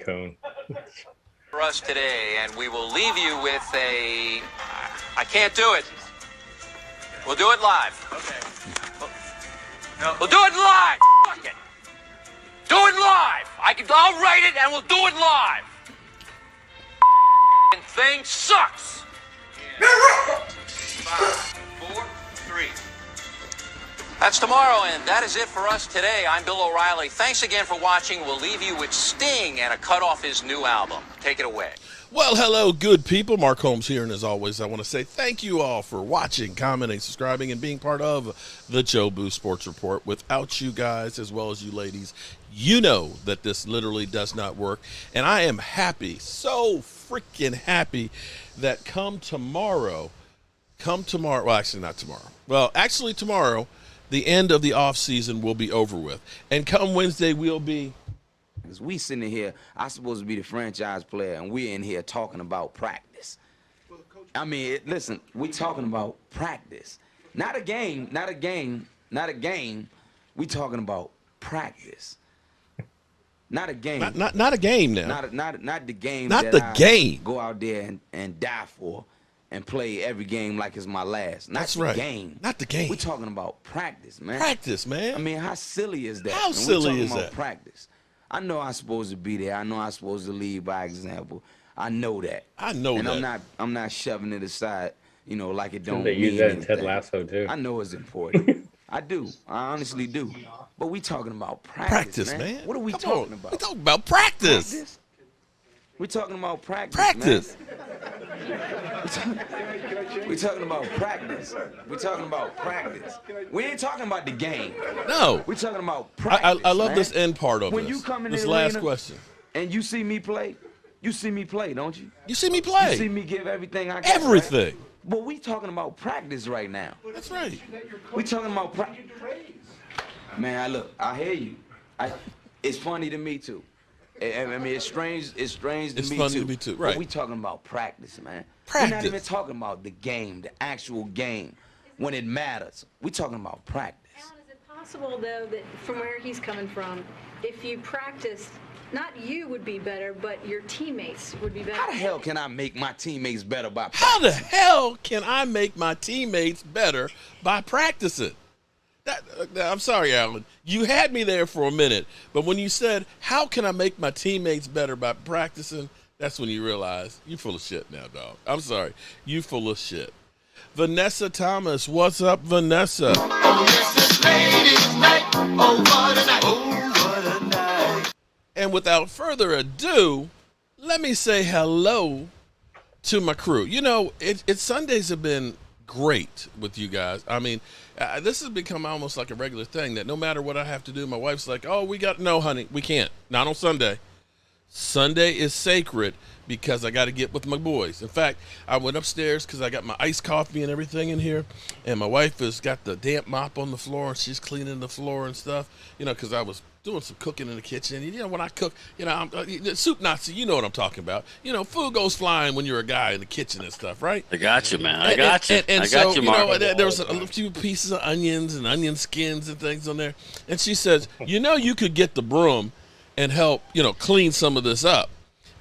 cone. For us today, and we will leave you with a. I can't do it. We'll do it live. Okay. No. We'll do it live. Fuck it. Do it live. I'll write it and we'll do it live. And thing sucks. 5, 4, 3. That's tomorrow, and that is it for us today. I'm Bill O'Reilly. Thanks again for watching. We'll leave you with Sting and a cut off his new album. Take it away. Well, hello, good people. Mark Holmes here, and as always, I want to say thank you all for watching, commenting, subscribing, and being part of the Jobu Sports Report. Without you guys, as well as you ladies, you know that this literally does not work, and I am happy, so freaking happy that come tomorrow, well, actually not tomorrow. Well, actually tomorrow, the end of the off season will be over with, and come Wednesday, we'll be. Because we sitting here, I'm supposed to be the franchise player, and we're in here talking about practice. I mean, listen, we talking about practice. Not a game. We talking about practice. Not a game. Not a game now. Not the game. Not the game. Go out there and die for and play every game like it's my last. That's right. Game. Not the game. We talking about practice, man. Practice, man. I mean, how silly is that? How silly is that? Practice. I know I'm supposed to be there. I know I'm supposed to lead by example. I know that. And I'm not shoving it aside, like it don't They mean use that in anything. Ted Lasso too. I know it's important. I do. I honestly do. But we talking about practice, man. What are we talking about? We talking about practice. We talking about practice. Practice. We talking about practice. We talking about practice. We ain't talking about the game. No. We talking about practice. I love man. this end part of when this. You come in this the last arena question. And you see me play, don't you? You see me play. You see me give everything I got. Everything. Right? But we talking about practice right now. That's right. We talking about practice. Man, I hear you. It's funny to me too. I mean, it's strange. It's strange to me too. It's funny to me too. Right. But we talking about practice, man. Practice. We're not even talking about the game, the actual game, when it matters. We talking about practice. Alan, is it possible though that from where he's coming from, if you practiced, not you would be better, but your teammates would be better? How the hell can I make my teammates better by practicing? How the hell can I make my teammates better by practicing? I'm sorry, Alan. You had me there for a minute, but when you said, how can I make my teammates better by practicing, that's when you realize you're full of shit now, dog. I'm sorry. You full of shit. Vanessa Thomas. What's up, Vanessa? Oh, yes, it's ladies' night. Oh, what a night. Oh, what a night. And without further ado, let me say hello to my crew. It's Sundays have been great with you guys. I mean, this has become almost like a regular thing that no matter what I have to do, my wife's like, oh, no, honey, we can't. Not on Sunday. Sunday is sacred because I got to get with my boys. In fact, I went upstairs because I got my iced coffee and everything in here, and my wife has got the damp mop on the floor, and she's cleaning the floor and stuff, because I was doing some cooking in the kitchen. When I cook, I'm soup Nazi, you know what I'm talking about. Food goes flying when you're a guy in the kitchen and stuff, right? I got you, man. I got you. And I so, got you, Mark. There was a few pieces of onions and onion skins and things on there. And she says, you could get the broom and help, clean some of this up.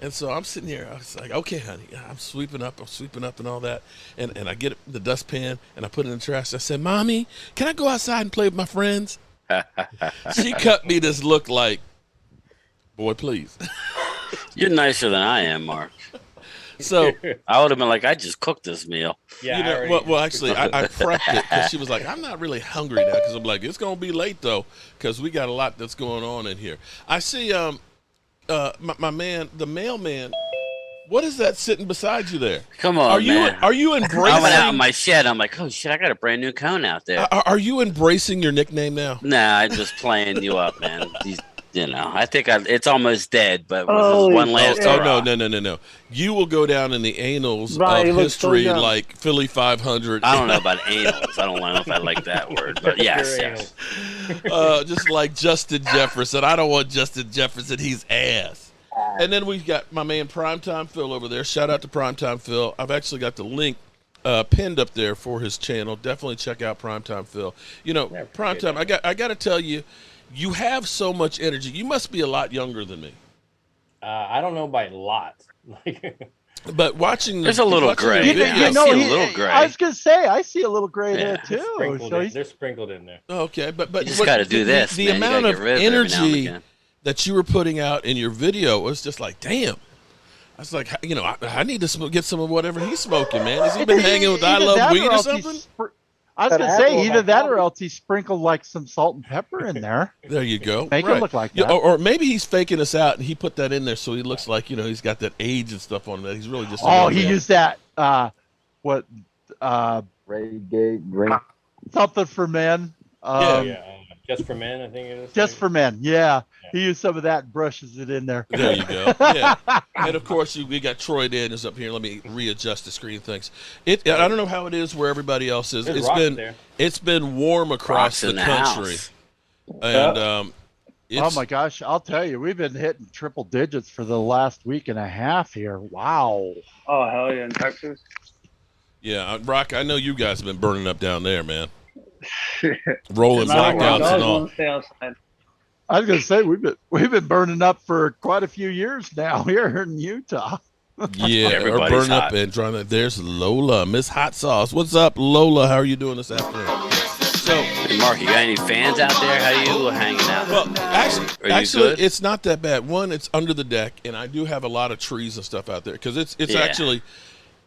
And so I'm sitting here, I was like, okay, honey, I'm sweeping up and all that. And I get the dustpan and I put it in the trash. I said, Mommy, can I go outside and play with my friends? She cut me this look like, boy, please. You're nicer than I am, Mark. So I would have been like, I just cooked this meal. Yeah. Well, actually, I prepped it because she was like, I'm not really hungry now because I'm like, it's going to be late, though, because we got a lot that's going on in here. I see my man, the mailman. What is that sitting beside you there? Come on, man. Are you embracing? I went out in my shed. I'm like, oh, shit, I got a brand new cone out there. Are you embracing your nickname now? Nah, I'm just playing you up, man. I think it's almost dead, but one last hurrah. No. You will go down in the annals of history like Philly 500. I don't know about annals. I don't know if I like that word, but yes. Just like Justin Jefferson. I don't want Justin Jefferson. He's ass. And then we've got my man Primetime Phil over there. Shout out to Primetime Phil. I've actually got the link pinned up there for his channel. Definitely check out Primetime Phil. Primetime, I got to tell you, you have so much energy. You must be a lot younger than me. I don't know by lots. But watching There's a little gray. You Yeah, I see a little gray. I was gonna say I see a little gray there Yeah. too. They're sprinkled in there. Okay, but You just got to do this. The man. You amount gotta of get rid it every now and energy again. that you were putting out in your video was just like, damn. I was like, you know, I need to get some of whatever he's smoking, man. Has he been hanging with I Either Love that Weed or else he something? I was gonna say either that or else he sprinkled like some salt and pepper in there. There you go. Make it look like Yeah, that. or maybe he's faking us out and he put that in there so he looks like, you know, he's got that age and stuff on him. That he's really just. Oh, he used that. Ray Something for men. Just for men, I think it is. Just for men. Yeah. He used some of that and brushes it in there. There you go. Yeah. And of course, we got Troy Daniels up here. Let me readjust the screen. Thanks. I don't know how it is where everybody else is. It's been warm across the country, and oh my gosh, I'll tell you, we've been hitting triple digits for the last week and a half here. Wow. Oh, hell yeah, in Texas. Yeah, Brock, I know you guys have been burning up down there, man. Rolling blackouts and all. Stay outside. I was gonna say we've been burning up for quite a few years now here in Utah. Yeah, Everybody's burning hot. up and trying to. There's Lola, Miss Hot Sauce. What's up, Lola? How are you doing this afternoon? So, Hey, Mark, you got any fans out there? How you hanging out? well, Are you actually, good? it's not that bad. One, it's under the deck, and I do have a lot of trees and stuff out there because it's Yeah. actually,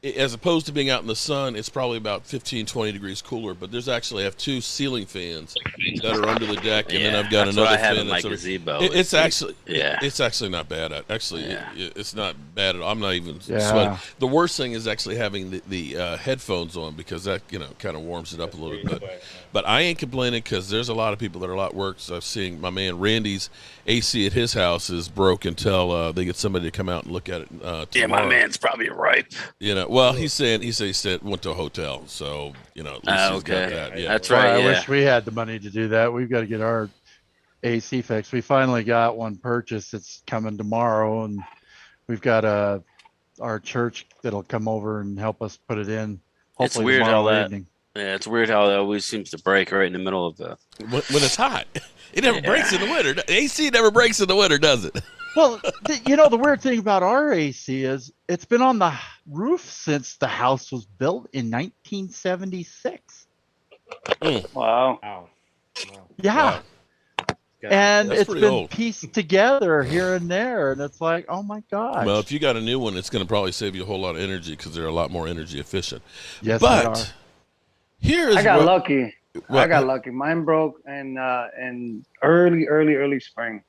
as opposed to being out in the sun, it's probably about 15, 20 degrees cooler. But there's actually I have two ceiling fans that are under the deck, and then I've got that's another what I have fan in my that's over- gazebo. It's actually yeah. it's actually not bad. Actually, Yeah. it's not bad at all. I'm not even Yeah. sweating. The worst thing is actually having the headphones on because that kind of warms it up a little bit. But I ain't complaining because there's a lot of people that are a lot worse. I'm seeing my man Randy's AC at his house is broke until they get somebody to come out and look at it. Yeah, Tomorrow. my man's probably ripe. Well, he said went to a hotel, so at least he's got Okay. that. Yeah, That's Boy, right. I Yeah. wish we had the money to do that. We've got to get our AC fixed. We finally got one purchased. It's coming tomorrow, and we've got our church that'll come over and help us put it in. It's Hopefully weird how tomorrow that. evening. Yeah, it's weird how it always seems to break right in the middle of the. when it's hot, it never breaks in the winter. AC never breaks in the winter, does it? Well, the weird thing about our AC is it's been on the roof since the house was built in 1976. Wow. Wow. Yeah. Wow. And That's it's pretty been old. pieced together here and there, and it's like, oh my gosh. Well, if you got a new one, it's going to probably save you a whole lot of energy because they're a lot more energy efficient. Yes, they are. But here's I got what, lucky. what- I got lucky. Mine broke in early spring.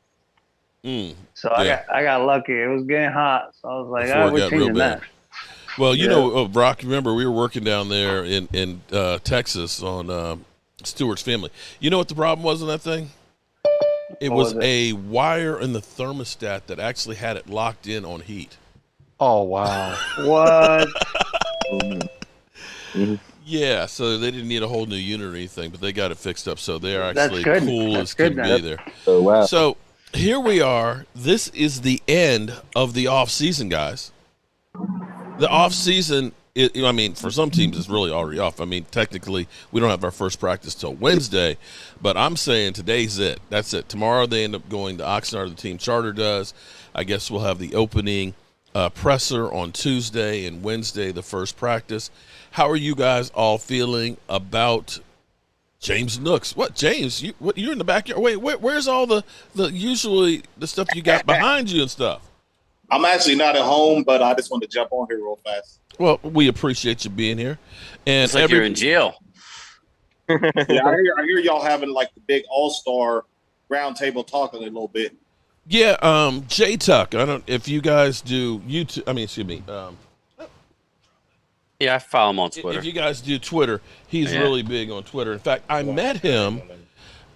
So Yeah. I got lucky. It was getting hot, so I was like, Before it we're got real changing bad. that. Well, you Yeah. know, Brock, remember we were working down there in Texas on Stewart's family. You know what the problem was in that thing? It What was was it? a wire in the thermostat that actually had it locked in on heat. Oh wow. What? Yeah, so they didn't need a whole new unit or anything, but they got it fixed up, so they're That's actually good. cool That's as can good, be man. there. Oh, wow. So here we are. This is the end of the off season, guys. The off season, I mean, for some teams, it's really already off. I mean, technically, we don't have our first practice till Wednesday, but I'm saying today's it. That's it. Tomorrow they end up going to Oxnard. The team charter does. I guess we'll have the opening presser on Tuesday and Wednesday, the first practice. How are you guys all feeling about James Nooks? What, James? You're in the backyard. Wait, where's all the usually the stuff you got behind you and stuff? I'm actually not at home, but I just wanted to jump on here real fast. Well, we appreciate you being here. And It's like you're in jail. Yeah, I hear y'all having like the big all-star roundtable talk in a little bit. Yeah, J Tuck. I don't if you guys do YouTube. I mean, excuse me. Yeah, I follow him on Twitter. If you guys do Twitter, he's Yeah. really big on Twitter. In fact, I met him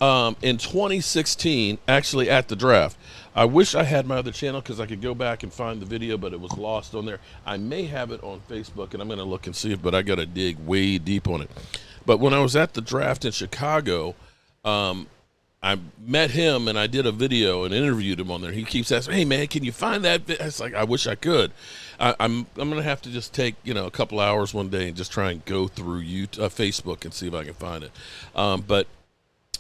in 2016, actually at the draft. I wish I had my other channel because I could go back and find the video, but it was lost on there. I may have it on Facebook, and I'm going to look and see it, but I got to dig way deep on it. But when I was at the draft in Chicago, I met him, and I did a video and interviewed him on there. He keeps asking, "Hey, man, can you find that?" It's like, I wish I could. I'm going to have to just take a couple hours one day and just try and go through Facebook and see if I can find it. But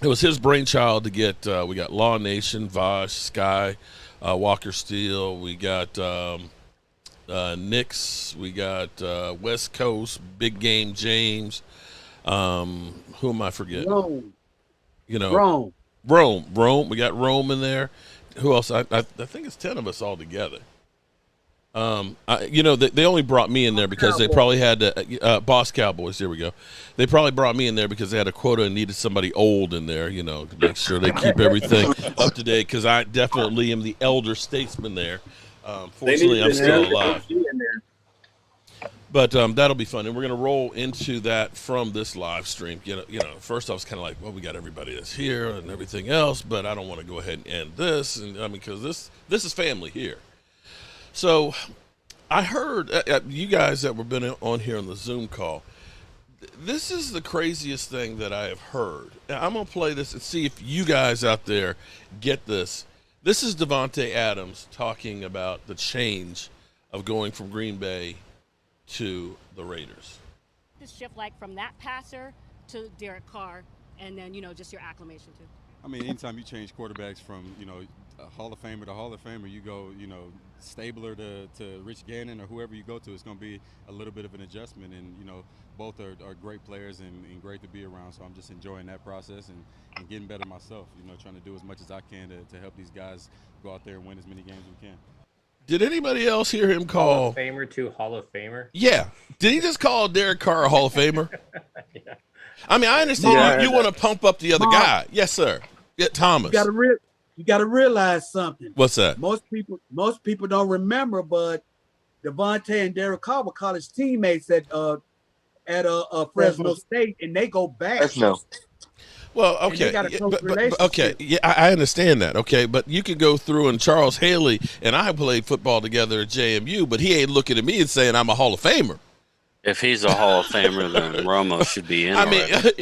it was his brainchild to get. We got Law Nation, Vosh, Sky, Walker Steele. We got Knicks. We got West Coast, Big Game James. Who am I forgetting? Rome. Rome. We got Rome in there. Who else? I think it's 10 of us all together. They only brought me in there because they probably had Boss Cowboys. Here we go. They probably brought me in there because they had a quota and needed somebody old in there, to make sure they keep everything up to date. Because I definitely am the elder statesman there. Fortunately, I'm still alive. But that'll be fun, and we're gonna roll into that from this live stream. First I was kind of like, well, we got everybody that's here and everything else, but I don't want to go ahead and end this, and because this is family here. So I heard you guys that were been on here on the Zoom call. This is the craziest thing that I have heard. Now, I'm gonna play this and see if you guys out there get this. This is Davante Adams talking about the change of going from Green Bay to the Raiders. This shift like from that passer to Derek Carr, and then just your acclimation too. I mean, anytime you change quarterbacks from a Hall of Famer to Hall of Famer, you go Stabler to Rich Gannon or whoever you go to, it's going to be a little bit of an adjustment, and both are great players and great to be around. So I'm just enjoying that process and getting better myself. Trying to do as much as I can to help these guys go out there and win as many games as we can. Did anybody else hear him call Hall of Famer to Hall of Famer? Yeah. Did he just call Derek Carr a Hall of Famer? Yeah. I mean, I understand you want to pump up the other guy. Yes, sir. Yeah, Thomas. You got to realize something. What's that? Most people don't remember, but Davante and Derek Carr were college teammates at Fresno State, and they go back. Well, okay, okay, yeah, I understand that. Okay, but you could go through, and Charles Haley and I played football together at JMU, but he ain't looking at me and saying I'm a Hall of Famer. If he's a Hall of Famer, then Romo should be in.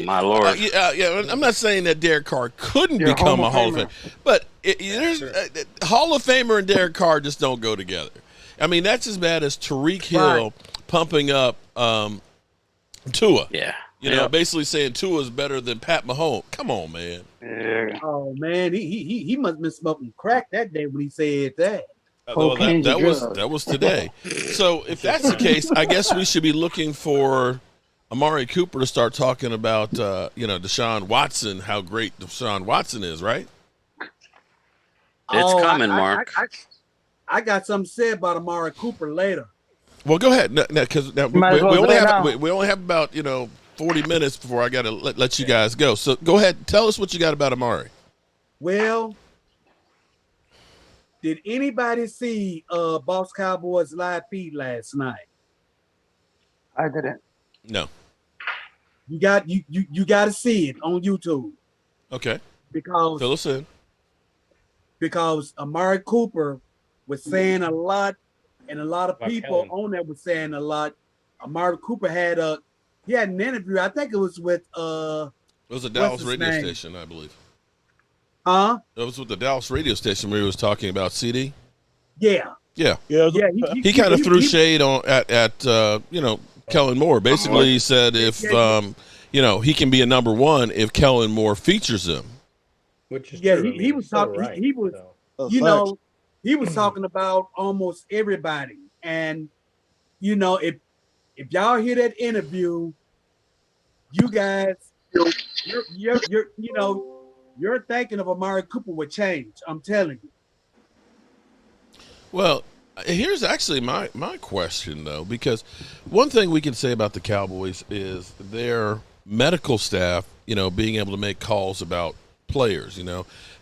My lord. Yeah, I'm not saying that Derek Carr couldn't become a Hall of Famer, but there's Hall of Famer and Derek Carr just don't go together. I mean, that's as bad as Tariq Hill pumping up Tua. Yeah. Basically saying Tua is better than Pat Mahomes. Come on, man. Yeah. Oh man, he must have been smoking crack that day when he said that. That was today. So if that's the case, I guess we should be looking for Amari Cooper to start talking about Deshaun Watson, how great Deshaun Watson is, right? It's coming, Mark. I got something to say about Amari Cooper later. Well, go ahead, because we only have about 40 minutes before I got to let you guys go. So go ahead, tell us what you got about Amari. Well, did anybody see Boss Cowboys live feed last night? I didn't. No. You got to see it on YouTube. Okay. Because fill us in. Because Amari Cooper was saying a lot, and a lot of people on there were saying a lot. Amari Cooper had an interview. I think it was with it was a Dallas radio station, I believe. Huh? It was with the Dallas radio station where he was talking about CD. Yeah. Yeah. He kind of threw shade on at Kellen Moore. Basically, he said if he can be a number one if Kellen Moore features him. Which is true. He was talking. Right, he was he was talking about almost everybody, and if y'all hear that interview, you guys, you're thinking of Amari Cooper would change. I'm telling you. Well, here's actually my question, though, because one thing we can say about the Cowboys is their medical staff, being able to make calls about players.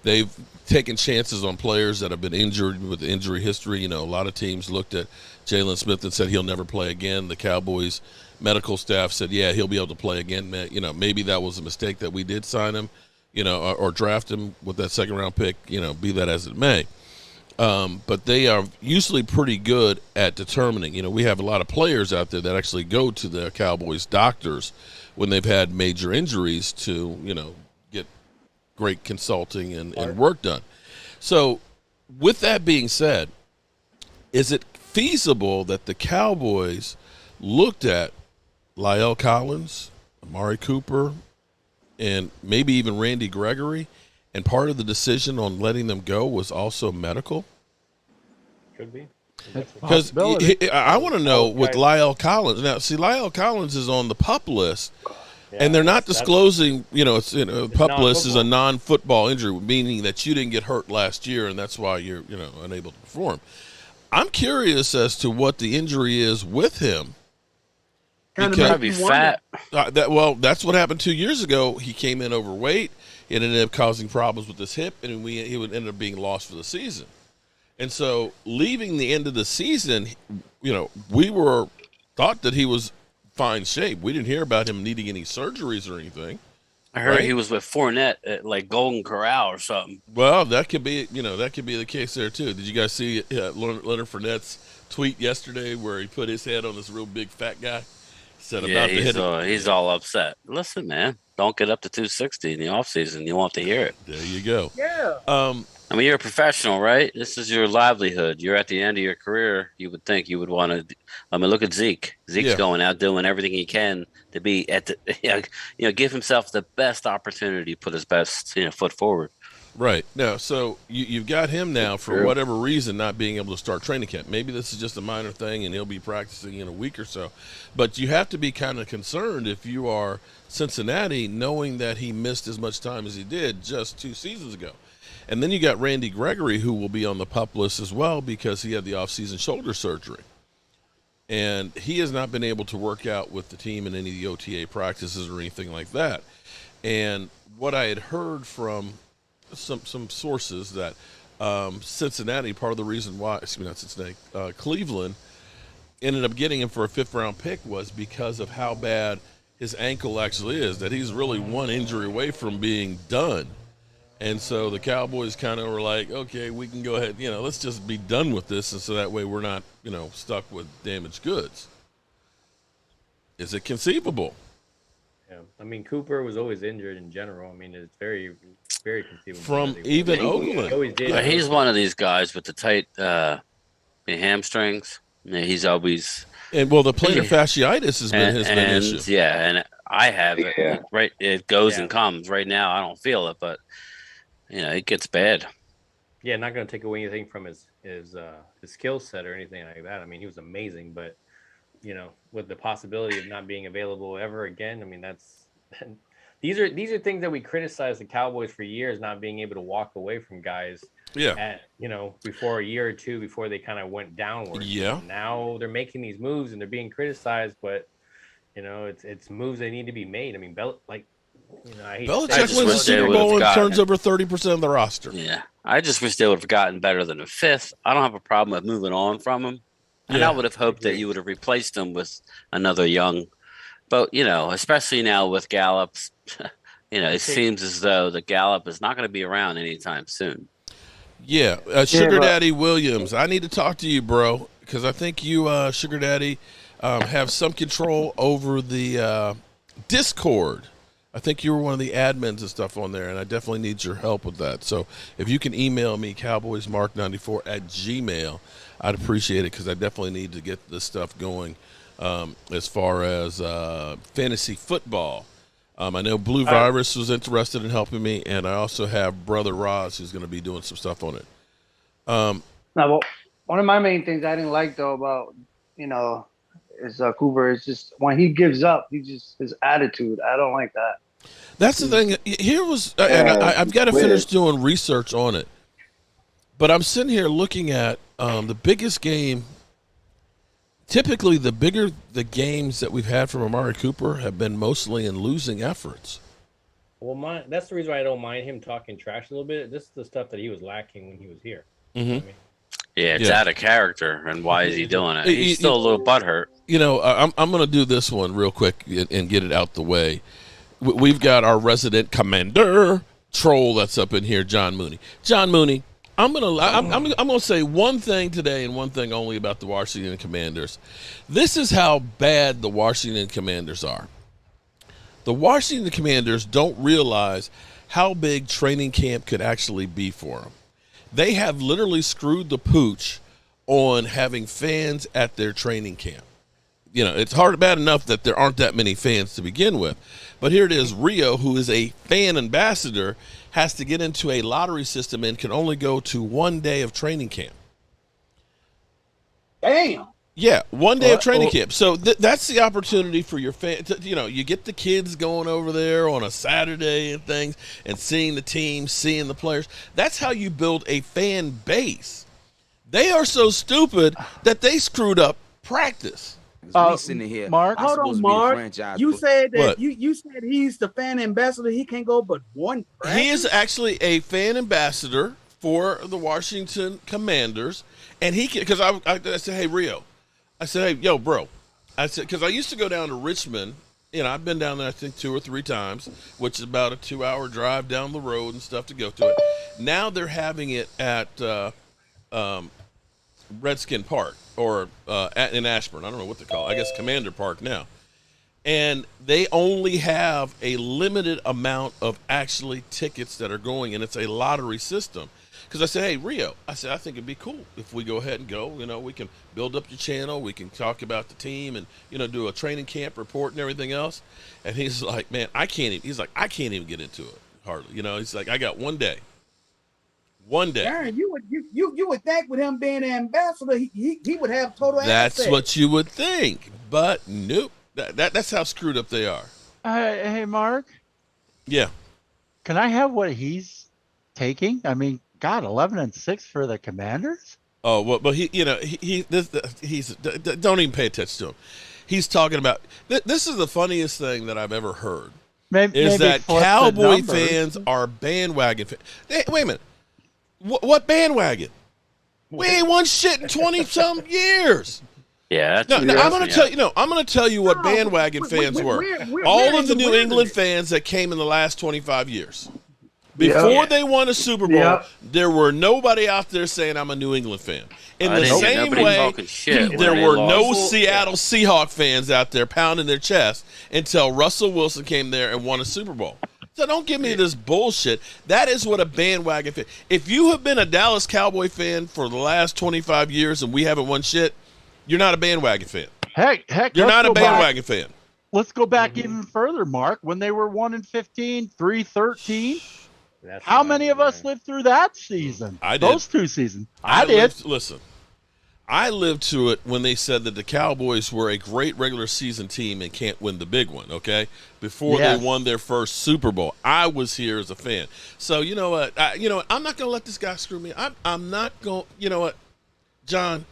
They've taken chances on players that have been injured with injury history. A lot of teams looked at Jalen Smith and said he'll never play again. The Cowboys medical staff said, yeah, he'll be able to play again. Maybe that was a mistake that we did sign him, or draft him with that second-round pick, be that as it may. But they are usually pretty good at determining. We have a lot of players out there that actually go to the Cowboys doctors when they've had major injuries to, get great consulting and work done. So with that being said, is it feasible that the Cowboys looked at Lyle Collins, Amari Cooper, and maybe even Randy Gregory, and part of the decision on letting them go was also medical? Could be. Because I want to know with Lyle Collins. Now, see, Lyle Collins is on the PUP list, and they're not disclosing. PUP list is a non-football injury, meaning that you didn't get hurt last year, and that's why you're unable to perform. I'm curious as to what the injury is with him. Probably fat. That's what happened 2 years ago. He came in overweight. It ended up causing problems with his hip, and he would end up being lost for the season. And so, leaving the end of the season, we thought that he was fine shape. We didn't hear about him needing any surgeries or anything. I heard he was with Fournette at like Golden Corral or something. Well, that could be the case there too. Did you guys see Leonard Fournette's tweet yesterday where he put his head on this real big fat guy? Said about he's all upset. Listen, man, don't get up to 260 in the offseason. You won't have to hear it. There you go. Yeah. I mean, you're a professional, right? This is your livelihood. You're at the end of your career. You would think you would want to. I mean, look at Zeke. Zeke's going out doing everything he can to be at the, give himself the best opportunity to put his best, foot forward. Right. Now, so you've got him now for whatever reason not being able to start training camp. Maybe this is just a minor thing and he'll be practicing in a week or so. But you have to be kind of concerned if you are Cincinnati, knowing that he missed as much time as he did just 2 seasons ago. And then you got Randy Gregory, who will be on the PUP list as well because he had the offseason shoulder surgery. And he has not been able to work out with the team in any of the OTA practices or anything like that. And what I had heard from some sources that Cincinnati, part of the reason why, not Cincinnati, Cleveland ended up getting him for a 5th-round pick was because of how bad his ankle actually is, that he's really one injury away from being done. And so the Cowboys kind of were like, okay, we can go ahead, let's just be done with this, and so that way we're not, stuck with damaged goods. Is it conceivable? Yeah, I mean, Cooper was always injured in general. I mean, it's very, very conceivable. From even Oakland. He always did. But he's one of these guys with the tight hamstrings. He's always. And the plantar fasciitis has been his main issue. Yeah, and I have it. Right, it goes and comes. Right now, I don't feel it, but it gets bad. Yeah, not going to take away anything from his skill set or anything like that. I mean, he was amazing, but with the possibility of not being available ever again, I mean, these are things that we criticize the Cowboys for years, not being able to walk away from guys. Yeah. Before a year or two before they kind of went downward. Yeah. Now they're making these moves and they're being criticized, but it's moves that need to be made. I mean, Belichick wins the Super Bowl and turns over 30% of the roster. Yeah, I just wish they would have gotten better than a 5th. I don't have a problem with moving on from him. And I would have hoped that you would have replaced him with another young. But, especially now with Gallup, it seems as though the Gallup is not going to be around anytime soon. Yeah. Sugar Daddy Williams, I need to talk to you, bro, because I think you, Sugar Daddy, have some control over the Discord. I think you were one of the admins and stuff on there, and I definitely need your help with that. So if you can email me, cowboysmark94@gmail.com, I'd appreciate it because I definitely need to get this stuff going as far as fantasy football. I know Blue Virus was interested in helping me, and I also have Brother Roz who's going to be doing some stuff on it. Now, one of my main things I didn't like, though, about, is Cooper is just when he gives up, his attitude. I don't like that. That's the thing. Here was, and I've got to finish doing research on it, but I'm sitting here looking at the biggest game. Typically, the bigger the games that we've had from Amari Cooper have been mostly in losing efforts. Well, that's the reason why I don't mind him talking trash a little bit. This is the stuff that he was lacking when he was here. Mm-hmm. You know what I mean? Yeah, it's out of character, and why is he doing it? He's still a little butthurt. I'm going to do this one real quick and get it out the way. We've got our resident commander troll that's up in here, John Mooney. John Mooney, I'm gonna say one thing today and one thing only about the Washington Commanders. This is how bad the Washington Commanders are. The Washington Commanders don't realize how big training camp could actually be for them. They have literally screwed the pooch on having fans at their training camp. It's bad enough that there aren't that many fans to begin with. But here it is, Rio, who is a fan ambassador, has to get into a lottery system and can only go to one day of training camp. Damn. Yeah, one day of training camp. So that's the opportunity for your fan. You get the kids going over there on a Saturday and things, and seeing the team, seeing the players. That's how you build a fan base. They are so stupid that they screwed up practice. Mark, hold on, Mark. You said that What? you said he's the fan ambassador. He can't go but one practice? He is actually a fan ambassador for the Washington Commanders, and he can, because I said, hey, Rio. I said, hey, yo, bro. I said, because I used to go down to Richmond. I've been down there, I think, 2 or 3 times, which is about a 2-hour drive down the road and stuff to go to it. Now they're having it at Redskin Park or in Ashburn. I don't know what they call it. I guess Commander Park now. And they only have a limited amount of actually tickets that are going, and it's a lottery system. Because I said, hey, Rio, I think it'd be cool if we go ahead and go. We can build up your channel. We can talk about the team and, do a training camp report and everything else. And he's like, man, I can't even get into it hardly. He's like, I got one day. One day. Darren, you would think with him being an ambassador, he would have total That's access. what you would think. But nope. That's how screwed up they are. Hey, Mark. Yeah. Can I have what he's taking? I mean, God, 11-6 for the Commanders. Oh well, but he's don't even pay attention to him. He's talking about this is the funniest thing that I've ever heard. Is that Cowboy fans are bandwagon fans? Hey, wait a minute, what bandwagon? We ain't won shit in 20-some years. Yeah, no, I'm going to tell you. No, I'm going to tell you what bandwagon fans were. All of the New England fans that came in the last 25 years. Before they won a Super Bowl, there were nobody out there saying I'm a New England fan. In the same way, there were no Seattle Seahawks fans out there pounding their chest until Russell Wilson came there and won a Super Bowl. So don't give me this bullshit. That is what a bandwagon fan. If you have been a Dallas Cowboy fan for the last 25 years and we haven't won shit, you're not a bandwagon fan. Heck, you're not a bandwagon fan. Let's go back even further, Mark. When they were 1-15, 3-13. How many of us lived through that season? I did. Those 2 seasons. I did. Listen, I lived through it when they said that the Cowboys were a great regular season team and can't win the big one, okay? Before they won their first Super Bowl. I was here as a fan. So, you know what? I'm not going to let this guy screw me. I'm not going – you know what? John,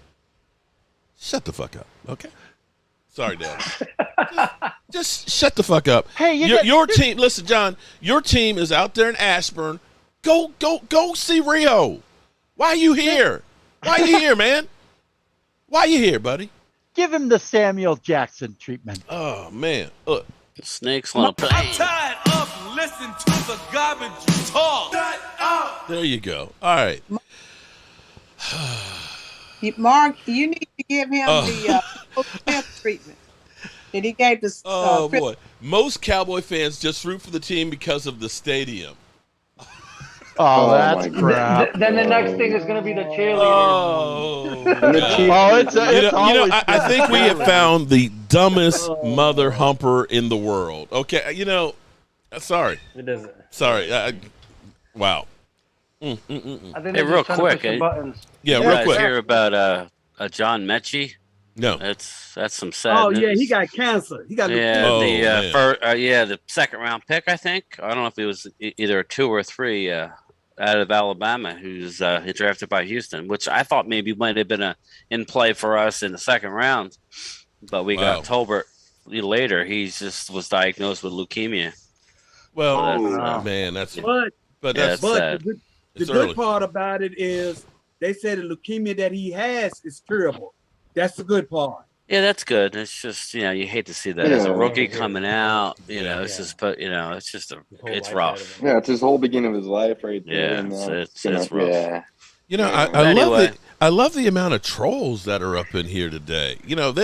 shut the fuck up, okay? Sorry, Dad. Just shut the fuck up. Hey, your team. Listen, John. Your team is out there in Ashburn. Go see Rio. Why are you here? Why are you here, man? Why are you here, buddy? Give him the Samuel Jackson treatment. Oh man, look. Snakes on a plane. I'm tired of listening to the garbage you talk. Shut up. There you go. All right. Mark, you need to give him the Smith treatment that he gave the. Oh boy, most Cowboy fans just root for the team because of the stadium. Oh, that's crap. Then the next thing is going to be the cheerleaders. I think we have found the dumbest mother humper in the world. Okay, sorry. It doesn't. Sorry. Wow. I think Hey, real quick. Yeah, real real quick. Hear about John Metchi? No. That's some sad. Oh news. yeah, he got cancer. He got leukemia. The second round pick, I think. I don't know if it was either a 2 or 3 out of Alabama, who's drafted by Houston, which I thought maybe might have been in play for us in the second round, but we got told later he just was diagnosed with leukemia. Well, man, that's the good part about it is they said the leukemia that he has is curable. That's the good part. Yeah, that's good. It's just you hate to see that as a rookie coming out. It's just it's rough. Yeah, it's his whole beginning of his life right there. Yeah, it's rough. Yeah. I love the amount of trolls that are up in here today.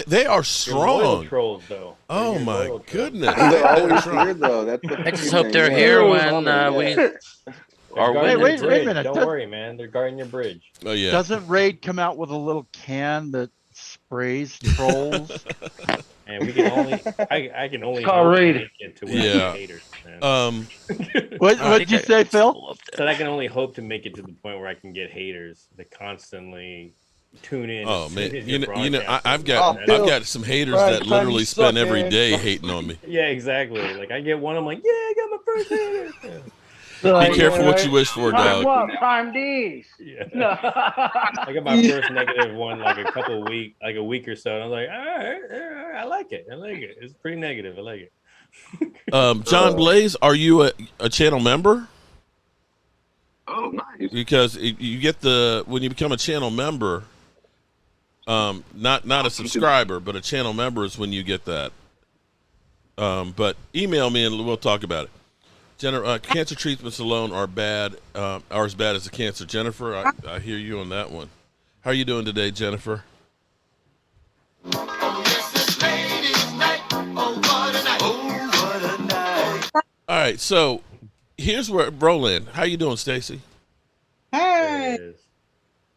They are strong. Trolls, though. Oh my goodness! They're always here, though. That's the I just hope they're here when we. Wait a minute! Don't worry, man. They're guarding your bridge. Oh yeah. Doesn't Raid come out with a little can that sprays trolls? And we can only. I can only. Raid. Haters. Man. What'd you say, Phil? Said I can only hope to make it to the point where I can get haters that constantly tune in. Oh man, I've I've got some haters that literally spend every day hating on me. Yeah, exactly. Like I get one, I'm like, yeah, I got my first hater. Be careful what you wish for, dog. What Prime D's? Yeah. I got my first negative one like a week or so, and I'm like, all right, I like it. It's pretty negative. I like it. John Blaze, are you a channel member? Oh, nice. Because you get when you become a channel member, not a subscriber, but a channel member is when you get that. But email me and we'll talk about it. Cancer treatments alone are bad, are as bad as the cancer. Jennifer, I hear you on that one. How are you doing today, Jennifer? All right, so here's where Roland. How you doing, Stacy? Hey,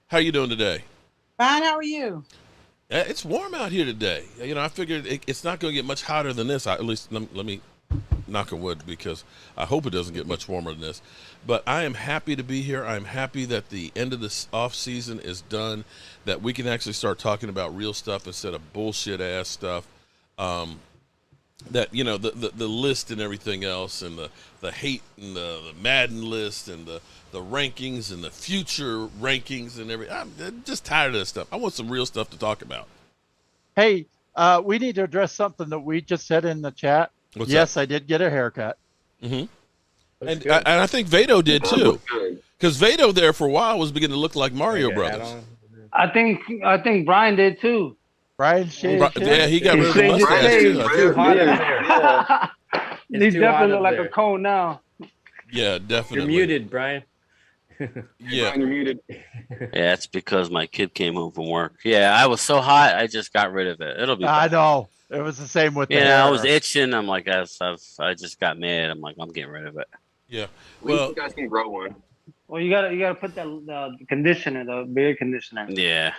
How you doing today? fine. How are you? It's warm out here today. I figured it's not going to get much hotter than this. At least let me knock on wood, because I hope it doesn't get much warmer than this. But I am happy to be here. I'm happy that the end of this off season is done, that we can actually start talking about real stuff instead of bullshit ass stuff. That the list and everything else, and the hate and the Madden list and the rankings and the future rankings and everything. I'm just tired of this stuff. I want some real stuff to talk about. Hey, we need to address something that we just said in the chat. What's yes, that? I did get a haircut. Mm-hmm. And I think Vado did too, because Vado there for a while was beginning to look like Mario Brothers. I think Brian did too. Brian shaved. Yeah, he got rid of the mustache too. He definitely look like a cone now. Yeah, definitely. You're muted, Brian. Yeah, you're muted. Yeah, it's because my kid came home from work. Yeah, I was so hot, I just got rid of it. It'll be. I know. It was the same with. I was itching. I'm like, I just got mad. I'm like, I'm getting rid of it. Yeah. Well, you guys can grow one. Well, you gotta put the conditioner, the beard conditioner. Yeah.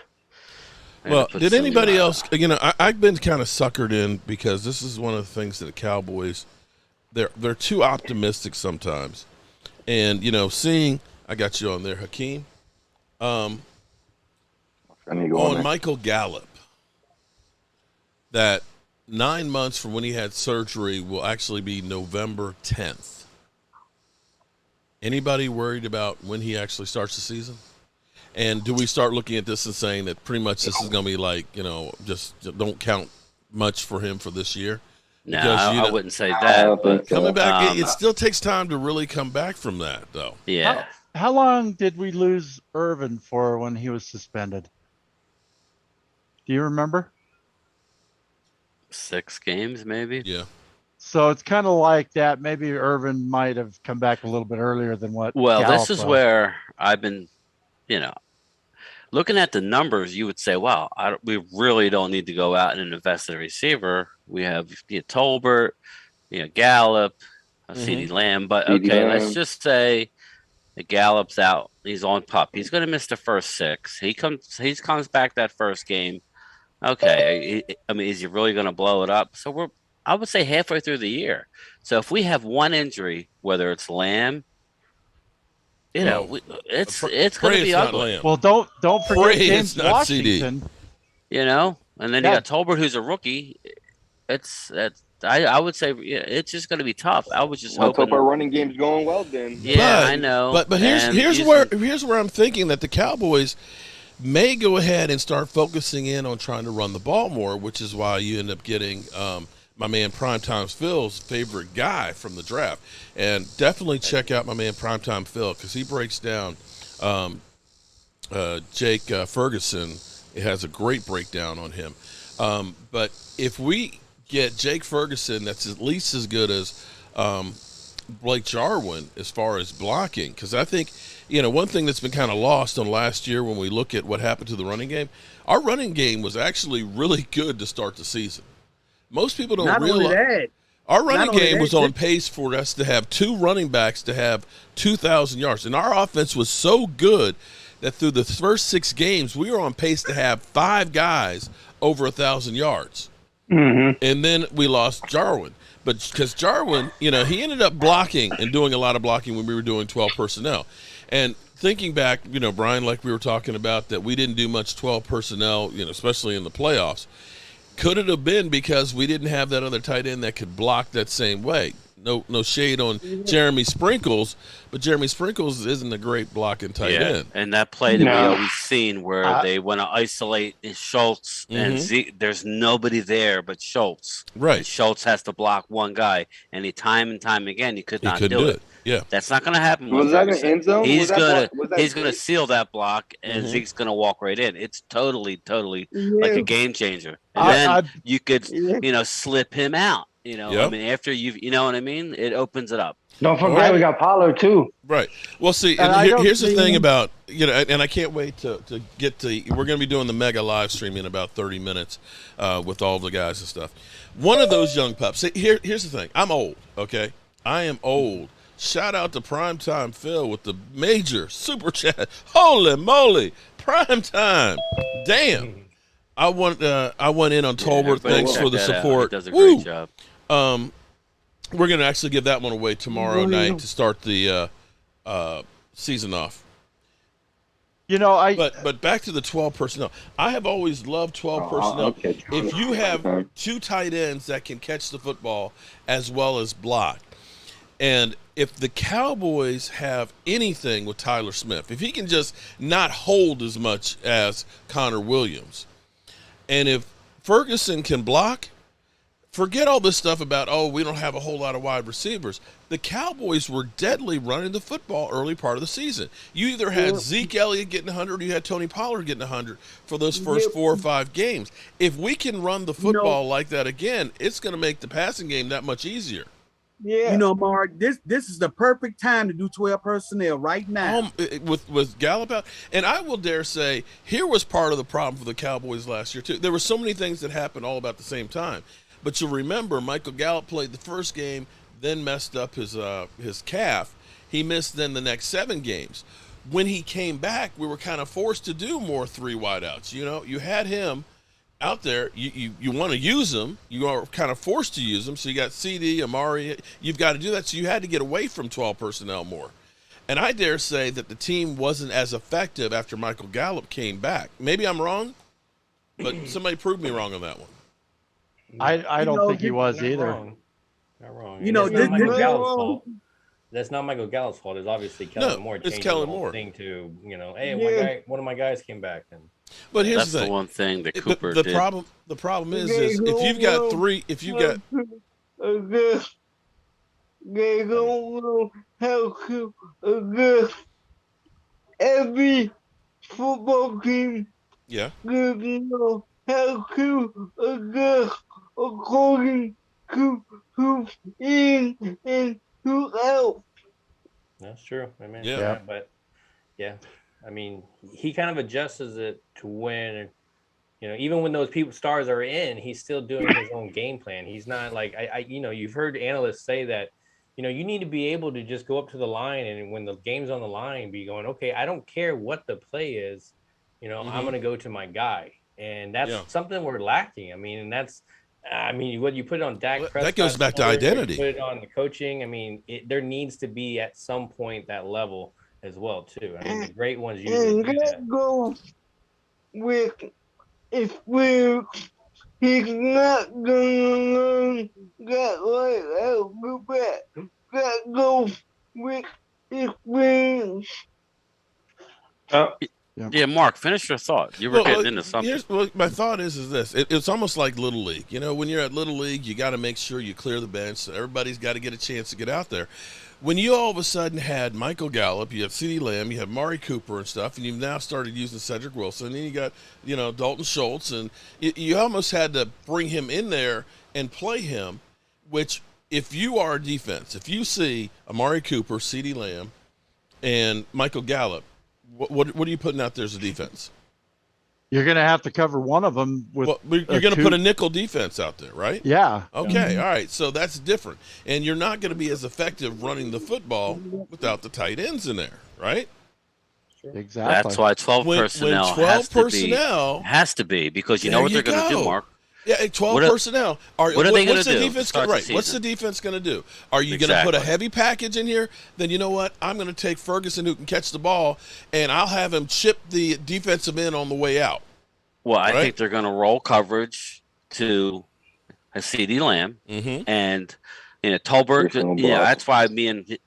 Well, did anybody else? I've been kind of suckered in, because this is one of the things that the Cowboys, they're too optimistic sometimes, and seeing. I got you on there, Hakeem. On Michael Gallup, that 9 months from when he had surgery will actually be November 10th. Anybody worried about when he actually starts the season? And do we start looking at this and saying that pretty much this is going to be like, just don't count much for him for this year? No, I wouldn't say that. But coming back, it still takes time to really come back from that, though. Yeah. How long did we lose Irvin for when he was suspended? Do you remember? 6 games, maybe. Yeah. So it's kind of like that. Maybe Irvin might have come back a little bit earlier than what. Well, Gallup this is was. where I've been, looking at the numbers. You would say, "Wow, we really don't need to go out and invest in a receiver. We have Tolbert, Gallup, CeeDee Lamb, but okay, let's just say." The Gallup's out. He's on PUP. He's going to miss the first 6. He comes back that first game. Okay. Is he really going to blow it up? So I would say halfway through the year. So if we have one injury, whether it's Lamb, it's going to be ugly. Well, don't forget James Washington. And then you got Tolbert, who's a rookie. I would say it's just going to be tough. I was just hoping. Let's hope our running game's going well then. Yeah, I know. But here's where I'm thinking that the Cowboys may go ahead and start focusing in on trying to run the ball more, which is why you end up getting my man Primetime Phil's favorite guy from the draft. And definitely check out my man Primetime Phil, because he breaks down Jake Ferguson. It has a great breakdown on him. But if we get Jake Ferguson that's at least as good as Blake Jarwin as far as blocking, because I think one thing that's been kind of lost on last year when we look at what happened to the running game, our running game was actually really good to start the season. Most people don't realize our running game was on pace for us to have 2 running backs to have 2,000 yards, and our offense was so good that through the first 6 games we were on pace to have 5 guys over 1,000 yards. Mm-hmm. And then we lost Jarwin. But because Jarwin, he ended up blocking and doing a lot of blocking when we were doing 12 personnel. And thinking back, Brian, like we were talking about, that we didn't do much 12 personnel, especially in the playoffs. Could it have been because we didn't have that other tight end that could block that same way? No shade on Jeremy Sprinkles, but Jeremy Sprinkles isn't a great blocking tight end. And that play that we always seen where they want to isolate Schultz and Zeke. There's nobody there but Schultz. Right. And Schultz has to block one guy, and time and time again, he couldn't do it. Yeah, that's not going to happen. Was that an end zone? He's gonna seal that block, and Zeke's gonna walk right in. It's totally like a game changer. And then you could slip him out. I mean, after you know what I mean, it opens it up. Don't forget we got Pollard too. Right. Well, see, and here's the thing about and I can't wait to get to. We're going to be doing the mega live stream in about 30 minutes with all the guys and stuff. One of those young pups. See, here's the thing. I'm old. Okay, I am old. Shout out to Primetime Phil with the major super chat. Holy moly, Primetime! Damn, I went in on Tolbert. Thanks for the support. He does a great job. We're going to actually give that one away tomorrow night to start the season off. But back to the 12 personnel. I have always loved 12 personnel. Okay. If you have two tight ends that can catch the football as well as block, and if the Cowboys have anything with Tyler Smith, if he can just not hold as much as Connor Williams, and if Ferguson can block, forget all this stuff about, we don't have a whole lot of wide receivers. The Cowboys were deadly running the football early part of the season. You either had Zeke Elliott getting 100 or you had Tony Pollard getting 100 for those first 4 or 5 games. If we can run the football like that again, it's going to make the passing game that much easier. Yeah. Mark, this is the perfect time to do 12 personnel right now. With Gallup out. And I will dare say, here was part of the problem for the Cowboys last year, too. There were so many things that happened all about the same time. But you'll remember, Michael Gallup played the first game, then messed up his calf. He missed then the next 7 games. When he came back, we were kind of forced to do more 3 wideouts. You had him out there. You want to use him. You are kind of forced to use him. So you got CD, Amari. You've got to do that. So you had to get away from 12 personnel more. And I dare say that the team wasn't as effective after Michael Gallup came back. Maybe I'm wrong, but somebody prove me wrong on that one. I don't think he was either. Not wrong. That's not Michael Gallup's fault. It's obviously Kellen Moore. It's Kellen Moore. Thing to hey, one of my guys came back. But here's that's the thing. One thing that Cooper the did. The problem is if you've got 3, if you've got they don't know how to adjust. Every football team doesn't know how to adjust according to who's in and who's out. That's true. I mean, I mean, he kind of adjusts it to when, even when those stars are in, he's still doing his own game plan. He's not like you've heard analysts say that, you need to be able to just go up to the line and when the game's on the line, be going, okay, I don't care what the play is, I'm going to go to my guy. And that's something we're lacking. I mean, what you put it on Dak Prescott. That goes back to identity. Put it on the coaching. I mean, there needs to be at some point that level as well, too. I mean, the great ones usually do that. Goes with experience. He's not going to learn that right out the bat. That goes with experience. Yeah, Mark, finish your thought. You were getting into something. My thought is this. It's almost like Little League. When you're at Little League, you got to make sure you clear the bench. So everybody's got to get a chance to get out there. When you all of a sudden had Michael Gallup, you have CeeDee Lamb, you have Mari Cooper and stuff, and you've now started using Cedric Wilson, and you got, Dalton Schultz, and you almost had to bring him in there and play him, which if you are a defense, if you see Amari Cooper, CeeDee Lamb, and Michael Gallup, what are you putting out there as a defense? You're going to have to cover one of them with. Well, you're going to put a nickel defense out there, right? Yeah. Okay. All right. So that's different, and you're not going to be as effective running the football without the tight ends in there, right? Exactly. That's why 12 personnel has to be because you know what they're going to do, Mark. Yeah, 12 What are- personnel. what are they gonna what's the do to defense start the right? What's the season? defense going to do? Are you going to put a Exactly. heavy package in here? Then you know what? I'm going to take Ferguson who can catch the ball, and I'll have him chip the defensive end on the way out. Well, I Right? think they're going to roll coverage to a CeeDee Lamb and Tolbert. Personal Yeah, block. that's why me and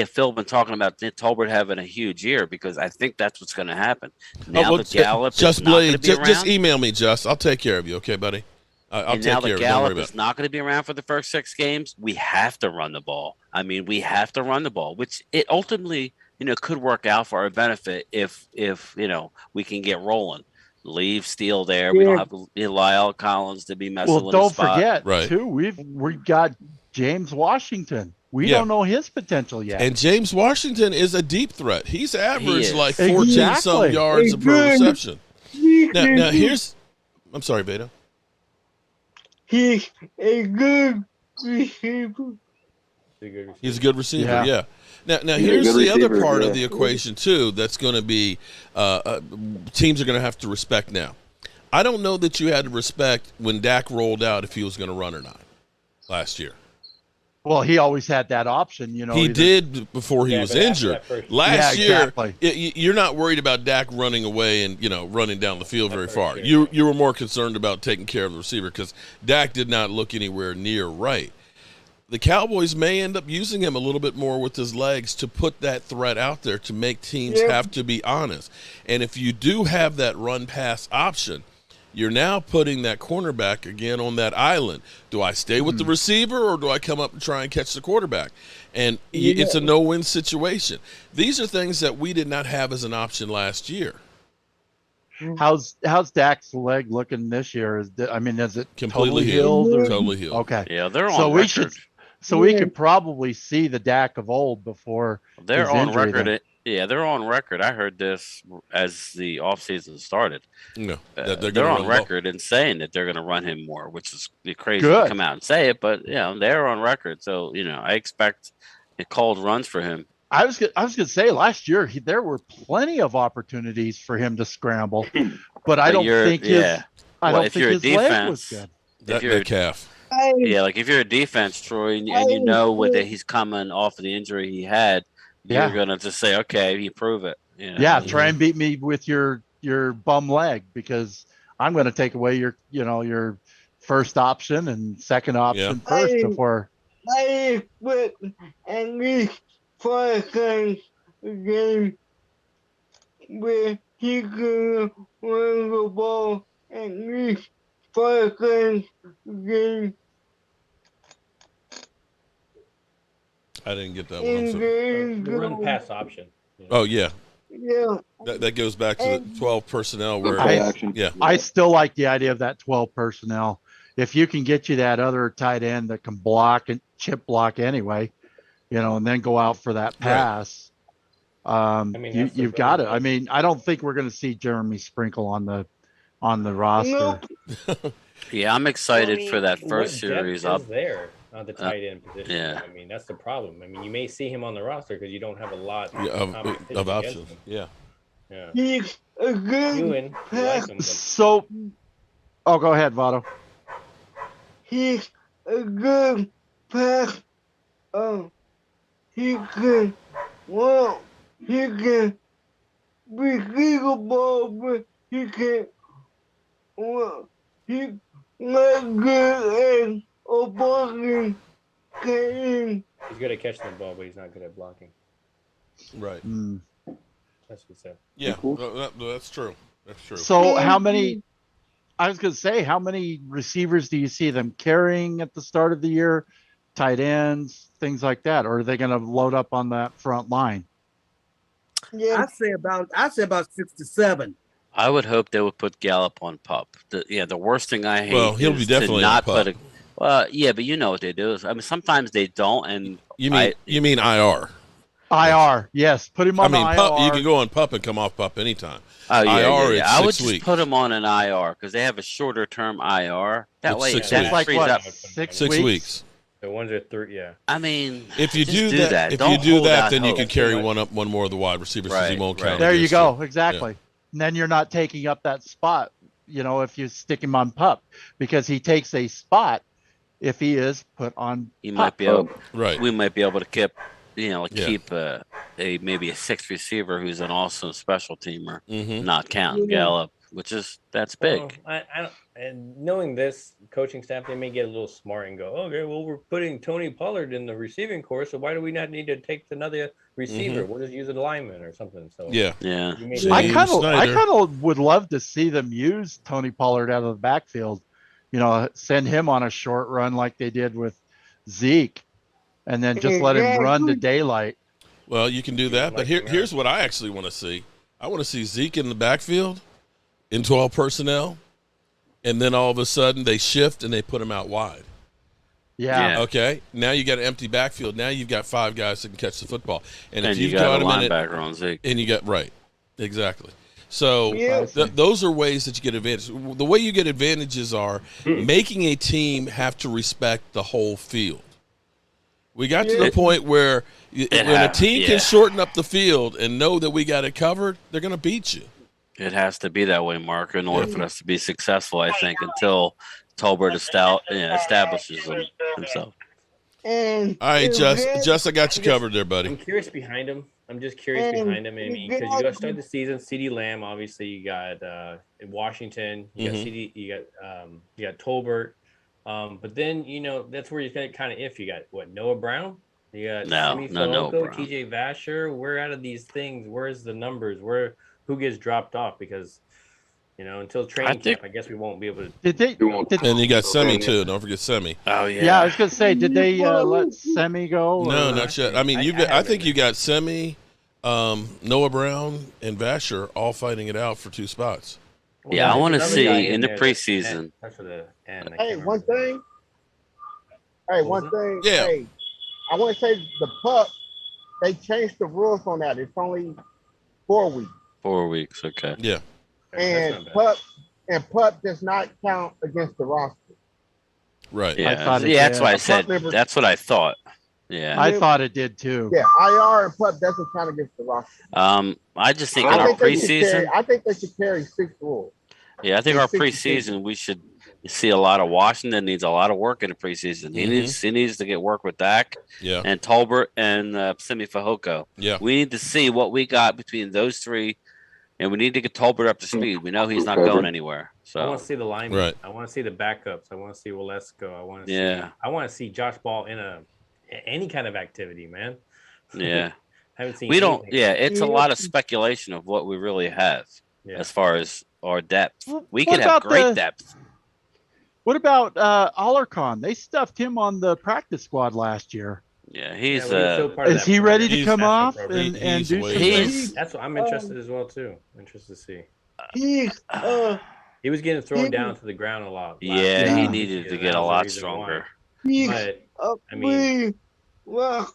Phil been talking about Tolbert having a huge year because I think that's what's going to happen. Now the Gallup Just is not going to Blade, be just around. email me, Just. I'll take care of you, okay, buddy? I'll And take now care the of you. Don't worry Gallup about is it. not going to be around for the first 6 games. We have to run the ball. I mean, we have to run the ball, which it ultimately, could work out for our benefit if we can get rolling. Leave Steele there. We don't have Lyle Collins to be messing Well, with his don't spot. forget too. We've got James Washington. We Yeah. don't know his potential yet. And James Washington is a deep threat. He's averaged is. like 14 some Exactly. yards per reception. Now here's, I'm sorry, Beto. He's a good receiver. He's a good receiver, Yeah. yeah. Now He's a here's good the other receiver, part yeah. of the equation too. That's going to be teams are going to have to respect now. I don't know that you had to respect when Dak rolled out if he was going to run or not last year. Well, he always had that option, He either- did before he Yeah, was but after injured. that first- Last Yeah, year, exactly. you're not worried about Dak running away and running down the field very first far. year. You were more concerned about taking care of the receiver because Dak did not look anywhere near right. The Cowboys may end up using him a little bit more with his legs to put that threat out there to make teams have to be honest. And if you do have that run-pass option, you're now putting that cornerback again on that island. Do I stay with the receiver or do I come up and try and catch the quarterback? And it's a no-win situation. These are things that we did not have as an option last year. How's Dak's leg looking this year? Is it Completely totally healed. healed? Or? Totally healed. Okay. Yeah, they're on So record. we could probably see the Dak of old before They're his on injury record. then. Yeah, they're on record. I heard this as the offseason started. No, They're on record in saying that they're going to run him more, which is crazy Good. to come out and say it, but they're on record. So I expect called runs for him. I was gonna say last year there were plenty of opportunities for him to scramble, but I don't think his leg was good. That calf. Yeah, like if you're a defense, Troy, and you know that he's coming off of the injury he had, you're gonna just say, okay, you prove it. Yeah, try and beat me with your bum leg because I'm going to take away your first option and second option first before. I put at least 4 times a game where he could run the ball at least 4 times a game. I didn't get that one. I'm sorry. The run pass option. Oh, yeah. Yeah. That goes back to the 12 personnel where I still like the idea of that 12 personnel. If you can get you that other tight end that can block and chip block anyway, and then go out for that pass, you've got it. I mean, I don't think we're going to see Jeremy Sprinkle on the roster. Yeah, I'm excited for that first What depth series. is there on the tight end position? yeah. I mean, that's the problem. I mean, you may see him on the roster because you don't have a lot of competition against options. him. Yeah. Yeah. He's a good Ewan, you like him, but So, go ahead, Votto. he's a good pass. He can receive the ball, but he can he not good at blocking. he's good at catching the ball, but he's not good at blocking. Right. That's what he said. Yeah, that's true. That's true. So how many? I was going to say, how many receivers do you see them carrying at the start of the year? Tight ends, things like that, or are they going to load up on that front line? Yeah, I say about 6 to 7. I would hope they would put Gallup on PUP. The worst thing I hate he'll be is definitely to not on PUP. put yeah, but you know what they do. I mean, sometimes they don't, and You mean IR? IR, yes. Put him on IR. PUP, you can go on PUP and come off PUP anytime. Oh yeah, IR, yeah. it's I would 6 just weeks. put them on an IR because they have a shorter term IR. That It's way, 6 that weeks. like frees what, up. 6 6 weeks? weeks. The ones are 3, yeah. I mean, If you just do that, Don't hold out then you hope. can carry one more of the wide receivers because he Right, won't right. count. There you against go. you. Exactly. And then you're not taking up that spot, if you stick him on PUP, because he takes a spot if he is put on You PUP. might be able, Right. We might be able to keep maybe a sixth receiver who's an awesome special teamer, not counting Gallup, that's big. Well, I don't, and knowing this coaching staff, they may get a little smart and go, okay, well, we're putting Tony Pollard in the receiving corps, so why do we not need to take another receiver? We'll just use a lineman or something. So yeah. I kind of would love to see them use Tony Pollard out of the backfield. Send him on a short run like they did with Zeke, and then just let him run to daylight. Well, you can do that, but here's what I actually want to see. I want to see Zeke in the backfield in 12 personnel, and then all of a sudden they shift and they put him out wide. Yeah. Okay. Now you got an empty backfield. Now you've got 5 guys that can catch the football, and if you you've got got a him in linebacker on Zeke, and you got exactly. So those are ways that you get advantage. The way you get advantages are making a team have to respect the whole field. We got to the point where when a team can shorten up the field and know that we got it covered, they're going to beat you. It has to be that way, Mark, in order for us to be successful, I think, until Tolbert establishes himself. And all right, Jess, I got you covered there, buddy. I'm curious behind him. I'm just curious behind him. I mean, because you got to start the season. CeeDee Lamb, obviously, you got Washington. You got you got Tolbert. But then that's where you get kind of iffy. You got Noah Brown. You got no Noah Brown. TJ Vasher. Where out of these things? Where's the numbers? Who gets dropped off? Because until training camp, I guess we won't be able to. And you got Semi too. Don't forget Semi. Oh yeah. Yeah, I was gonna say, did they let Semi go? No, not yet. I mean, I think you got Semi, Noah Brown, and Vasher all fighting it out for 2 spots. Yeah, I want to see in the preseason. Hey, one thing. Yeah. Hey, I want to say the PUP. They changed the rules on that. It's only 4 weeks. 4 weeks, okay. Yeah. And PUP does not count against the roster. Right. Yeah, that's why I said. That's what I thought. Yeah. I thought it did too. Yeah, IR and PUP doesn't count against the roster. I just think in our preseason, I think they should carry 6 rules. Yeah, I think our preseason we should see a lot of Washington needs a lot of work in the preseason. He needs to get work with Dak and Tolbert and Simi Fehoko. Yeah. We need to see what we got between those 3, and we need to get Tolbert up to speed. We know he's not going anywhere. So I want to see the linemen. Right. I want to see the backups. I want to see Walesko. I want to see Josh Ball in any kind of activity, man. Yeah. Haven't seen. We don't. Yeah, it's a lot of speculation of what we really have as far as our depth. We could have great depth. What about Alarcon? They stuffed him on the practice squad last year. Yeah, he's is he ready to come off and do some things? That's what I'm interested as well too. Interested to see. He was getting thrown down to the ground a lot. Yeah, he needed to get a lot stronger. But I mean, well,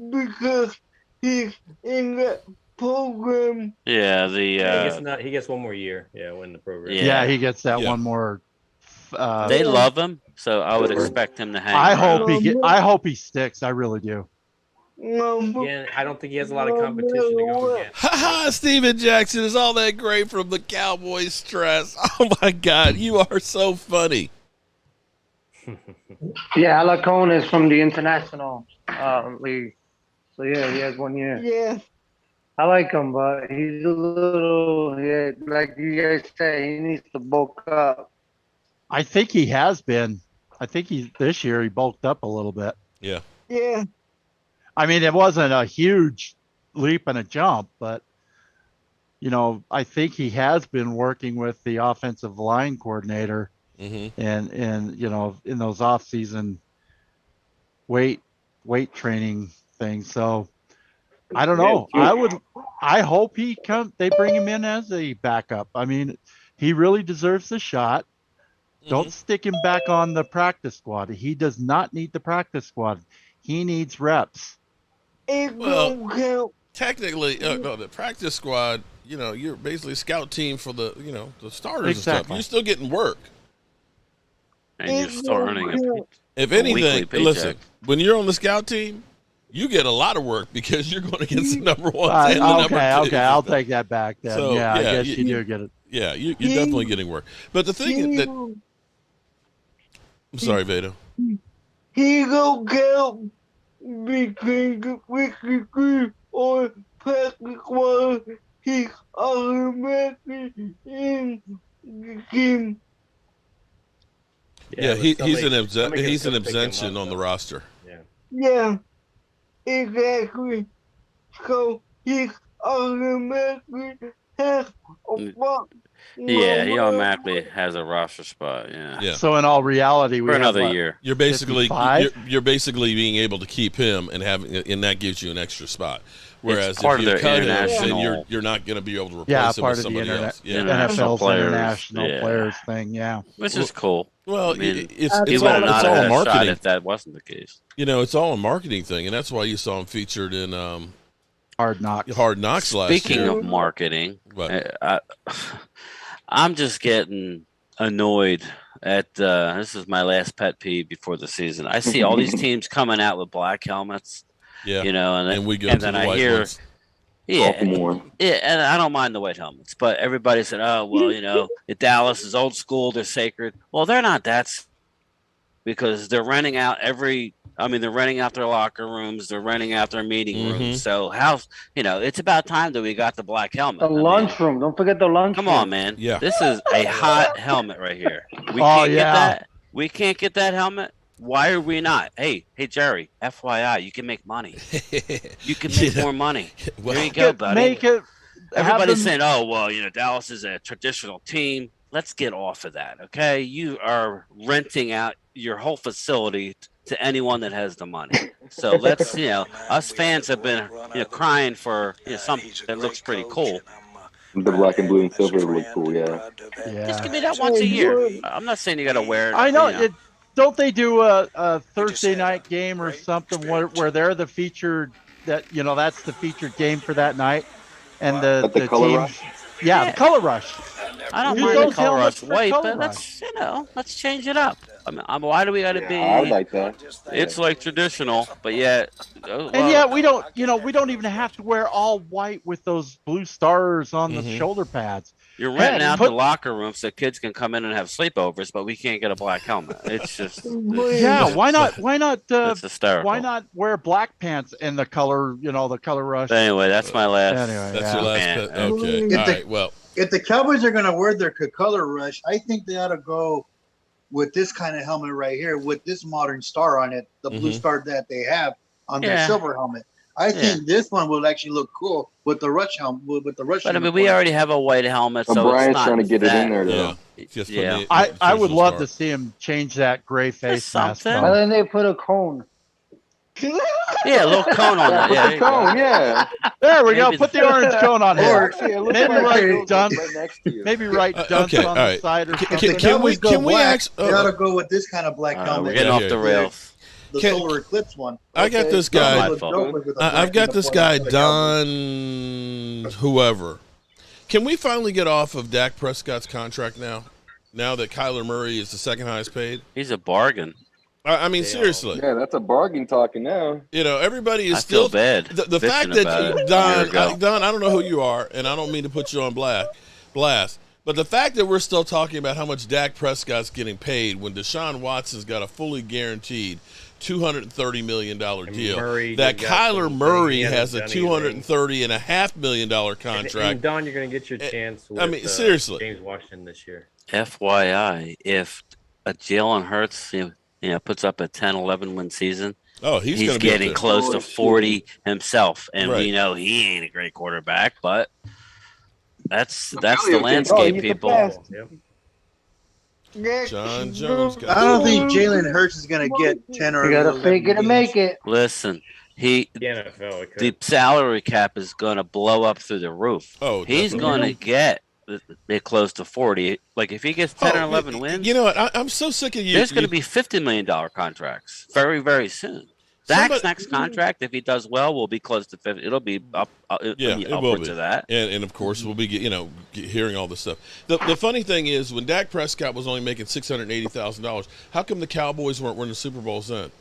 because he's in the program. Yeah, he gets 1 more year. Yeah, in the program. Yeah, he gets that 1 more. They love him, so I would expect him to hang. I hope he sticks. I really do. Again, I don't think he has a lot of competition to go against. Ha! Steven Jackson is all that great from the Cowboys stress. Oh my God, you are so funny. Yeah, Alacon is from the international league. So yeah, he has 1 year. Yeah. I like him, but he's a little, like you guys say, he needs to bulk up. I think he has been. I think this year he bulked up a little bit. Yeah. Yeah. I mean, it wasn't a huge leap and a jump, but I think he has been working with the offensive line coordinator and in those off-season weight training things. So I don't know. I hope they bring him in as a backup. I mean, he really deserves the shot. Don't stick him back on the practice squad. He does not need the practice squad. He needs reps. Well, technically, the practice squad, you're basically a scout team for the, the starters and stuff. You're still getting work. And you're still earning if anything, listen, when you're on the scout team, you get a lot of work because you're going against the number 1 and the number 2. Okay, I'll take that back then. So, I guess you do get it. Yeah, you're definitely getting work. But the thing that I'm sorry, Veda. He don't count between the Gregory or Patrick while he's automatically in the team. Yeah, he's an exemption on the roster. Yeah, exactly. So he's automatically has a spot. Yeah, he automatically has a roster spot. Yeah. So in all reality, we for have another what, year. You're basically 55? you're basically being able to keep him and that gives you an extra spot. Whereas part if of you their cut him, then international- you're not going to be able to replace Yeah, him part with of the somebody else. Yeah. NFL's players, international yeah. players thing. Yeah, Which is cool. Well, I mean, it's he all, would have it's not all had a a shot marketing. if that wasn't the case. It's all a marketing thing, and that's why you saw him featured in Hard Knocks. Hard Knocks last Speaking year. of marketing, What? I'm just getting annoyed at this is my last pet peeve before the season. I see all these teams coming out with black helmets. Yeah. And we go and to then the I white hear ones. yeah, and I don't mind the white helmets, but everybody said, "Oh, well, Dallas is old school; they're sacred." Well, they're not that, because they're renting out they're renting out their locker rooms, they're renting out their meeting rooms. So it's about time that we got the black helmet. The lunchroom. Don't forget the lunchroom. Come on, man. Yeah. This is a hot helmet right here. We Oh, can't yeah. get that. We can't get that helmet. Why are we not? Hey, Jerry, FYI, you can make money. You can make more money. Well, there you go, buddy. Make it. Everybody's saying, "Oh, well, Dallas is a traditional team." Let's get off of that, okay? You are renting out your whole facility to anyone that has the money. So let's, us fans have been, crying for something that looks pretty cool. The black and blue and silver look cool, yeah. Just give me that once a year. I'm not saying you got to wear it. I know. Don't they do a Thursday night game or something where they're the featured that's the featured game for that night, and the Color team. Rush? Yeah, the Color Rush. I don't Use mind the those color helmets rush for white, Color but Rush. let's change it up. Why do we got to be? I like that. It's like traditional, but yet, And yet we don't even have to wear all white with those blue stars on the shoulder pads. you're renting Heck, out the locker room so kids can come in and have sleepovers, but we can't get a black helmet. It's just Yeah, why not? it's hysterical. Why not wear black pants in the color? The Color Rush. But anyway, that's my last. Anyway, That's your last Man, pet. Okay. If All the- right. Well, If the Cowboys are going to wear their Color Rush, I think they ought to go with this kind of helmet right here with this modern star on it, the blue star that they have on their Yeah. silver helmet. I think this one will actually look cool with the Rush helmet. With the Rush. But we already have a white helmet, so Brian's it's not trying to get that, it in there, though. yeah. Just for Yeah. the I would official love star. to see him change that gray face mask. something. Why on. didn't they put a cone? Yeah, a little cone on that. Yeah, there you go. Cone, yeah. There we go. Maybe Put the orange cone on Or, here. yeah, look Maybe at right right done. next to you. Maybe write dunce okay, on all the right. side or Can- something. can we- Cowboys go can we black, act- they ought to go with this kind of black We're helmet. getting off yeah, the yeah. rails. The Can- solar eclipse one. I got this That guy. would look dope with the I've black got this guy uniform for the Cowboys. Don whoever. Can we finally get off of Dak Prescott's contract now? Now that Kyler Murray is the second highest paid? He's a bargain. I mean, seriously. Yeah, that's a bargain talking now. Everybody is I still feel bad. The bitching fact about that it a Don, year ago. Don, I don't know who you are, and I don't mean to put you on blast, but the fact that we're still talking about how much Dak Prescott's getting paid when Deshaun Watson's got a fully guaranteed $230 million deal, Murray that got Kyler something. Murray He hasn't has a done anything. $230.5 million contract. And Don, you're going to get your chance with seriously. James Washington this year. FYI, if a Jalen Hurts puts up a 10-11 win season, Oh, he's gonna be getting up there. close to 40 himself, and Right. we know he ain't a great quarterback, but that's the Value landscape, he's the people. best. Yep. John Jones. I don't think Jalen Hurts is going to get 10 or You gotta 11 fake it to games. make it. Listen, The NFL, it could. the salary cap is going to blow up through the roof. Oh, He's definitely. going to get it close to 40. Like if he gets 10 or 11 wins, You know what? I'm so sick of you. there's going to be $50 million contracts very, very soon. Dak's next contract, if he does well, will be close to 50. It'll be up. It'll Yeah, be it will upwards be. of that. And of course, we'll be hearing all this stuff. The funny thing is, when Dak Prescott was only making $680,000, how come the Cowboys weren't winning Super Bowls then?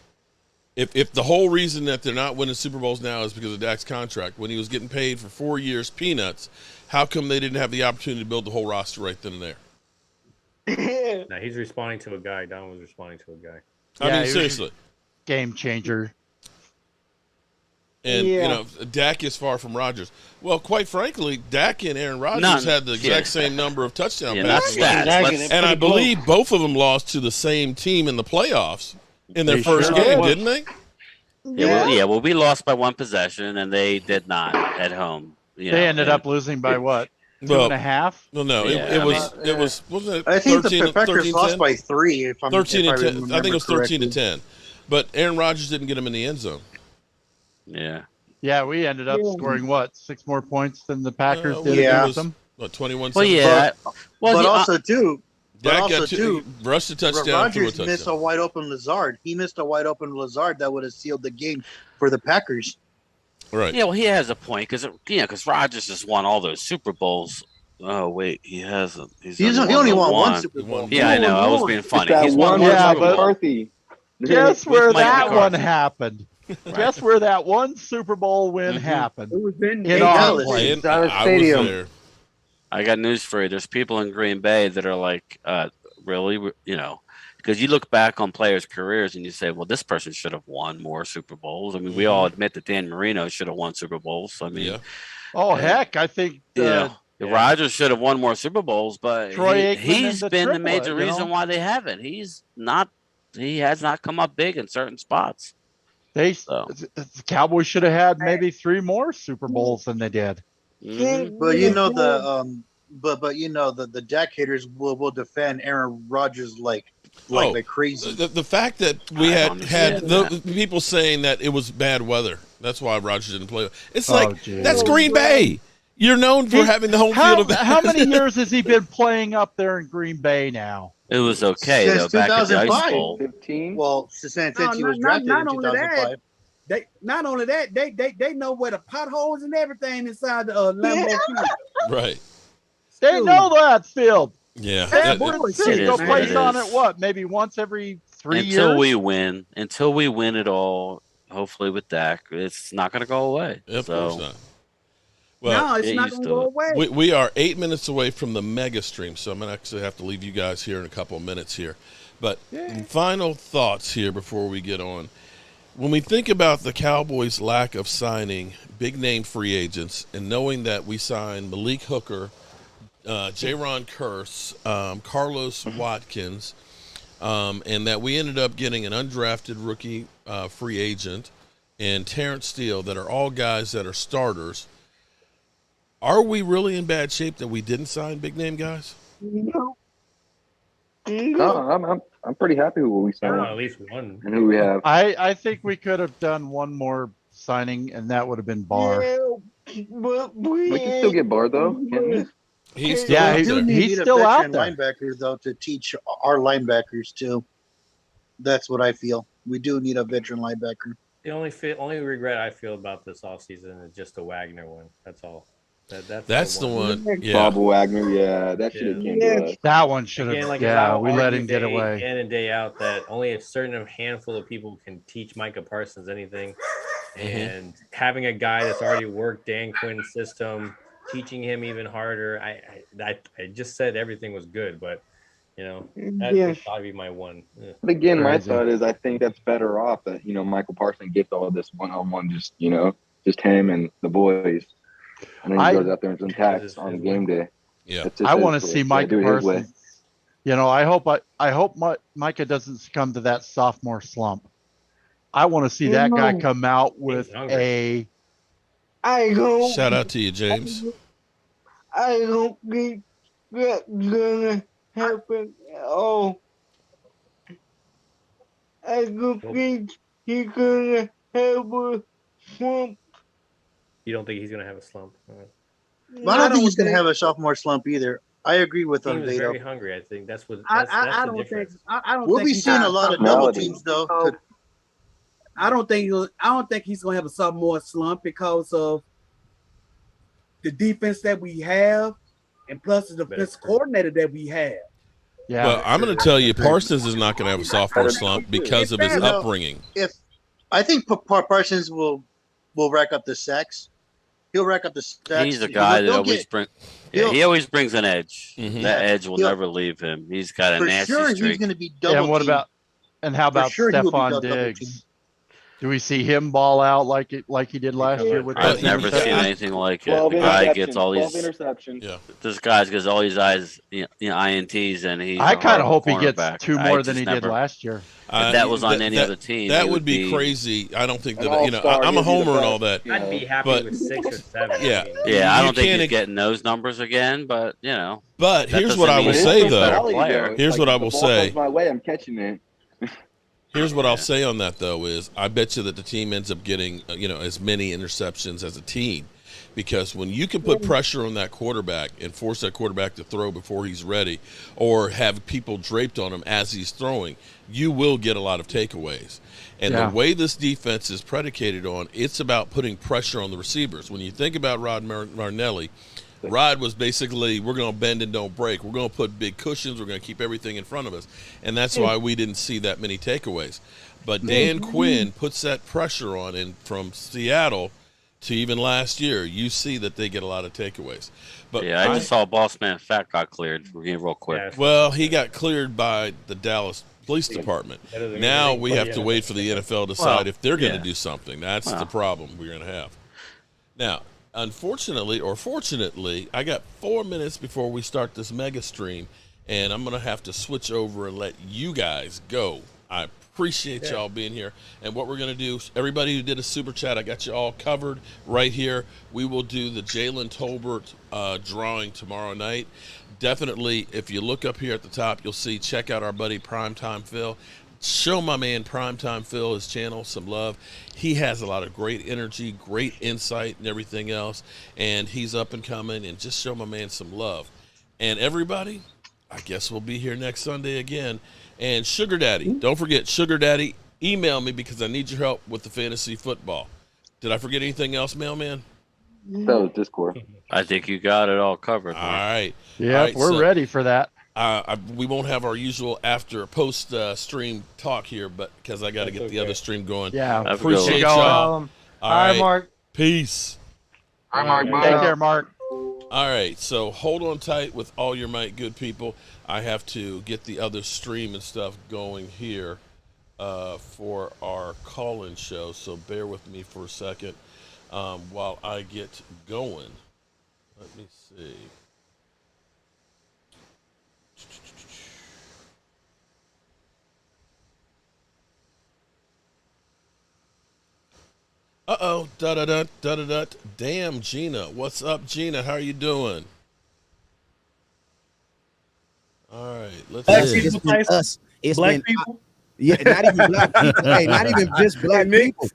If the whole reason that they're not winning Super Bowls now is because of Dak's contract, when he was getting paid for 4 years peanuts, how come they didn't have the opportunity to build the whole roster right then and there? Now he's responding to a guy. Don was responding to a guy. I mean, seriously. Game changer. And, you know, Dak is far from Rodgers. Well, quite frankly, Dak and Aaron Rodgers had the exact same number of touchdown passes. And I believe both of them lost to the same team in the playoffs in their first game, didn't they? Well, we lost by one possession, and they did not at home. They ended up losing by what? 2.5? No, it was wasn't it? I think 13, the Packers 13, lost by 3. If I'm 13 if and 10. I think it was 13 correctly. to 10. But Aaron Rodgers didn't get him in the end zone. Yeah. Yeah, we ended up scoring what, 6 more points than the Packers did yeah. against them. What, 21? Well, yeah. But also too. Dak got two, rushed a touchdown, threw a Rodgers touchdown. missed a wide open Lazard. He missed a wide open Lazard that would have sealed the game for the Packers. Right. Yeah, well, he has a point because Rodgers has won all those Super Bowls. Oh wait, he hasn't. He only won one Super Bowl. Yeah, I know. I was being funny. He's one won Mike Super Bowl. McCarthy. Guess where Mike that McCarthy. one happened. Guess where that one Super Bowl win happened? It was in our Dallas. place. I was there. I got news for you. There's people in Green Bay that are like, really, you know, because you look back on players' careers and you say, well, this person should have won more Super Bowls. I mean, we all admit that Dan Marino should have won Super Bowls. I mean, heck, I think Rodgers should have won more Super Bowls, but Troy Aikman he's in the been the triplet, major you know? reason why they haven't. He has not come up big in certain spots. The Cowboys should have had maybe 3 more Super Bowls than they did. But you know but you know the Dak haters will defend Aaron Rodgers like crazy. The fact that we had the people saying that it was bad weather. That's why Rodgers didn't play. It's that's Green Bay. You're known for having the home field advantage. How many years has he been playing up there in Green Bay now? It was okay Since though. Back at the 2005. Ice Bowl. 15. Well, since he was drafted in 2005. Not only that, they know where the potholes and everything inside the Lambeau Field. Right. They know that field. Yeah. Cisco plays on it. What? Maybe once every 3 years. Until we win it all. Hopefully with Dak, it's not going to go away. Of course not. Well, no, it's not going to go away. We are 8 minutes away from the mega stream, so I'm going to actually have to leave you guys here in a couple of minutes here. But final thoughts here before we get on. When we think about the Cowboys' lack of signing big-name free agents and knowing that we signed Malik Hooker, Jaron Kearse, Carlos Watkins, and that we ended up getting an undrafted rookie free agent and Terrence Steele that are all guys that are starters, are we really in bad shape that we didn't sign big-name guys? No, I'm pretty happy with what we signed. At least one. And who we have. I think we could have done one more signing, and that would have been Barr. We can still get Barr though, can't we? He's still out there. He's still out there. Linebacker though to teach our linebackers too. That's what I feel. We do need a veteran linebacker. The only regret I feel about this offseason is just the Wagner one. That's all. That's the one. Yeah. Bob Wagner. Yeah, that should have came to us. That one should have. Again, we let him get away. Day in and day out that only a certain handful of people can teach Micah Parsons anything, and having a guy that's already worked Dan Quinn's system, teaching him even harder. I just said everything was good, but you know that would probably be my one. Yeah. But again, my thought is I think that's better off that Michael Parsons gets all this one-on-one, just him and the boys. And then he goes out there and some tax on game day. Yeah, I want to see Micah Parsons. I hope Micah doesn't succumb to that sophomore slump. I want to see that guy come out with a. Shout out to you, James. I don't think that's gonna happen at all. I don't think he's gonna have a slump. You don't think he's going to have a slump? But I don't think he's going to have a sophomore slump either. I agree with him. He's very hungry. I think that's what. I don't think. We'll be seeing a lot of double teams though. I don't think he's going to have a sophomore slump because of the defense that we have, and plus the defense coordinator that we have. Yeah. Well, I'm going to tell you, Parsons is not going to have a sophomore slump because of his upbringing. I think Parsons will rack up the sacks. He'll rack up the sacks. He's a guy that always brings. Yeah, he always brings an edge. Mm-hmm. That edge will never leave him. He's got a nasty streak. He's going to be double. And what about? And how about Stephon Diggs? Do we see him ball out like he did last year? With I've never seen anything like it. The guy gets all these interceptions. Yeah, this guy gets all these INTs, and he's. I kind of hope he gets 2 more than he did last year. If that was on any other team, that would be crazy. I don't think that I'm a homer and all that. I'd be happy with 6 or 7. Yeah, yeah. I don't think he's getting those numbers again, but But here's what I will say though. Here's what I will say. My way, I'm catching it. Here's what I'll say on that though is I bet you that the team ends up getting as many interceptions as a team, because when you can put pressure on that quarterback and force that quarterback to throw before he's ready, or have people draped on him as he's throwing, you will get a lot of takeaways. And the way this defense is predicated on, it's about putting pressure on the receivers. When you think about Rod Marinelli, Rod was basically, we're going to bend and don't break. We're going to put big cushions. We're going to keep everything in front of us. And that's why we didn't see that many takeaways. But Dan Quinn puts that pressure on, and from Seattle to even last year, you see that they get a lot of takeaways. But I just saw Boss Man Fat got cleared real quick. Well, he got cleared by the Dallas Police Department. Now we have to wait for the NFL to decide if they're going to do something. That's the problem we're going to have. Now, unfortunately or fortunately, I got 4 minutes before we start this mega stream, and I'm going to have to switch over and let you guys go. I appreciate y'all being here. And what we're going to do, everybody who did a super chat, I got you all covered right here. We will do the Jalen Tolbert drawing tomorrow night. Definitely, if you look up here at the top, you'll see, check out our buddy Primetime Phil. Show my man Primetime Phil his channel some love. He has a lot of great energy, great insight, and everything else. And he's up and coming. And just show my man some love. And everybody, I guess we'll be here next Sunday again. And Sugar Daddy, don't forget, Sugar Daddy, email me because I need your help with the fantasy football. Did I forget anything else, mailman? That was Discord. I think you got it all covered. All right. Yeah, we're ready for that. We won't have our usual post stream talk here, but because I got to get the other stream going. Yeah, appreciate y'all. All right, Mark. Peace. All right, Mark. Take care, Mark. All right, so hold on tight with all your might, good people. I have to get the other stream and stuff going here for our call-in show, so bear with me for a second while I get going. Let me see. Uh-oh, da-da-da. Damn, Gina. What's up, Gina? How are you doing? All right, let's see. It's been us. It's black been people. Yeah, not even black people. Hey, not even just black people.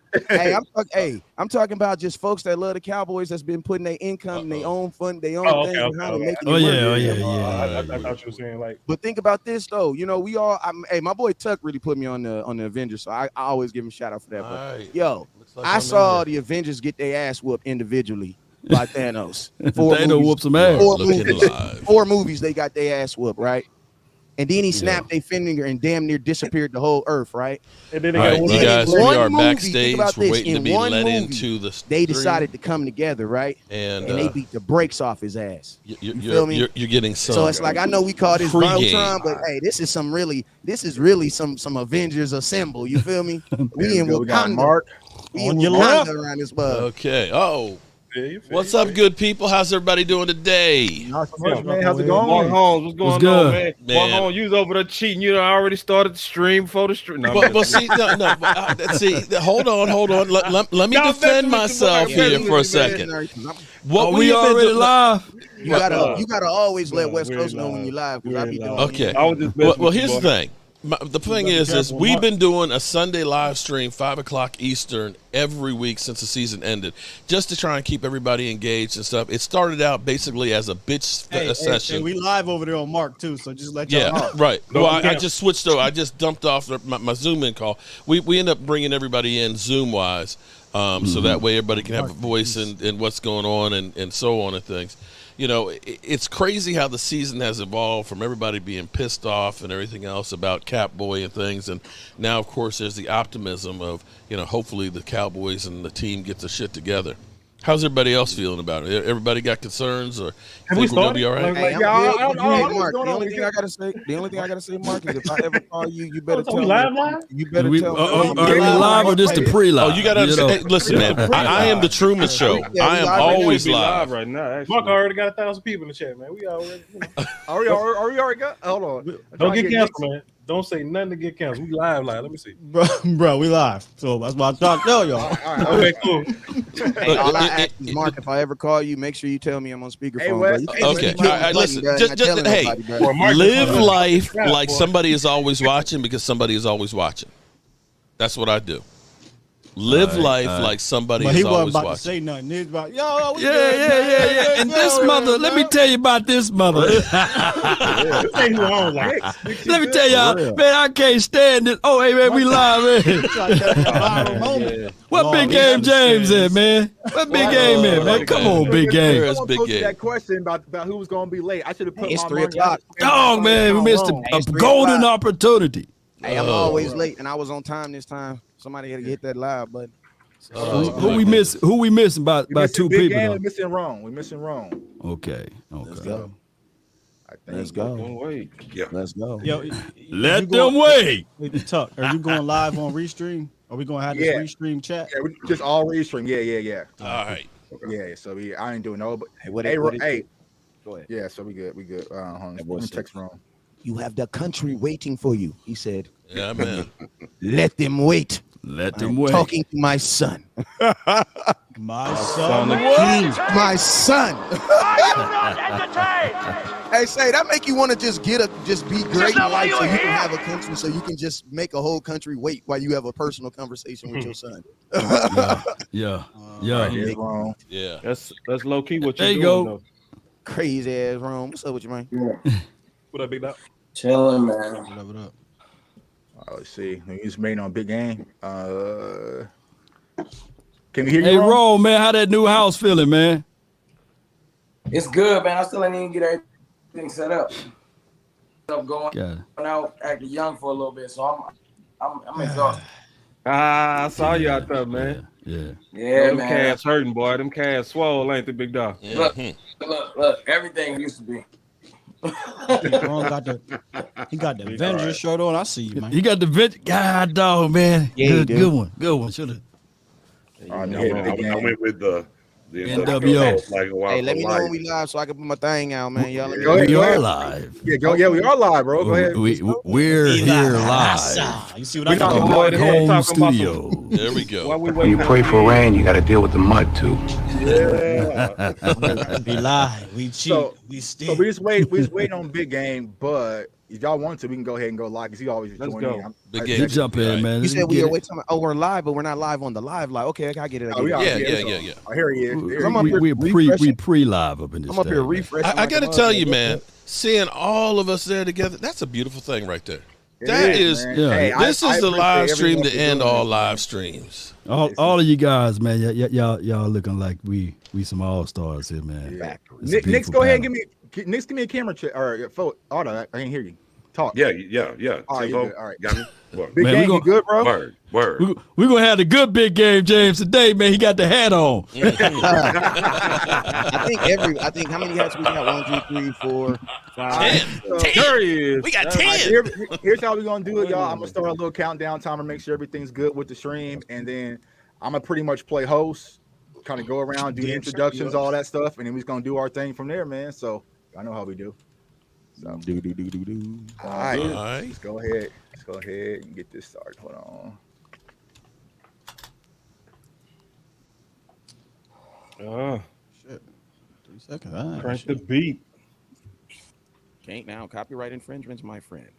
I'm talking about just folks that love the Cowboys that's been putting their income, their own fund, their own thing behind it, making it work. I thought you were saying like. But think about this though. We all. My boy Tuck really put me on the Avengers, so I always give him a shout out for that. But, yo, I saw the Avengers get their ass whooped individually by Thanos. Thanos whooped some ass. 4 movies they got their ass whooped, right? And then he snapped a finger and damn near disappeared the whole earth, right? And then you guys, we are backstage. We're waiting to be let into the stream. They decided to come together, right? And they beat the brakes off his ass. You feel me? You're getting some. So it's like, I know we call this Voltron, but hey, this is really some Avengers assemble. You feel me? We in Wakanda. We in Wakanda around this bug. Okay. What's up, good people? How's everybody doing today? Man, how's it going? Mark Holmes, what's going on, man? Mark Holmes, you was over there cheating. You already started the stream before the stream. No, but see, hold on. Let me defend myself here for a second. What we already live? You gotta always let West Coast know when you live, because I be doing. Okay. Well, here's the thing. The thing is we've been doing a Sunday live stream, 5:00 Eastern, every week since the season ended, just to try and keep everybody engaged and stuff. It started out basically as a bitch session. And we live over there on Mark too, so just let y'all know. Right. Well, I just switched though. I just dumped off my Zoom in call. We end up bringing everybody in Zoom wise, so that way everybody can have a voice and what's going on and so on and things. you know, it's crazy how the season has evolved from everybody being pissed off and everything else about Catboy and things. And now, of course, there's the optimism of, you know, hopefully the Cowboys and the team get the shit together. How's everybody else feeling about it? Everybody got concerns, or think we're gonna be all right? Hey, Mark, the only thing I gotta say, Mark, is if I ever call you, you better tell me. You better tell me. Are we live or just the pre-live? Oh, you gotta understand. Hey, listen, man. I am the Truman Show. I am always live right now. Mark already got 1,000 people in the chat, man. We already. Are we already got? Hold on. Don't get canceled, man. Don't say nothing to get canceled. We live. Let me see. Bro, we live. So that's what I'm trying to tell y'all. All right. Okay, cool. Hey, all I ask is, Mark, if I ever call you, make sure you tell me I'm on speakerphone. Okay. All right, listen. Just hey, live life like somebody is always watching, because somebody is always watching. That's what I do. Live life like somebody is always watching. But he wasn't about to say nothing. He was about, yeah. And this mother, let me tell you about this mother. Let me tell y'all, man, I can't stand it. Oh, hey, man, we live, man. What Big Game James in, man? What Big Game in, man? Come on, Big Game. Someone posted that question about who was going to be late. I should have put It's my 3 money o'clock. Oh, man, we missed a golden opportunity. Hey, I'm always late, and I was on time this time. Somebody had to hit that live button. Who we missing by two Big people? Game, we're missing wrong. We're missing wrong. Okay. Let's go. Let's go. Yo, let them wait. Tuck, are you going live on Restream? Are we going to have this Restream chat? Yeah, we just all Restream. Yeah. All right. Yeah, so I ain't doing no. But hey, go ahead. Yeah, so we good. Hold on, text wrong. You have the country waiting for you, he said. Yeah, man. Let them wait. Let them wait. Talking to my son. My son. My son. Are you not entertained? Hey, say that make you want to just be great in life, so you can have a country, so you can just make a whole country wait while you have a personal conversation with your son. Yeah. Yeah. That's low key what there you're you doing, go. though. Crazy ass Rome. What's up with you, man? What up, Big Dog? Chilling, man. What up? Let's see. He's made on Big Game. Can we hear you? Hey, Roll, man, how that new house feeling, man? It's good, man. I still ain't even get everything set up. I'm going out acting young for a little bit, so I'm exhausted. I saw you out there, man. Yeah, them man. calves hurting, boy. Them calves swole, ain't the Big Dog? Yeah. Look, everything used to be. He got the Avengers shirt on. I see you, man. He got the God dog, man. Yeah, good one. Should have. I went with the NWO. Hey, let me know when we live so I can put my thing out, man. Y'all let me We know. are live. Yeah, we are live, bro. Go ahead. We're here live. You see what I'm talking about? Home studio. There we go. When you pray for rain, you got to deal with the mud too. Yeah. Be live. We cheat. So we just waiting on Big Game, but if y'all want to, we can go ahead and go live because he always join in. Big You Game. jump in, man. You said we are waiting. Oh, we're live, but we're not live on the live. Okay, I get it. Yeah. Oh, here he is. We pre-live up in this. I'm up here refreshing. I got to tell you, man, seeing all of us there together, that's a beautiful thing right there. This is the live stream to end all live streams. All of you guys, man, y'all looking like we some all-stars here, man. Yeah. Nick's go ahead and give me a camera check or photo. I didn't hear you. Talk. Yeah. All right, good. All right. Got me. Big Man, Game, you good, bro? Word. We're gonna have the good Big Game James today, man. He got the hat on. I think how many hats we got? 1, 2, 3, 4, 5. 10. We got 10. Here's how we're gonna do it, y'all. I'm gonna start a little countdown timer, make sure everything's good with the stream, and then I'm gonna pretty much play host, kind of go around, do introductions, all that stuff, and then we're gonna do our thing from there, man. So I know how we do. So Do. All right. Let's go ahead and get this started. Hold on. Shit. 3 seconds. Crank the beat. Can't now. Copyright infringements, my friend.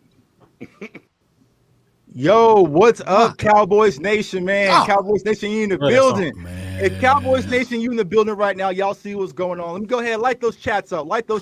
Yo, what's up, Cowboys Nation, man? Cowboys Nation, you in the building. If Cowboys Nation, you in the building right now, y'all see what's going on. Let me go ahead and light those chats up. Whether you're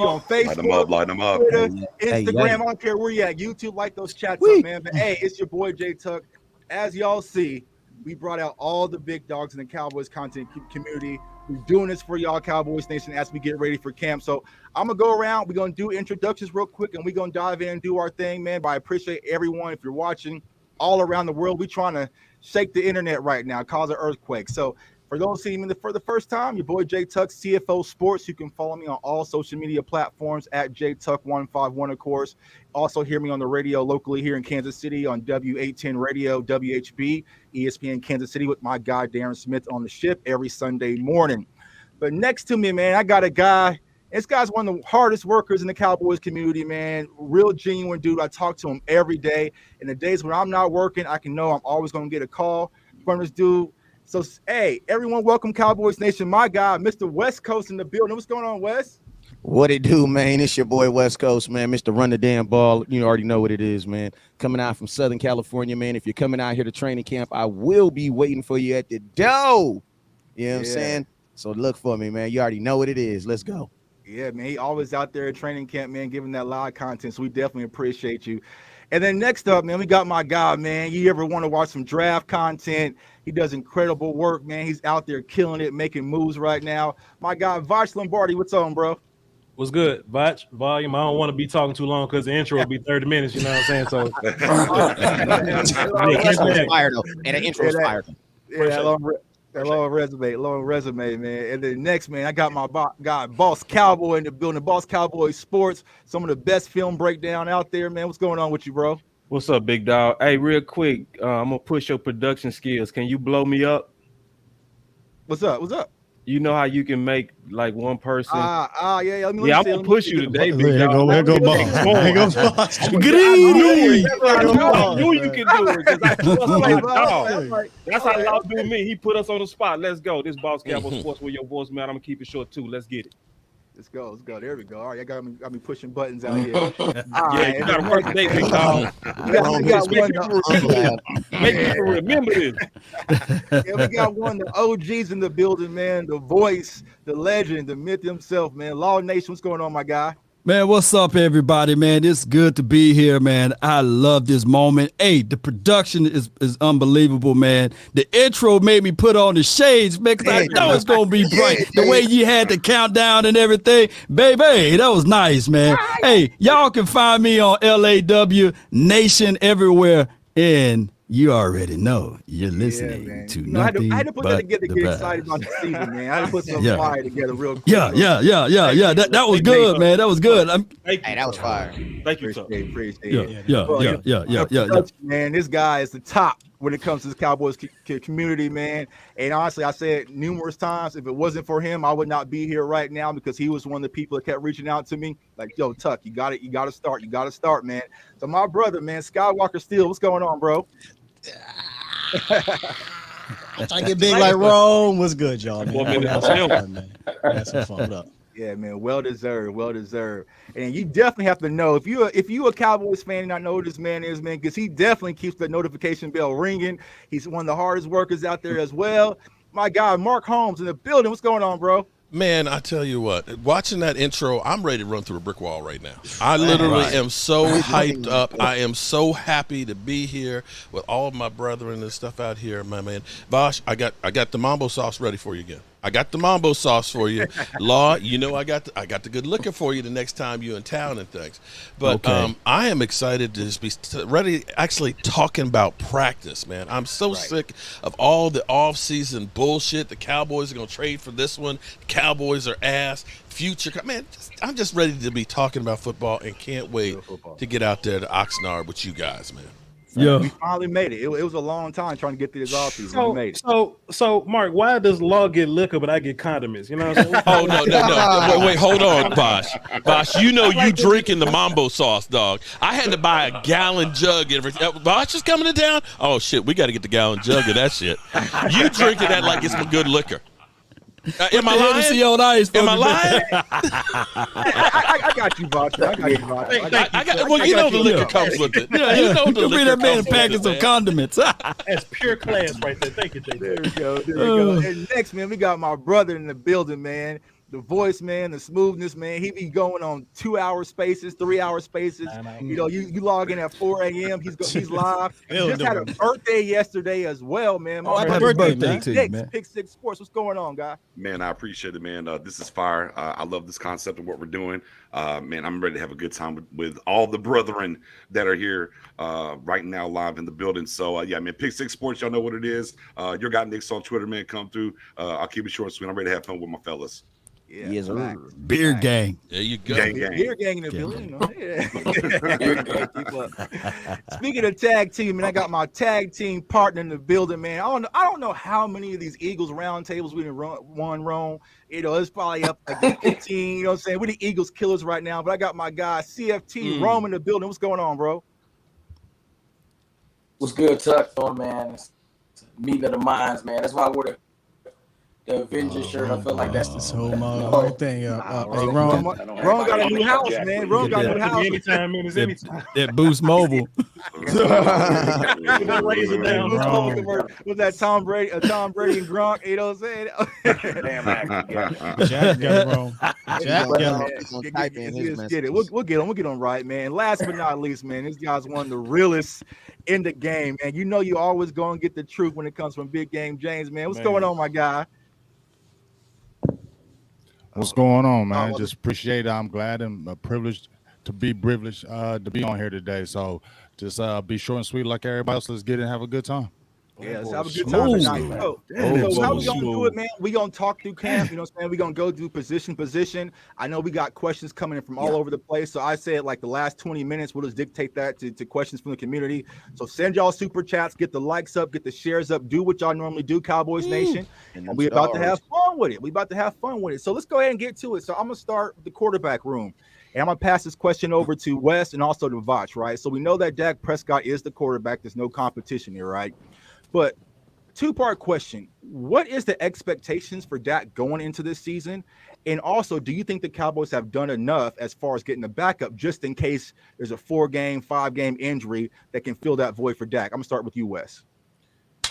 on Facebook, Light them up. Twitter, Instagram, I don't care where you at. YouTube, like those chats up, man. But hey, it's your boy J Tuck. As y'all see, we brought out all the big dogs in the Cowboys content community. We're doing this for y'all, Cowboys Nation, as we get ready for camp. So I'm going to go around. We're going to do introductions real quick, and we're going to dive in and do our thing, man. But I appreciate everyone. If you're watching all around the world, we're trying to shake the internet right now, cause an earthquake. So for those seeing me for the first time, your boy J Tuck, CFO Sports. You can follow me on all social media platforms at JTuck151, of course. Also hear me on the radio locally here in Kansas City on W810 Radio, WHB, ESPN Kansas City with my guy Darren Smith on the ship every Sunday morning. But next to me, man, I got a guy. This guy's one of the hardest workers in the Cowboys community, man. Real genuine dude. I talk to him every day. In the days when I'm not working, I can know I'm always going to get a call from this dude. So, hey, everyone, welcome Cowboys Nation. My guy, Mr. West Coast in the building. What's going on, Wes? What it do, man? It's your boy West Coast, man. Mr. Run the Damn Ball. You already know what it is, man. Coming out from Southern California, man. If you're coming out here to training camp, I will be waiting for you at the door. You know what I'm saying? So look for me, man. You already know what it is. Let's go. Yeah, man. He always out there at training camp, man, giving that live content. So we definitely appreciate you. And then next up, man, we got my guy, man. You ever want to watch some draft content? He does incredible work, man. He's out there killing it, making moves right now. My guy, Voch Lombardi, what's on, bro? What's good, Voch? Volume. I don't want to be talking too long because the intro will be 30 minutes, you know what I'm saying? So fire though. And the intro's fire. Yeah, long resume, man. And then next, man, I got my guy, Boss Cowboy in the building, Boss Cowboy Sports. Some of the best film breakdown out there, man. What's going on with you, bro? What's up, big dog? Hey, real quick, I'm gonna push your production skills. Can you blow me up? What's up? You know how you can make like one person? Yeah. I'm gonna push you today, big dog. There go boss. Greedy. I knew you can do it. That's how Lyle do me. He put us on the spot. Let's go. This Boss Cowboy Sports with your voice, man. I'm gonna keep it short too. Let's get it. Let's go. There we go. All right, I got me pushing buttons out here. You got a first date, big dog. Make people remember this. Yeah, we got one of the OGs in the building, man. The voice, the legend, the myth himself, man. Law Nation, what's going on, my guy? Man, what's up, everybody, man? It's good to be here, man. I love this moment. Hey, the production is unbelievable, man. The intro made me put on the shades, man, because I know it's going to be bright. The way you had the countdown and everything. Baby, that was nice, man. Hey, y'all can find me on LAW Nation everywhere, and you already know you're listening to nothing. I had to put that together to get excited about the season, man. I had to put some fire together real quick. Yeah. That was good, man. That was good. Hey, that was fire. Thank you, sir. Appreciate it. Yeah. Man, this guy is the top when it comes to the Cowboys community, man. And honestly, I said numerous times, if it wasn't for him, I would not be here right now because he was one of the people that kept reaching out to me. Like, yo, Tuck, you got to start, man. So my brother, man, Skywalker Steel, what's going on, bro? Trying to get big like Rome. What's good, y'all? Man. That's some fun up. Yeah, man, well deserved. And you definitely have to know if you a Cowboys fan and not know who this man is, man, because he definitely keeps the notification bell ringing. He's one of the hardest workers out there as well. My guy, Mark Holmes in the building. What's going on, bro? Man, I tell you what, watching that intro, I'm ready to run through a brick wall right now. I literally am so hyped up. I am so happy to be here with all of my brethren and stuff out here, my man. Bosh, I got the mambo sauce ready for you again. I got the mambo sauce for you. Law, you know I got the good liquor for you the next time you're in town and things. But I am excited to just be ready actually talking about practice, man. I'm so sick of all the off-season bullshit. The Cowboys are going to trade for this one. The Cowboys are ass. Future, man, I'm just ready to be talking about football and can't wait to get out there to Oxnard with you guys, man. Yeah, we finally made it. It was a long time trying to get through this offseason. We made it. So, Mark, why does Law get liquor but I get condiments? You know what I'm saying? Oh no! Wait, hold on, Bosh. You know you drinking the mambo sauce, dog. I had to buy a gallon jug. Bosh is coming to town. Oh shit, we got to get the gallon jug of that shit. You drinking that like it's some good liquor. Am I lying? On ice, am I lying? I got you, Bosh. Well, you know the liquor comes with it. Yeah, you know the liquor. That man package of condiments. That's pure class right there. Thank you, Jay. There we go. And next, man, we got my brother in the building, man. the voice, man, the smoothness, man. He be going on 2-hour spaces, 3-hour spaces. You know, you log in at 4 a.m. He's live. He just had a birthday yesterday as well, man. Oh, happy birthday to you, man. Pick Six Sports. What's going on, guy? Man, I appreciate it, man. This is fire. I love this concept and what we're doing. Man, I'm ready to have a good time with all the brethren that are here right now live in the building. So, yeah, man, Pick Six Sports, y'all know what it is. Your guy Nick's on Twitter, man. Come through. I'll keep it short and sweet. I'm ready to have fun with my fellas. Yeah, yes, sir. Beer gang. There you go. Beer gang in the building. Yeah. Speaking of tag team, man, I got my tag team partner in the building, man. I don't know how many of these Eagles roundtables we done won, Rome. You know, it's probably up like 15. You know what I'm saying? We're the Eagles killers right now, but I got my guy CFT Rome in the building. What's going on, bro? What's good, Tuck? On, man. It's meeting of the minds, man. That's why I wore the Avengers shirt. I feel like that's this whole thing. Hey, Ron got a new house, man. Ron got a new house. Anytime. That Boost Mobile. Was that Tom Brady and Gronk? You know what I'm saying? Jack got it wrong. Get it. We'll get him right, man. Last but not least, man, this guy's one of the realest in the game, man. You know you always gonna get the truth when it comes from Big Game James, man. What's going on, my guy? What's going on, man? Just appreciate it. I'm glad and privileged to be to be on here today. So just be short and sweet like everybody else. Let's get it and have a good time. Yeah, let's have a good time tonight. So how we gonna do it, man? We gonna talk through camp. You know what I'm saying? We gonna go through position. I know we got questions coming in from all over the place. So I said like the last 20 minutes, we'll just dictate that to questions from the community. So send y'all super chats, get the likes up, get the shares up, do what y'all normally do, Cowboys Nation. And we about to have fun with it. So let's go ahead and get to it. So I'm gonna start with the quarterback room. And I'm going to pass this question over to Wes and also to Vach, right? So we know that Dak Prescott is the quarterback. There's no competition here, right? But two-part question. What is the expectations for Dak going into this season? And also, do you think the Cowboys have done enough as far as getting a backup just in case there's a 4-game, 5-game injury that can fill that void for Dak? I'm going to start with you, Wes.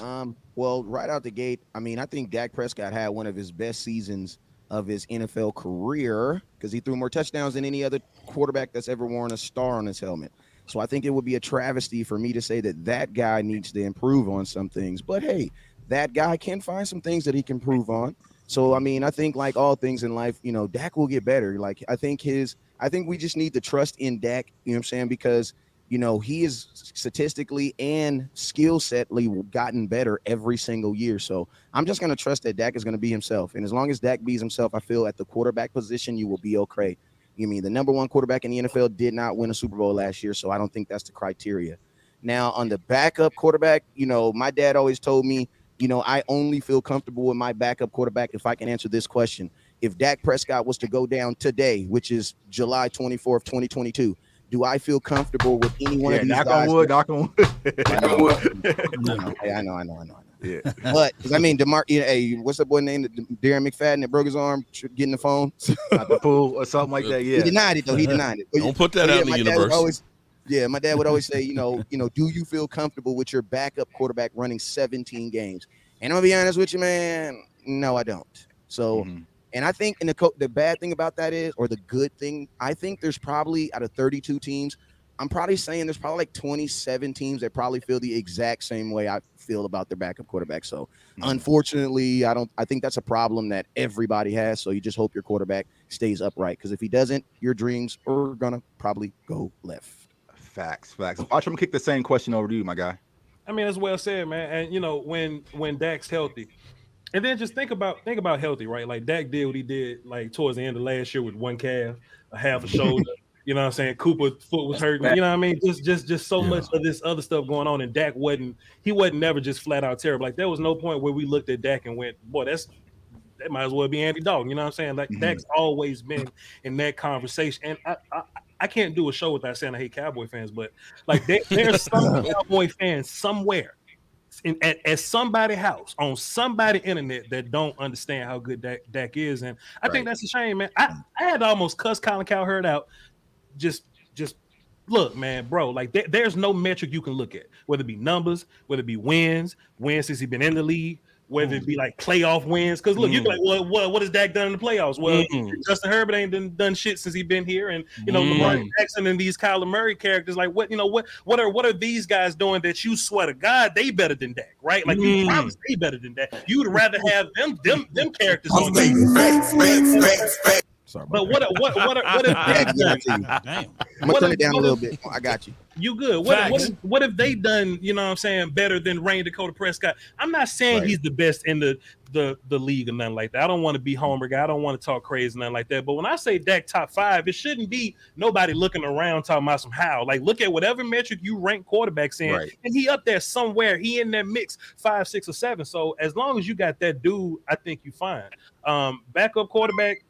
Well, right out the gate, I mean, I think Dak Prescott had one of his best seasons of his NFL career because he threw more touchdowns than any other quarterback that's ever worn a star on his helmet. So I think it would be a travesty for me to say that guy needs to improve on some things. But hey, that guy can find some things that he can improve on. So, I mean, I think like all things in life, you know, Dak will get better. Like, I think we just need to trust in Dak, you know what I'm saying? Because, you know, he is statistically and skill setly gotten better every single year. So I'm just going to trust that Dak is going to be himself. And as long as Dak be himself, I feel at the quarterback position, you will be okay. You mean the number one quarterback in the NFL did not win a Super Bowl last year. So I don't think that's the criteria. Now on the backup quarterback, you know, my dad always told me, you know, I only feel comfortable with my backup quarterback if I can answer this question. If Dak Prescott was to go down today, which is July 24th, 2022, do I feel comfortable with any one of these guys? Knock on wood. I know. Yeah. But I mean, hey, what's that boy named Darren McFadden that broke his arm getting the phone? At the pool or something like that. Yeah. He denied it though. Don't put that out in the universe. My dad would always say, you know, do you feel comfortable with your backup quarterback running 17 games? And I'm gonna be honest with you, man. No, I don't. So. And I think the bad thing about that is, or the good thing, I think there's probably out of 32 teams, I'm probably saying there's probably like 27 teams that probably feel the exact same way I feel about their backup quarterback. So unfortunately, I think that's a problem that everybody has. So you just hope your quarterback stays upright. Because if he doesn't, your dreams are gonna probably go left. Facts. Watch, I'm gonna kick the same question over to you, my guy. I mean, that's well said, man. And you know, when Dak's healthy. And then just think about healthy, right? Like Dak did what he did like towards the end of last year with one calf, a half a shoulder. You know what I'm saying? Cooper's foot was hurting. You know what I mean? Just so much of this other stuff going on. And Dak wasn't never just flat out terrible. Like there was no point where we looked at Dak and went, boy, that might as well be Andy Dalton. You know what I'm saying? Like Dak's always been in that conversation. And I can't do a show without saying I hate Cowboy fans, but like there's some Cowboy fans somewhere. At somebody's house on somebody's internet that don't understand how good Dak is, and I think that's a shame, man. I had to almost cuss Colin Cowherd out. Just look, man, bro. Like there's no metric you can look at, whether it be numbers, whether it be wins since he's been in the league. whether it be like playoff wins. Because look, you're like, well, what has Dak done in the playoffs? Well, Justin Herbert ain't done shit since he's been here, and Lamar Jackson and these Kyler Murray characters, like what are these guys doing that you swear to God they better than Dak, right? Like you promise they better than Dak. You would rather have them characters on. Sorry, but what if they done? Damn, I'm gonna turn it down a little bit. I got you. You good? What if they done? You know what I'm saying, better than Dakota Prescott? I'm not saying he's the best in the league or nothing like that. I don't want to be homer guy. I don't want to talk crazy nothing like that. But when I say Dak top 5, it shouldn't be nobody looking around talking about some how. Like look at whatever metric you rank quarterbacks in, and he up there somewhere. He in that mix 5, 6, or 7. So as long as you got that dude, I think you fine. Backup quarterback.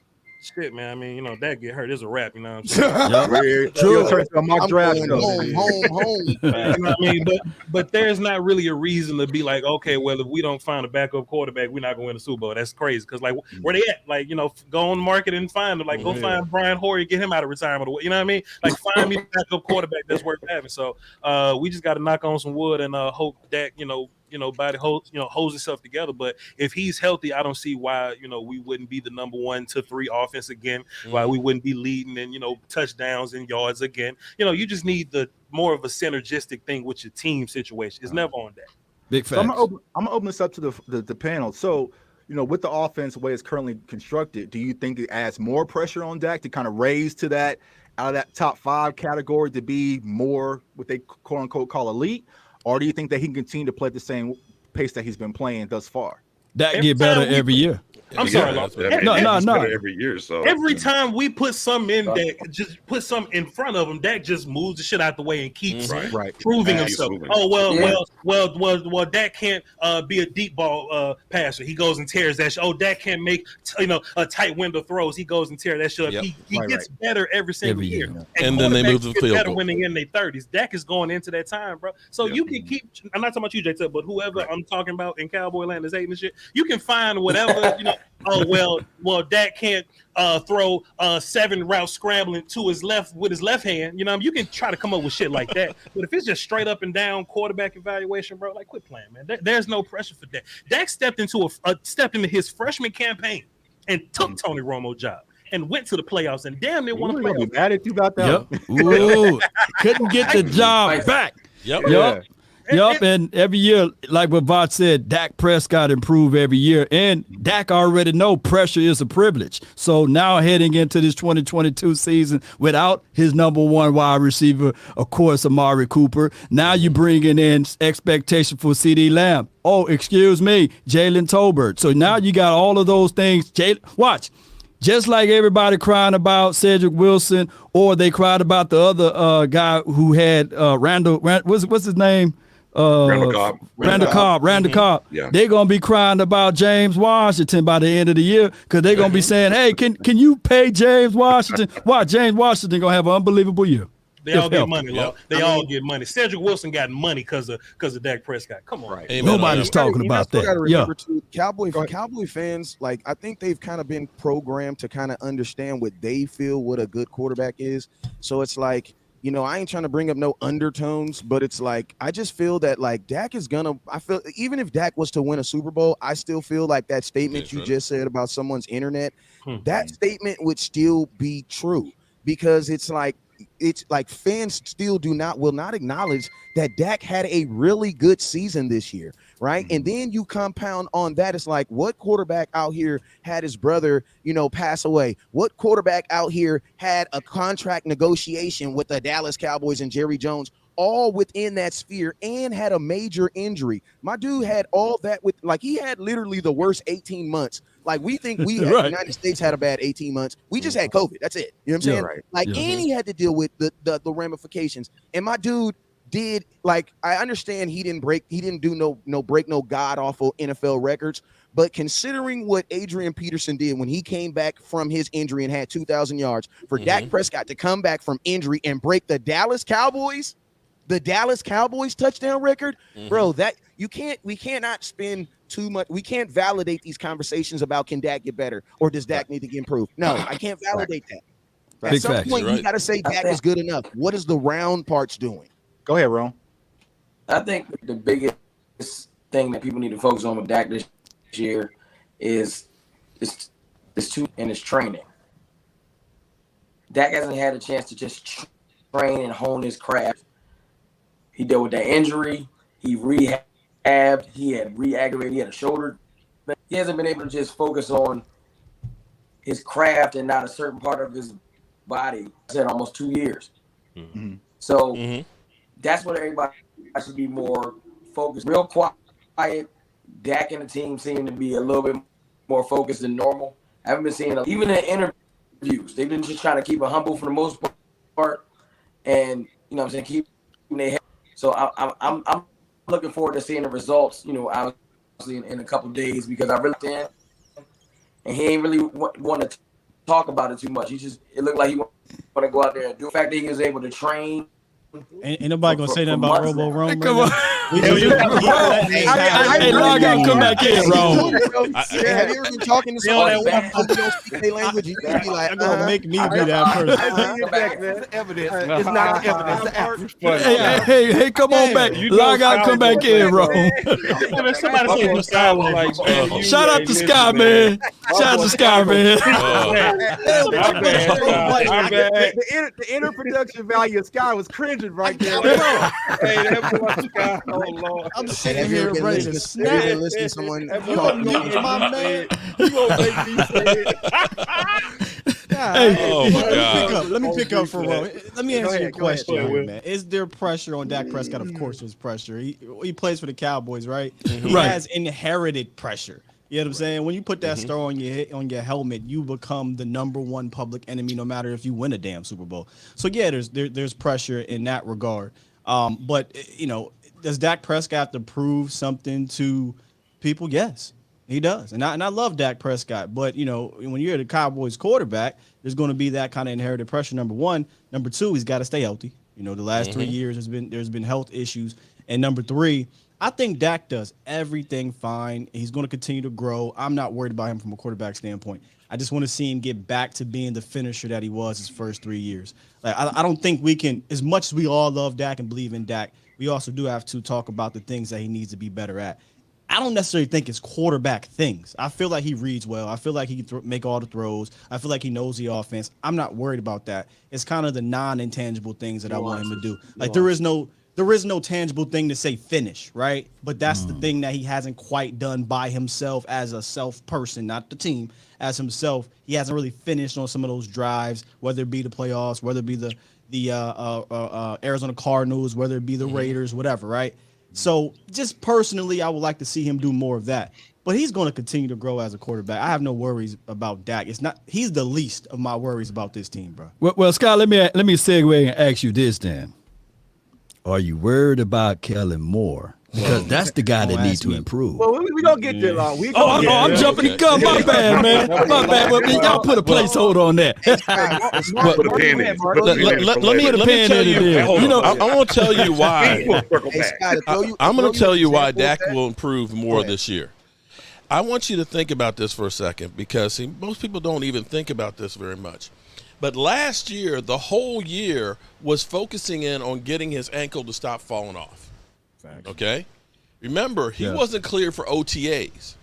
Shit, man. I mean, Dak get hurt is a wrap. You know what I'm saying? True. Turn to a mock draft. Home. You know what I mean? But there's not really a reason to be like, okay, well, if we don't find a backup quarterback, we're not going to win a Super Bowl. That's crazy. Because like, where they at? Like, go on the market and find them. Like, go find Brian Hoyer, get him out of retirement. You know what I mean? Like, find me a backup quarterback that's worth having. So, we just got to knock on some wood and hope Dak, body holds itself together. But if he's healthy, I don't see why we wouldn't be the number 1 to 3 offense again. Why we wouldn't be leading in touchdowns and yards again. You just need the more of a synergistic thing with your team situation. It's never on that. Big facts. So I'm gonna open this up to the panel. So with the offense the way it's currently constructed, do you think it adds more pressure on Dak to kind of raise to that out of that top 5 category to be more what they quote unquote call elite? Or do you think that he can continue to play at the same pace that he's been playing thus far? That get better every year. I'm sorry, no. Every year, so every time we put something in Dak, just put something in front of him, Dak just moves the shit out the way and keeps proving himself. Well, Dak can't be a deep ball passer. He goes and tears that shit. Oh, Dak can't make a tight window throws. He goes and tears that shit up. He gets better every single year. And then they move to the field better goal. when they're in their 30s. Dak is going into that time, bro. So you can keep. I'm not talking about you, J-Tub, but whoever I'm talking about in Cowboy land is hating this shit. You can find whatever Oh well, Dak can't throw 7 routes scrambling to his left with his left hand. You can try to come up with shit like that. But if it's just straight up and down quarterback evaluation, bro, like quit playing, man. There's no pressure for Dak. Dak stepped into his freshman campaign and took Tony Romo's job and went to the playoffs and damn near won a playoff. Be mad at you about that. Yep. Ooh, couldn't get the job back. Yep, and every year, like what Vaught said, Dak Prescott improve every year, and Dak already know pressure is a privilege. So now heading into this 2022 season without his number 1 wide receiver, of course, Amari Cooper, now you're bringing in expectation for CeeDee Lamb. Oh, excuse me, Jalen Tolbert. So now you got all of those things. Watch. Just like everybody crying about Cedric Wilson, or they cried about the other guy who had Randall. What's his name? Randall Cobb. Yeah. They're gonna be crying about James Washington by the end of the year because they're gonna be saying, "Hey, can you pay James Washington?" Why James Washington gonna have an unbelievable year? They all get money, Law. They all get money. Cedric Wilson got money because of Dak Prescott. Come on, nobody's talking about that. Remember too, Cowboy fans, like I think they've kind of been programmed to kind of understand what they feel what a good quarterback is. So it's like, I ain't trying to bring up no undertones, but it's like I just feel that like Dak is gonna. I feel even if Dak was to win a Super Bowl, I still feel like that statement you just said about someone's internet, that statement would still be true because it's like fans still will not acknowledge that Dak had a really good season this year, right? And then you compound on that. It's like, what quarterback out here had his brother, pass away? What quarterback out here had a contract negotiation with the Dallas Cowboys and Jerry Jones, all within that sphere, and had a major injury? My dude had all that he had literally the worst 18 months. Like we think we the United States had a bad 18 months. We just had COVID. That's it. You know what I'm saying? And he had to deal with the ramifications. And my dude did, like, I understand he didn't do no break no god awful NFL records, but considering what Adrian Peterson did when he came back from his injury and had 2,000 yards, for Dak Prescott to come back from injury and break the Dallas Cowboys touchdown record, bro, that we cannot spend too much. We can't validate these conversations about can Dak get better or does Dak need to get improved. No, I can't validate that. At some point, you got to say Dak is good enough. What is the round parts doing? Go ahead, Ron. I think the biggest thing that people need to focus on with Dak this year is too in his training. Dak hasn't had a chance to just train and hone his craft. He dealt with that injury. He rehabbed. He had re-aggravated. He had a shoulder. He hasn't been able to just focus on his craft and not a certain part of his body. I said almost 2 years. Mm-hmm. So that's what everybody should be more focused. Real quiet. Dak and the team seem to be a little bit more focused than normal. I haven't been seeing even in interviews. They've been just trying to keep it humble for the most part, and what I'm saying, keep their head. So I'm looking forward to seeing the results. Obviously in a couple of days, because I really did, and he ain't really want to talk about it too much. It looked like he want to go out there and do. The fact that he was able to train. Ain't nobody gonna say nothing about Robo Rome. Come on. Hey, log out, come back in, Rome. Have you ever been talking to somebody who don't speak their language? You be like, gonna make me be that person. Evidence. It's not evidence. Hey, come on back. Log out, come back in, Rome. Somebody say the Sky was like, man, shout out to Sky, man. Shout out to Sky, man. The inner production value of Sky was cringing right there. Hey, that boy Sky, oh Lord. I'm sitting here ready to snap. Listen to someone call me my man. You gonna make me say it? Let me pick up for Ro. Let me answer your question here, man. Is there pressure on Dak Prescott? Of course there's pressure. He plays for the Cowboys, right? He has inherited pressure. You know what I'm saying? When you put that star on your helmet, you become the #1 public enemy, no matter if you win a damn Super Bowl. So yeah, there's pressure in that regard. But does Dak Prescott have to prove something to people? Yes, he does. And I love Dak Prescott, but when you're the Cowboys quarterback, there's going to be that kind of inherited pressure. Number one. Number two, he's got to stay healthy. The last 3 years there's been health issues. And number three, I think Dak does everything fine. He's going to continue to grow. I'm not worried about him from a quarterback standpoint. I just want to see him get back to being the finisher that he was his first 3 years. Like I don't think we can, as much as we all love Dak and believe in Dak, we also do have to talk about the things that he needs to be better at. I don't necessarily think it's quarterback things. I feel like he reads well. I feel like he can make all the throws. I feel like he knows the offense. I'm not worried about that. It's kind of the non-intangible things that I want him to do. Like there is no tangible thing to say finish, right? But that's the thing that he hasn't quite done by himself as a self person, not the team, as himself. He hasn't really finished on some of those drives, whether it be the playoffs, whether it be the Arizona Cardinals, whether it be the Raiders, whatever, right? So just personally, I would like to see him do more of that. But he's going to continue to grow as a quarterback. I have no worries about Dak. He's the least of my worries about this team, bro. Well, Scott, let me segue and ask you this then. Are you worried about Kellen Moore? Because that's the guy that needs to improve. Well, we don't get there long. I'm jumping the gun. My bad, man. My bad. But y'all put a placeholder on that. I want to tell you why. I'm going to tell you why Dak will improve more this year. I want you to think about this for a second, because most people don't even think about this very much. But last year, the whole year was focusing in on getting his ankle to stop falling off. Okay? Remember, he wasn't cleared for OTAs.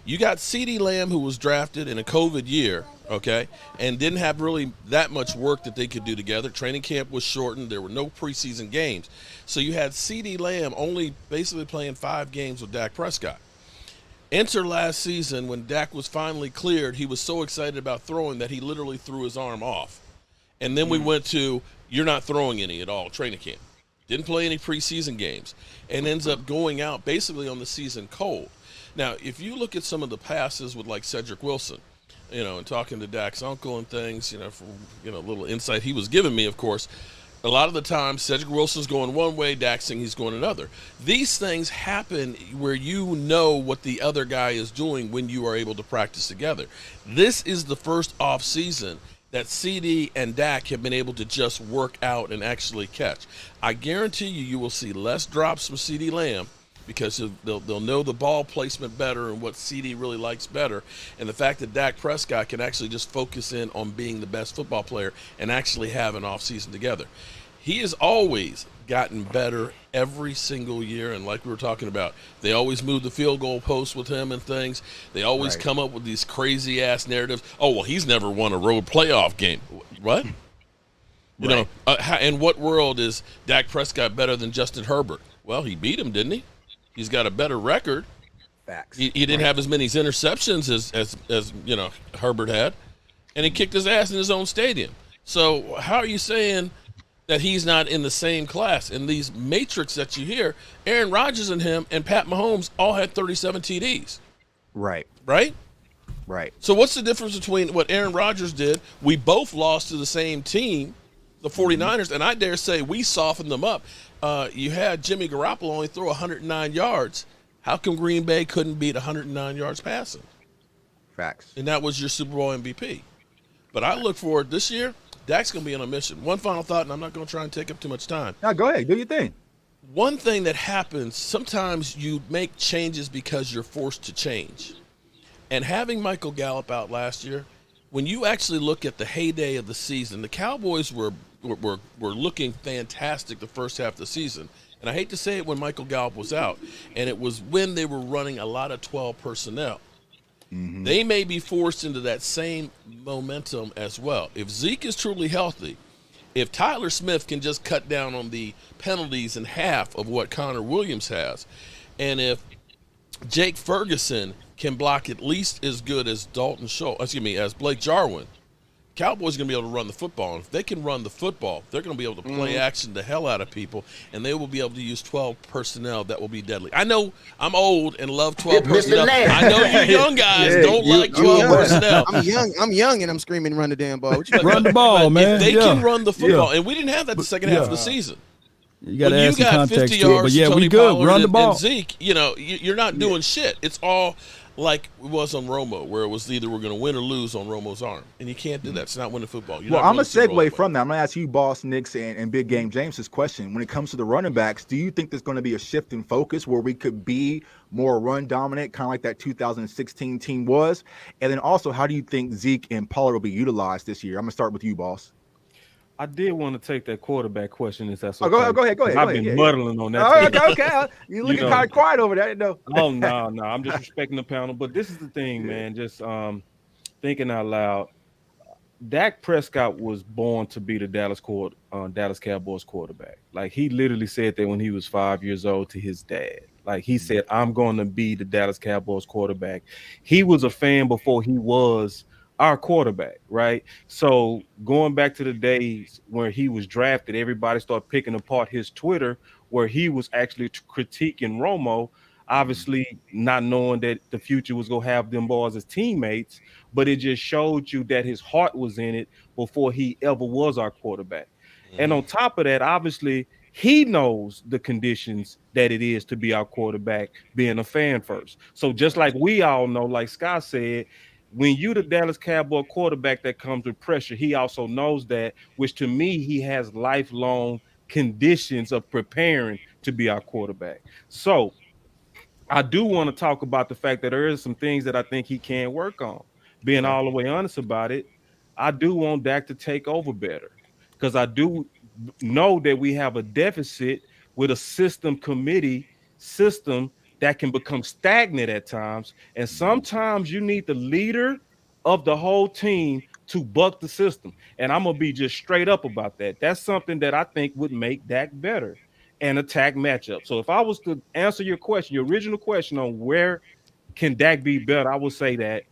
You got CeeDee Lamb, who was drafted in a COVID year, okay, and didn't have really that much work that they could do together. Training camp was shortened. There were no preseason games. So you had CeeDee Lamb only basically playing 5 games with Dak Prescott. Enter last season, when Dak was finally cleared, he was so excited about throwing that he literally threw his arm off. And then we went to, you're not throwing any at all, training camp. Didn't play any preseason games, and ends up going out basically on the season cold. Now, if you look at some of the passes with like Cedric Wilson, and talking to Dak's uncle and things, from a little insight he was giving me, of course, a lot of the time Cedric Wilson's going one way, Dak's saying he's going another. These things happen where you know what the other guy is doing when you are able to practice together. This is the first off season that CD and Dak have been able to just work out and actually catch. I guarantee you will see less drops from CeeDee Lamb, because they'll know the ball placement better and what CD really likes better. And the fact that Dak Prescott can actually just focus in on being the best football player and actually have an offseason together. He has always gotten better every single year. And like we were talking about, they always move the field goal post with him and things. They always come up with these crazy ass narratives. Oh, well, he's never won a road playoff game. What? You know, in what world is Dak Prescott better than Justin Herbert? Well, he beat him, didn't he? He's got a better record. Facts. He didn't have as many interceptions as you know Herbert had, and he kicked his ass in his own stadium. So how are you saying that he's not in the same class? In these matrix that you hear, Aaron Rodgers and him and Pat Mahomes all had 37 TDs. Right. Right? Right. So what's the difference between what Aaron Rodgers did? We both lost to the same team, the 49ers, and I dare say we softened them up. You had Jimmy Garoppolo only throw 109 yards. How come Green Bay couldn't beat 109 yards passing? Facts. And that was your Super Bowl MVP. But I look forward this year, Dak's going to be on a mission. One final thought, and I'm not going to try and take up too much time. Now, go ahead. Do your thing. One thing that happens, sometimes you make changes because you're forced to change. And having Michael Gallup out last year, when you actually look at the heyday of the season, the Cowboys were looking fantastic the first half of the season. And I hate to say it when Michael Gallup was out, and it was when they were running a lot of 12 personnel. Mm-hmm. They may be forced into that same momentum as well. If Zeke is truly healthy, if Tyler Smith can just cut down on the penalties in half of what Connor Williams has, and if Jake Ferguson can block at least as good as as Blake Jarwin, Cowboys are going to be able to run the football. And if they can run the football, they're going to be able to play action the hell out of people, and they will be able to use 12 personnel that will be deadly. I know I'm old and love 12 personnel. I know you young guys don't like 12 personnel. I'm young and I'm screaming, run the damn ball. Run the ball, man. If they can run the football, and we didn't have that the second half of the season. You got to add some context 50 to it, yards but yeah, Tony we good. Pollard Run the ball. And Zeke, you're not doing shit. It's all like it was on Romo, where it was either we're going to win or lose on Romo's arm, and you can't do that. It's not winning football. Well, I'm going to segue from that. I'm going to ask you, Boss Nix and Big Game James, this question. When it comes to the running backs, do you think there's going to be a shift in focus where we could be more run dominant, kind of like that 2016 team was? And then also, how do you think Zeke and Pollard will be utilized this year? I'm going to start with you, Boss. I did want to take that quarterback question. If that's okay. Go ahead. I've been muddling on that. Okay. You looking kind of quiet over there. No. Oh, no. I'm just respecting the panel. But this is the thing, man. Just thinking out loud. Dak Prescott was born to be the Dallas Cowboys quarterback. Like, he literally said that when he was 5 years old to his dad. Like, he said, I'm going to be the Dallas Cowboys quarterback. He was a fan before he was our quarterback, right? So going back to the days where he was drafted, everybody started picking apart his Twitter where he was actually critiquing Romo, obviously not knowing that the future was going to have them boys as teammates, but it just showed you that his heart was in it before he ever was our quarterback. And on top of that, obviously, he knows the conditions that it is to be our quarterback, being a fan first. So just like we all know, like Scott said, when you the Dallas Cowboy quarterback, that comes with pressure. He also knows that, which to me, he has lifelong conditions of preparing to be our quarterback. So I do want to talk about the fact that there is some things that I think he can work on. Being all the way honest about it, I do want Dak to take over better, because I do know that we have a deficit with a system that can become stagnant at times. And sometimes you need the leader of the whole team to buck the system. And I'm going to be just straight up about that. That's something that I think would make Dak better and attack matchup. So if I was to answer your question, your original question on where can Dak be better, I would say that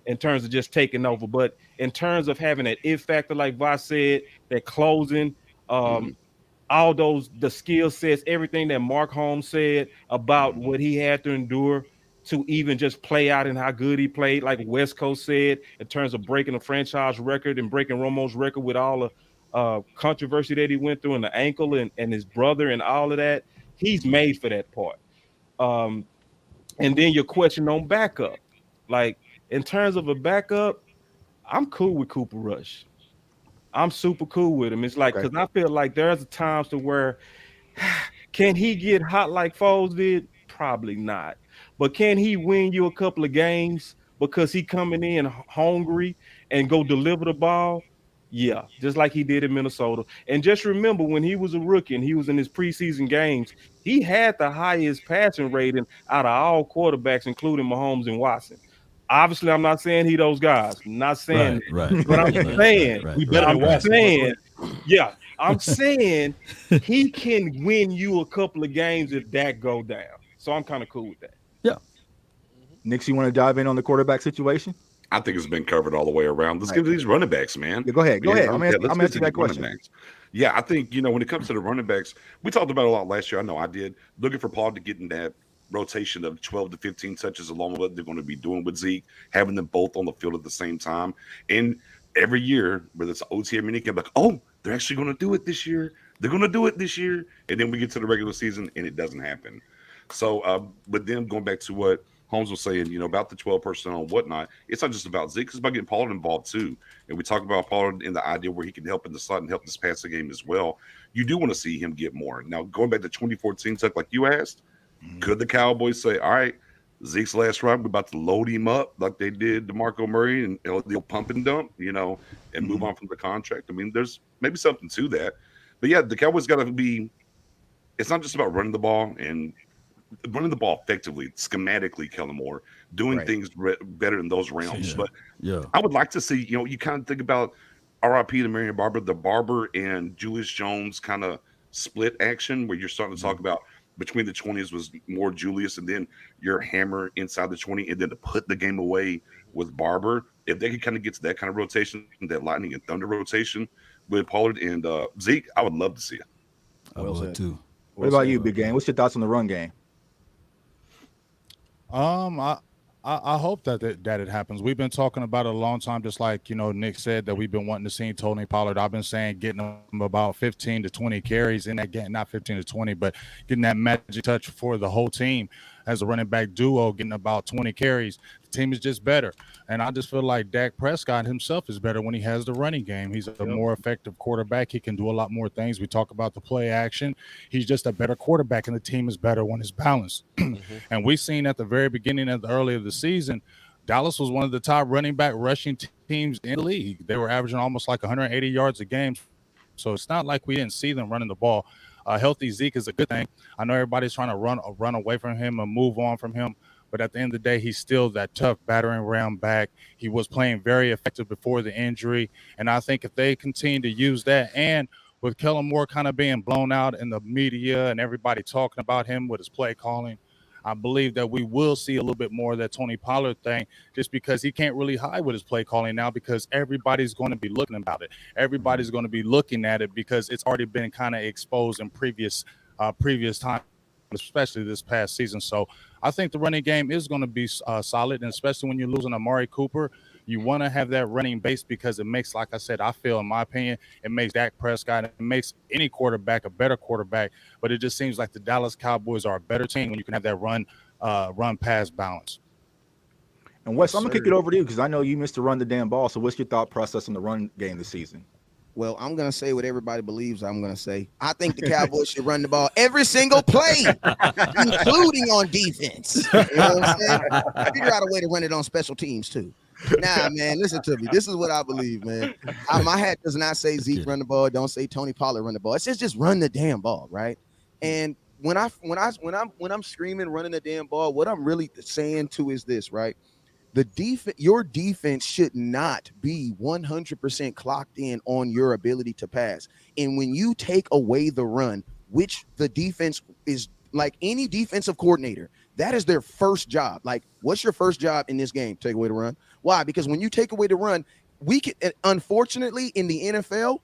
in terms of just taking over. But in terms of having that it factor, like Voss said, that closing, all the skill sets, everything that Mark Holmes said about what he had to endure to even just play out and how good he played, like West Coast said, in terms of breaking a franchise record and breaking Romo's record with all the controversy that he went through and the ankle and his brother and all of that. He's made for that part. And then your question on backup. Like, in terms of a backup, I'm cool with Cooper Rush. I'm super cool with him. It's like, because I feel like there's times to where, can he get hot like Foles did? Probably not. But can he win you a couple of games because he coming in hungry and go deliver the ball? Yeah, just like he did in Minnesota. And just remember, when he was a rookie and he was in his preseason games, he had the highest passing rating out of all quarterbacks, including Mahomes and Watson. Obviously, I'm not saying he those guys. I'm not saying Right. but I'm saying, Right. We better than Watson. I'm saying he can win you a couple of games if Dak go down. So I'm kind of cool with that. Yeah. Nix, you want to dive in on the quarterback situation? I think it's been covered all the way around. Let's give these running backs, man. Yeah, go ahead. Go ahead. I'm let's asking get to that the running question. backs. Yeah, I think, when it comes to the running backs, we talked about it a lot last year. I know I did. Looking for Paul to get in that rotation of 12 to 15 touches along with what they're going to be doing with Zeke, having them both on the field at the same time. And every year, whether it's OT or minicamp, like, oh, they're actually going to do it this year. They're going to do it this year. And then we get to the regular season and it doesn't happen. So, but then going back to what Holmes was saying, about the 12 personnel and whatnot, it's not just about Zeke, it's about getting Pollard involved too. And we talk about Pollard in the idea where he can help in the slot and help this passing game as well. You do want to see him get more. Now, going back to 2014, like you asked, could the Cowboys say, all right, Zeke's last run, we're about to load him up like they did DeMarco Murray and they'll pump and dump, and move on from the contract? I mean, there's maybe something to that. But yeah, the Cowboys got to be, it's not just about running the ball and running the ball effectively, schematically, Kellen Moore, doing things better in those realms. But I would like to see, you kind of think about RIP to Marion Barber, the Barber and Julius Jones kind of split action where you're starting to talk about between the 20s was more Julius and then your hammer inside the 20 and then to put the game away with Barber. If they could kind of get to that kind of rotation, that lightning and thunder rotation with Pollard and Zeke, I would love to see it. I would too. What about you, Big Game? What's your thoughts on the run game? I hope that it happens. We've been talking about it a long time, just like Nick said that we've been wanting to see Tony Pollard. I've been saying getting him about 15 to 20 carries in that game, not 15 to 20, but getting that magic touch for the whole team as a running back duo, getting about 20 carries. The team is just better. And I just feel like Dak Prescott himself is better when he has the running game. He's a more effective quarterback. He can do a lot more things. We talk about the play action. He's just a better quarterback, and the team is better when it's balanced. And we've seen at the very beginning of the early of the season, Dallas was one of the top running back rushing teams in the league. They were averaging almost like 180 yards a game. So it's not like we didn't see them running the ball. Healthy Zeke is a good thing. I know everybody's trying to run away from him and move on from him, but at the end of the day, he's still that tough battering ram back. He was playing very effective before the injury, and I think if they continue to use that, and with Kellen Moore kind of being blown out in the media and everybody talking about him with his play calling, I believe that we will see a little bit more of that Tony Pollard thing, just because he can't really hide with his play calling now, because everybody's going to be looking about it. Everybody's going to be looking at it because it's already been kind of exposed in previous times, especially this past season. So I think the running game is going to be solid, and especially when you're losing Amari Cooper, you want to have that running base because it makes, like I said, I feel, in my opinion, it makes Dak Prescott, it makes any quarterback a better quarterback. But it just seems like the Dallas Cowboys are a better team when you can have that run pass balance. And Wes, I'm gonna kick it over to you because I know you missed to run the damn ball. So what's your thought process on the run game this season? Well, I'm going to say what everybody believes I'm going to say. I think the Cowboys should run the ball every single play, including on defense. You know what I'm saying? Figure out a way to run it on special teams, too. Nah, man, listen to me. This is what I believe, man. My hat does not say Zeke run the ball. Don't say Tony Pollard run the ball. It says just run the damn ball, right? And when I'm screaming running the damn ball, what I'm really saying too is this, right? Your defense should not be 100% clocked in on your ability to pass. And when you take away the run, which the defense is like any defensive coordinator, that is their first job. Like, what's your first job in this game? Take away the run. Why? Because when you take away the run, unfortunately, in the NFL,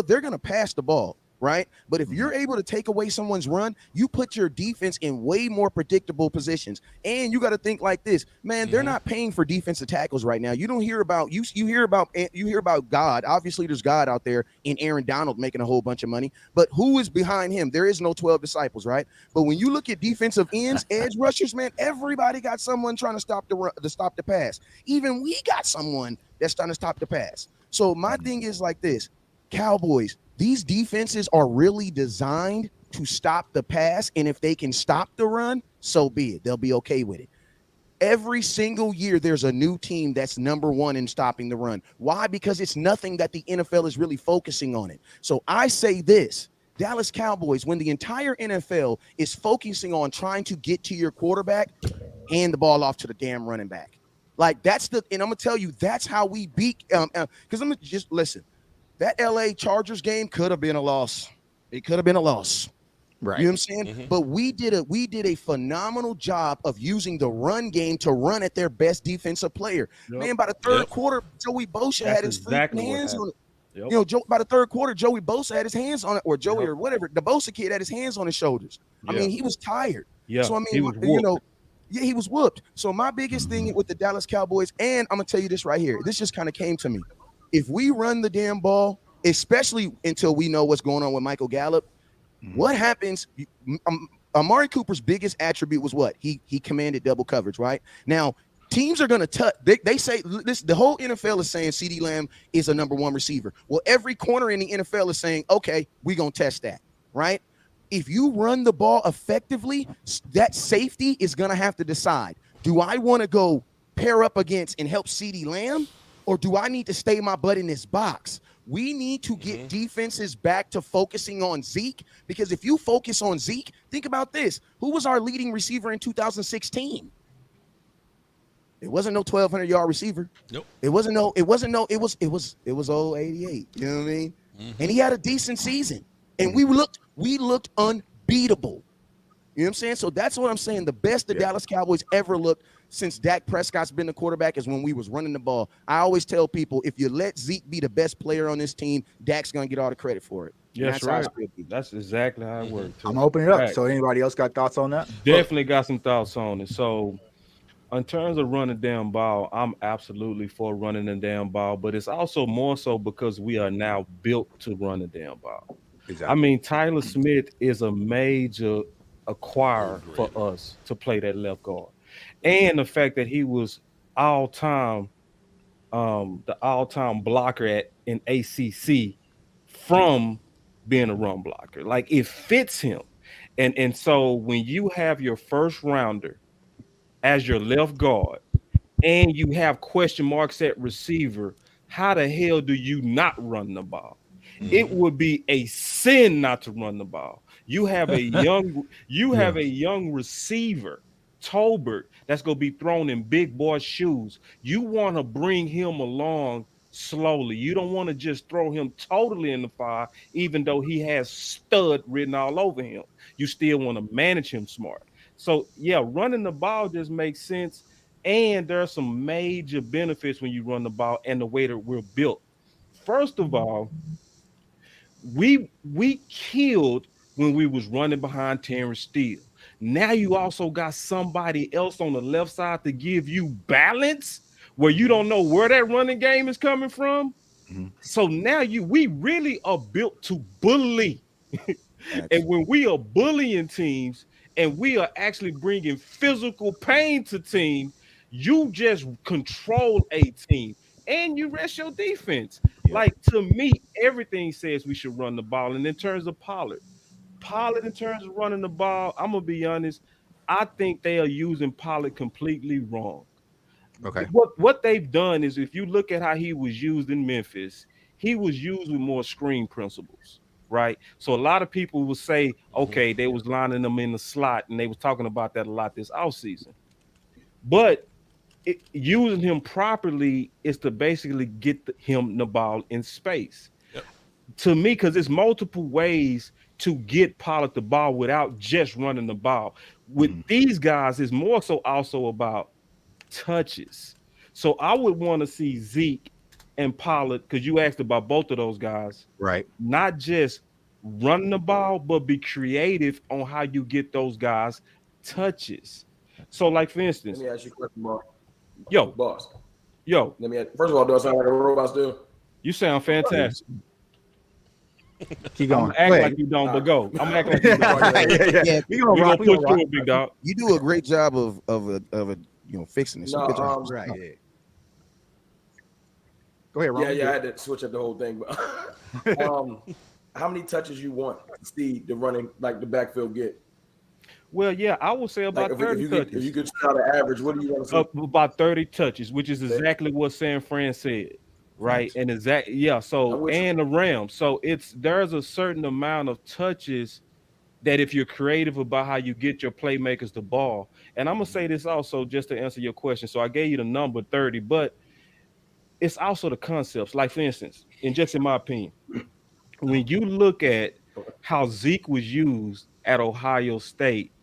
they're going to pass the ball. Right. But if you're able to take away someone's run, you put your defense in way more predictable positions. And you got to think like this, man, they're not paying for defensive tackles right now. You don't hear about you hear about God. Obviously, there's God out there in Aaron Donald making a whole bunch of money. But who is behind him? There is no 12 disciples. Right. But when you look at defensive ends, edge rushers, man, everybody got someone trying to stop the pass. Even we got someone that's trying to stop the pass. So my thing is like this, Cowboys, these defenses are really designed to stop the pass, and if they can stop the run, so be it. They'll be okay with it. Every single year, there's a new team that's number one in stopping the run. Why? Because it's nothing that the NFL is really focusing on it. So I say this, Dallas Cowboys, when the entire NFL is focusing on trying to get to your quarterback, hand the ball off to the damn running back. Like and I'm going to tell you, that's how we beat, because I'm going to just listen. That LA Chargers game could have been a loss. It could have been a loss. Right. You know what I'm saying? Mm-hmm. But we did a phenomenal job of using the run game to run at their best defensive player. Yep. Man, by the third quarter, Joey Bosa had his hands on it. Yep. You know, by the third quarter, Joey Bosa had his hands on it, or Joey or whatever. The Bosa kid had his hands on his shoulders. I mean, he was tired. Yeah. So I mean, he was he was whooped. So my biggest thing with the Dallas Cowboys, and I'm gonna tell you this right here. This just kind of came to me. If we run the damn ball, especially until we know what's going on with Michael Gallup. What happens? Amari Cooper's biggest attribute was what? He commanded double coverage, right? Now, teams are going to touch. They say this. The whole NFL is saying CeeDee Lamb is a number one receiver. Well, every corner in the NFL is saying, okay, we're going to test that, right? If you run the ball effectively, that safety is going to have to decide, do I want to go pair up against and help CeeDee Lamb, or do I need to stay my butt in this box? We need to get defenses back to focusing on Zeke, because if you focus on Zeke, think about this. Who was our leading receiver in 2016? It wasn't no 1,200-yard receiver. Nope. It was old 88. You know what I mean? And he had a decent season. And we looked unbeatable. You know what I'm saying? So that's what I'm saying. The best the Dallas Cowboys ever looked since Dak Prescott's been the quarterback is when we was running the ball. I always tell people, if you let Zeke be the best player on this team, Dak's going to get all the credit for it. Yeah, that's right. That's exactly how it works. I'm opening it up. So anybody else got thoughts on that? Definitely got some thoughts on it. So in terms of running the damn ball, I'm absolutely for running the damn ball, but it's also more so because we are now built to run the damn ball. Exactly. I mean, Tyler Smith is a major acquirer for us to play that left guard. And the fact that he was the all-time blocker in ACC from being a run blocker. Like, it fits him. And so when you have your first rounder as your left guard and you have question marks at receiver, how the hell do you not run the ball? It would be a sin not to run the ball. You have a young receiver, Tolbert, that's going to be thrown in big boy shoes. You want to bring him along slowly. You don't want to just throw him totally in the fire, even though he has stud written all over him. You still want to manage him smart. So, yeah, running the ball just makes sense. And there are some major benefits when you run the ball and the way that we're built. First of all, we killed when we was running behind Terrence Steele. Now you also got somebody else on the left side to give you balance where you don't know where that running game is coming from. So now we really are built to bully. And when we are bullying teams and we are actually bringing physical pain to team, you just control a team and you rest your defense. Like, to me, everything says we should run the ball. And in terms of Pollard, in terms of running the ball, I'm going to be honest, I think they are using Pollard completely wrong. Okay. What they've done is, if you look at how he was used in Memphis, he was used with more screen principles, right? So a lot of people will say, okay, they was lining them in the slot, and they was talking about that a lot this offseason. But using him properly is to basically get him the ball in space. To me, because there's multiple ways to get Pollard the ball without just running the ball. With these guys, it's more so also about touches. So I would want to see Zeke and Pollard, because you asked about both of those guys, right? Not just run the ball, but be creative on how you get those guys touches. So, like, for instance, let me ask you a question, Mark. Boss. Let me first of all, do I sound like a robot still? You sound fantastic. Keep going. Act like you don't, but go. I'm acting like you don't. Yeah, we gonna push through it, big dog. You do a great job of fixing this. No, right. Yeah. Go ahead, Ron. Yeah, I had to switch up the whole thing. But how many touches you want to see the running, like the backfield, get? Well, yeah, I would say about Like 30 touches. if you could shout an average, what do you want to see? About 30 touches, which is exactly what San Fran said, right? And so and the Rams. So there's a certain amount of touches that if you're creative about how you get your playmakers the ball. And I'm gonna say this also just to answer your question. So I gave you the number 30, but it's also the concepts. Like, for instance, in my opinion, when you look at how Zeke was used at Ohio State,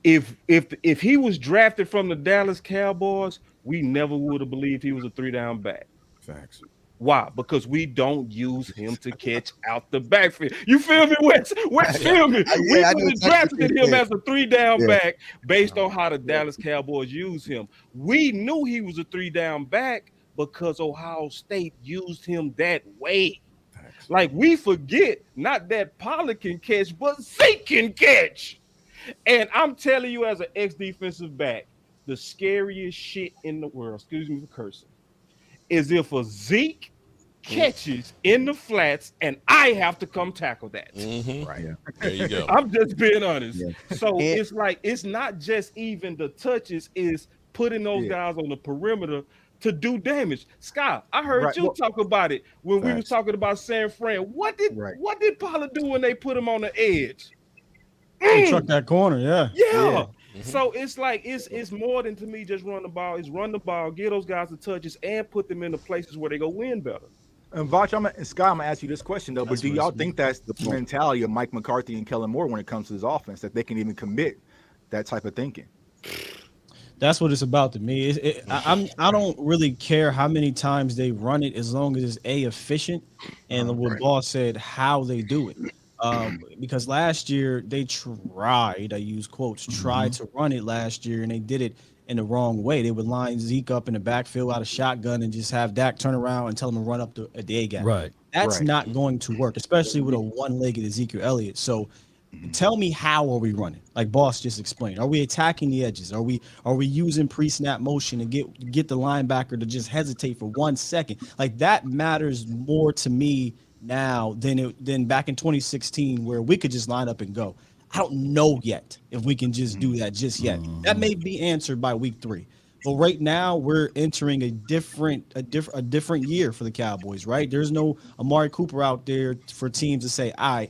if he was drafted from the Dallas Cowboys, we never would have believed he was a 3-down back. Facts. Why? Because we don't use him to catch out the backfield. You feel me, Wes? Feel me? We would have drafted him as a 3-down back based on how the Dallas Cowboys use him. We knew he was a 3-down back because Ohio State used him that way. Like, we forget not that Pollard can catch, but Zeke can catch. And I'm telling you, as an ex-defensive back, the scariest shit in the world, excuse me for cursing, is if a Zeke catches in the flats and I have to come tackle that. Right. There you go. I'm just being honest. So it's like, it's not just even the touches, is putting those guys on the perimeter to do damage. Scott, I heard you talk about it when we were talking about San Fran. What did Pollard do when they put him on the edge? Truck that corner, yeah. So it's like it's more than, to me, just run the ball. It's run the ball, get those guys the touches, and put them in the places where they go win better. And Scott, I'm gonna ask you this question though. But do y'all think that's the mentality of Mike McCarthy and Kellen Moore when it comes to his offense, that they can even commit that type of thinking? That's what it's about to me. I don't really care how many times they run it, as long as it's efficient, and what Boss said, how they do it. Because last year they tried, I use quotes, tried to run it last year, and they did it in the wrong way. They would line Zeke up in the backfield out of shotgun and just have Dak turn around and tell him to run up the A gap. Right. That's not going to work, especially with a one-legged Ezekiel Elliott. So tell me, how are we running? Like Boss just explained. Are we attacking the edges? Are we using pre-snap motion to get the linebacker to just hesitate for 1 second? Like, that matters more to me now than back in 2016, where we could just line up and go. I don't know yet if we can just do that just yet. That may be answered by week 3. But right now we're entering a different year for the Cowboys, right? There's no Amari Cooper out there for teams to say, "I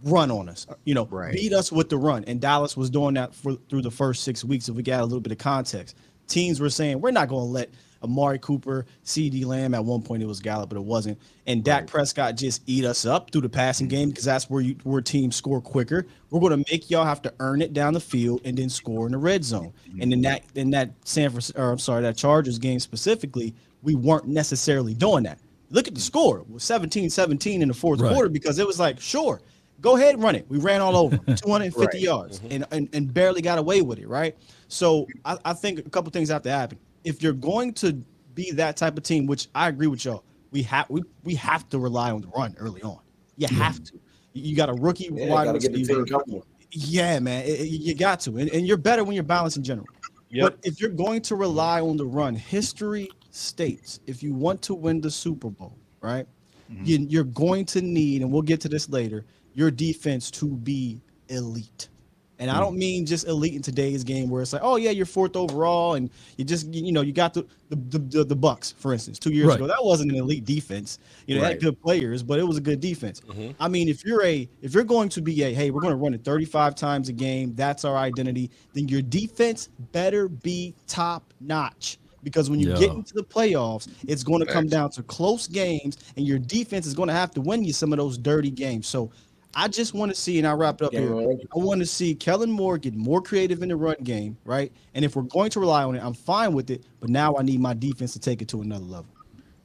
run on us," beat us with the run. And Dallas was doing that through the first 6 weeks. If we got a little bit of context, teams were saying, we're not going to let Amari Cooper, CD Lamb, at one point it was Gallup, but it wasn't, and Dak Prescott just eat us up through the passing game, because that's where teams score quicker. We're going to make y'all have to earn it down the field and then score in the red zone. And in that Chargers game specifically, we weren't necessarily doing that. Look at the score. It was 17-17 in the fourth quarter, because it was like, sure, go ahead and run it. We ran all over 250 yards and barely got away with it, right? So I think a couple things have to happen. If you're going to be that type of team, which I agree with y'all, we have to rely on the run early on. You have to. You got a rookie wide receiver. Yeah, man, you got to. And you're better when you're balanced in general. But if you're going to rely on the run, history states, if you want to win the Super Bowl, right, you're going to need, and we'll get to this later, your defense to be elite. And I don't mean just elite in today's game where it's like, oh yeah, you're 4th overall and you just, you got the Bucks, for instance, 2 years ago. That wasn't an elite defense. They had good players, but it was a good defense. I mean, if you're going to be hey, we're going to run it 35 times a game, that's our identity, then your defense better be top notch. Because when you get into the playoffs, it's going to come down to close games, and your defense is going to have to win you some of those dirty games. So I just want to see, and I'll wrap it up here, I want to see Kellen Moore get more creative in the run game, right? And if we're going to rely on it, I'm fine with it, but now I need my defense to take it to another level.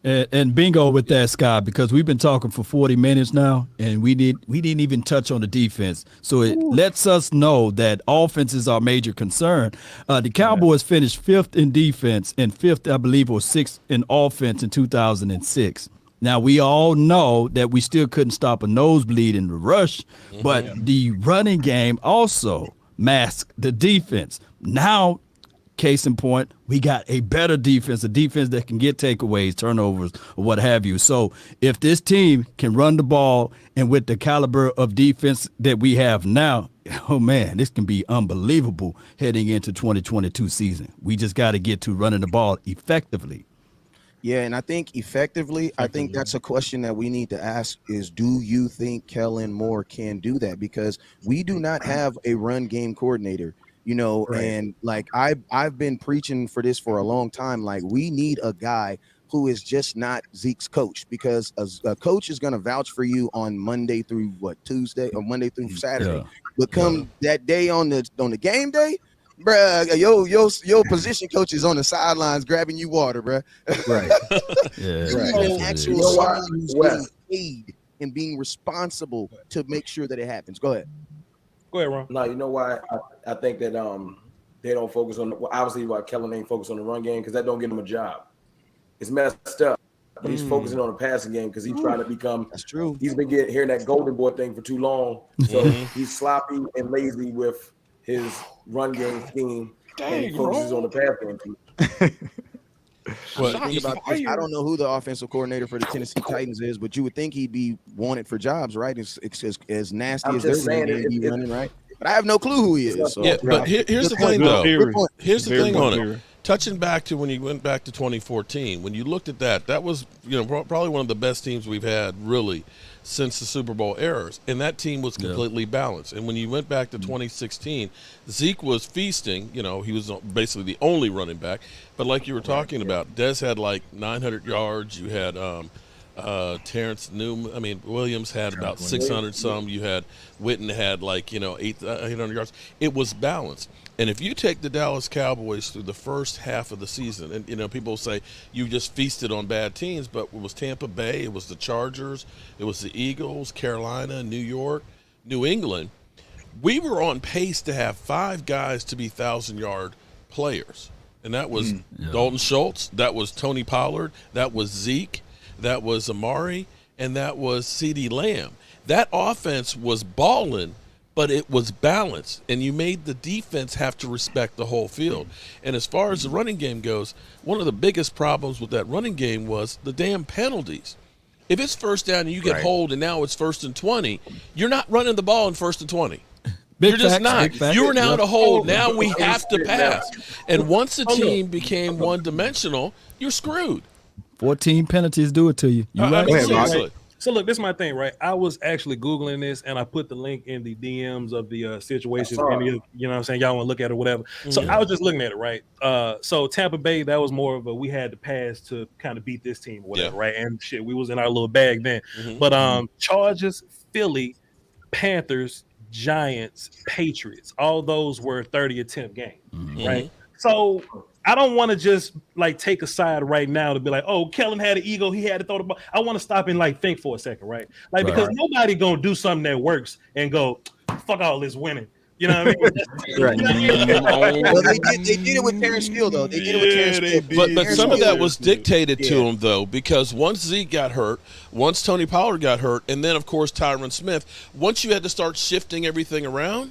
And bingo with that, Scott, because we've been talking for 40 minutes now, and we didn't even touch on the defense. So it lets us know that offense is our major concern. The Cowboys finished 5th in defense and 5th, I believe, or 6th in offense in 2006. Now, we all know that we still couldn't stop a nosebleed in the rush, but the running game also masked the defense. Now, case in point, we got a better defense, a defense that can get takeaways, turnovers, or what have you. So if this team can run the ball, and with the caliber of defense that we have now, oh man, this can be unbelievable heading into 2022 season. We just got to get to running the ball effectively. Yeah, and I think effectively, I think that's a question that we need to ask is, do you think Kellen Moore can do that? Because we do not have a run game coordinator, and like I've been preaching for this for a long time. Like, we need a guy who is just not Zeke's coach, because a coach is going to vouch for you on Monday through Tuesday or Monday through Saturday. Yeah. But come that day on the game day, bruh, your position coach is on the sidelines grabbing you water, bruh. Right. Yeah. An actual someone who's getting paid and being responsible to make sure that it happens. Go ahead. Go ahead, Ron. No, you know why? I think that they don't focus on obviously why Kellen ain't focused on the run game, because that don't get him a job. It's messed up. But he's focusing on the passing game because he's trying to become. That's true. He's been hearing that golden boy thing for too long, so he's sloppy and lazy with his run game scheme, and he focuses on the pass game. I don't know who the offensive coordinator for the Tennessee Titans is, but you would think he'd be wanted for jobs, right? It's as nasty I'm as just they're saying be running, right? But I have no clue who he is. So. Yeah, but here's the thing, though. Here's the thing on theory. it. Touching back to when you went back to 2014, when you looked at that was probably one of the best teams we've had really since the Super Bowl eras, and that team was completely balanced. And when you went back to 2016, Zeke was feasting. He was basically the only running back. But like you were talking about, Dez had like 900 yards. You had Terrence Williams had about 600 some. You had Witten had like 800 yards. It was balanced. And if you take the Dallas Cowboys through the first half of the season, and people say you just feasted on bad teams, but it was Tampa Bay, it was the Chargers, it was the Eagles, Carolina, New York, New England. We were on pace to have 5 guys to be 1,000-yard players, and that was Dalton Schultz, that was Tony Pollard, that was Zeke, that was Amari, and that was CeeDee Lamb. That offense was balling, but it was balanced, and you made the defense have to respect the whole field. And as far as the running game goes, one of the biggest problems with that running game was the damn penalties. If it's first down and you get hold and now it's 1st and 20, you're not running the ball in 1st and 20. You're just not. You are now to hold. Now we have to pass. And once the team became one-dimensional, you're screwed. 14 penalties do it to you. So look, this is my thing, right? I was actually Googling this, and I put the link in the DMs of the situation. You know what I'm saying? Y'all want to look at it or whatever. So I was just looking at it, right? So Tampa Bay, that was more of a we had to pass to kind of beat this team or whatever, right? And shit, we was in our little bag then. But Chargers, Philly, Panthers, Giants, Patriots, all those were 30-attempt games, right? So I don't want to just like take a side right now to be like, oh, Kellen had an ego, he had to throw the ball. I want to stop and like think for a second, right? Like because nobody gonna do something that works and go, fuck all this winning. You know what I mean? Well, they did it with Terrence Steele, though. They did it with Terrence Steele. But some of that was dictated to him, though, because once Zeke got hurt, once Tony Pollard got hurt, and then, of course, Tyron Smith, once you had to start shifting everything around,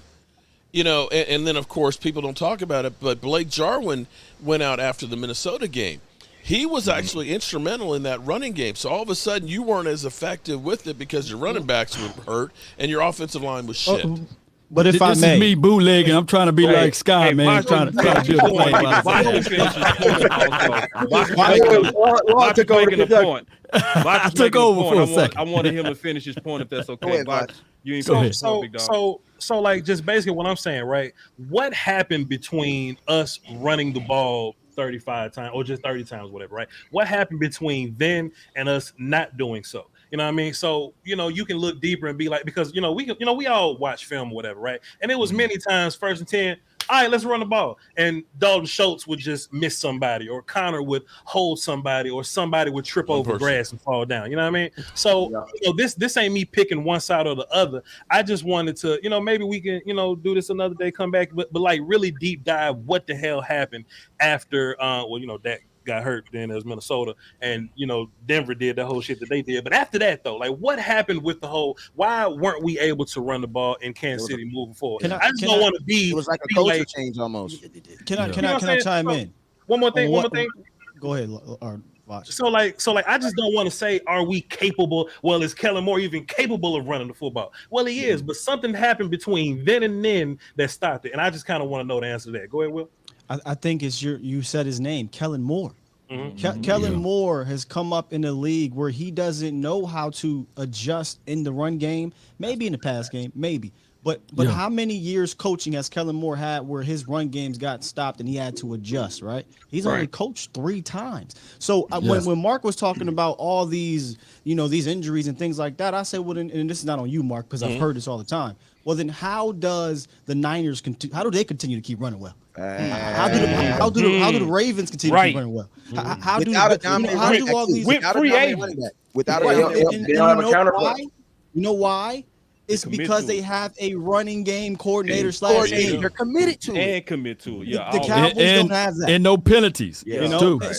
and then, of course, people don't talk about it, but Blake Jarwin went out after the Minnesota game. He was actually instrumental in that running game. So all of a sudden, you weren't as effective with it because your running backs were hurt and your offensive line was shit. But if this is me bootlegging, I'm trying to be like Scott, man. Trying to build a plane. I took over the point. I took over for a second. I wanted him to finish his point, if that's okay. You ain't big dog. So like just basically what I'm saying, right? What happened between us running the ball 35 times or just 30 times, whatever, right? What happened between then and us not doing so? You know what I mean? So, you can look deeper and be like, because, we all watch film or whatever, right? And it was many times 1st and 10, all right, let's run the ball. And Dalton Schultz would just miss somebody, or Connor would hold somebody, or somebody would trip over grass and fall down. You know what I mean? So, this ain't me picking one side or the other. I just wanted to, maybe we can, do this another day, come back, but like really deep dive what the hell happened after, Dak got hurt, then as Minnesota, and Denver did the whole shit that they did. But after that, though, like what happened with the whole? Why weren't we able to run the ball in Kansas City moving forward? I just don't want to be. It was like a culture change almost. Can I chime in? One more thing. Go ahead. So I just don't want to say, are we capable? Well, is Kellen Moore even capable of running the football? Well, he is, but something happened between then and then that stopped it. And I just kind of want to know the answer to that. Go ahead, Will. I think it's you said his name, Kellen Moore. Mm-hmm. Kellen Moore has come up in the league where he doesn't know how to adjust in the run game, maybe in the pass game, maybe. But how many years coaching has Kellen Moore had where his run games got stopped and he had to adjust, right? He's only coached 3 times. So when Mark was talking about all these, these injuries and things like that, I said, well, and this is not on you, Mark, because I've heard this all the time. Well, then how does the Niners how do they continue to keep running well? How do the Ravens continue to keep running well? How do all these free agents without you know why? It's because they have a running game coordinator / they're committed to it. Yeah, the Cowboys don't have that, and no penalties.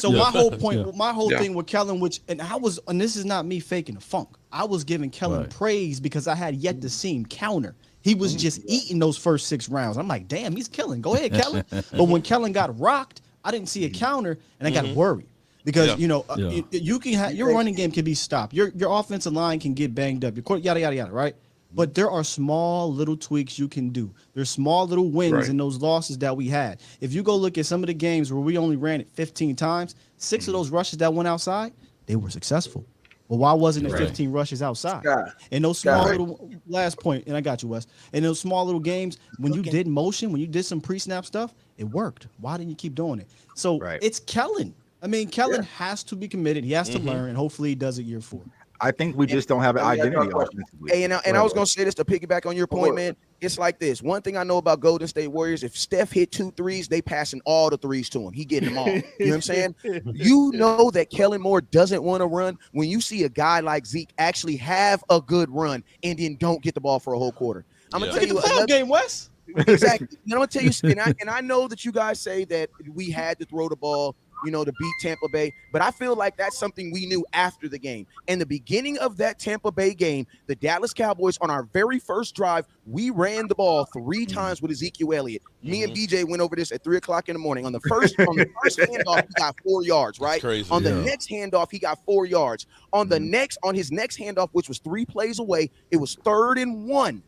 So my whole point, my whole thing with Kellen, and this is not me faking the funk. I was giving Kellen praise because I had yet to see him counter. He was just eating those first 6 rounds. I'm like, damn, he's killing. Go ahead, Kellen. But when Kellen got rocked, I didn't see a counter, and I got worried. Because you can have your running game can be stopped. Your offensive line can get banged up. Your yada yada yada, right? But there are small little tweaks you can do. There's small little wins in those losses that we had. If you go look at some of the games where we only ran it 15 times, 6 of those rushes that went outside, they were successful. Well, why wasn't it 15 rushes outside? And those small little last point, and I got you, Wes. And those small little games, when you did motion, when you did some pre-snap stuff, it worked. Why didn't you keep doing it? So it's Kellen. I mean, Kellen has to be committed. He has to learn, and hopefully he does it year 4. I think we just don't have an identity offensively. Hey, and I was gonna say this to piggyback on your point, man. It's like this. One thing I know about Golden State Warriors: if Steph hit 2 threes, they passing all the threes to him. He getting them all. You know what I'm saying? You know that Kellen Moore doesn't want to run when you see a guy like Zeke actually have a good run and then don't get the ball for a whole quarter. I'm gonna tell you another game, Wes. Exactly. I'm gonna tell you, and I know that you guys say that we had to throw the ball, to beat Tampa Bay. But I feel like that's something we knew after the game. In the beginning of that Tampa Bay game, the Dallas Cowboys, on our very first drive, we ran the ball 3 times with Ezekiel Elliott. Me and BJ went over this at 3:00 in the morning. On the first handoff, he got 4 yards, right? Crazy, on the next handoff, he got 4 yards. On his next handoff, which was 3 plays away, it was 3rd and 1.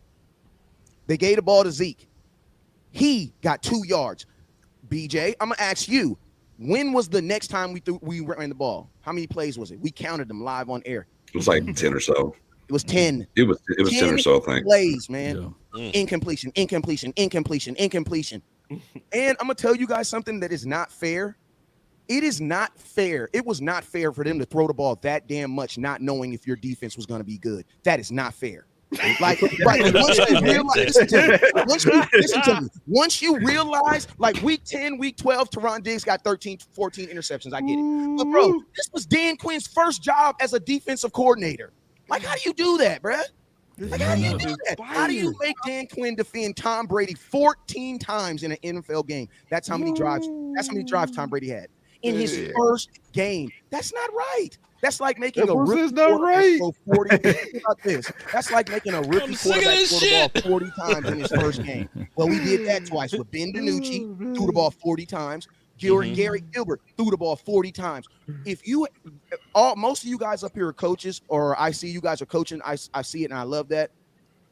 They gave the ball to Zeke. He got 2 yards. BJ, I'm gonna ask you, when was the next time we ran the ball? How many plays was it? We counted them live on air. It was like 10 or so. It was 10. It was 10 or so, I think. Plays, man. Incompletion. And I'm gonna tell you guys something that is not fair. It is not fair. It was not fair for them to throw the ball that damn much, not knowing if your defense was gonna be good. That is not fair. Like once you realize, listen to me. Once you realize, like week 10, week 12, Teron Diggs got 13, 14 interceptions. I get it. But bro, this was Dan Quinn's first job as a defensive coordinator. Like, how do you do that, bro? Like, how do you do that? How do you make Dan Quinn defend Tom Brady 14 times in an NFL game? That's how many drives. That's how many drives Tom Brady had in his first game. That's not right. That's like making a rookie quarterback throw 40. Think about this. That's like making a rookie quarterback throw the ball 40 times in his first game. Well, we did that twice with Ben DiNucci, threw the ball 40 times. Gary Gilbert threw the ball 40 times. If you, most of you guys up here are coaches, or I see you guys are coaching, I see it and I love that.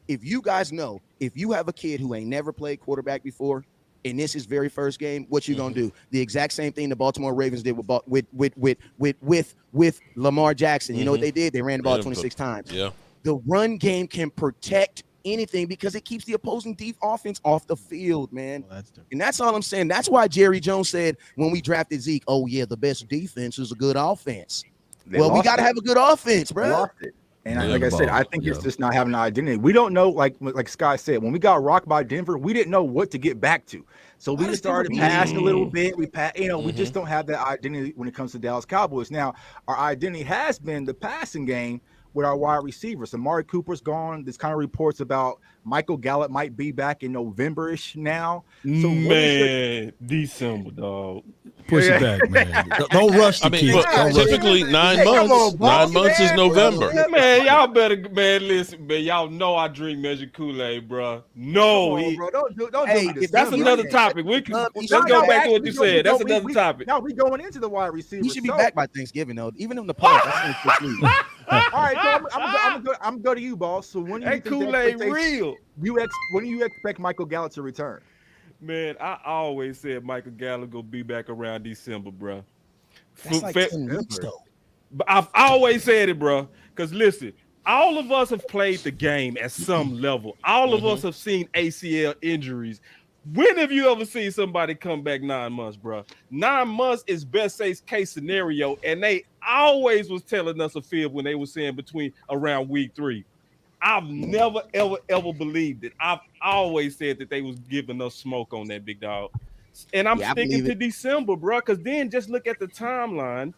If you guys know, if you have a kid who ain't never played quarterback before, and this is very first game, what you gonna do? The exact same thing the Baltimore Ravens did with Lamar Jackson. You know what they did? They ran the ball 26 times. Yeah. The run game can protect anything because it keeps the opposing offense off the field, man. And that's all I'm saying. That's why Jerry Jones said when we drafted Zeke, oh yeah, the best defense is a good offense. Well, we got to have a good offense, bro. Lost it. And like I said, I think it's just not having an identity. We don't know, like Scott said, when we got rocked by Denver, we didn't know what to get back to. So we just started passing a little bit. We we just don't have that identity when it comes to Dallas Cowboys. Now, our identity has been the passing game with our wide receivers. Amari Cooper's gone. There's kind of reports about Michael Gallup might be back in November-ish now. So man, December, dog. Push it back, man. Don't rush the kid. Look, typically 9 months. 9 months is November. Man, y'all better, man, listen, man. Y'all know I drink measured Kool-Aid, bro. No, bro, don't do this. That's another topic. Let's go back to what you said. That's another topic. No, we going into the wide receiver. He should be back by Thanksgiving, though. Even in the park. All right, so I'm gonna go to you, boss. So when do you think Kool-Aid real? When do you expect Michael Gallup to return? Man, I always said Michael Gallup gonna be back around December, bro. That's like 10 weeks, though. But I've always said it, bro. Because listen, all of us have played the game at some level. All of us have seen ACL injuries. When have you ever seen somebody come back 9 months, bro? 9 months is best case scenario, and they always was telling us a fib when they were saying between around week 3. I've never, ever believed it. I've always said that they was giving us smoke on that, big dog. And I'm sticking to December, bro, because then just look at the timeline.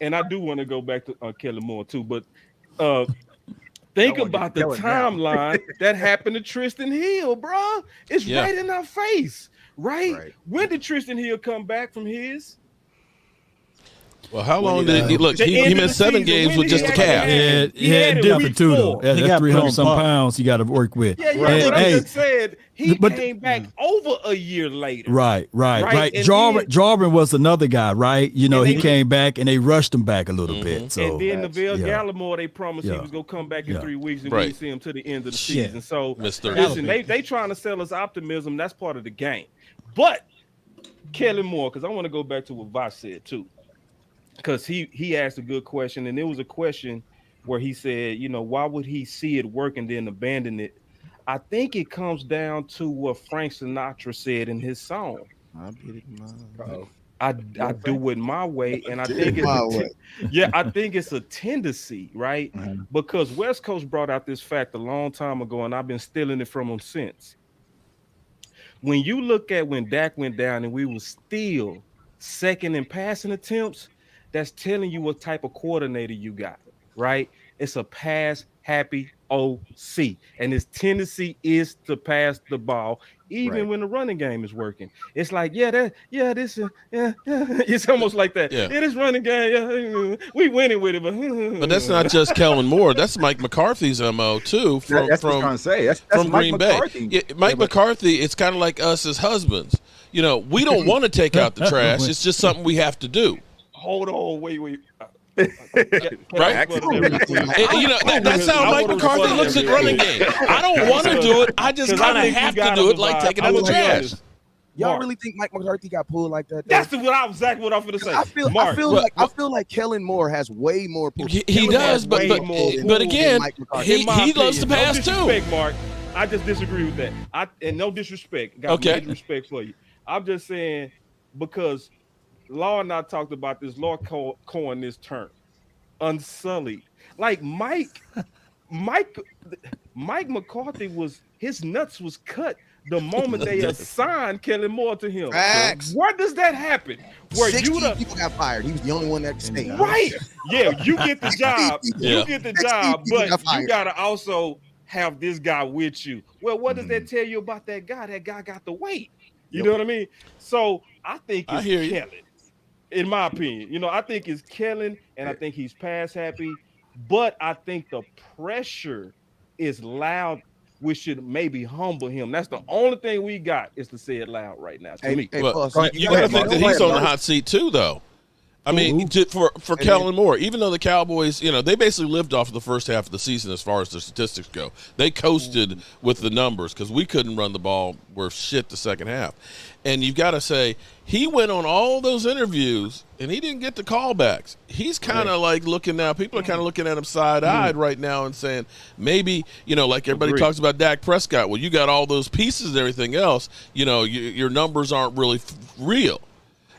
And I do want to go back to Kellen Moore, too. But think about the timeline that happened to Tristan Hill, bro. It's right in our face, right? When did Tristan Hill come back from his? Well, how long did he look? He missed 7 games with just a calf. Yeah, different too, though. That's 300 some pounds you got to work with. Yeah, but I just said he came back over a year later. Right. Jarvin was another guy, right? You know, he came back and they rushed him back a little bit. So and then Neville Gallimore, they promised he was gonna come back in 3 weeks, and we didn't see him to the end of the season. So listen, they trying to sell us optimism. That's part of the game. But Kellen Moore, because I want to go back to what Vosh said too. Because he asked a good question, and it was a question where he said, you know, why would he see it work and then abandon it? I think it comes down to what Frank Sinatra said in his song. I do it my way, and I think I think it's a tendency, right? Because West Coast brought out this fact a long time ago, and I've been stealing it from them since. When you look at when Dak went down and we were still second in passing attempts, that's telling you what type of coordinator you got, right? It's a pass-happy OC, and his tendency is to pass the ball, even when the running game is working. It's like, it's almost like that. Yeah, this running game, we winning with it, but that's not just Kellen Moore. That's Mike McCarthy's MO too. That's what I'm say. That's from Green Bay. Yeah, Mike McCarthy. It's kind of like us as husbands. You know, we don't want to take out the trash. It's just something we have to do. Hold on, wait. Right? You know, that's how Mike McCarthy looks at running game. I don't want to do it. I just kind of have to do it, like taking out the trash. Y'all really think Mike McCarthy got pulled like that? That's exactly what I'm going to say. I feel like Kellen Moore has way more. He does, but again, he loves to pass too. Mark, I just disagree with that. And no disrespect. Got respect for you. I'm just saying because Law and I talked about this. Law coined this term, unsullied. Like Mike McCarthy his nuts was cut the moment they assigned Kellen Moore to him. Facts. Where does that happen? Where 60 people got fired. He was the only one that stayed. Right. Yeah, you get the job. You get the job, but you gotta also have this guy with you. Well, what does that tell you about that guy? That guy got the weight. You know what I mean? So I think it's Kellen. In my opinion, you know, I think it's Kellen, and I think he's pass happy, but I think the pressure is loud, which should maybe humble him. That's the only thing we got is to say it loud right now. To me. You got to think that he's on the hot seat too, though. I mean, for Kellen Moore, even though the Cowboys, you know, they basically lived off of the first half of the season as far as the statistics go. They coasted with the numbers because we couldn't run the ball worth shit the second half. And you've got to say, he went on all those interviews and he didn't get the callbacks. He's kind of like looking now. People are kind of looking at him side-eyed right now and saying, maybe, you know, like everybody talks about Dak Prescott. Well, you got all those pieces and everything else. You know, your numbers aren't really real.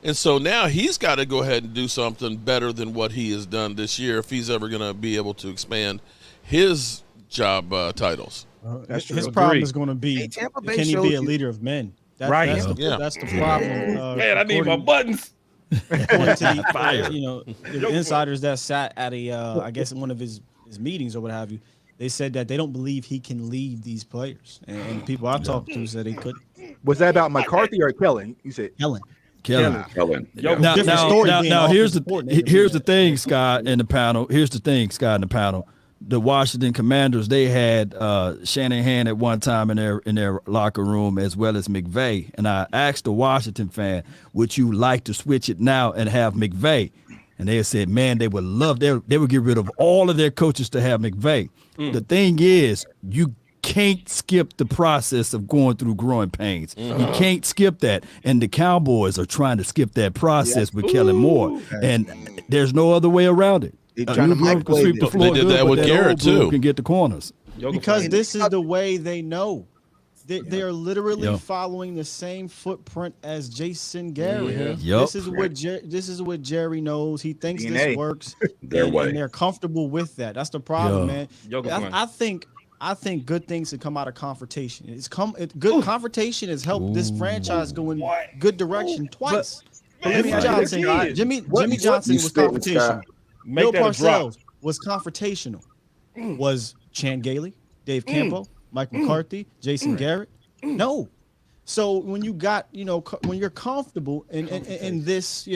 And so now he's got to go ahead and do something better than what he has done this year if he's ever going to be able to expand his job titles. His problem is going to be, can he be a leader of men? That's the problem. Man, I need my buttons. According to the insiders that sat at I guess one of his his meetings or what have you, they said that they don't believe he can lead these players. And people I've talked to said he couldn't. Was that about McCarthy or Kellen? You said Kellen. Kellen. Now here's the thing, Scott and the panel. Here's the thing, Scott and the panel. The Washington Commanders, they had Shanahan at one time in their locker room, as well as McVay. And I asked the Washington fan, would you like to switch it now and have McVay? And they said, man, they would love, they would get rid of all of their coaches to have McVay. The thing is, you can't skip the process of going through growing pains. You can't skip that. And the Cowboys are trying to skip that process with Kellen Moore. And there's no other way around it. Trying to sweep the floor. They did that with Garrett too. Can get the corners because this is the way they know. They are literally following the same footprint as Jason Garrett. This is what Jerry knows. He thinks this works. And they're comfortable with that. That's the problem, man. I think good things can come out of confrontation. Good confrontation has helped this franchise go in good direction twice. Jimmy Johnson was confrontational. Bill Parcells was confrontational. Was Chan Gailey, Dave Campo, Mike McCarthy, Jason Garrett? No. So when you got, when you're comfortable in this,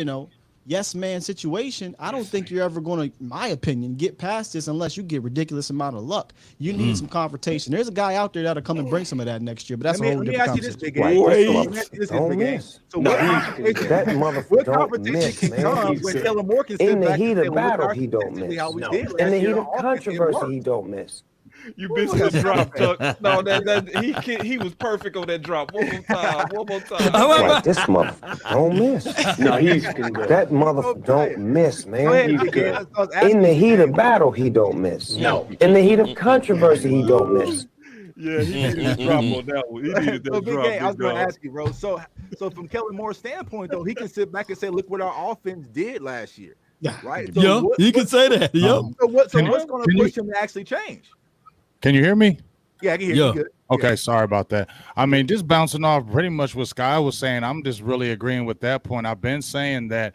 yes man situation, I don't think you're ever going to, in my opinion, get past this unless you get ridiculous amount of luck. You need some confrontation. There's a guy out there that'll come and bring some of that next year, but that's a whole different conversation. So that motherfucker don't miss, man. In the heat of battle, he don't miss. In the heat of controversy, he don't miss. You missed that drop, Chuck. No, he was perfect on that drop. One more time. Right, this motherfucker don't miss. No, that motherfucker don't miss, man. In the heat of battle, he don't miss. No. In the heat of controversy, he don't miss. Yeah, he needed a drop on that one. He needed that drop. I was going to ask you, bro. So from Kellen Moore's standpoint, though, he can sit back and say, "Look what our offense did last year." Yeah, right. So you can say that. So what's going to push him to actually change? Can you hear me? Yeah, I can hear you good. Okay, sorry about that. I mean, just bouncing off pretty much what Sky was saying, I'm just really agreeing with that point. I've been saying that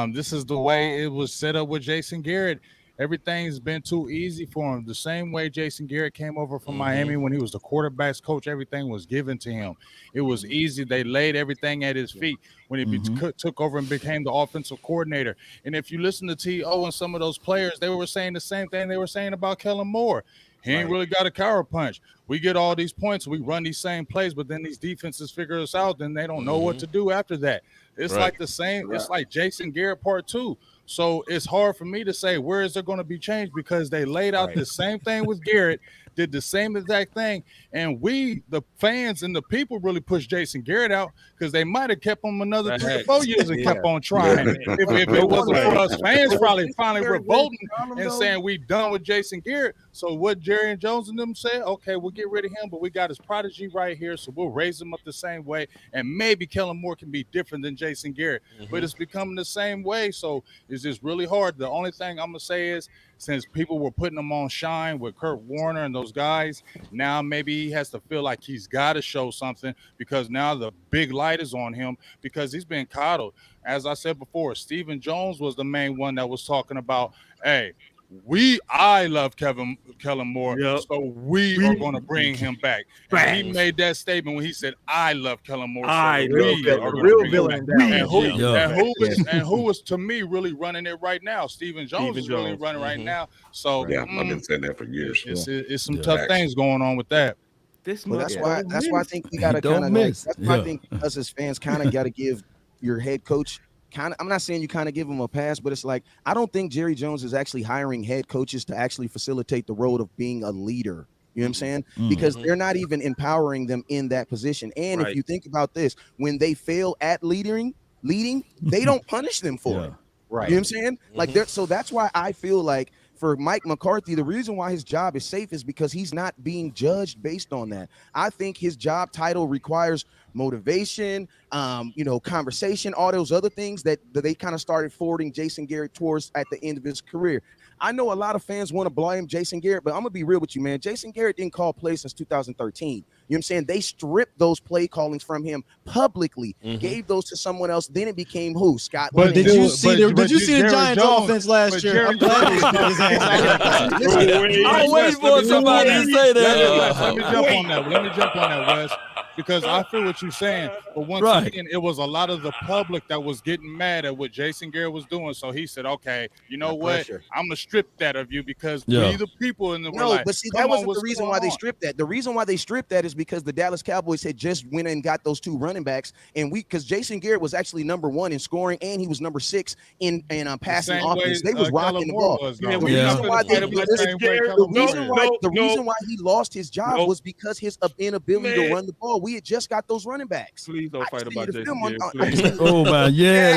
this is the way it was set up with Jason Garrett. Everything's been too easy for him. The same way Jason Garrett came over from Miami when he was the quarterback's coach, everything was given to him. It was easy. They laid everything at his feet when he took over and became the offensive coordinator. And if you listen to T.O. and some of those players, they were saying the same thing they were saying about Kellen Moore. He ain't really got a counter punch. We get all these points. We run these same plays, but then these defenses figure us out. Then they don't know what to do after that. It's like the same. It's like Jason Garrett part 2. So it's hard for me to say where is there going to be change because they laid out the same thing with Garrett, did the same exact thing. And we, the fans and the people, really pushed Jason Garrett out because they might have kept him another 3 or 4 years and kept on trying. If it wasn't for us fans probably finally revolting and saying we done with Jason Garrett. So what Jerry and Jones and them said, okay, we'll get rid of him, but we got his prodigy right here, so we'll raise him up the same way. And maybe Kellen Moore can be different than Jason Garrett, but it's becoming the same way. So it's just really hard. The only thing I'm gonna say is, since people were putting him on shine with Kurt Warner and those guys, now maybe he has to feel like he's got to show something because now the big light is on him because he's been coddled. As I said before, Stephen Jones was the main one that was talking about, hey, I love Kellen Moore, so we are going to bring him back. And he made that statement when he said, I love Kellen Moore. So real villain. And who was, to me, really running it right now? Stephen Jones is really running right now. So I've been saying that for years. It's some tough things going on with that. That's why I think we got to kind of that's why I think us as fans kind of got to give your head coach I'm not saying you kind of give him a pass, but it's like I don't think Jerry Jones is actually hiring head coaches to actually facilitate the role of being a leader. You know what I'm saying? Because they're not even empowering them in that position. And if you think about this, when they fail at leading, they don't punish them for it. Right. You know what I'm saying? Like so that's why I feel like for Mike McCarthy, the reason why his job is safe is because he's not being judged based on that. I think his job title requires motivation, conversation, all those other things that they kind of started forwarding Jason Garrett towards at the end of his career. I know a lot of fans want to blame Jason Garrett, but I'm going to be real with you, man. Jason Garrett didn't call plays since 2013. You know what I'm saying? They stripped those play callings from him publicly, gave those to someone else. Then it became who? Scott. But did you see the Jerry Giants Jones- offense last but year? Jerry I'm glad they Jones- split his ass. I'm waiting for somebody to say that. Let me jump on that. Let me jump on that, Wes, because I feel what you're saying. But once again, it was a lot of the public that was getting mad at what Jason Garrett was doing. So he said, "Okay, you know what? Pressure. I'm gonna strip that of you because Yeah. we the people in the No, like, but see, come that on, wasn't what's the reason going why they on?" stripped that. The reason why they stripped that is because the Dallas Cowboys had just went and got those 2 running backs, and because Jason Garrett was actually number 1 in scoring, and he was number 6 in passing same way, offense. They was rocking the Kellen ball. Moore was, The though. reason why they- The the reason why he lost his job was because his inability to run the ball. We had just got those running backs. Please don't fight about Jason Garrett. Oh man, yeah.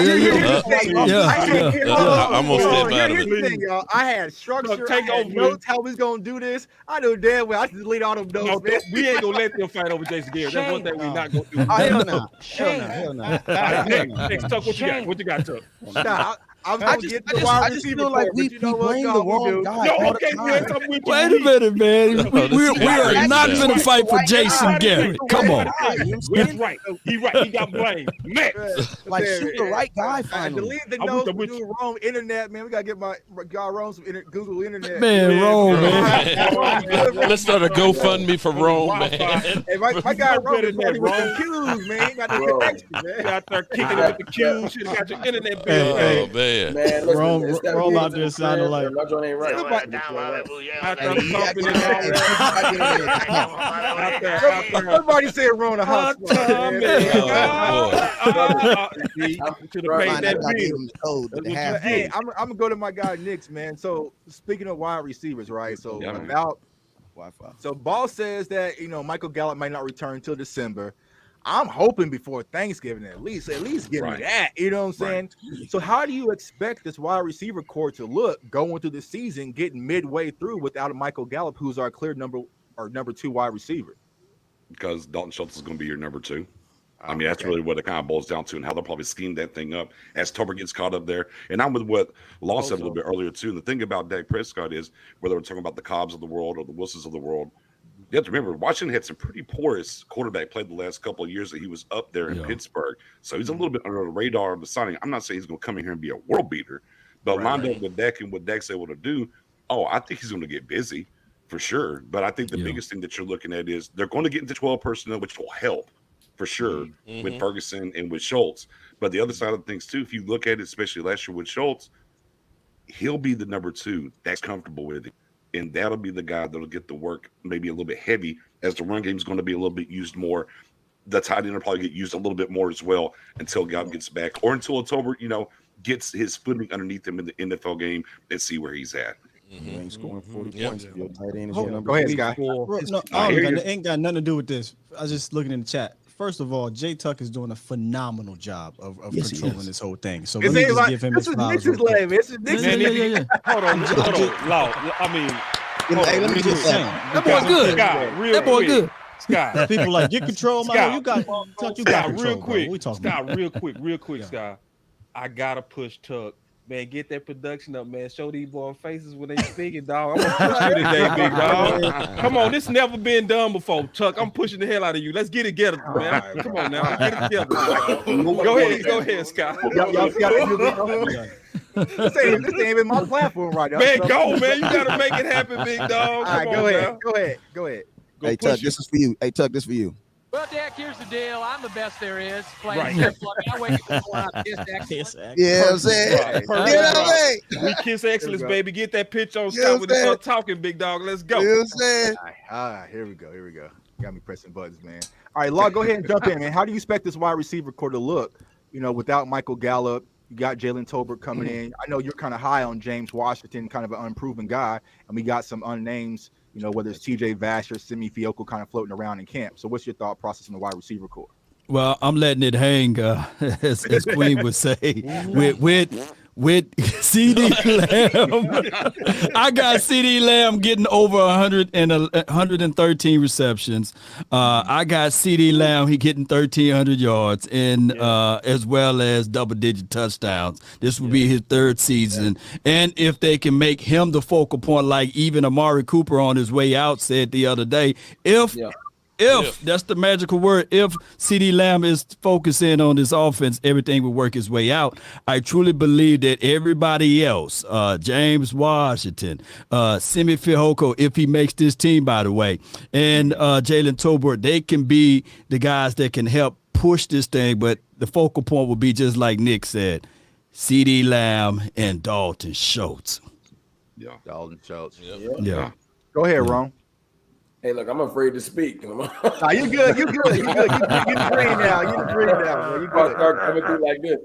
I'm gonna step out of Here's the it. thing, y'all. I had structure. Take I had over. notes how we was gonna do this. I knew damn well I should delete all them notes, No, man. we ain't gonna let them fight over Jason Garrett. That's one thing we're not gonna do. Hell no. Hell All right, next, Tuck, what you got? What you got, Tuck? Nah, I was gonna get the wide receiver feel like core, we but you know what? blame God, the we wrong do. guy No, all the okay, time. Wes, I'm with you. Wait a minute, man. We are not That's gonna right. fight for Jason Garrett. Come on. That's right. He right. He got blamed. Next. Like, shoot the right guy I finally. delete the I'm notes. with We you. do wrong internet, man. We gotta get my God Rome some Google internet. Man, Rome, man. Let's start a GoFundMe for Rome, man. Hey, my guy Rome is funny with them cues, man. He got the connection, man. Out there kicking it with the Q's. Should have got your internet bill. Oh man. Man, listen, Rome- it's gotta Rome be out there in sounded the like- plan. My joint ain't right. Out there thumping it all. Somebody said Rome the hot spot, man. Should have paid that bill. Hey, I'm gonna go to my guy Knicks, man. So speaking of wide receivers, right? So Yeah, man. about so Ball says that Michael Gallup might not return until December. I'm hoping before Thanksgiving at least give me that. You know what I'm saying? So how do you expect this wide receiver core to look going through the season, getting midway through without a Michael Gallup, who's our clear number 2 wide receiver? Because Dalton Schultz is going to be your number 2. I mean, that's really what it kind of boils down to, and how they'll probably scheme that thing up as Tolbert gets caught up there. And I'm with what Law said a little bit earlier, too. And the thing about Dak Prescott is, whether we're talking about the Cobbs of the world or the Wilsons of the world, you have to remember, Washington had some pretty porous quarterback play the last couple of years that he was up there in Pittsburgh. So he's a little bit under the radar of the signing. I'm not saying he's going to come in here and be a world beater, but lined up with Dak and what Dak's able to do, I think he's going to get busy for sure. But I think the biggest thing that you're looking at is they're going to get into 12 personnel, which will help for sure with Ferguson and with Schultz. But the other side of things too, if you look at it, especially last year with Schultz, he'll be the number 2 that's comfortable with it. And that'll be the guy that'll get the work maybe a little bit heavy, as the run game is going to be a little bit used more. The tight end will probably get used a little bit more as well until Gallup gets back, or until Tolbert, gets his footing underneath him in the NFL game and see where he's at. You ain't scoring 40 points if your tight end is Go your number ahead, 3. Scott. No, it ain't got nothing to do with this. I was just looking in the chat. First of all, Jay Tuck is doing a phenomenal job of controlling this whole thing. So let me just give him his flowers. This is Knicks' This is Knicks' Yeah. Hold on. Law. I mean, Hey, let me just say, That boy good. That boy good. Scott. People like, get control, man. You got Scott, control, real quick. Bro. We talking Scott, about? real quick, Scott. I gotta push Tuck. Man, get that production up, man. Show these boy faces when they speaking, dog. I'm gonna push you today, big dog. Come on, this never been done before, Tuck. I'm pushing the hell out of you. Let's get it together, man. Come on now, get it together. Go ahead, Scott. This ain't even my platform right now. Man, go, man. You gotta make it happen, big dog. All right, Come go on ahead. now. Go ahead. Hey, Tuck, this is for you. Hey, Tuck, this for you. Well, Dak, here's the deal. I'm the best there is. Playing Right. I wake up before I kiss Yeah, I'm saying. We kiss excellence, baby. Get that pitch on Yeah, Scott when they I'm start talking, big dog. Let's go. You know what I'm saying? All right, here we go. Got me pressing buttons, man. All right, Law, go ahead and jump in, man. How do you expect this wide receiver core to look? Without Michael Gallup, you got Jalen Tolbert coming in. I know you're kind of high on James Washington, kind of an unproven guy, and we got some unnames. Whether it's TJ Vasher, Simi Fioco kind of floating around in camp. So what's your thought process in the wide receiver core? Well, I'm letting it hang, as Queen would say, with CD Lamb. I got CD Lamb getting over 113 receptions. I got CD Lamb, he getting 1,300 yards and as well as double-digit touchdowns. This will be his 3rd season. And if they can make him the focal point, like even Amari Cooper on his way out said the other day, if If that's the magical word, if CeeDee Lamb is focusing on this offense, everything will work its way out. I truly believe that everybody else, James Washington, Simi Fehoko, if he makes this team, by the way, and Jalen Tolbert, they can be the guys that can help push this thing. But the focal point will be just like Nick said, CeeDee Lamb and Dalton Schultz. Yeah, Dalton Schultz. Yeah. Go ahead, Ron. Hey, look, I'm afraid to speak. Nah, you good. You good. You good. You the green now. You the green now, bro. You good. Start coming through like this.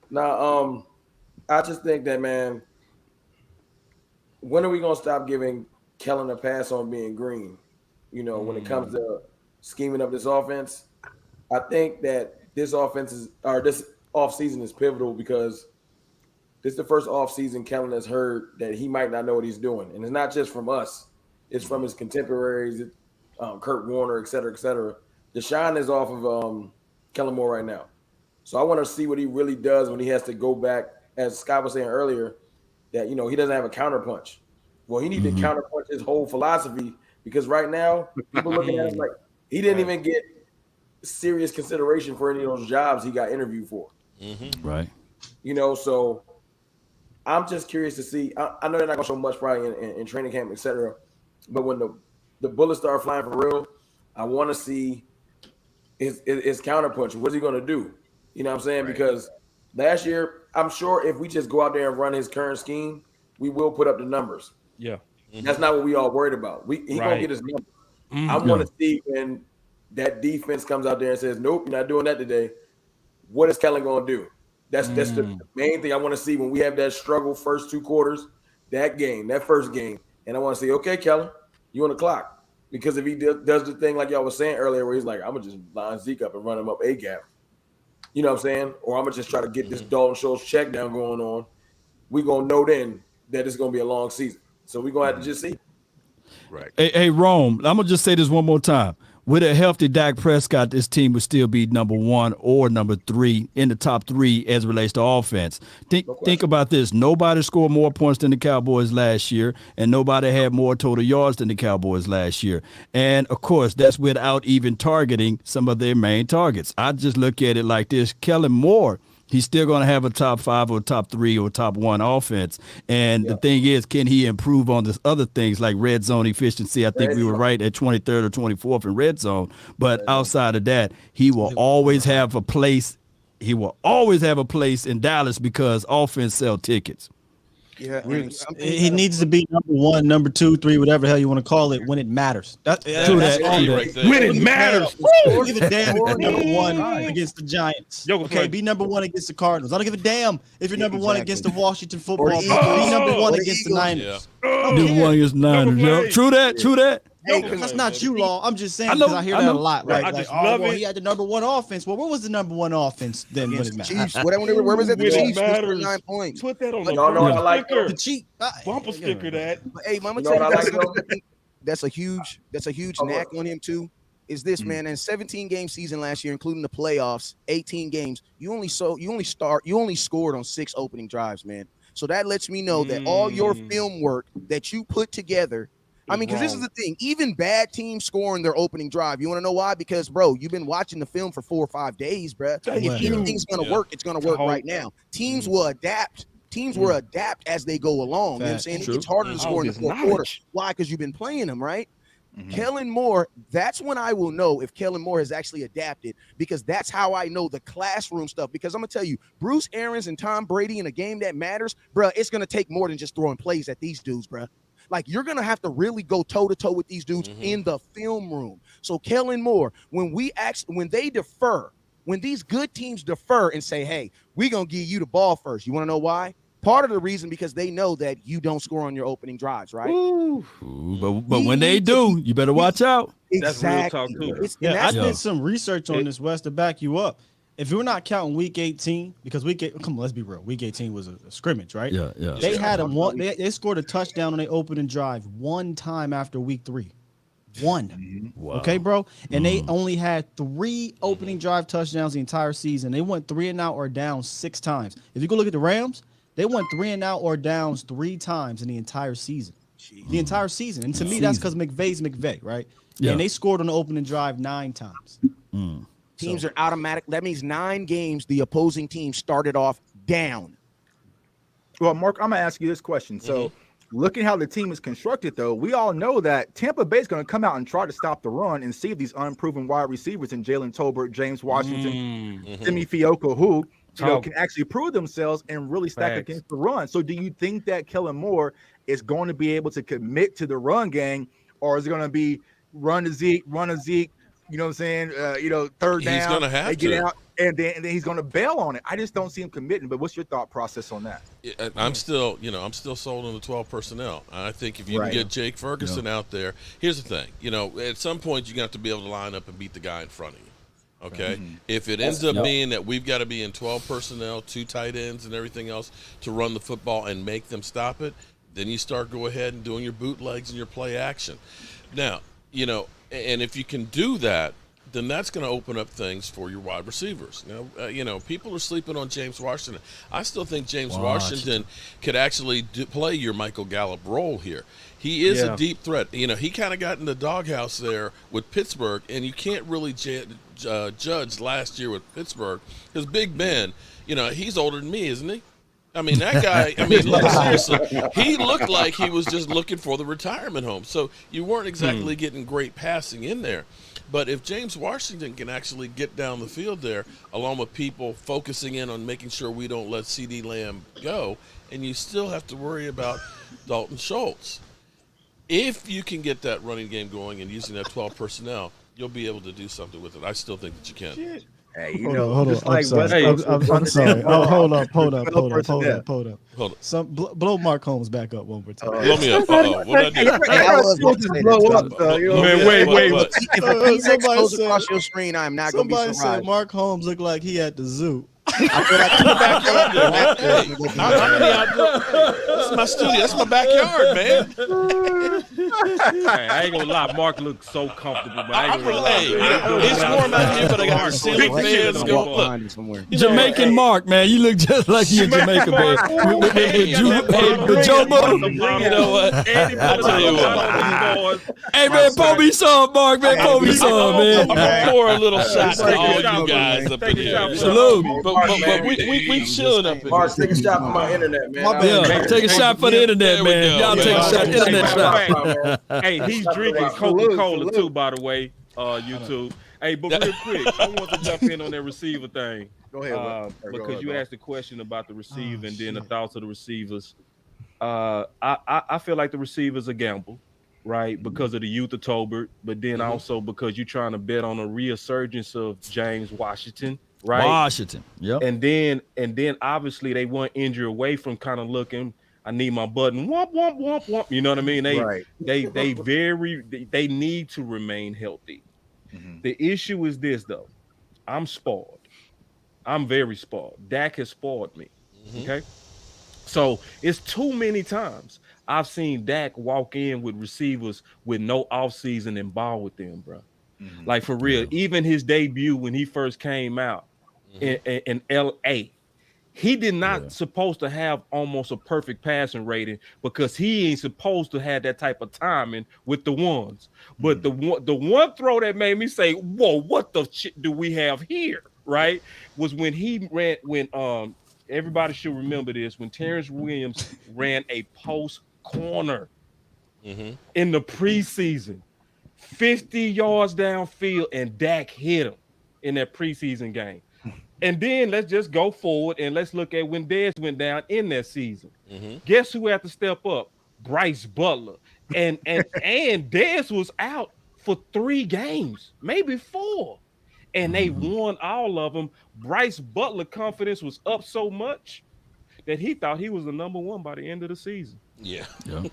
Now, I just think that, man, when are we gonna stop giving Kellen a pass on being green? You know, when it comes to scheming up this offense, I think that this offseason is pivotal because this is the first offseason Kellen has heard that he might not know what he's doing, and it's not just from us. It's from his contemporaries, Kurt Warner, et cetera, et cetera. The shine is off of Kellen Moore right now. So I want to see what he really does when he has to go back, as Scott was saying earlier, that, you know, he doesn't have a counterpunch. Well, he needs to counterpunch his whole philosophy because right now, people looking at him like he didn't even get serious consideration for any of those jobs he got interviewed for. Right. You know, so I'm just curious to see. I know they're not going to show much probably in training camp, et cetera. But when the bullets start flying for real, I want to see his counterpunch. What's he going to do? You know what I'm saying? Right. Because last year, I'm sure if we just go out there and run his current scheme, we will put up the numbers. Yeah. That's not what we all worried about. He's going to get his numbers. I want to see when that defense comes out there and says, nope, you're not doing that today. What is Kellen going to do? That's the main thing I want to see when we have that struggle first 2 quarters, that first game. And I want to say, okay, Kellen, you on the clock. Because if he does the thing like y'all was saying earlier where he's like, I'm going to just line Zeke up and run him up A gap. You know what I'm saying? Or I'm going to just try to get this Dalton Schultz check down going on. We're going to know then that it's going to be a long season. So we're going to have to just see. Right. Hey, Rome, I'm going to just say this one more time. With a healthy Dak Prescott, this team would still be number 1 or number 3 in the top 3 as it relates to offense. Think about this. Nobody scored more points than the Cowboys last year, and nobody had more total yards than the Cowboys last year. And, of course, that's without even targeting some of their main targets. I just look at it like this. Kellen Moore, he's still going to have a top 5 or top 3 or top 1 offense. And the thing is, can he improve on this other things like red zone efficiency? I think we were right at 23rd or 24th in red zone. But outside of that, he will always have a place. He will always have a place in Dallas because offense sell tickets. Yeah, he needs to be number 1, number 2, 3, whatever the hell you want to call it when it matters. That's When it matters. I don't give a damn if you're number 1 against the Giants. Okay, be number 1 against the Cardinals. I don't give a damn if you're number 1 against the Washington football team. Be number 1 against the Niners. Number 1 against Niners. True that. Hey, that's not you, Law. I'm just saying because I hear that a lot. Like, he had the number 1 offense. Well, what was the number 1 offense then when it mattered? Where was it? The Chiefs matters. 9 points. Put that on the sticker. The cheat Bumper sticker that. But, hey, Mama, tell you that's a huge knack on him too. Is this man in 17-game season last year, including the playoffs, 18 games? You only scored on 6 opening drives, man. So that lets me know that all your film work that you put together. I mean, because this is the thing. Even bad teams scoring their opening drive. You want to know why? Because, bro, you've been watching the film for 4 or 5 days, bro. If anything's going to work, it's going to work right now. Teams will adapt. Teams will adapt as they go along. You know what I'm saying? It gets harder to score in the fourth quarter. Why? Because you've been playing them, right? Kellen Moore, that's when I will know if Kellen Moore has actually adapted, because that's how I know the classroom stuff. Because I'm going to tell you, Bruce Arians and Tom Brady in a game that matters, bro, it's going to take more than just throwing plays at these dudes, bro. Like, you're going to have to really go toe-to-toe with these dudes in the film room. So Kellen Moore, when they defer, when these good teams defer and say, hey, we're going to give you the ball first. You want to know why? Part of the reason because they know that you don't score on your opening drives, right? But when they do, you better watch out. Exactly. That's real talk too. I did some research on this, Wes, to back you up. If we're not counting week 18, because come on, let's be real. Week 18 was a scrimmage, right? Yeah. They had they scored a touchdown on their opening drive 1 time after week 3. 1. Wow. Okay, bro? And they only had 3 opening drive touchdowns the entire season. They went 3 and out or down 6 times. If you go look at the Rams, they went 3 and out or downs 3 times in the entire season. The entire season. And to me, that's because McVay's McVay, right? and they scored on the opening drive 9 times. Teams are automatic. That means 9 games the opposing team started off down. Well, Mark, I'm gonna ask you this question. So, looking how the team is constructed, though, we all know that Tampa Bay is going to come out and try to stop the run and see these unproven wide receivers in Jalen Tolbert, James Washington, Simi Fioco, who can actually prove themselves and really stack against the run. So, do you think that Kellen Moore is going to be able to commit to the run game, or is it going to be run to Zeke? You know what I'm saying? Third down. He's going to have get to. out, and then he's going to bail on it. I just don't see him committing. But what's your thought process on that? I'm still sold on the 12 personnel. I think if you can get Jake Ferguson out there, here's the thing. At some point you're going to have to be able to line up and beat the guy in front of you. Okay? If it ends up being that we've got to be in 12 personnel, 2 tight ends and everything else to run the football and make them stop it, then you start go ahead and doing your bootlegs and your play action. Now, and if you can do that, then that's going to open up things for your wide receivers. Now, people are sleeping on James Washington. I still think James Washington could actually play your Michael Gallup role here. He is a deep threat. He kind of got in the doghouse there with Pittsburgh, and you can't really judge last year with Pittsburgh because Big Ben, he's older than me, isn't he? I mean, that guy, seriously, he looked like he was just looking for the retirement home. So you weren't exactly getting great passing in there. But if James Washington can actually get down the field there, along with people focusing in on making sure we don't let CeeDee Lamb go, and you still have to worry about Dalton Schultz. If you can get that running game going and using that 12 personnel, you'll be able to do something with it. I still think that you can. Hey, hold on. I'm sorry. Hold up. Blow Mark Holmes back up one more time. Blow me up. What did I do? Man, wait. If he Somebody goes said- across your screen, I am not going to be Somebody surprised. said Mark Holmes looked like he at the zoo. This is my studio. That's my backyard, man. I ain't gonna lie, Mark looks so comfortable. But it's warm out here, but I got the ceiling fans going. Jamaican Mark, man, you look just like you in Jamaica, man. With Jobu. You know what? I tell you what. Hey, man, pour me some, Mark, man. Pour me some, man. I'm gonna pour a little shot to all you guys up in here. Salute. But we chilling up in here. Mark, take a shot for my internet, man. Yeah, take a shot for the internet, man. Y'all take a shot, internet shot. Hey, he's drinking Coca-Cola too, by the way. YouTube. Hey, but real quick, I want to jump in on that receiver thing. Go ahead. Because you asked the question about the receiver and then the thoughts of the receivers. I feel like the receivers are gamble, right? Because of the youth of Tolbert, but then also because you're trying to bet on a resurgence of James Washington. Right, Washington. Yep. And then obviously they weren't injured away from kind of looking. I need my button. Womp womp womp womp. You know what I mean? They need to remain healthy. The issue is this though. I'm spoiled. I'm very spoiled. Dak has spoiled me. Okay. So it's too many times I've seen Dak walk in with receivers with no offseason and ball with them, bro. Like for real. Even his debut when he first came out in LA, he did not supposed to have almost a perfect passing rating because he ain't supposed to have that type of timing with the ones. But the one throw that made me say, "Whoa, what the shit do we have here?" Right? Was when he ran everybody should remember this when Terrence Williams ran a post corner in the preseason, 50 yards downfield, and Dak hit him in that preseason game. And then let's just go forward and let's look at when Dez went down in that season. Guess who had to step up? Bryce Butler. And Dez was out for 3 games, maybe 4. And they won all of them. Bryce Butler confidence was up so much that he thought he was the number 1 by the end of the season. Yeah,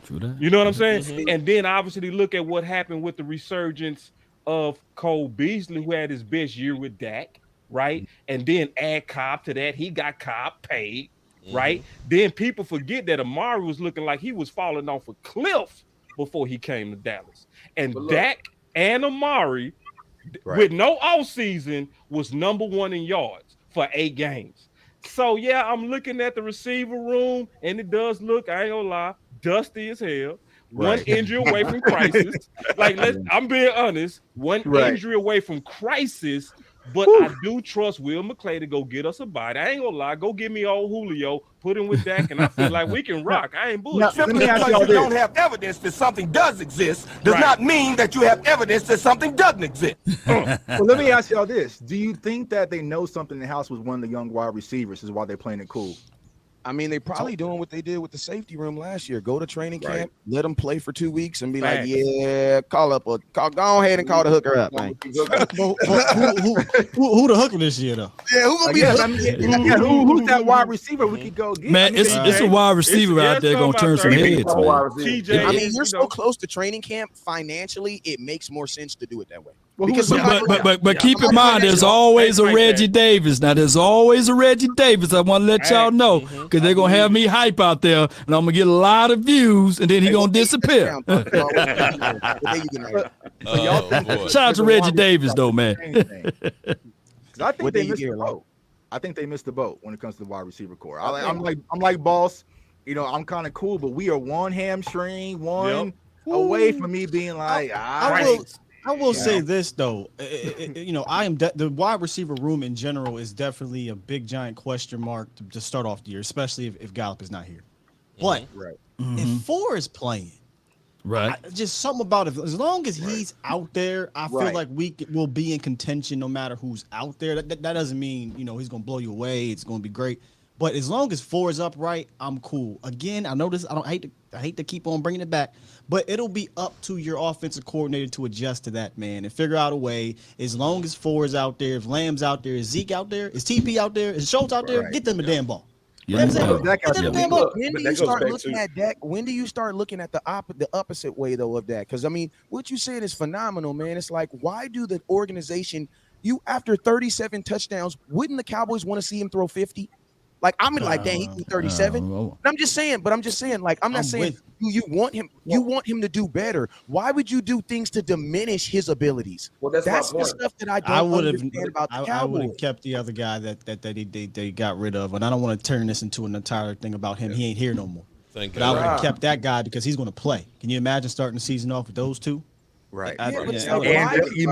true that. You know what I'm saying? And then obviously look at what happened with the resurgence of Cole Beasley, who had his best year with Dak, right? And then add Cobb to that. He got Cobb paid, right? Then people forget that Amari was looking like he was falling off a cliff before he came to Dallas. And Dak and Amari, with no offseason, was number 1 in yards for 8 games. So, yeah, I'm looking at the receiver room, and it does look, I ain't gonna lie, dusty as hell. one injury away from crisis. Like, I'm being honest, one injury away from crisis. But I do trust Will McClay to go get us a bite. I ain't gonna lie. Go get me old Julio, put him with Dak, and I feel like we can rock. I ain't bullshit. Simply because you don't have evidence that something does exist does not mean that you have evidence that something doesn't exist. Well, let me ask y'all this. Do you think that they know something in the house with one of the young wide receivers is why they're playing it cool? I mean, they probably doing what they did with the safety room last year. Go to training camp, let them play for 2 weeks, and be like, "Yeah, go ahead and call the hooker up, man." Who the hooker this year though? Yeah, who gonna be who's that wide receiver we could go get? Man, it's a wide receiver out there gonna turn some heads. I mean, you're so close to training camp financially, it makes more sense to do it that way. Because but keep in mind, there's always a Reggie Davis. Now, there's always a Reggie Davis. I want to let y'all know, because they're gonna have me hype out there, and I'm gonna get a lot of views, and then he's gonna disappear. Shout out to Reggie Davis, though, man. I think they missed the boat. I think they missed the boat when it comes to the wide receiver core. I'm like Boss. You know, I'm kind of cool, but we are one hamstring, away from me being like, I will say this though, you know, the wide receiver room in general is definitely a big giant question mark to start off the year, especially if Gallup is not here. But if Four is playing, just something about it. As long as he's out there, I feel like we'll be in contention no matter who's out there. That doesn't mean, you know, he's gonna blow you away. It's gonna be great. But as long as Four is upright, I'm cool. Again, I know this. I hate to keep on bringing it back, but it'll be up to your offensive coordinator to adjust to that, man, and figure out a way. As long as Four is out there, if Lamb's out there, is Zeke out there, is TP out there, is Schultz out there, get them a damn ball. When do you start looking at Dak? When do you start looking at the opposite way though of that? Because I mean, what you said is phenomenal, man. It's like, why do the organization, after 37 touchdowns, wouldn't the Cowboys want to see him throw 50? Like, I'm like, dang, he threw 37. I'm just saying, like, I'm not saying you want him to do better. Why would you do things to diminish his abilities? Well, that's the stuff that I don't understand about the Cowboys. I would have kept the other guy that they got rid of, and I don't want to turn this into an entire thing about him. He ain't here no more. But I would have kept that guy because he's going to play. Can you imagine starting the season off with those two? Right. You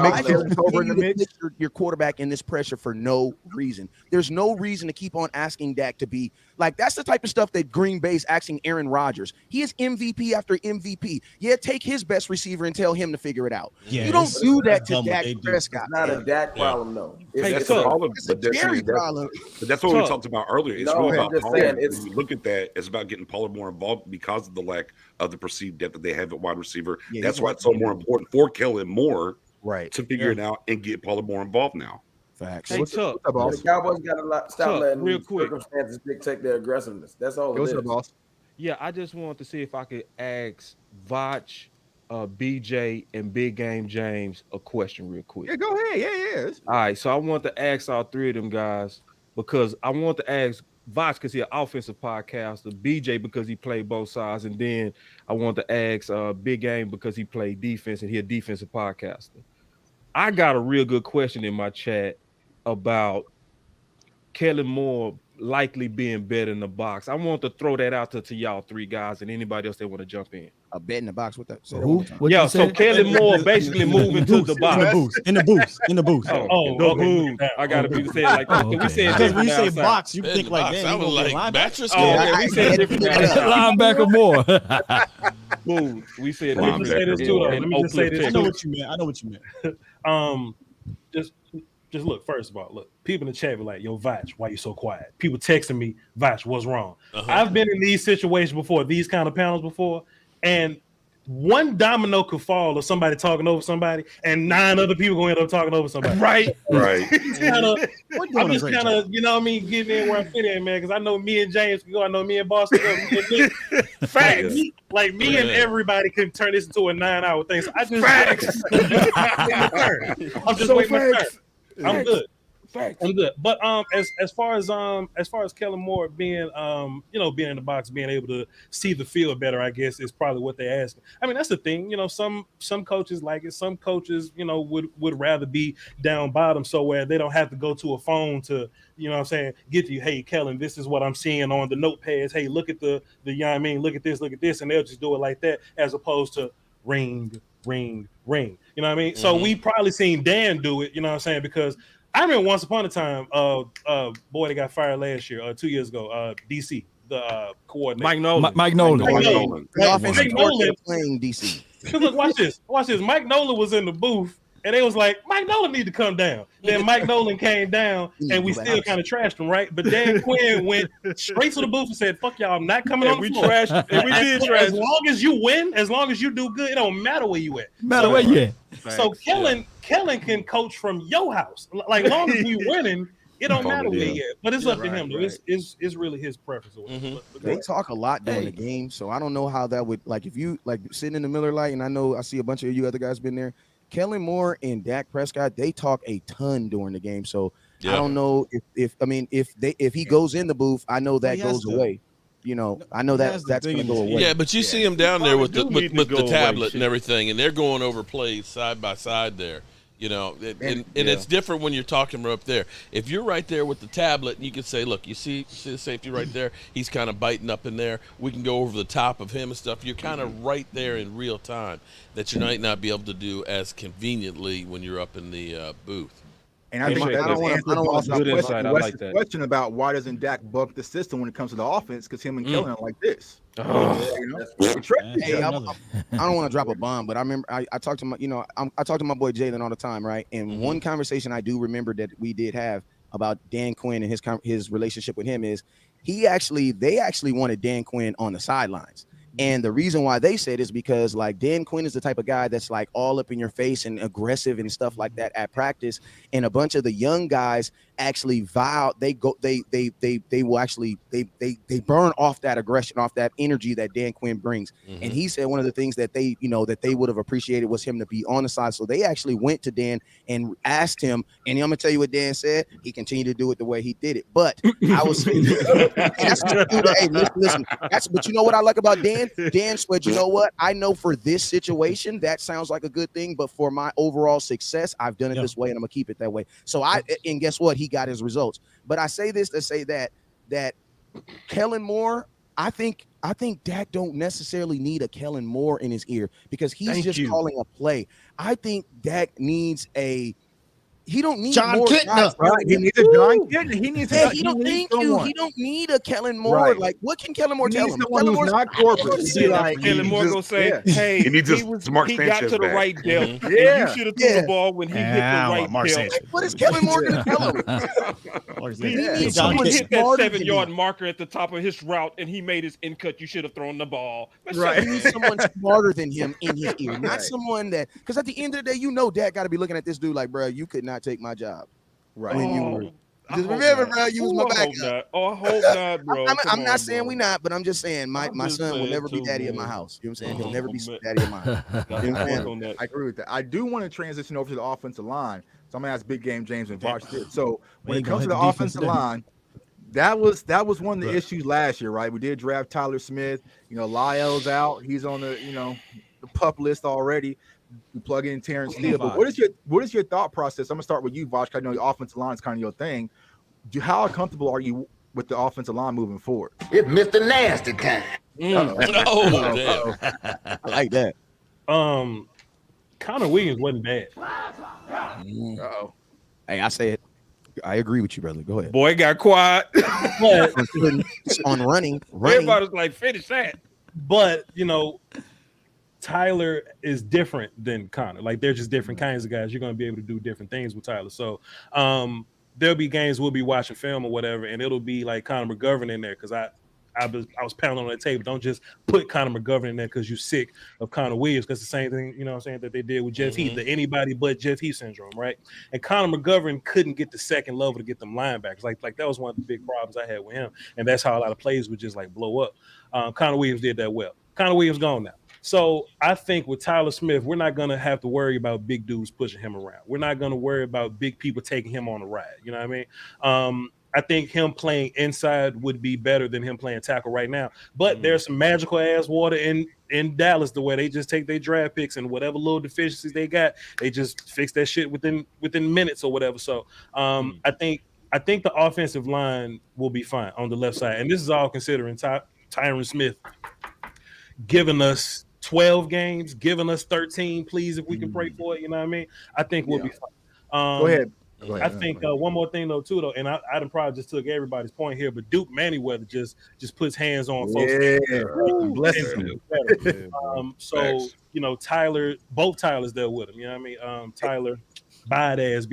your quarterback in this pressure for no reason. There's no reason to keep on asking Dak to be like, that's the type of stuff that Green Bay's asking Aaron Rodgers. He is MVP after MVP. Yeah, take his best receiver and tell him to figure it out. You don't do that to Dak Prescott. It's not a Dak problem, though. It's a Jerry problem. But that's what we talked about earlier. It's really about Pollard. When you look at that, it's about getting Pollard more involved because of the lack of the perceived depth that they have at wide receiver. That's why it's so more important for Kellen Moore to figure it out and get Pollard more involved now. Facts. Hey, the Cowboys got to stop letting real quick circumstances dictate their aggressiveness. That's all it is. Boss? Yeah, I just wanted to see if I could ask Vach, BJ, and Big Game James a question real quick. Yeah, go ahead. Yeah. All right, so I want to ask all three of them guys because I want to ask Vach because he's an offensive podcaster, BJ because he played both sides, and then I want to ask Big Game because he played defense and he's a defensive podcaster. I got a real good question in my chat about Kellen Moore likely being better in the box. I want to throw that out to y'all three guys and anybody else that want to jump in. A bet in the box with that. Yeah, so Kellen Moore basically moving to the box. In the booth. The booth. I gotta be saying like that. We said because when you say box, you think like that. I was like mattress. We said different linebacker Moore. Booth. We said Let me say this too, though. Let me just say this. I know what you meant. Just look, first of all, people in the chat were like, yo, Vach, why you so quiet? People texting me, Vach, what's wrong? I've been in these situations before, these kind of panels before, and one domino could fall of somebody talking over somebody, and 9 other people going to end up talking over somebody. Right. I'm just kind of, you know what I mean, getting in where I fit in, man, because I know me and James can go, I know me and Boss can go. Facts. Like me and everybody can turn this into a 9-hour thing. So I just facts. I'm just waiting my turn. I'm good. I'm good. But as far as Kellen Moore being being in the box, being able to see the field better, I guess is probably what they ask. I mean, that's the thing. Some coaches like it. Some coaches, would rather be down bottom so where they don't have to go to a phone to, get you, hey, Kellen, this is what I'm seeing on the notepads. Hey, look at the look at this, and they'll just do it like that, as opposed to ring. You know what I mean? So we probably seen Dan do it, because I remember once upon a time, boy that got fired last year, 2 years ago, DC, the coordinator. Mike Nolan. The offensive coordinator playing DC. Look, watch this. Mike Nolan was in the booth, and they was like, Mike Nolan need to come down. Then Mike Nolan came down, and we still kind of trashed him, right? But Dan Quinn went straight to the booth and said, fuck y'all, I'm not coming on the floor. And we did trash. As long as you win, as long as you do good, it don't matter where you at. So Kellen can coach from your house. Like, long as we winning, it don't matter where you at. But it's up to him, though. It's really his preference. They talk a lot during the game, so I don't know how that would, like, if you like sitting in the Miller Lite, and I see a bunch of you other guys been there. Kellen Moore and Dak Prescott, they talk a ton during the game. So I don't know if he goes in the booth, I know that goes away. I know that's going to go away. Yeah, but you see him down there with the tablet and everything, and they're going over plays side by side there. And it's different when you're talking from up there. If you're right there with the tablet, and you can say, look, you see the safety right there? He's kind of biting up in there. We can go over the top of him and stuff. You're kind of right there in real time that you might not be able to do as conveniently when you're up in the booth. And I think that answers the question about why doesn't Dak buck the system when it comes to the offense, because him and Kellen are like this. Hey, I don't want to drop a bomb, but I remember I talked to I talk to my boy Jalen all the time, right? And one conversation I do remember that we did have about Dan Quinn and his relationship with him is they actually wanted Dan Quinn on the sidelines. And the reason why they said is because, like, Dan Quinn is the type of guy that's like all up in your face and aggressive and stuff like that at practice. And a bunch of the young guys actually they burn off that aggression, off that energy that Dan Quinn brings. And he said one of the things that they would have appreciated was him to be on the side. So they actually went to Dan and asked him, and I'm gonna tell you what Dan said. He continued to do it the way he did it. But I was saying, listen, but you know what I like about Dan? Dan said, you know what? I know for this situation, that sounds like a good thing, but for my overall success, I've done it this way, and I'm gonna keep it that way. So and guess what? He got his results. But I say this to say that Kellen Moore, I think Dak don't necessarily need a Kellen Moore in his ear, because he's calling a play. I think Dak needs he don't need John more Kitna, guys. right? He needs a John Kitna. He needs. He don't need a Kellen Moore. Right. Like, what can Kellen Moore tell him? Someone who's not corporate. Kellen Moore gonna say, "Hey, he needs he got to the right depth. And you should have threw the ball when he hit the right depth." What is Kellen Moore gonna tell him? He needs someone hit that 7-yard marker at the top of his route, and he made his in cut. You should have thrown the ball. He needs someone smarter than him in his ear, not someone that. Because at the end of the day, Dak got to be looking at this dude like, bro, you could not take my job. Right. When you were. Just remember, bro, you was my backup. I hope not, bro. I'm not saying we not, but I'm just saying my son will never be daddy in my house. You know what I'm saying? He'll never be daddy in my house. You know what I'm saying? I agree with that. I do want to transition over to the offensive line. So I'm gonna ask Big Game James and Vosh this. So when it comes to the offensive line, that was one of the issues last year, right? We did draft Tyler Smith. Lyle's out. He's on the the PUP list already. You plug in Terrence Steele. But what is your thought process? I'm gonna start with you, Vosh. I know the offensive line is kind of your thing. How comfortable are you with the offensive line moving forward? It's Mr. Nasty time. I like that. Connor Williams wasn't bad. Hey, I say it. I agree with you, brother. Go ahead. Boy got quiet. on running. Everybody's like, finish that. But Tyler is different than Connor. Like, they're just different kinds of guys. You're going to be able to do different things with Tyler. So there'll be games we'll be watching film or whatever, and it'll be like Connor McGovern in there, because I was pounding on that table. Don't just put Connor McGovern in there because you're sick of Connor Williams, because the same thing, that they did with Jeff Heath, the anybody but Jeff Heath syndrome, right? And Connor McGovern couldn't get the second level to get them linebackers. Like that was one of the big problems I had with him, and that's how a lot of plays would just like blow up. Connor Williams did that well. Connor Williams gone now. So I think with Tyler Smith, we're not gonna have to worry about big dudes pushing him around. We're not gonna worry about big people taking him on a ride. You know what I mean? I think him playing inside would be better than him playing tackle right now. But there's some magical ass water in Dallas, the way they just take their draft picks and whatever little deficiencies they got, they just fix that shit within minutes or whatever. So I think the offensive line will be fine on the left side, and this is all considering Tyron Smith giving us 12 games, giving us 13, please, if we can pray for it. You know what I mean? I think we'll be fine. Go ahead. I think one more thing though, and I done probably just took everybody's point here, but Duke Manyweather just puts hands on folks. Bless him. So you know, both Tylers there with him. You know what I mean? Tyler, Badass,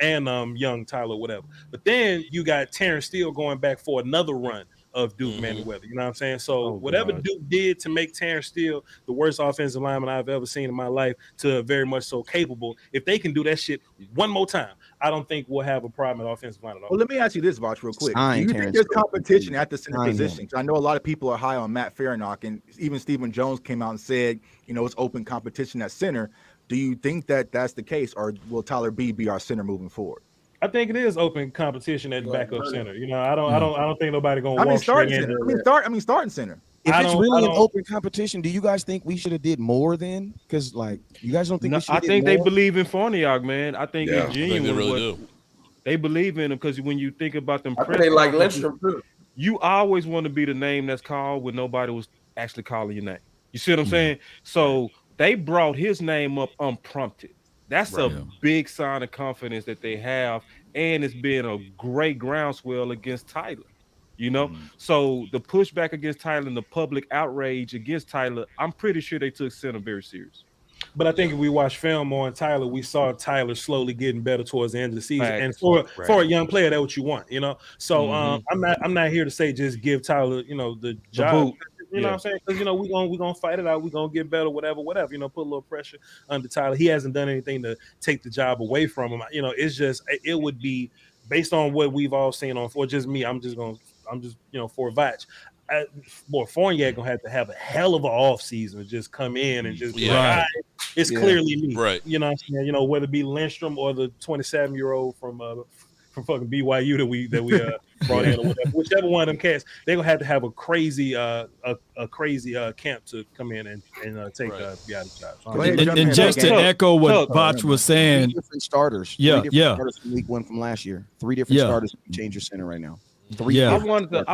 and young Tyler, whatever. But then you got Terrence Steele going back for another run of Duke Manyweather. You know what I'm saying? So whatever Duke did to make Terrence Steele the worst offensive lineman I've ever seen in my life to very much so capable, if they can do that shit one more time, I don't think we'll have a problem at offensive line at all. Well, let me ask you this, Voch, real quick. Do you think there's competition at the center position? I know a lot of people are high on Matt Farinock, and even Stephen Jones came out and said, you know, it's open competition at center. Do you think that that's the case, or will Tyler B be our center moving forward? I think it is open competition at backup center. You know, I don't think nobody gonna. Starting center. Starting center. If it's really an open competition, do you guys think we should have did more then? Because like you guys don't think we should. I think they believe in Farniok, man. I think it's genuine. They really do. They believe in him because when you think about them, they like Lindstrom too. You always want to be the name that's called when nobody was actually calling your name. You see what I'm saying? So they brought his name up unprompted. That's a big sign of confidence that they have, and it's been a great groundswell against Tyler. You know, so the pushback against Tyler and the public outrage against Tyler, I'm pretty sure they took center very serious. But I think if we watch film on Tyler, we saw Tyler slowly getting better towards the end of the season. And for a young player, that's what you want, you know. So I'm not here to say just give Tyler, you know, the job. You know what I'm saying? Because, you know, we're gonna fight it out. We're gonna get better, whatever. You know, put a little pressure under Tyler. He hasn't done anything to take the job away from him. You know, it's just it would be based on what we've all seen on. For just me, I'm just you know, for Vach. Fournier gonna have a hell of an off season to just come in and just it's clearly me, right? You know what I'm saying? You know, whether it be Lindstrom or the 27-year-old from fucking BYU that we brought in, or whatever, whichever one of them cats, they're gonna have a crazy camp to come in and take Beyonce's job. And just to echo what Vach was saying, 3 different starters. Starters from week 1 from last year. 3 different starters to change your center right now. I wanted to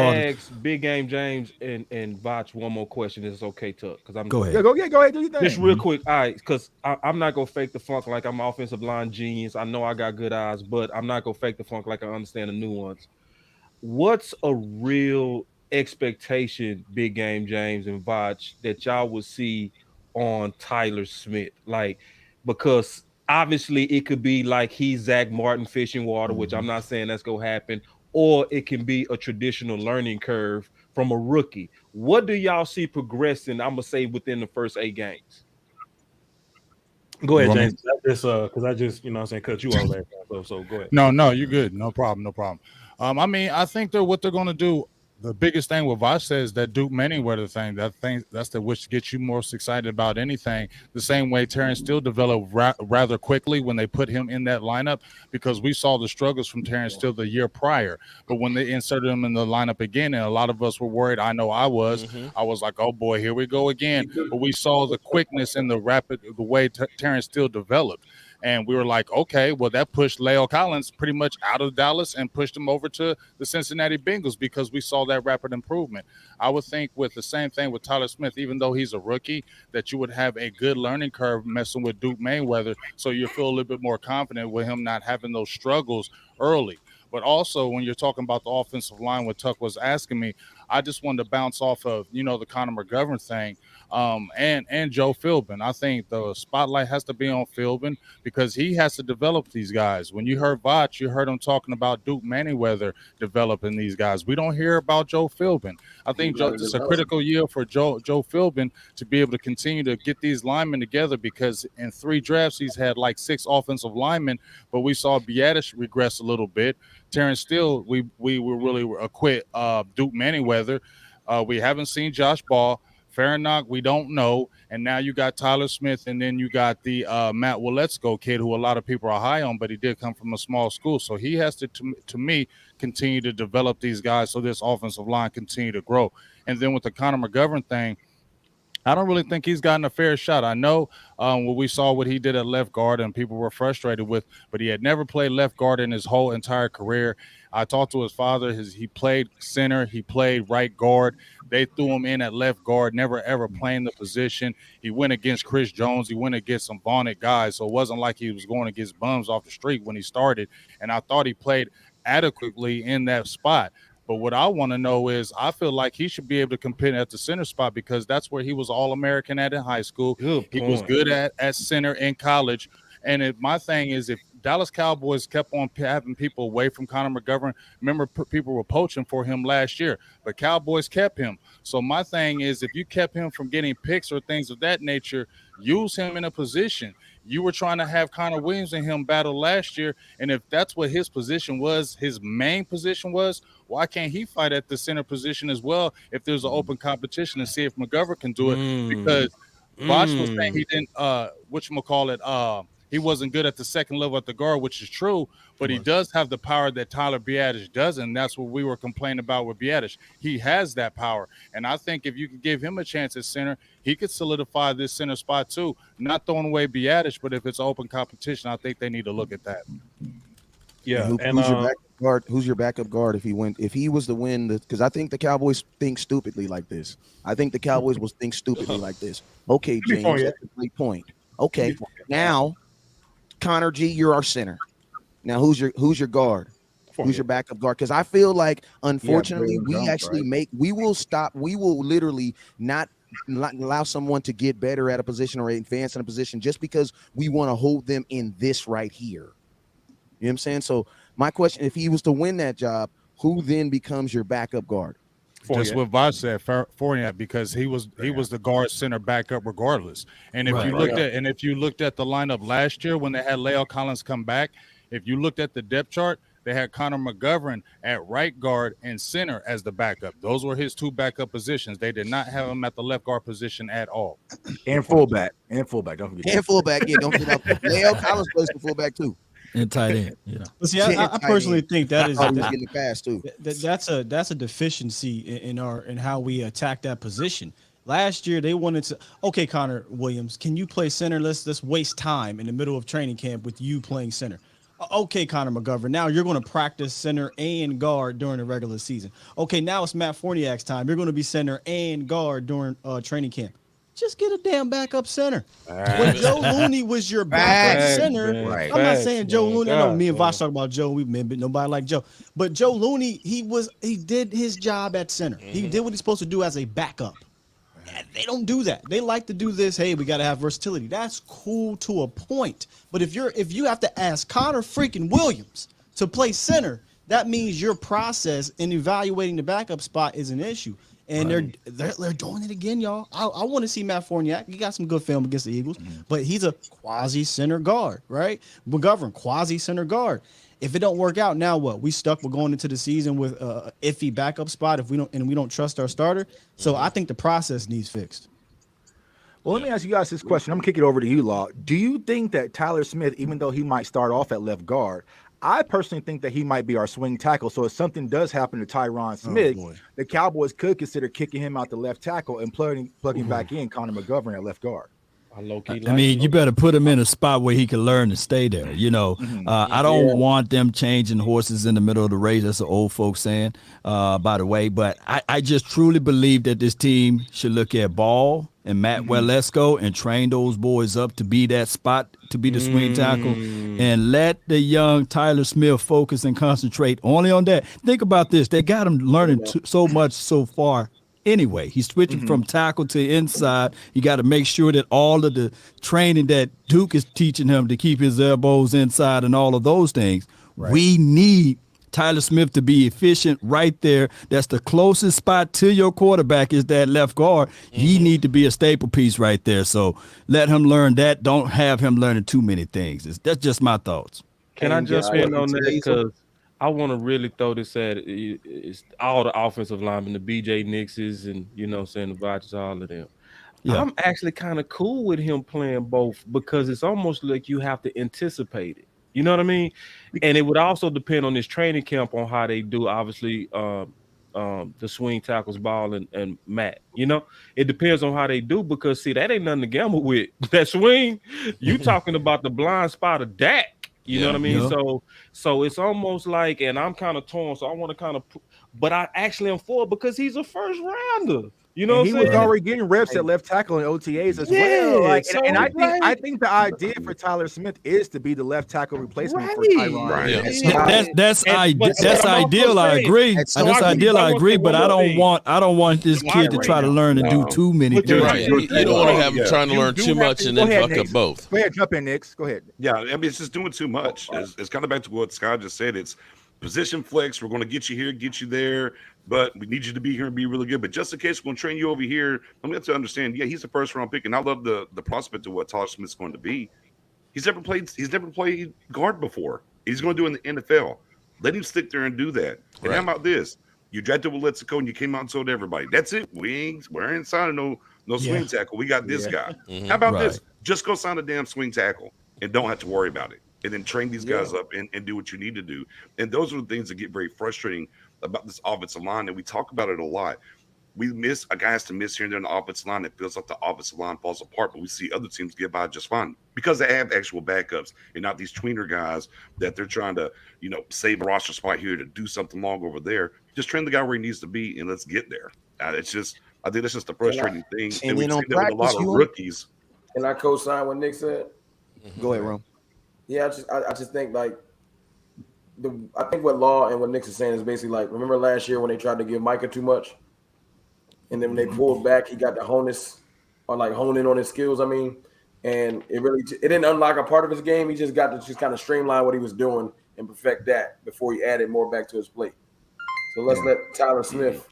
ask Big Game James and Vach one more question. It's okay, Tuck, because I'm go ahead. Go ahead. Do your thing. Just real quick, all right, because I'm not gonna fake the funk like I'm offensive line genius. I know I got good eyes, but I'm not gonna fake the funk like I understand the nuance. What's a real expectation, Big Game James and Vach, that y'all would see on Tyler Smith? Like, because obviously it could be like he's Zach Martin fishing water, which I'm not saying that's gonna happen. Or it can be a traditional learning curve from a rookie. What do y'all see progressing? I'm gonna say within the first 8 games. Go ahead, James. Because I just you know what I'm saying, cut you off there. So go ahead. No, you're good. No problem. I mean, I think that what they're gonna do. The biggest thing what Voch says, that Duke Manyweather thing, that's the which gets you most excited about anything. The same way Terrence Steele developed rather quickly when they put him in that lineup, because we saw the struggles from Terrence Steele the year prior. But when they inserted him in the lineup again, and a lot of us were worried, I know I was like, oh boy, here we go again. But we saw the quickness and the way Terrence Steele developed. And we were like, okay, well, that pushed Lyle Collins pretty much out of Dallas and pushed him over to the Cincinnati Bengals because we saw that rapid improvement. I would think with the same thing with Tyler Smith, even though he's a rookie, that you would have a good learning curve messing with Duke Manyweather, so you feel a little bit more confident with him not having those struggles early. But also, when you're talking about the offensive line, what Tuck was asking me, I just wanted to bounce off of, you know, the Connor McGovern thing and Joe Philbin. I think the spotlight has to be on Philbin because he has to develop these guys. When you heard Voch, you heard him talking about Duke Manyweather developing these guys. We don't hear about Joe Philbin. I think it's a critical year for Joe Philbin to be able to continue to get these linemen together, because in 3 drafts, he's had like 6 offensive linemen, but we saw Biadasz regress a little bit. Terrence Steele, we were really acquit Duke Manyweather. We haven't seen Josh Ball. Fair enough, we don't know. And now you got Tyler Smith, and then you got the Matt Willetsko kid, who a lot of people are high on, but he did come from a small school. So he has to me, continue to develop these guys so this offensive line continue to grow. And then with the Connor McGovern thing, I don't really think he's gotten a fair shot. I know what we saw what he did at left guard and people were frustrated with, but he had never played left guard in his whole entire career. I talked to his father. He played center. He played right guard. They threw him in at left guard, never ever playing the position. He went against Chris Jones. He went against some vaunted guys, so it wasn't like he was going against bums off the street when he started, and I thought he played adequately in that spot. But what I want to know is I feel like he should be able to compete at the center spot because that's where he was All-American at in high school. He was good at center in college. And my thing is if Dallas Cowboys kept on having people away from Connor McGovern, remember people were poaching for him last year, but Cowboys kept him. So my thing is if you kept him from getting picks or things of that nature, use him in a position. You were trying to have Connor Williams and him battle last year, and if that's what his position was, his main position was, why can't he fight at the center position as well if there's an open competition and see if McGovern can do it? Because Bosch was saying he didn't, he wasn't good at the second level at the guard, which is true, but he does have the power that Tyler Biadasz doesn't, and that's what we were complaining about with Biadasz. He has that power, and I think if you could give him a chance at center, he could solidify this center spot too. Not throwing away Biadasz, but if it's open competition, I think they need to look at that. Yeah, who's your backup guard? Who's your backup guard if he was to win? Because I think the Cowboys think stupidly like this. I think the Cowboys will think stupidly like this. Okay, James, that's a great point. Okay, now Connor G, you're our center. Now who's your guard? Who's your backup guard? Because I feel like unfortunately we will literally not allow someone to get better at a position or advance in a position just because we want to hold them in this right here. You know what I'm saying? So my question, if he was to win that job, who then becomes your backup guard? Just what Vosh said, Fournette, because he was the guard center backup regardless. And if you looked at the lineup last year when they had Lyle Collins come back, if you looked at the depth chart, they had Connor McGovern at right guard and center as the backup. Those were his two backup positions. They did not have him at the left guard position at all. And fullback. Don't forget. And fullback. Yeah, don't forget. Lyle Collins plays the fullback too. And tight end, you know. But see, I personally think that is getting fast too. That's a deficiency in how we attack that position. Last year they wanted to. Okay, Connor Williams, can you play center? Let's waste time in the middle of training camp with you playing center. Okay, Connor McGovern, now you're going to practice center and guard during the regular season. Okay, now it's Matt Fourniak's time. You're going to be center and guard during training camp. Just get a damn backup center. When Joe Looney was your backup center, I'm not saying Joe Looney. I know me and Vosh talk about Joe. We've been nobody like Joe, but Joe Looney, he did his job at center. He did what he's supposed to do as a backup. They don't do that. They like to do this. Hey, we got to have versatility. That's cool to a point. But if you have to ask Connor freaking Williams to play center, that means your process in evaluating the backup spot is an issue. And they're doing it again, y'all. I want to see Matt Fournier. He got some good film against the Eagles, but he's a quasi center guard, right? McGovern, quasi center guard. If it don't work out, now what? We stuck. We're going into the season with a iffy backup spot if we don't trust our starter. So I think the process needs fixed. Well, let me ask you guys this question. I'm gonna kick it over to you, Law. Do you think that Tyler Smith, even though he might start off at left guard, I personally think that he might be our swing tackle. So if something does happen to Tyron Smith, the Cowboys could consider kicking him out the left tackle and plugging back in Connor McGovern at left guard. I mean, you better put him in a spot where he can learn to stay there. You know, I don't want them changing horses in the middle of the race. That's an old folks saying, by the way. But I just truly believe that this team should look at Ball and Matt Waletzko and train those boys up to be that spot, to be the swing tackle, and let the young Tyler Smith focus and concentrate only on that. Think about this. They got him learning so much so far. Anyway, he's switching from tackle to inside. You got to make sure that all of the training that Duke is teaching him to keep his elbows inside and all of those things. We need Tyler Smith to be efficient right there. That's the closest spot to your quarterback is that left guard. He need to be a staple piece right there. So let him learn that. Don't have him learning too many things. That's just my thoughts. Can I jump in on that? Because I want to really throw this at it's all the offensive linemen, the BJ Nixes, and you know, saying the Rodgers, all of them. Yeah. I'm actually kind of cool with him playing both because it's almost like you have to anticipate it. You know what I mean? And it would also depend on this training camp on how they do. Obviously, the swing tackles, Ball and Matt. You know, it depends on how they do because see, that ain't nothing to gamble with. That swing, you talking about the blind spot of Dak. You know what I mean? Yeah. So it's almost like, and I'm kind of torn. So I want to kind of, but I actually am for it because he's a first rounder. You know, and he what I'm was saying? already getting reps at left tackle in OTAs as well. Like, so and I like, think the idea for Tyler Smith is to be the left tackle replacement for Tyron. Right. That's ideal. I agree. That's ideal. I agree. But I don't want this kid to try to learn to do too many things. Right. You don't want to have him trying to learn too much and then fuck up both. Go ahead, jump in, Nix. Go ahead. Yeah, I mean, it's just doing too much. It's kind of back to what Scott just said. It's position flex. We're going to get you here, get you there, but we need you to be here and be really good. But just in case we're going to train you over here, I'm going to understand. Yeah, he's a first round pick, and I love the prospect of what Tyler Smith's going to be. He's never played guard before. He's going to do it in the NFL. Let him stick there and do that. And how about this? You drafted with Let's Go and you came out and told everybody, that's it. We're inside of no swing tackle. We got this guy. How about this? Just go sign a damn swing tackle and don't have to worry about it. And then train these guys up and do what you need to do. And those are the things that get very frustrating about this offensive line. And we talk about it a lot. We miss a guy has to miss here and there in the offensive line. It feels like the offensive line falls apart, but we see other teams get by just fine because they have actual backups and not these tweener guys that they're trying to, save a roster spot here to do something long over there. Just train the guy where he needs to be and let's get there. I think that's just a frustrating thing. And we see that with a lot of rookies. Can I co-sign what Nick said? Go ahead, Ron. Yeah, I just think I think what Law and what Nick is saying is basically like, remember last year when they tried to give Micah too much? And then when they pulled back, he got to hone in on his skills. I mean, and it didn't unlock a part of his game. He just got to just kind of streamline what he was doing and perfect that before he added more back to his plate. So let's let Tyler Smith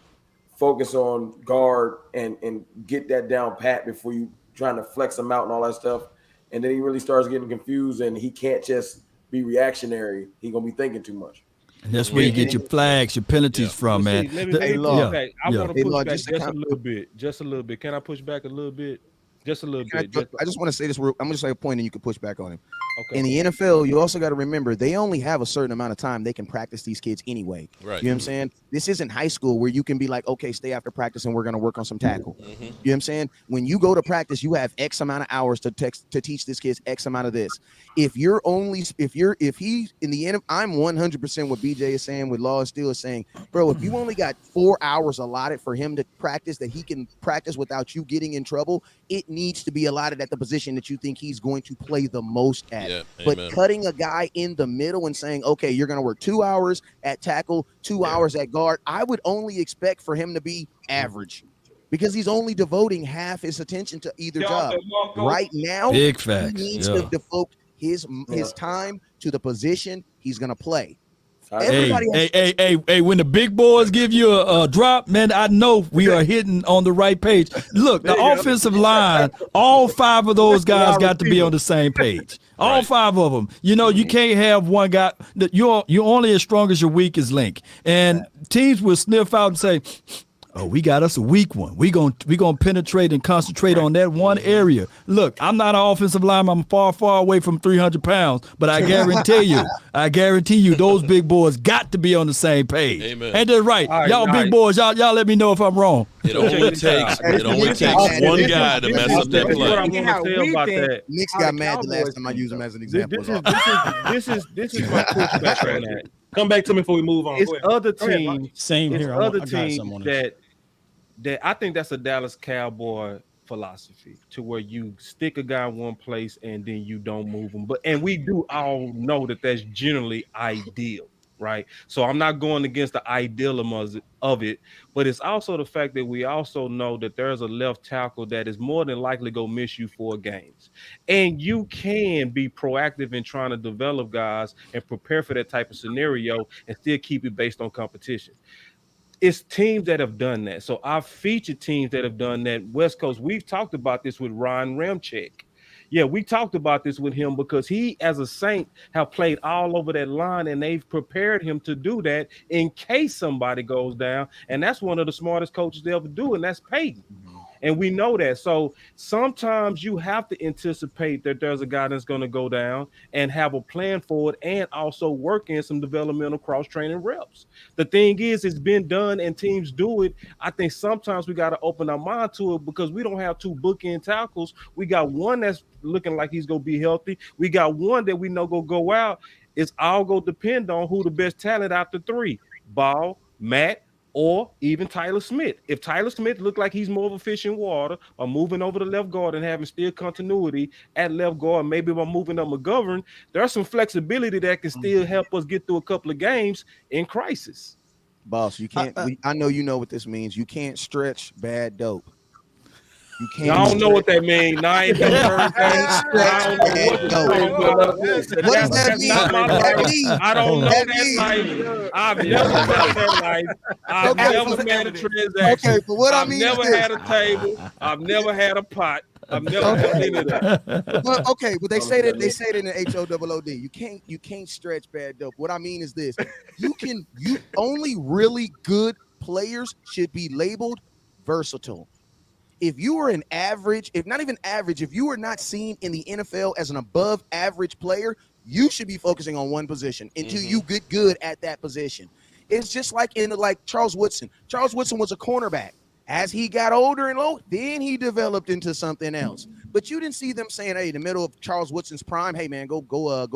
focus on guard and get that down pat before you trying to flex him out and all that stuff. And then he really starts getting confused and he can't just be reactionary. He's going to be thinking too much. And that's where you get your flags, your penalties from, man. I want to push back just a little bit. Can I push back a little bit? Just a little bit. I just want to say this. I'm going to say a point and you can push back on him. Okay. In the NFL, you also got to remember they only have a certain amount of time they can practice these kids anyway. Right. You know what I'm saying? This isn't high school where you can be like, okay, stay after practice and we're going to work on some tackle. You know what I'm saying? When you go to practice, you have X amount of hours to teach this kids X amount of this. If he in the end, I'm 100% what BJ is saying, what Law is still saying, bro, if you only got 4 hours allotted for him to practice that he can practice without you getting in trouble, it needs to be allotted at the position that you think he's going to play the most at. But cutting a guy in the middle and saying, okay, you're going to work 2 hours at tackle, 2 hours at guard, I would only expect for him to be average because he's only devoting half his attention to either job. Right now, big facts. He needs to devote his time to the position he's going to play. Hey, when the big boys give you a drop, man, I know we are hitting on the right page. Look, the offensive line, all 5 of those guys got to be on the same page. All 5 of them. You can't have one guy that you're only as strong as your weakest link. And teams will sniff out and say, oh, we got us a weak one. We gonna penetrate and concentrate on that one area. Look, I'm not an offensive lineman. I'm far, far away from 300 pounds. But I guarantee you, those big boys got to be on the same page. Amen. Ain't that right? Y'all big boys, y'all let me know if I'm wrong. It only takes one guy to mess up that play. What I want to say about that. Nick's got mad the last time I used him as an example. This is my pushback on that. Come back to me before we move on. It's other teams. Same here. Other teams that I think that's a Dallas Cowboy philosophy to where you stick a guy in one place and then you don't move him. And we do all know that that's generally ideal, right? So I'm not going against the idealism of it, but it's also the fact that we also know that there's a left tackle that is more than likely going to miss you 4 games. And you can be proactive in trying to develop guys and prepare for that type of scenario and still keep it based on competition. It's teams that have done that. So I've featured teams that have done that. West Coast, we've talked about this with Ryan Ramczyk. Yeah, we talked about this with him because he, as a Saint, have played all over that line, and they've prepared him to do that in case somebody goes down. And that's one of the smartest coaches they ever do, and that's Peyton. And we know that. So sometimes you have to anticipate that there's a guy that's going to go down and have a plan for it, and also work in some developmental cross-training reps. The thing is, it's been done and teams do it. I think sometimes we got to open our mind to it because we don't have two bookend tackles. We got one that's looking like he's going to be healthy. We got one that we know go out. It's all going to depend on who the best talent after three, Ball, Matt, or even Tyler Smith. If Tyler Smith looked like he's more of a fish in water, or moving over the left guard and having still continuity at left guard, maybe by moving up McGovern, there's some flexibility that can still help us get through a couple of games in crisis. Boss, you can't. I know you know what this means. You can't stretch bad dope. You can't. I don't know what that means. No, I ain't never heard that. What does that mean? I don't know that life. I've never felt that life. I've never made a transaction. Okay, but what I mean, I've never had a table. I've never had a pot. I've never had any of that. But they say that in the HOOOD. You can't stretch bad dope. What I mean is this: you only really good players should be labeled versatile. If you are an average, if not even average, if you are not seen in the NFL as an above average player, you should be focusing on one position until you get good at that position. It's just like Charles Woodson. Charles Woodson was a cornerback. As he got older and low, then he developed into something else. But you didn't see them saying, hey, in the middle of Charles Woodson's prime, hey man, go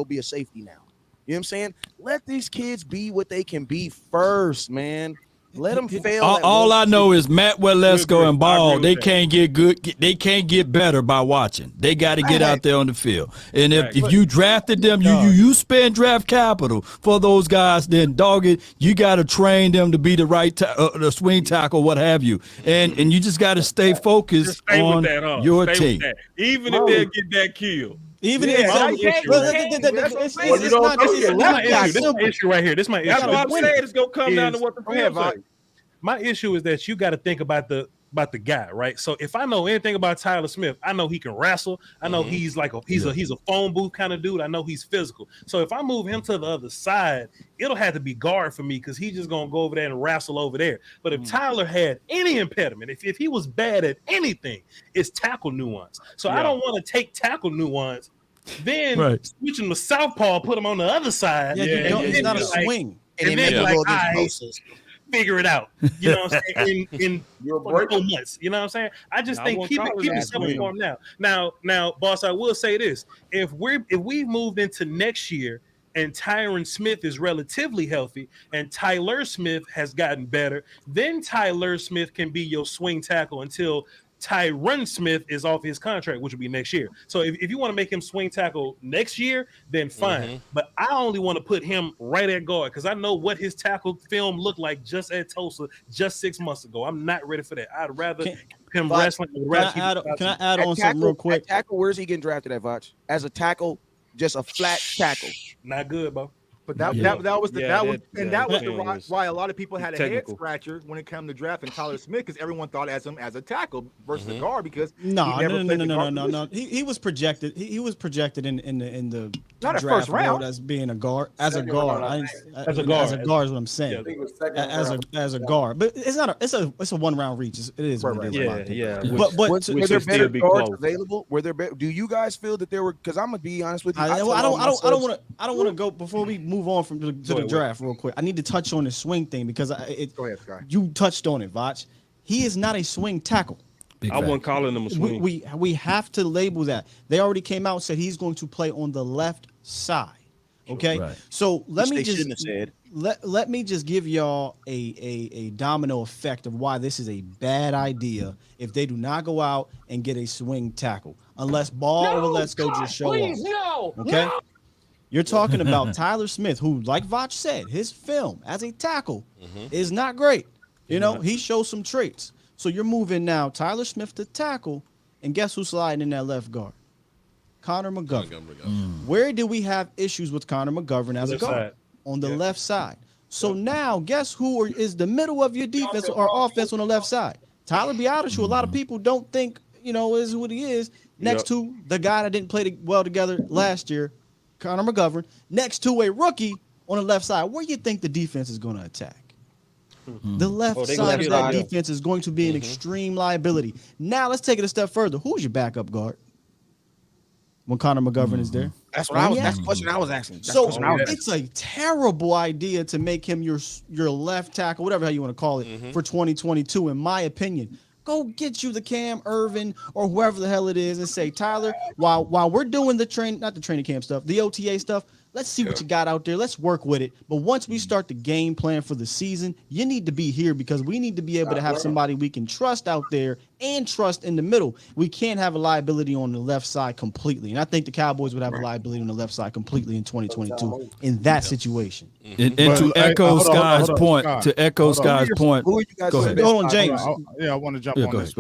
be a safety now. You know what I'm saying? Let these kids be what they can be first, man. Let them fail. All I know is Matt Walesko and Ball, they can't get good. They can't get better by watching. They got to get out there on the field. And if you drafted them, you spend draft capital for those guys, then dog it, you got to train them to be the right the swing tackle, what have you. And you just got to stay focused on your team. Even if they get that kill. Even if it's my issue right here. This is my issue. That's what I'm saying. It's gonna come down to what the fans say. My issue is that you got to think about the guy, right? So if I know anything about Tyler Smith, I know he can wrestle. I know he's like he's a phone booth kind of dude. I know he's physical. So if I move him to the other side, it'll have to be guard for me because he's just gonna go over there and wrestle over there. But if Tyler had any impediment, if he was bad at anything, it's tackle nuance. So I don't want to take tackle nuance. Then switch him to southpaw, put him on the other side. It's not a swing. And then figure it out. You know what I'm saying? In 4 months. You know what I'm saying? I just think keep it simple for him now. Now, boss, I will say this: if we moved into next year and Tyron Smith is relatively healthy and Tyler Smith has gotten better, then Tyler Smith can be your swing tackle until Tyron Smith is off his contract, which will be next year. So if you want to make him swing tackle next year, then fine. But I only want to put him right at guard because I know what his tackle film looked like just at Tulsa just 6 months ago. I'm not ready for that. I'd rather him wrestling. Can I add on something real quick? Tackle, where's he getting drafted at, Vach? As a tackle, just a flat tackle. Not good, bro. But that was why a lot of people had a head scratcher when it came to drafting Tyler Smith because everyone thought as him as a tackle versus a guard because no. He was projected. He was projected in the not draft first round as being a guard. As a guard is what I'm saying. As a guard, but it's not. It's a 1 round reach. It is. What it is. Yeah. But were there better guards available? Do you guys feel that there were? Because I'm gonna be honest with you. I don't want to go before we move on to the draft real quick. I need to touch on the swing thing because go ahead, Sky. You touched on it, Vach. He is not a swing tackle. I wasn't calling him a swing. We have to label that. They already came out and said he's going to play on the left side. Okay, so let me just give y'all a domino effect of why this is a bad idea if they do not go out and get a swing tackle unless Ball or let's go just show up. Okay. You're talking about Tyler Smith, who, like Vach said, his film as a tackle is not great. You know, he shows some traits. So you're moving now Tyler Smith to tackle, and guess who's sliding in that left guard? Connor McGovern. Where did we have issues with Connor McGovern as a guard? On the left side. So now guess who is the middle of your defense or offense on the left side? Tyler Biadasz, who a lot of people don't think, is what he is. next to the guy that didn't play well together last year, Connor McGovern, next to a rookie on the left side. Where do you think the defense is going to attack? The left side of that defense is going to be an extreme liability. Now let's take it a step further. Who's your backup guard when Connor McGovern is there? That's what I was. That's the question I was asking. It's a terrible idea to make him your left tackle, whatever you want to call it, for 2022. In my opinion, go get you the Cam Irvin or whoever the hell it is, and say, Tyler, while we're doing the training camp stuff, the OTA stuff. Let's see what you got out there. Let's work with it. But once we start the game plan for the season, you need to be here because we need to be able to have somebody we can trust out there and trust in the middle. We can't have a liability on the left side completely. And I think the Cowboys would have a liability on the left side completely in 2022 in that situation. And to echo Sky's point, go ahead. Hold on, James. I want to jump on this.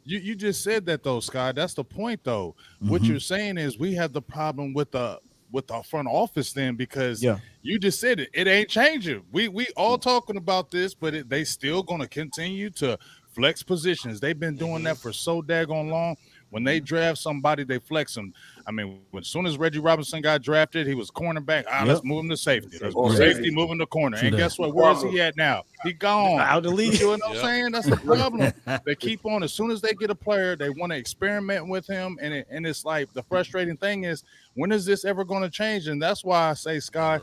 You just said that though, Sky. That's the point though. What you're saying is we have the problem with the front office then, because you just said it ain't changing. We all talking about this, but they still going to continue to flex positions. They've been doing that for so daggone long. When they draft somebody, they flex them. I mean, as soon as Reggie Robinson got drafted, he was cornerback. Let's move him to safety. Safety moving to corner. And guess what? Where is he at now? He gone. Out the league. You know what I'm saying? That's the problem. They keep on. As soon as they get a player, they want to experiment with him. And it's like the frustrating thing is, when is this ever going to change? And that's why I say, Sky,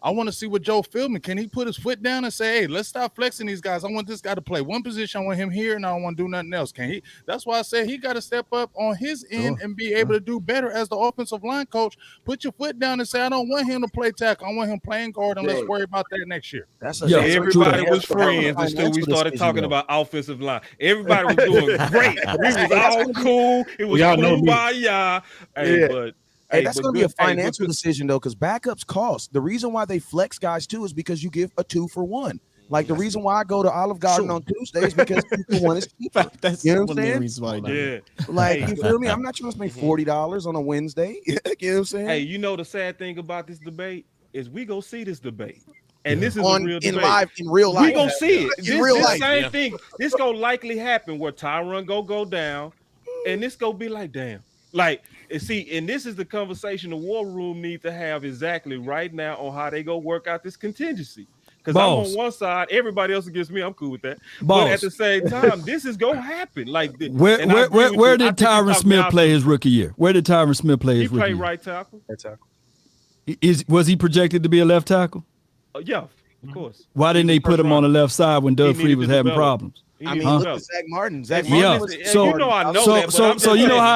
I want to see what Joe Philbin, can he put his foot down and say, hey, let's stop flexing these guys. I want this guy to play one position. I want him here, and I don't want to do nothing else. Can he? That's why I say he got to step up on his end and be able to do better as the offensive line coach. Put your foot down and say, I don't want him to play tackle. I want him playing guard, and let's worry about that next year. Everybody was friends until we started talking about offensive line. Everybody was doing great. We was all cool. It was kumbaya. Hey, that's going to be a financial decision, though, because backups cost. The reason why they flex guys, too, is because you give a 2-for-1. Like, the reason why I go to Olive Garden on Tuesdays because 2-for-1 is cheaper. That's you know what I'm saying? Like, you feel me? I'm not trying to spend $40 on a Wednesday. You know what I'm saying? Hey, you know the sad thing about this debate is we go see this debate. And this is a real debate. In real life. We gonna see it. In real life. Same thing. This gonna likely happen where Tyron go down, and this gonna be like, damn. Like, see, and this is the conversation the war room need to have exactly right now on how they go work out this contingency. Because I'm on one side, everybody else against me. I'm cool with that. But at the same time, this is gonna happen. Like, where did Tyron Smith play his rookie year? Where did Tyron Smith play his rookie year? He played right tackle. Right tackle. Was he projected to be a left tackle? Yeah, of course. Why didn't they put him on the left side when Doug Free was having problems? I mean, look at Zach Martin. So you know how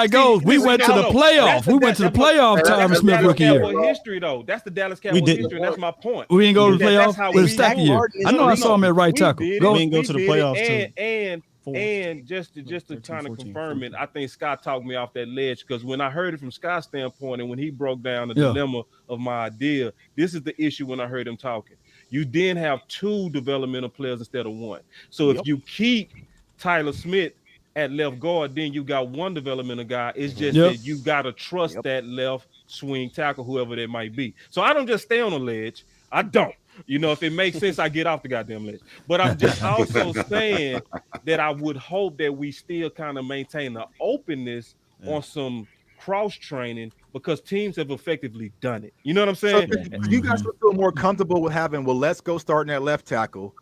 it goes. We went to the playoff. We went to the playoff. Tyron Smith rookie year. History though. That's the Dallas Cowboys history. That's my point. We didn't go to the playoff with Stack year. I know I saw him at right tackle. We didn't go to the playoffs and just to kind of confirm it, I think Scott talked me off that ledge because when I heard it from Scott's standpoint and when he broke down the dilemma of my idea, this is the issue when I heard him talking. You then have 2 developmental players instead of 1. So if you keep Tyler Smith at left guard, then you got 1 developmental guy. It's just that you got to trust that left swing tackle, whoever that might be. So I don't just stay on the ledge. I don't. You know, if it makes sense, I get off the goddamn ledge. But I'm just also saying that I would hope that we still kind of maintain the openness on some cross training because teams have effectively done it. You know what I'm saying? So you guys would feel more comfortable with having, let's go starting at left tackle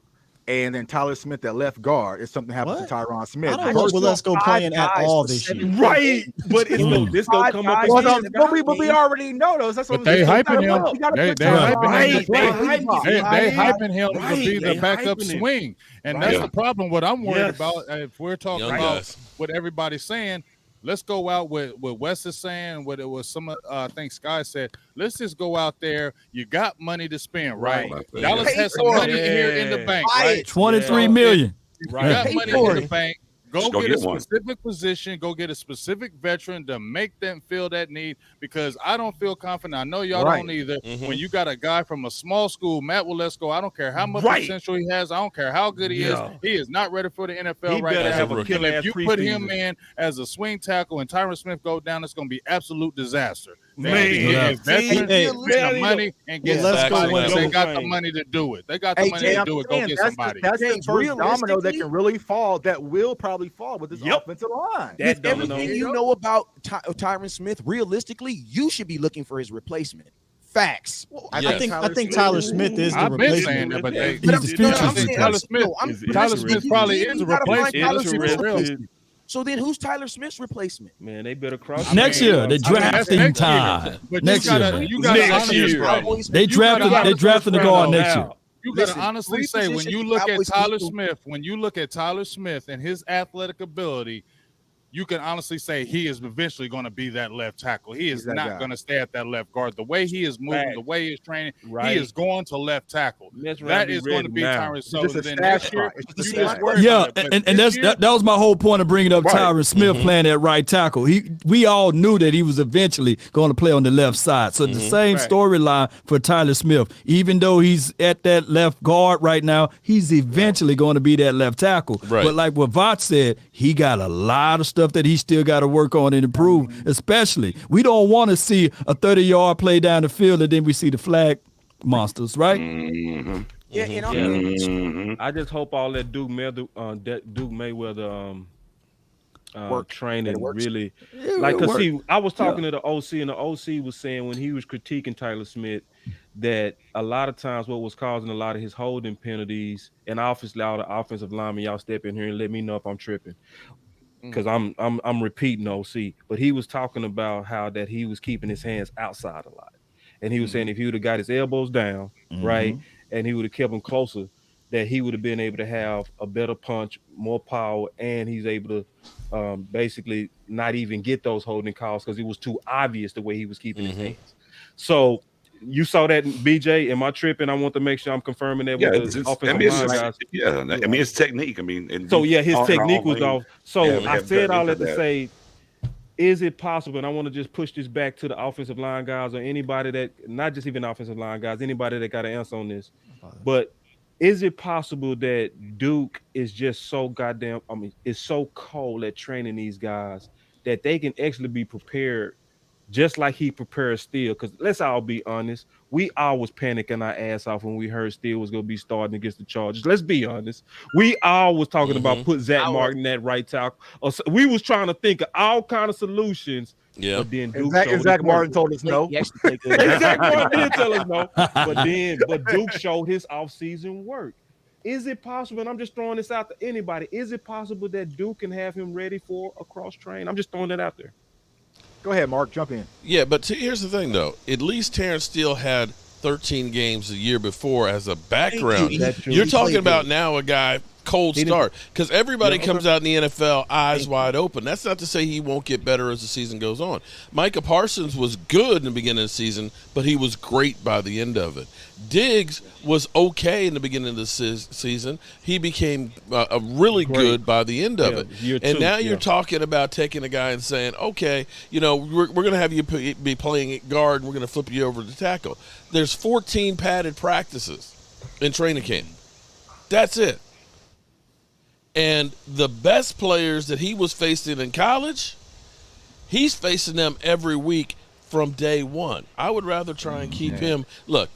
and then Tyler Smith at left guard if something happens to Tyron Smith. I don't know let's go playing at all this year. Right. But this going to come up again. But we already know those. That's what they hyping him. They hyping him to be the backup swing. And that's the problem. What I'm worried about, if we're talking about what everybody's saying, let's go out with what Wes is saying, what it was some I think Sky said, let's just go out there. You got money to spend, right? Dallas has some money here in the bank, right? $23 million. You got money in the bank. Go get a specific position. Go get a specific veteran to make them feel that need because I don't feel confident. I know y'all don't either. When you got a guy from a small school, Matt Waletzko, I don't care how much potential he has. I don't care how good he is. He is not ready for the NFL right now. If you put him in as a swing tackle and Tyron Smith go down, it's going to be absolute disaster. investment, the money, and get somebody. They got the money to do it. They got the money to do it. Go get somebody. That's the first domino that can really fall. That will probably fall with this offensive line. With everything you know about Tyron Smith, realistically, you should be looking for his replacement. Facts. Well, I think Tyler Smith is the replacement. But Tyler Smith probably is a replacement. So then, who's Tyler Smith's replacement? Man, they better cross next year. They drafting time. Next year. They drafting the guard next year. You gotta honestly say, when you look at Tyler Smith and his athletic ability, you can honestly say he is eventually going to be that left tackle. He is not going to stay at that left guard. The way he is moving, the way he is training, he is going to left tackle. That is going to be Tyron. So then next year, that was my whole point of bringing up Tyron Smith playing at right tackle. We all knew that he was eventually going to play on the left side. So the same storyline for Tyler Smith. Even though he's at that left guard right now, he's eventually going to be that left tackle. Right. But like what Vought said, he got a lot of stuff that he still got to work on and improve. Especially, we don't want to see a 30-yard play down the field and then we see the flag monsters, right? I just hope all that Duke Mayweather training really, like, because see, I was talking to the OC, and the OC was saying when he was critiquing Tyler Smith that a lot of times what was causing a lot of his holding penalties, and obviously all the offensive linemen, y'all step in here and let me know if I'm tripping, because I'm repeating OC, but he was talking about how that he was keeping his hands outside a lot, and he was saying if he would have got his elbows down, right, and he would have kept them closer, that he would have been able to have a better punch, more power, and he's able to basically not even get those holding calls because it was too obvious the way he was keeping his hands. So you saw that, BJ. Am I tripping? I want to make sure I'm confirming that with the offensive line guys. I mean, it's technique. I mean, his technique was off. So I said all that to say, is it possible? And I want to just push this back to the offensive line guys or anybody that, not just even offensive line guys, anybody that got an answer on this. But is it possible that Duke is just so goddamn, is so cold at training these guys that they can actually be prepared just like he prepared Steele? Because let's all be honest, we all was panicking our ass off when we heard Steele was going to be starting against the Chargers. Let's be honest. We all was talking about put Zach Martin at right tackle. We was trying to think of all kind of solutions. Yeah. But then Duke Zach Martin told us no. Zach Martin did tell us no. But Duke showed his offseason work. Is it possible, and I'm just throwing this out to anybody, is it possible that Duke can have him ready for a cross train? I'm just throwing it out there. Go ahead, Mark. Jump in. Yeah, but here's the thing, though. At least Terrence Steele had 13 games a year before as a background. You're talking about now a guy cold start because everybody comes out in the NFL eyes wide open. That's not to say he won't get better as the season goes on. Micah Parsons was good in the beginning of the season, but he was great by the end of it. Diggs was okay in the beginning of the season. He became really good by the end of it. And now you're talking about taking a guy and saying, okay, we're going to have you be playing at guard and we're going to flip you over to tackle. There's 14 padded practices in training camp. That's it. And the best players that he was facing in college, he's facing them every week from day one. I would rather try and keep him,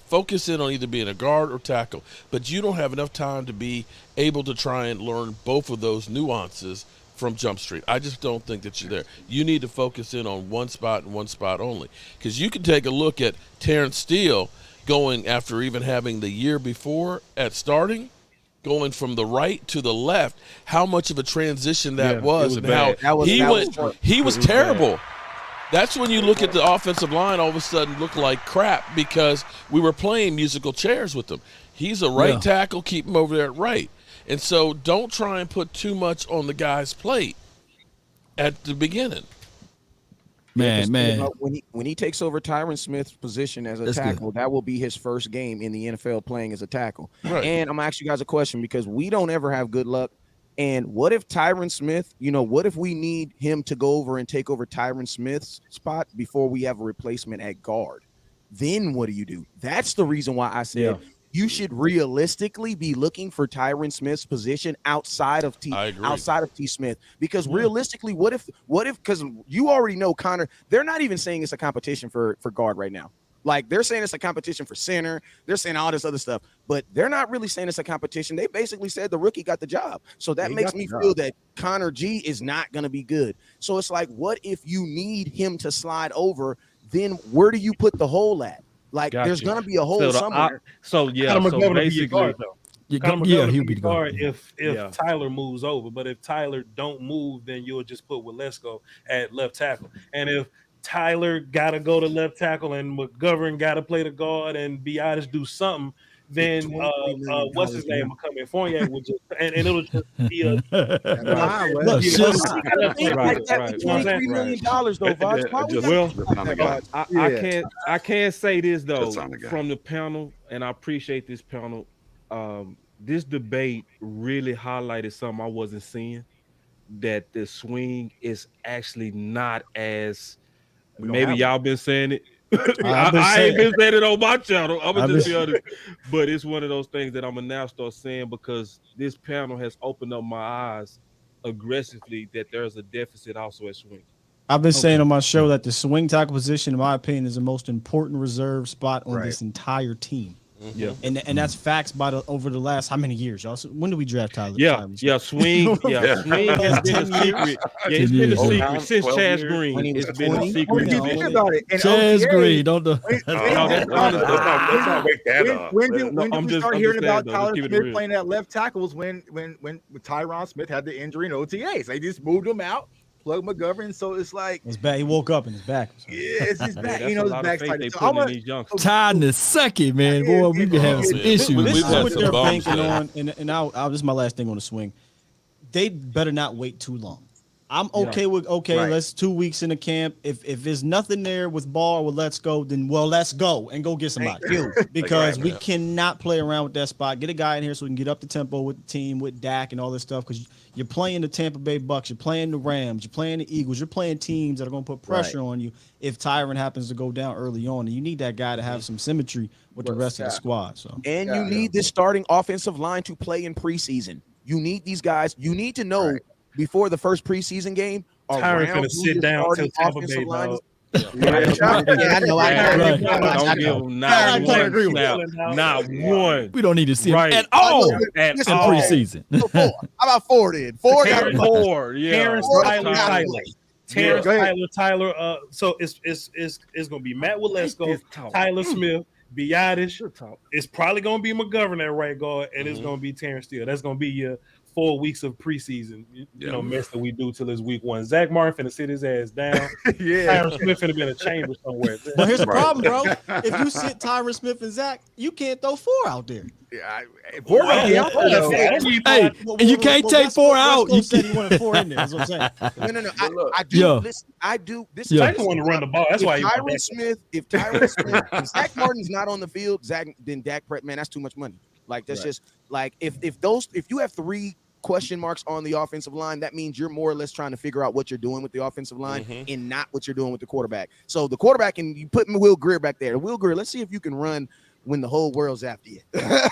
focus in on either being a guard or tackle, but you don't have enough time to be able to try and learn both of those nuances from Jump Street. I just don't think that you're there. You need to focus in on one spot and one spot only, because you can take a look at Terrence Steele going after even having the year before at starting, going from the right to the left, how much of a transition that was, and how he was terrible. That's when you look at the offensive line, all of a sudden look like crap because we were playing musical chairs with them. He's a right tackle, keep him over there at right. And so don't try and put too much on the guy's plate at the beginning. Man. When he takes over Tyron Smith's position as a tackle, that will be his first game in the NFL playing as a tackle. Right. And I'm gonna ask you guys a question because we don't ever have good luck. And what if Tyron Smith, what if we need him to go over and take over Tyron Smith's spot before we have a replacement at guard? Then what do you do? That's the reason why I said you should realistically be looking for Tyron Smith's position outside of T Smith, because realistically, what if because you already know Connor, they're not even saying it's a competition for guard right now. Like, they're saying it's a competition for center. They're saying all this other stuff, but they're not really saying it's a competition. They basically said the rookie got the job. So that makes me feel that Connor G is not going to be good. So it's like, what if you need him to slide over? Then where do you put the hole at? Like, there's going to be a hole somewhere. So basically, he'll be the guard if Tyler moves over. But if Tyler don't move, then you'll just put Walesko at left tackle. And if Tyler got to go to left tackle and McGovern got to play the guard and B.A.M. do something, then what's his name will come in. Fournier will just and it'll just be a $23 million though. I can't say this though from the panel, and I appreciate this panel. This debate really highlighted something I wasn't seeing, that the swing is actually not as maybe y'all been saying it. I ain't been saying it on my channel. I'm gonna just be honest, but it's one of those things that I'm gonna now start saying, because this panel has opened up my eyes aggressively that there's a deficit also at swing. I've been saying on my show that the swing tackle position, in my opinion, is the most important reserve spot on this entire team. Yeah, and that's facts over the last how many years, y'all? So when do we draft Tyler? Swing has been a secret. It's been a secret since Chaz Green. It's been a secret. Think about it. Chaz Green, don't know. When did we start hearing about Tyler Smith playing at left tackle? Was when Tyron Smith had the injury in OTAs. They just moved him out. Plug McGovern, so it's like his back. He woke up and his back. Yeah, it's his back. His back's like Tied in the second, man. Boy, we've been having some issues. This is what they're banking on, and this is my last thing on the swing. They better not wait too long. I'm okay with let's 2 weeks in the camp. If there's nothing there with Ball or let's go, then let's go and go get somebody. Because we cannot play around with that spot. Get a guy in here so we can get up the tempo with the team, with Dak and all this stuff. Because you're playing the Tampa Bay Bucks, you're playing the Rams, you're playing the Eagles, you're playing teams that are going to put pressure on you if Tyron happens to go down early on. And you need that guy to have some symmetry with the rest of the squad. So and you need this starting offensive line to play in preseason. You need these guys. You need to know before the first preseason game. Tyron's going to sit down till Tampa Bay, dog. I know. Not one. We don't need to see him at all in preseason. How about 4 then? 4 got 4. Terrence Tyler. So it's going to be Matt Walesko, Tyler Smith, B.A.M. It's probably going to be McGovern at right guard, and it's going to be Terrence Steele. That's going to be your 4 weeks of preseason, mess that we do till it's week 1. Zach Martin finna sit his ass down. Tyron Smith finna be in a chamber somewhere. But here's the problem, bro. If you sit Tyron Smith and Zach, you can't throw 4 out there. Hey, and you can't take 4 out. You said he wanted 4 in there. That's what I'm saying. No. I do. Listen, I do. This is want to run the ball. That's why Tyron Smith. If Tyron Smith, if Zach Martin's not on the field, then Dak Prescott, man, that's too much money. Like that's just like if you have 3 question marks on the offensive line, that means you're more or less trying to figure out what you're doing with the offensive line and not what you're doing with the quarterback. So the quarterback, and you put Will Greer back there. Will Greer, let's see if you can run when the whole world's after you. You know what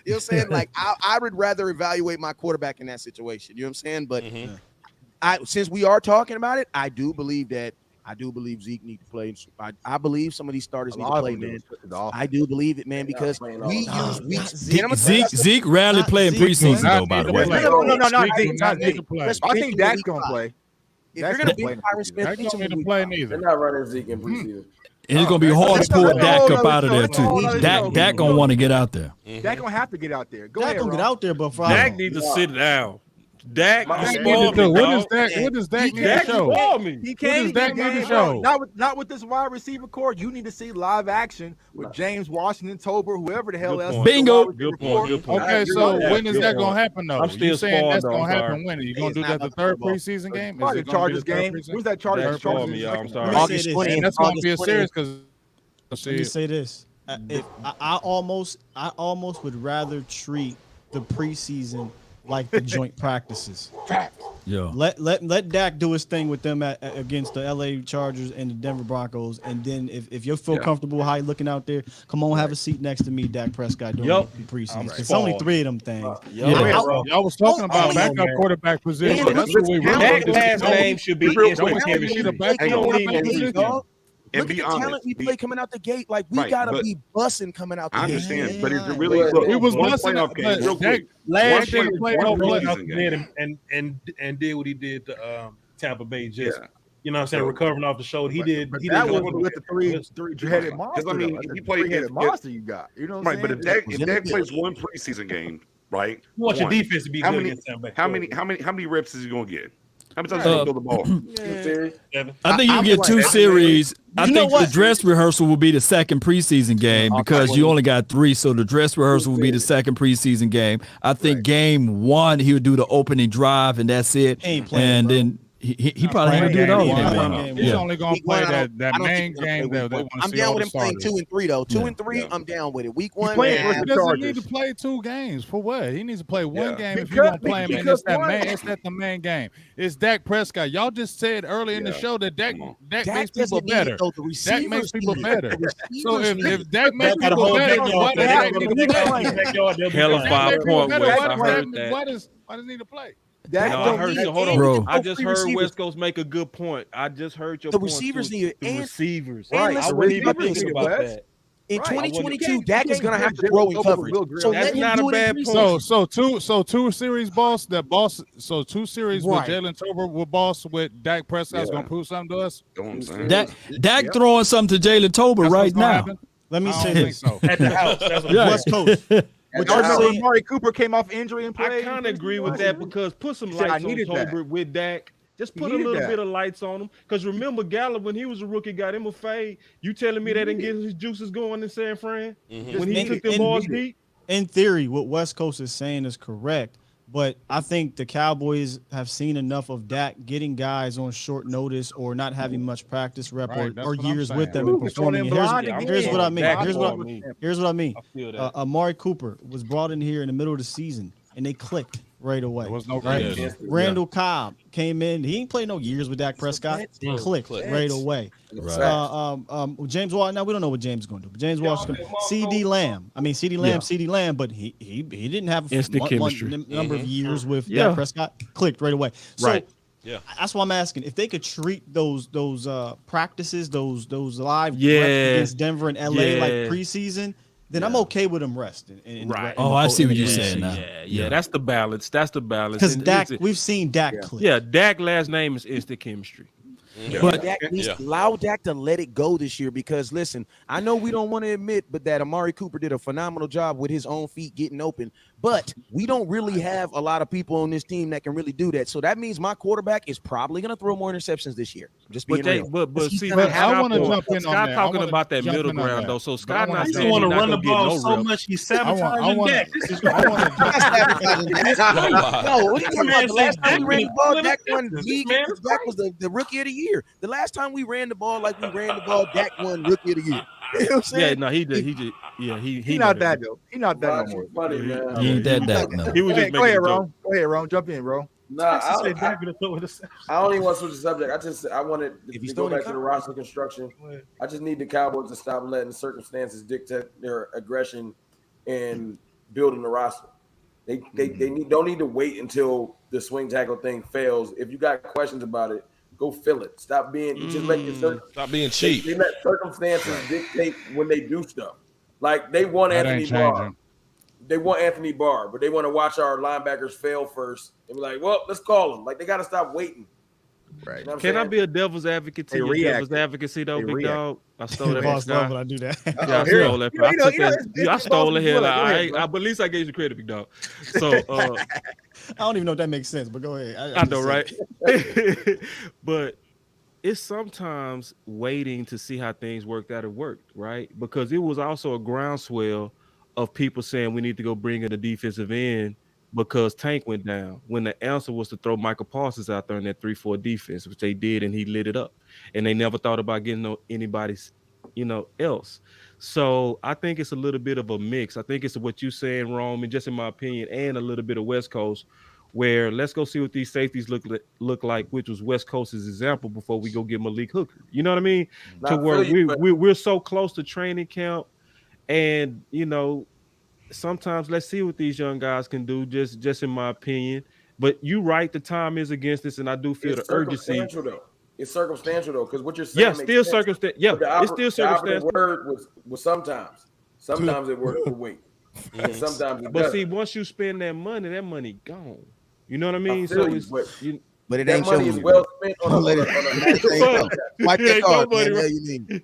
I'm saying? Like I would rather evaluate my quarterback in that situation. You know what I'm saying? But since we are talking about it, I do believe Zeke needs to play. I believe some of these starters need to play, man. I do believe it, man, because we use Zeke rarely play in preseason, though, by the way. No. I think Dak's going to play. If you're going to be Tyron Smith, Dak don't need to play neither. They're not running Zeke in preseason. It's going to be hard to pull Dak up out of there, too. Dak going to want to get out there. Dak going to have to get out there. Dak going to get out there, but Dak needs to sit down. Dak, what does Dak need to show? He can't. Dak need to show? Not with this wide receiver core. You need to see live action with James Washington, Tober, whoever the hell else. Bingo. Good point. Okay, so when is that going to happen, though? I'm still saying that's going to happen when? Are you going to do that the 3rd preseason game? Probably the Chargers game. Who's that Chargers? I'm sorry. August 20th. That's going to be a series because. Let me say this: I almost would rather treat the preseason like the joint practices. Yeah. Let Dak do his thing with them against the LA Chargers and the Denver Broncos, and then if you feel comfortable how you looking out there, come on, have a seat next to me, Dak Prescott, during the preseason. It's only 3 of them things. Y'all was talking about backup quarterback position. That's what we That last name should be instant chemistry. And look at the talent we play coming out the gate. Like we gotta be bussing coming out the gate. I understand, but is it really? We was bussing up game. Real quick. Last year, One and did what he did to Tampa Bay. Just you know what I'm saying, recovering off the shoulder. He did. But he that did was with the three-headed monster. I mean, he played three-headed monster. You got, you know, what right? I'm But saying? if Dak plays one preseason game, right? You want your defense to be how good many, against Tampa Bay. How many reps is he gonna get? How many times is he gonna throw the ball? I think you get 2 series. I think the dress rehearsal will be the second preseason game because you only got 3. So the dress rehearsal will be the second preseason game. I think game 1 he would do the opening drive and that's it. And then he probably gonna do it all game. He's only gonna play that main game that they want to see. I'm down with him playing 2 and 3 though. 2 and 3, I'm down with it. Week 1, he doesn't need to play 2 games for what? He needs to play 1 game if you don't play him. And it's that the main game. It's Dak Prescott. Y'all just said earlier in the show that Dak makes people better. Dak makes people better. So if Dak makes people better, why does Dak need to play? Hell of 5 point. Why does he need to play? I heard you. Hold on, bro. I just heard West Coast make a good point. I just heard your the point. Receivers need it. The receivers. Right. I wouldn't even think about that. In 2022, Dak is gonna have to grow in coverage. So that's not a bad point. So 2 series boss. So 2 series with Jalen Tolbert with boss with Dak Prescott's gonna prove something to us. Dak throwing something to Jalen Tolbert right now. Let me say this. At the house. That's what West Coast. Amari Cooper came off injury and played. I kind of agree with that because put some lights on Tolbert with Dak. Just put a little bit of lights on him. Because remember, Gallup, when he was a rookie, got him a fade. You telling me that didn't get his juices going in San Fran? When he took the balls deep? In theory, what West Coast is saying is correct. But I think the Cowboys have seen enough of Dak getting guys on short notice or not having much practice rep or years with them and performing. Here's what I mean. Here's what I mean. Amari Cooper was brought in here in the middle of the season, and they clicked right away. There was no Randall Cobb came in. He ain't played no years with Dak Prescott. Clicked right away. James Washington. Now we don't know what James is going to do. But James Washington, CD Lamb. CD Lamb. But he didn't have one number of years with Dak Prescott. Clicked right away. So that's why I'm asking if they could treat those practices, those live reps against Denver and LA like preseason. Then I'm okay with him resting. I see what you're saying now. Yeah, that's the balance. Because Dak, we've seen Dak click. Yeah, Dak last name is instant chemistry. But allow Dak to let it go this year because listen, I know we don't want to admit, but that Amari Cooper did a phenomenal job with his own feet getting open. But we don't really have a lot of people on this team that can really do that. So that means my quarterback is probably going to throw more interceptions this year. Just being real. But see, I want to jump in on that. Scott talking about that middle ground though. So Scott not saying want to run the ball so much he's sabotaging Dak. No, what are you talking about? The last time we ran the ball, Dak won the league. Dak was the rookie of the year. The last time we ran the ball like we ran the ball, Dak won rookie of the year. You know what I'm saying? Yeah, no, he did. He not that though. He not that no more. He ain't that Dak no. He was just go ahead, Ron. Go ahead, Ron. Jump in, bro. Nah, I don't even want to switch the subject. I wanted to go back to the roster construction. I just need the Cowboys to stop letting circumstances dictate their aggression and building the roster. They don't need to wait until the swing tackle thing fails. If you got questions about it, go fill it. Stop being stop being cheap. They let circumstances dictate when they do stuff. Like they want Anthony Barr. They want Anthony Barr, but they want to watch our linebackers fail first and be like, well, let's call them. Like they got to stop waiting. Right. You know Can I be a devil's advocate to your devil's advocacy though, big dog? I stole that. Boss love when I do that. Yeah, I stole that. I stole it here. But at least I gave you credit, big dog. So I don't even know if that makes sense, but go ahead. I know, right? But it's sometimes waiting to see how things worked out. It worked, right? Because it was also a groundswell of people saying we need to go bring in a defensive end because Tank went down. When the answer was to throw Michael Parsons out there in that 3-4 defense, which they did, and he lit it up. And they never thought about getting anybody else. So I think it's a little bit of a mix. I think it's what you saying, Rome, and just in my opinion, and a little bit of West Coast, where let's go see what these safeties look like, which was West Coast's example before we go get Malik Hooker. You know what I mean? To where we're so close to training camp, and sometimes let's see what these young guys can do. Just in my opinion, but you right, the time is against us, and I do feel the urgency. It's circumstantial though, because what you're saying makes still sense. circumstantial. Yeah, it's still circumstantial. The word was sometimes it works to wait, and sometimes it doesn't. See, once you spend that money gone. You know what I mean? But it ain't money your is well spent on a wipe that card, man. You mean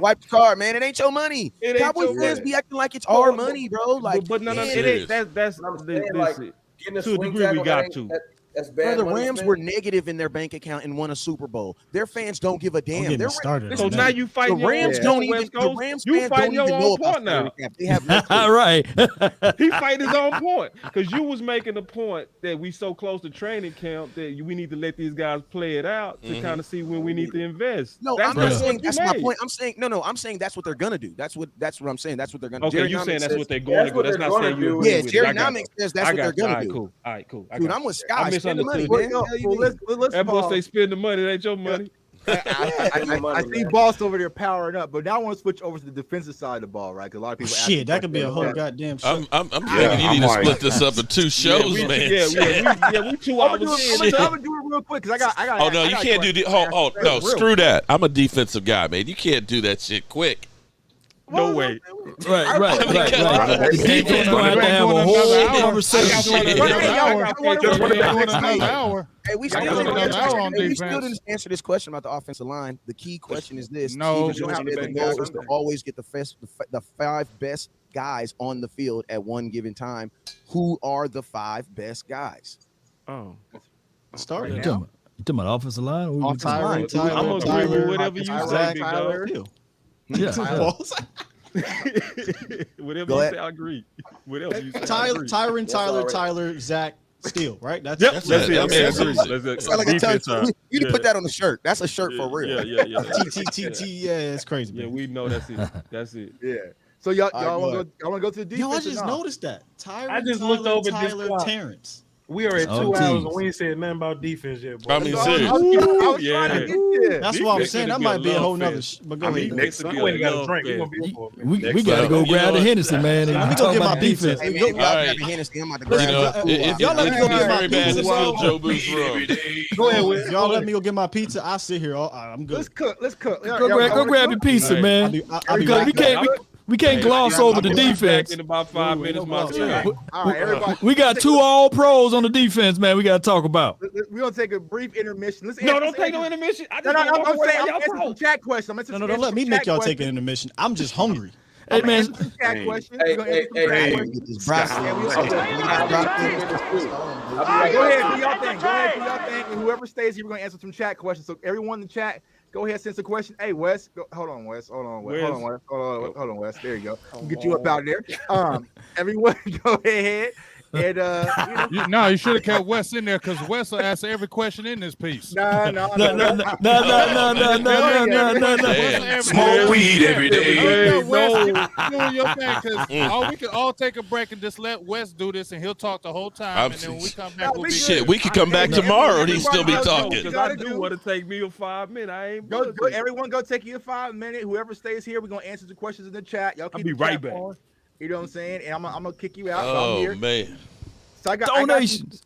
wipe the card, man. It ain't your money. Cowboys fans be acting like it's our money, bro. Like, but no, it ain't. That's to a degree we got to. That's bad. Bro, the Rams were negative in their bank account and won a Super Bowl. Their fans don't give a damn. They're started. So now you fighting the Rams don't even. The Rams fans don't even know about now. They have all right. He fighting his own point because you was making the point that we so close to training camp that we need to let these guys play it out to kind of see when we need to invest. No, I'm not saying that's my point. I'm saying no. I'm saying that's what they're gonna do. That's what I'm saying. That's what they're gonna do. Okay, you saying that's what they're going to do. That's not saying you. Yeah, Jerry says that's what they're gonna do. Cool. All right, cool. Dude, I'm with Scott. Spend the money, man. That boy say spend the money. It ain't your money. I see Boss over there powering up, but now I want to switch over to the defensive side of the ball, right? Because a lot of people. Shit, that could be a whole goddamn show. I'm thinking you need to split this up in 2 shows, man. Yeah, we 2 hours in. I'm gonna do it real quick because I got. Oh no, you can't do the. Oh no, screw that. I'm a defensive guy, man. You can't do that shit quick. No way. Right. The defense going to have a whole conversation. Hey, we still didn't answer this question about the offensive line. The key question is this. No. The goal is to always get the 5 best guys on the field at one given time. Who are the 5 best guys? Oh. Start right now. You talking about offensive line? Or I'm going to agree with whatever you say, big dog. Yeah. Whatever you say, I agree. Whatever you say, Tyler, Zach, Steele, right? That's it. You can put that on the shirt. That's a shirt for real. Yeah. TTT. Yeah, it's crazy. Yeah, we know that's it. That's it. Yeah. So y'all want to go to the defense? Yo, I just noticed that. I just looked over Tyler, Terrence. We are at 2 hours and we ain't said nothing about defense yet, boy. I mean, serious. That's what I'm saying. That might be a whole nother. But go ahead. Next we got a drink. We got to go grab the Hennessy, man. Let me go get my defense. Hey, man, if y'all let me go get my pizza, Jobu's room. Go ahead, Will. Y'all let me go get my pizza. I'll sit here. I'm good. Let's cook. Go grab your pizza, man. We can't gloss over the defense. In about 5 minutes, myself. All right, everybody. We got 2 all-pros on the defense, man. We got to talk about. We're gonna take a brief intermission. Don't take no intermission. I'm saying some chat questions. No, don't let me make y'all take an intermission. I'm just hungry. Hey, man. Chat questions. Hey. Go ahead, do y'all thing. And whoever stays here, we're gonna answer some chat questions. So everyone in the chat, go ahead, send some questions. Hey, Wes, hold on, Wes. Hold on, Wes. There you go. We'll get you up out of there. Everyone, go ahead. And you should have kept Wes in there because Wes will answer every question in this piece. No. Smoke weed every day. We can all take a break and just let Wes do this, and he'll talk the whole time. And then when we come back, we'll be shit. We could come back tomorrow and he'll still be talking. Because I do want to take me a 5 minute. I ain't go. Everyone, go take you a 5 minute. Whoever stays here, we're gonna answer the questions in the chat. Y'all keep I'll be right back. You know what I'm saying? And I'm gonna kick you out. Oh man! So I got donations.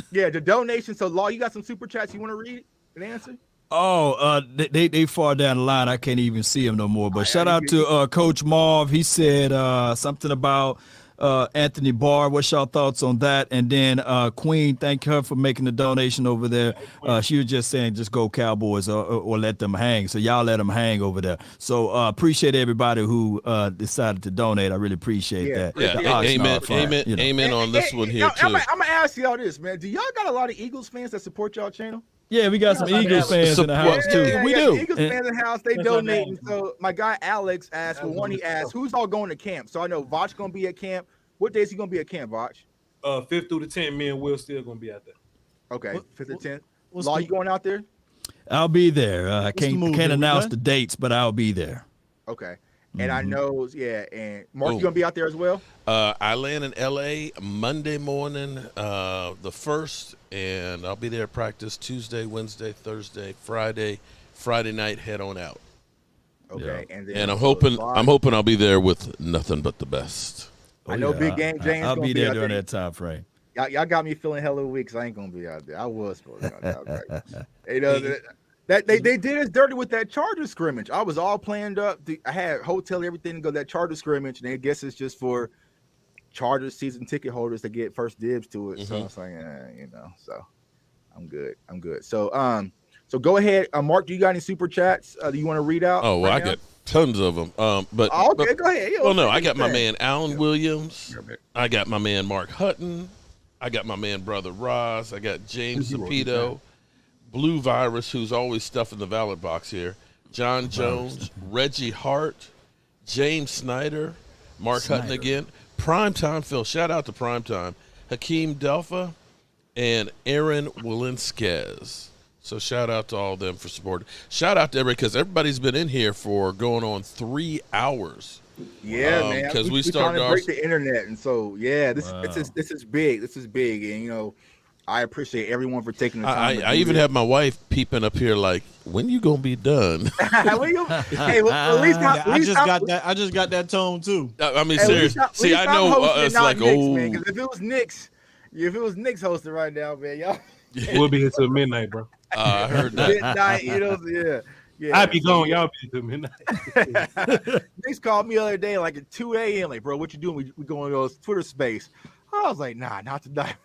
The donations. So Law, you got some super chats you want to read and answer? Oh, they far down the line. I can't even see them no more. But shout out to Coach Marv. He said something about Anthony Barr. What's y'all thoughts on that? And then Queen, thank her for making the donation over there. She was just saying, just go Cowboys or let them hang. So y'all let them hang over there. So appreciate everybody who decided to donate. I really appreciate that. Yeah, amen on this one here too. I'm gonna ask y'all this, man. Do y'all got a lot of Eagles fans that support y'all channel? Yeah, we got some Eagles fans in the house too. We do. Eagles fans in the house, they donating. So my guy Alex asked, he asked, who's all going to camp? So I know Vach gonna be at camp. What days he gonna be at camp, Vach? 5th through the 10th, me and Will still gonna be out there. Okay, 5th to 10th. Law, you going out there? I'll be there. I can't announce the dates, but I'll be there. Okay. And I know, and Mark, you gonna be out there as well? I land in LA Monday morning, the 1st, and I'll be there at practice Tuesday, Wednesday, Thursday, Friday night, head on out. Okay. Yeah. And I'm hoping I'll be there with nothing but the best. I know Big Game James. I'll be there during that time frame. Y'all got me feeling hella weak because I ain't gonna be out there. I was supposed to be out there. You know, they did us dirty with that Chargers scrimmage. I was all planned up. I had hotel, everything to go to that Chargers scrimmage, and I guess it's just for Chargers season ticket holders to get first dibs to it. So I was like, so I'm good. So go ahead, Mark. Do you got any super chats? Do you want to read out? Oh, well, I got tons of them. Go ahead. I got my man Alan Williams. I got my man Mark Hutton. I got my man Brother Ross. I got James Zapito, Blue Virus, who's always stuffing the ballot box here. John Jones, Reggie Hart, James Snyder, Mark Hutton again. Primetime Phil. Shout out to Primetime. Hakeem Delpha and Aaron Willinskez. So shout out to all of them for support. Shout out to everybody because everybody's been in here for going on 3 hours. Yeah, man. Because we started started to break the internet, and so this is big. This is big, and I appreciate everyone for taking the time. I even have my wife peeping up here like, when you gonna be done? Hey, well, at least I just got that tone too. I mean, seriously. See, I know it's like, man, because if it was Knicks hosting right now, man, y'all. We'll be here till midnight, bro. I heard that. Midnight, yeah. I'd be gone. Y'all be till midnight. Knicks called me the other day, like at 2 a.m. Like, bro, what you doing? We going to Twitter space. I was like, nah, not tonight.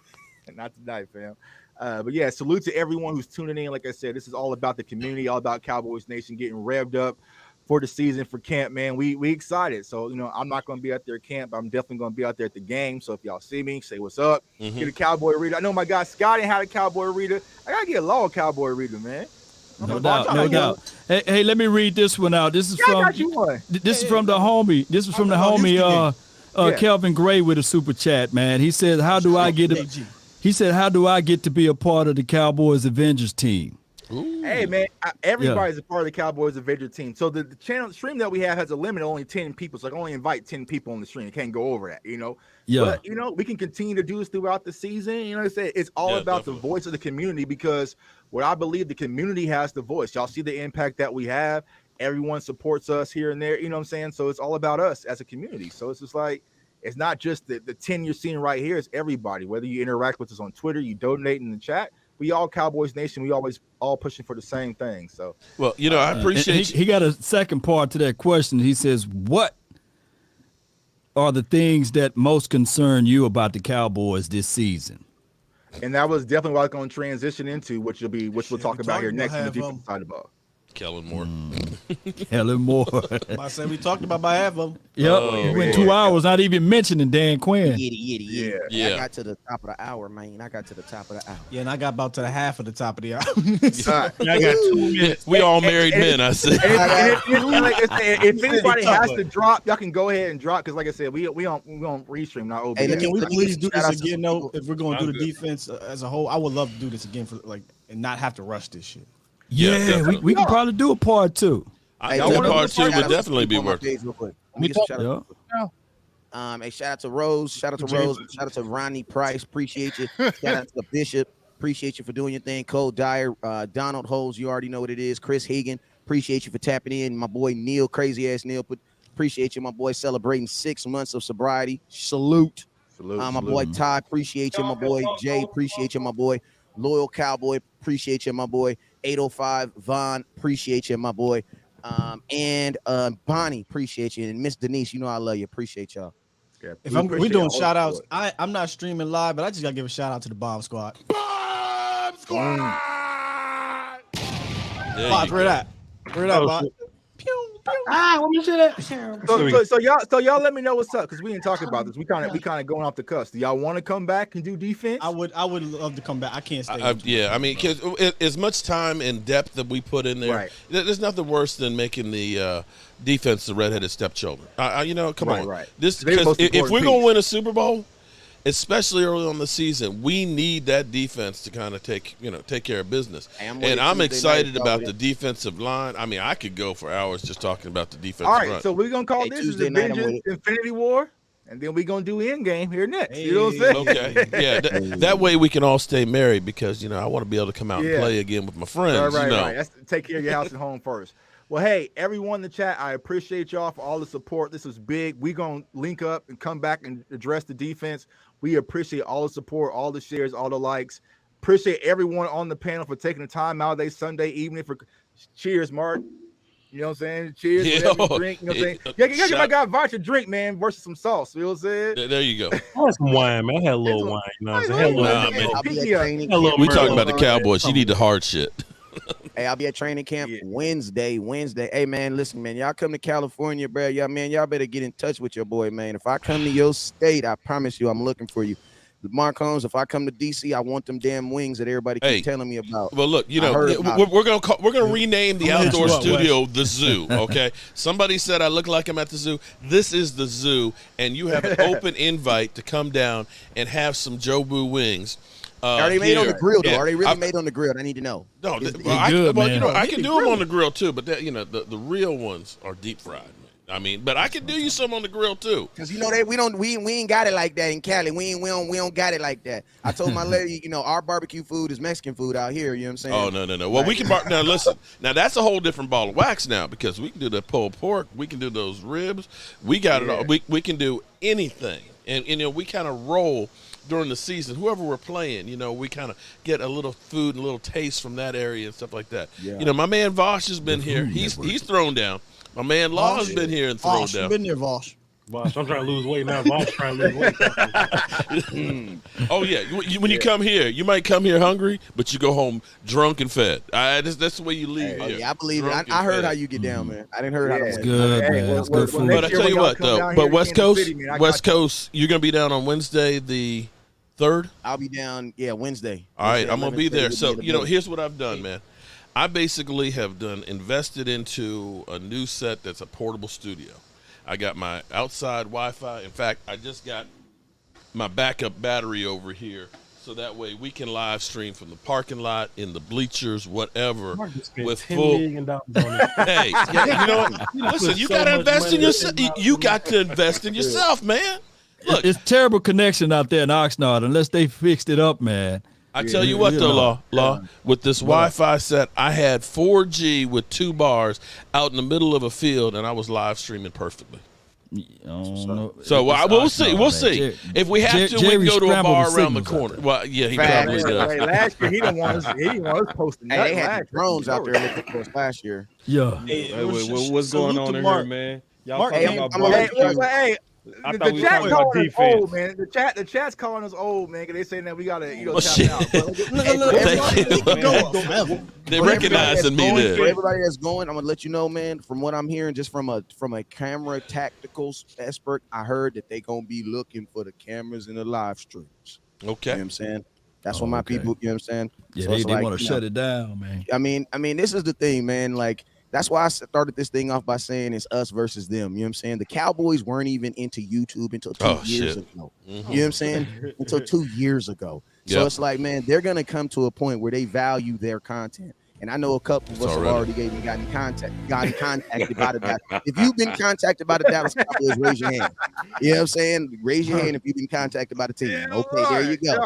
Not tonight, fam. But yeah, salute to everyone who's tuning in. Like I said, this is all about the community, all about Cowboys Nation getting revved up for the season, for camp, man. We excited. So, I'm not going to be out there at camp. I'm definitely going to be out there at the game. So if y'all see me, say what's up. Get a Cowboy reader. I know my guy Scotty had a Cowboy reader. I got to get a law Cowboy reader, man. No doubt. Hey, let me read this one out. This is from the homie. This is from the homie Kelvin Gray with a super chat, man. He said, how do I get to be a part of the Cowboys Avengers team? Ooh. Hey, man, everybody's a part of the Cowboys Avengers team. So the stream that we have has a limit of only 10 people. So I can only invite 10 people on the stream. It can't go over that, Yeah. But, we can continue to do this throughout the season. It's all about the voice of the community, because what I believe the community has the voice. Y'all see the impact that we have. Everyone supports us here and there. You know what I'm saying? So it's all about us as a community. So it's just like, it's not just the 10 you're seeing right here. It's everybody. Whether you interact with us on Twitter, you donate in the chat. We all Cowboys Nation. We always all pushing for the same thing. So, well, I appreciate he got a second part to that question. He says, what are the things that most concern you about the Cowboys this season? And that was definitely what I was going to transition into, which we'll talk about here next in the defensive side of the ball. Kellen Moore. Kellen Moore. I said we talked about by half of them. Yep. We went 2 hours not even mentioning Dan Quinn. Yeah. I got to the top of the hour, man. I got to the top of the hour. Yeah, and I got about to the half of the top of the hour. I got 2 minutes. We all married men, I said. If anybody has to drop, y'all can go ahead and drop, because like I said, we don't restream, not OBS. Hey, can we please do this again, though? If we're going to do the defense as a whole, I would love to do this again and not have to rush this shit. Yeah, we can probably do a part 2. I think part 2 would definitely be worth it. Hey, shout out to Rose. Shout out to Rose. Shout out to Ronnie Price. Appreciate you. Shout out to the Bishop. Appreciate you for doing your thing. Cole Dyer, Donald Holmes. You already know what it is. Chris Hagan. Appreciate you for tapping in. My boy Neil, crazy ass Neil. Appreciate you, my boy, celebrating 6 months of sobriety. Salute. My boy Ty. Appreciate you, my boy Jay. Appreciate you, my boy. Loyal Cowboy. Appreciate you, my boy. 805 Vaughn, appreciate you, my boy. And Bonnie, appreciate you. And Miss Denise, I love you. Appreciate y'all. Yeah, we're doing shout outs, I'm not streaming live, but I just gotta give a shout out to the Bomb Squad. Bomb Squad! Where that, Bob? What you said? So y'all let me know what's up, because we didn't talk about this. We kind of going off the cusp. Do y'all want to come back and do defense? I would love to come back. I can't stay. I mean, because as much time and depth that we put in there, there's nothing worse than making the defense the redheaded stepchildren. Come on. Right. This, because if we're gonna win a Super Bowl, especially early on the season. We need that defense to kind of take care of business. And I'm excited about the defensive line. I mean, I could go for hours just talking about the defense. All right, so we're gonna call this is Avengers Infinity War, and then we're gonna do Endgame here next. You know what I'm saying? Okay, yeah. That way we can all stay married because I want to be able to come out and play again with my friends. Right. That's take care of your house and home first. Well, hey, everyone in the chat, I appreciate y'all for all the support. This is big. We're going to link up and come back and address the defense. We appreciate all the support, all the shares, all the likes. Appreciate everyone on the panel for taking the time out of their Sunday evening. Cheers, Mark. You know what I'm saying? Cheers. Drink. You know what I'm saying? Yeah, you got my guy vodka drink, man, versus some sauce. You know what I'm saying? There you go. I had some wine, man. I had a little wine. You know what I'm saying? We talking about the Cowboys. You need the hard shit. Hey, I'll be at training camp Wednesday. Hey, man, listen, man, y'all come to California, bro. Y'all better get in touch with your boy, man. If I come to your state, I promise you, I'm looking for you. Mark Holmes, if I come to DC, I want them damn wings that everybody keep telling me about. Well, look, we're gonna rename the outdoor studio the Zoo. Okay, somebody said I look like I'm at the zoo. This is the Zoo, and you have an open invite to come down and have some Jobu wings. Are they made on the grill, though? Are they really made on the grill? I need to know. No, I can do them on the grill too, but the real ones are deep fried. I mean, but I can do you some on the grill too. Cause we ain't got it like that in Cali. We don't got it like that. I told my lady, our barbecue food is Mexican food out here. You know what I'm saying? Oh no. Well, we can now listen. Now that's a whole different ball of wax now because we can do the pulled pork, we can do those ribs, we got it all. We can do anything, and we kind of roll during the season. Whoever we're playing, we kind of get a little food and a little taste from that area and stuff like that. Yeah. My man Vosh has been here. He's thrown down. My man Law has been here and thrown down. Been there, Vosh. Vosh, I'm trying to lose weight now. Vosh trying to lose weight. Oh yeah, when you come here, you might come here hungry, but you go home drunk and fed. That's the way you leave here. Yeah, I believe it. I heard how you get down, man. I didn't hear how it's good, man. It's good food. But I tell you what, though. But West Coast, you're gonna be down on Wednesday the 3rd. I'll be down. Yeah, Wednesday. All right, I'm gonna be there. So here's what I've done, man. I basically have invested into a new set that's a portable studio. I got my outside Wi-Fi. In fact, I just got my backup battery over here, so that way we can live stream from the parking lot, in the bleachers, whatever. With full. $10 million on it. Hey, you know what? Listen, you got to invest in yourself. You got to invest in yourself, man. Look, it's terrible connection out there in Oxnard unless they fixed it up, man. I tell you what, though, Law, with this Wi-Fi set, I had 4G with 2 bars out in the middle of a field, and I was live streaming perfectly. So we'll see. We'll see. If we have to, we can go to a bar around the corner. Well, yeah, he probably does. Last year, he didn't want us posting. They had drones out there looking for us last year. Yeah. What's going on in here, man? Y'all talking about barbecue. The chat calling us old, man. The chat's calling us old, man. Because they saying that we gotta, tap out. They recognizing me there. For everybody that's going, I'm gonna let you know, man. From what I'm hearing, just from a camera tactical expert, I heard that they gonna be looking for the cameras in the live streams. Okay, you know what I'm saying. That's what my people. You know what I'm saying. Yeah, so they want to shut it down, man. I mean, this is the thing, man. Like. That's why I started this thing off by saying it's us versus them. You know what I'm saying? The Cowboys weren't even into YouTube until 2 years ago. You know what I'm saying? Until 2 years ago. So it's like, man, they're going to come to a point where they value their content. And I know a couple of us have already gotten contacted by the Dallas. If you've been contacted by the Dallas Cowboys, raise your hand. You know what I'm saying? Raise your hand if you've been contacted by the team. Okay, there you go.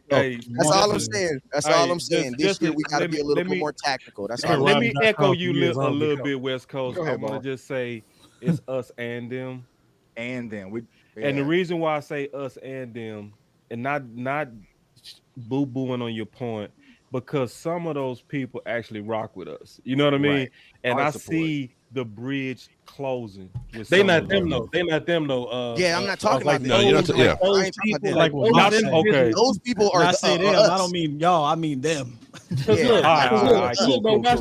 That's all I'm saying. That's all I'm saying. This year we got to be a little bit more tactical. That's all. Let me echo you a little bit, West Coast. I'm gonna just say it's us and them, and them. And the reason why I say us and them, and not boo booing on your point. Because some of those people actually rock with us. You know what I mean? Right. And I see the bridge closing. They not them though. Yeah, I'm not talking about them. No, you're not. Yeah. Those people are. I say them. I don't mean y'all. I mean them. Watch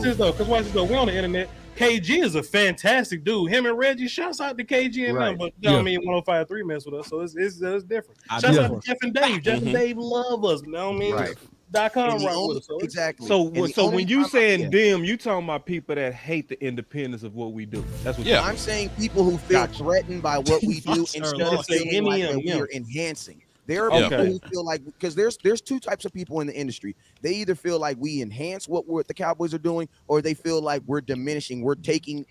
this though. Because watch this though. We're on the internet. KG is a fantastic dude. Him and Reggie. Shouts out to KG and them. But I mean, 105.3 mess with us, so it's different. Shouts out to Jeff and Dave. Jeff and Dave love us. You know what I mean? Right. Exactly. So when you saying them, you talking about people that hate the independence of what we do. That's what I'm saying. People who feel threatened by what we do instead of saying like that we are enhancing. There are Yeah. people who feel like, because there's two types of people in the industry. They either feel like we enhance what the Cowboys are doing, or they feel like we're diminishing, we're taking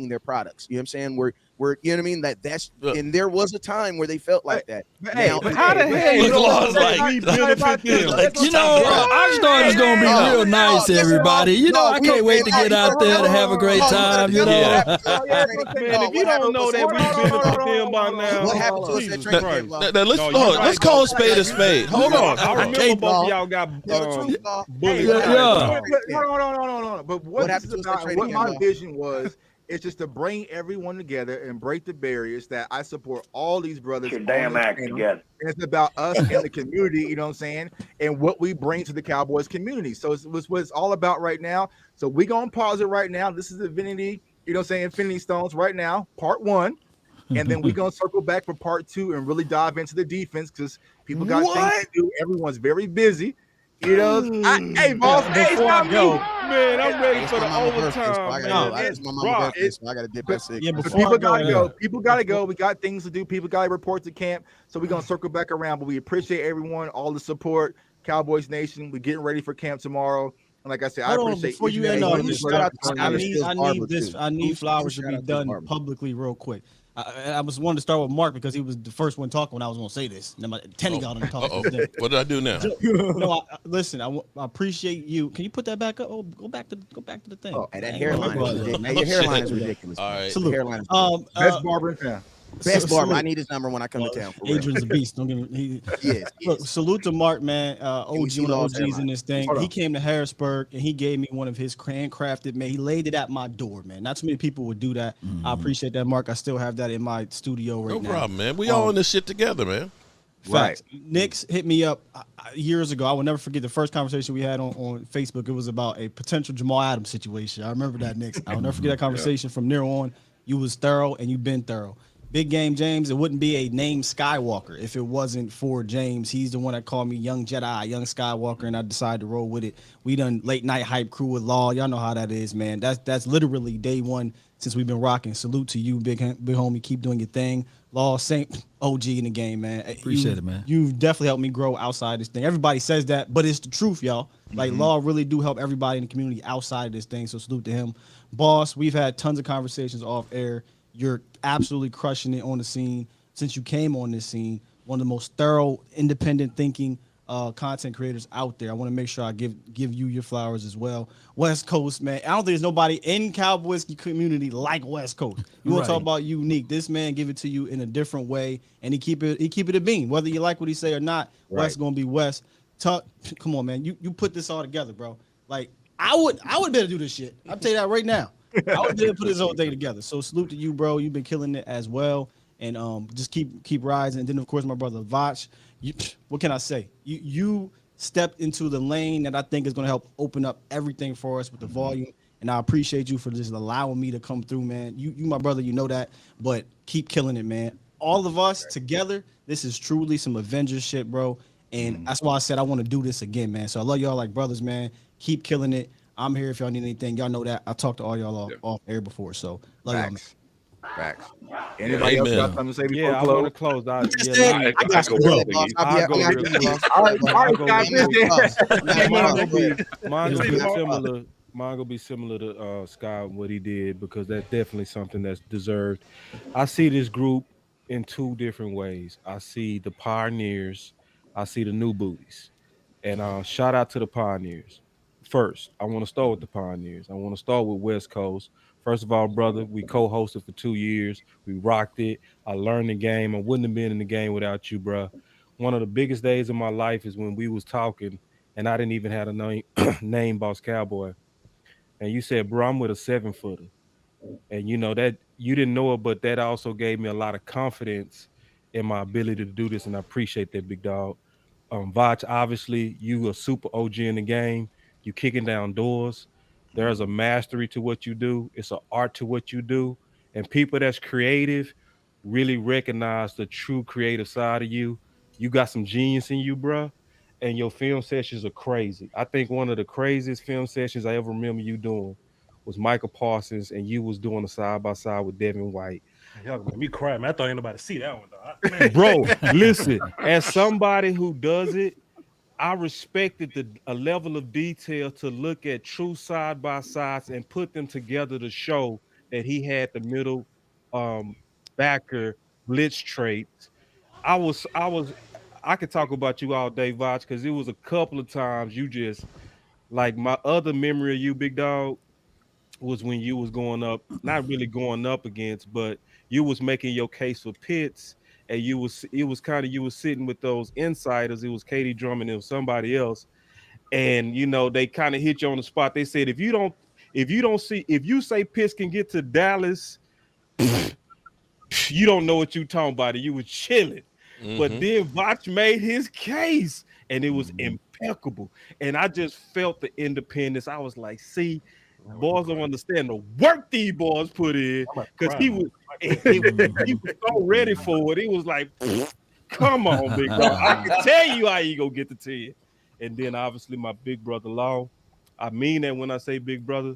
their products. You know what I'm saying? We're you know what I mean? That's and there was a time where they felt like that. Now, how the hell you Law's like, we benefit them? You know, our story's gonna be real nice, everybody. You know, I can't wait to get out there to have a great time. You know, Yeah. Man, if you don't know that we benefit them by now, what happened to us at Jesus training Christ. camp, Law? Now, let's call a spade a spade. Hold on. I remember both of y'all got bullied. yeah. No. But what happened this is to us at about, training what camp, my Law? vision was, is just to bring everyone together and break the barriers. That I support all these brothers. Your on damn this act channel. together. And it's about us and the community, you know what I'm saying, and what we bring to the Cowboys community. So it's what it's all about right now. So we're gonna pause it right now. This is Infinity, you know what I'm saying, Infinity Stones right now, part 1. And then we're gonna circle back for part 2 and really dive into the defense, because people got things to do. Everyone's very busy. You know, hey, boss, hey, Before I stop go, me. man, I'm ready It's for my the mama's birthday, so overtime, I man. gotta, it's my mama's birthday, so I gotta dip at 6. Yeah, But before people I go, gotta go. People gotta go. We got things to do. People gotta report to camp. So we're gonna circle back around. But we appreciate everyone, all the support, Cowboys Nation. We're getting ready for camp tomorrow. And like I said, I Hold on, appreciate before each you and end every off one of this you. shout out to I Scottish need Hills Barber, too. I need flowers to shout be out to done Barber. publicly real quick. I was wanting to start with Mark because he was the first one talking when I was going to say this. And then Tenny got him to talk. What did I do now? No, listen. I appreciate you. Can you put that back up? Oh, go back to the thing. Oh, and that hairline is ridiculous. Man, your hairline is ridiculous. All right. Your hairline is Best barber in town. best barber. I need his number when I come to town. For real. Adrian's a beast. Don't get me. Yes. Look, salute to Mark, man. OG, one of the OGs in this thing. Hold He on. came to Harrisburg and he gave me one of his handcrafted, man. He laid it at my door, man. Not too many people would do that. I appreciate that, Mark. I still have that in my studio right now. No problem, man. We all in this shit together, man. Facts. Nick's hit me up years ago. I will never forget the first conversation we had on Facebook. It was about a potential Jamal Adams situation. I remember that, Nick. I'll never forget that conversation. From there on, you was thorough and you've been thorough. Big Game James, it wouldn't be a name Skywalker if it wasn't for James. He's the one that called me Young Jedi, Young Skywalker, and I decided to roll with it. We done late night hype crew with Law. Y'all know how that is, man. That's literally day one since we've been rocking. Salute to you, big homie. Keep doing your thing. Law, Saint OG in the game, man. Appreciate it, man. You've definitely helped me grow outside this thing. Everybody says that, but it's the truth, y'all. Like Law really do help everybody in the community outside of this thing. So salute to him. Boss, we've had tons of conversations off air. You're absolutely crushing it on the scene since you came on this scene. One of the most thorough, independent thinking content creators out there. I want to make sure I give you your flowers as well. West Coast, man. I don't think there's nobody in Cowboys community like West Coast. You want to talk about unique? This man give it to you in a different way, and he keep it a beam. Whether you like what he say or not, West gonna be West. Come on, man. You put this all together, bro. Like I would better do this shit. I'll tell you that right now. I would better put this whole thing together. So salute to you, bro. You've been killing it as well, and just keep rising. And then of course my brother Vach. What can I say? You stepped into the lane that I think is going to help open up everything for us with the volume. And I appreciate you for just allowing me to come through, man. You my brother, you know that. But keep killing it, man. All of us together, this is truly some Avengers shit, bro. And that's why I said I want to do this again, man. So I love y'all like brothers, man. Keep killing it. I'm here if y'all need anything. Y'all know that. I talked to all y'all off air before. So love y'all, man. Facts. Anybody else got something to say before I want to close. I got some Mine gonna be similar to Scott and what he did, because that's definitely something that's deserved. I see this group in two different ways. I see the pioneers, I see the new booties, and shout out to the pioneers. First, I want to start with the pioneers. I want to start with West Coast. First of all, brother, we co-hosted for 2 years. We rocked it. I learned the game. I wouldn't have been in the game without you, bro. One of the biggest days of my life is when we was talking, and I didn't even have a name, name Boss Cowboy. And you said, bro, I'm with a 7-footer. And you know that you didn't know it, but that also gave me a lot of confidence in my ability to do this, and I appreciate that, big dog. Vach, obviously, you a super OG in the game. You kicking down doors. There's a mastery to what you do. It's an art to what you do. And people that's creative really recognize the true creative side of you. You got some genius in you, bro. And your film sessions are crazy. I think one of the craziest film sessions I ever remember you doing was Michael Parsons, and you was doing a side-by-side with Devin White. Y'all made me cry, man. I thought ain't nobody see that one, though. Bro, listen, as somebody who does it, I respected a level of detail to look at true side by sides and put them together to show that he had the middle backer blitz traits. I could talk about you all day, Vach, because it was a couple of times you just like my other memory of you, big dog, was when you was going up, not really going up against, but you was making your case for Pitts, and you was sitting with those insiders. It was Katie Drummond, it was somebody else, and they kind of hit you on the spot. They said if you say Pitts can get to Dallas, you don't know what you talking about. You was chilling. But then Vach made his case, and it was impeccable. And I just felt the independence. I was like, see, boys don't understand the work these boys put in, because he was so ready for it. He was like, come on, big dog. I can tell you how you gonna get the 10. And then obviously my big brother Law. I mean that when I say big brother.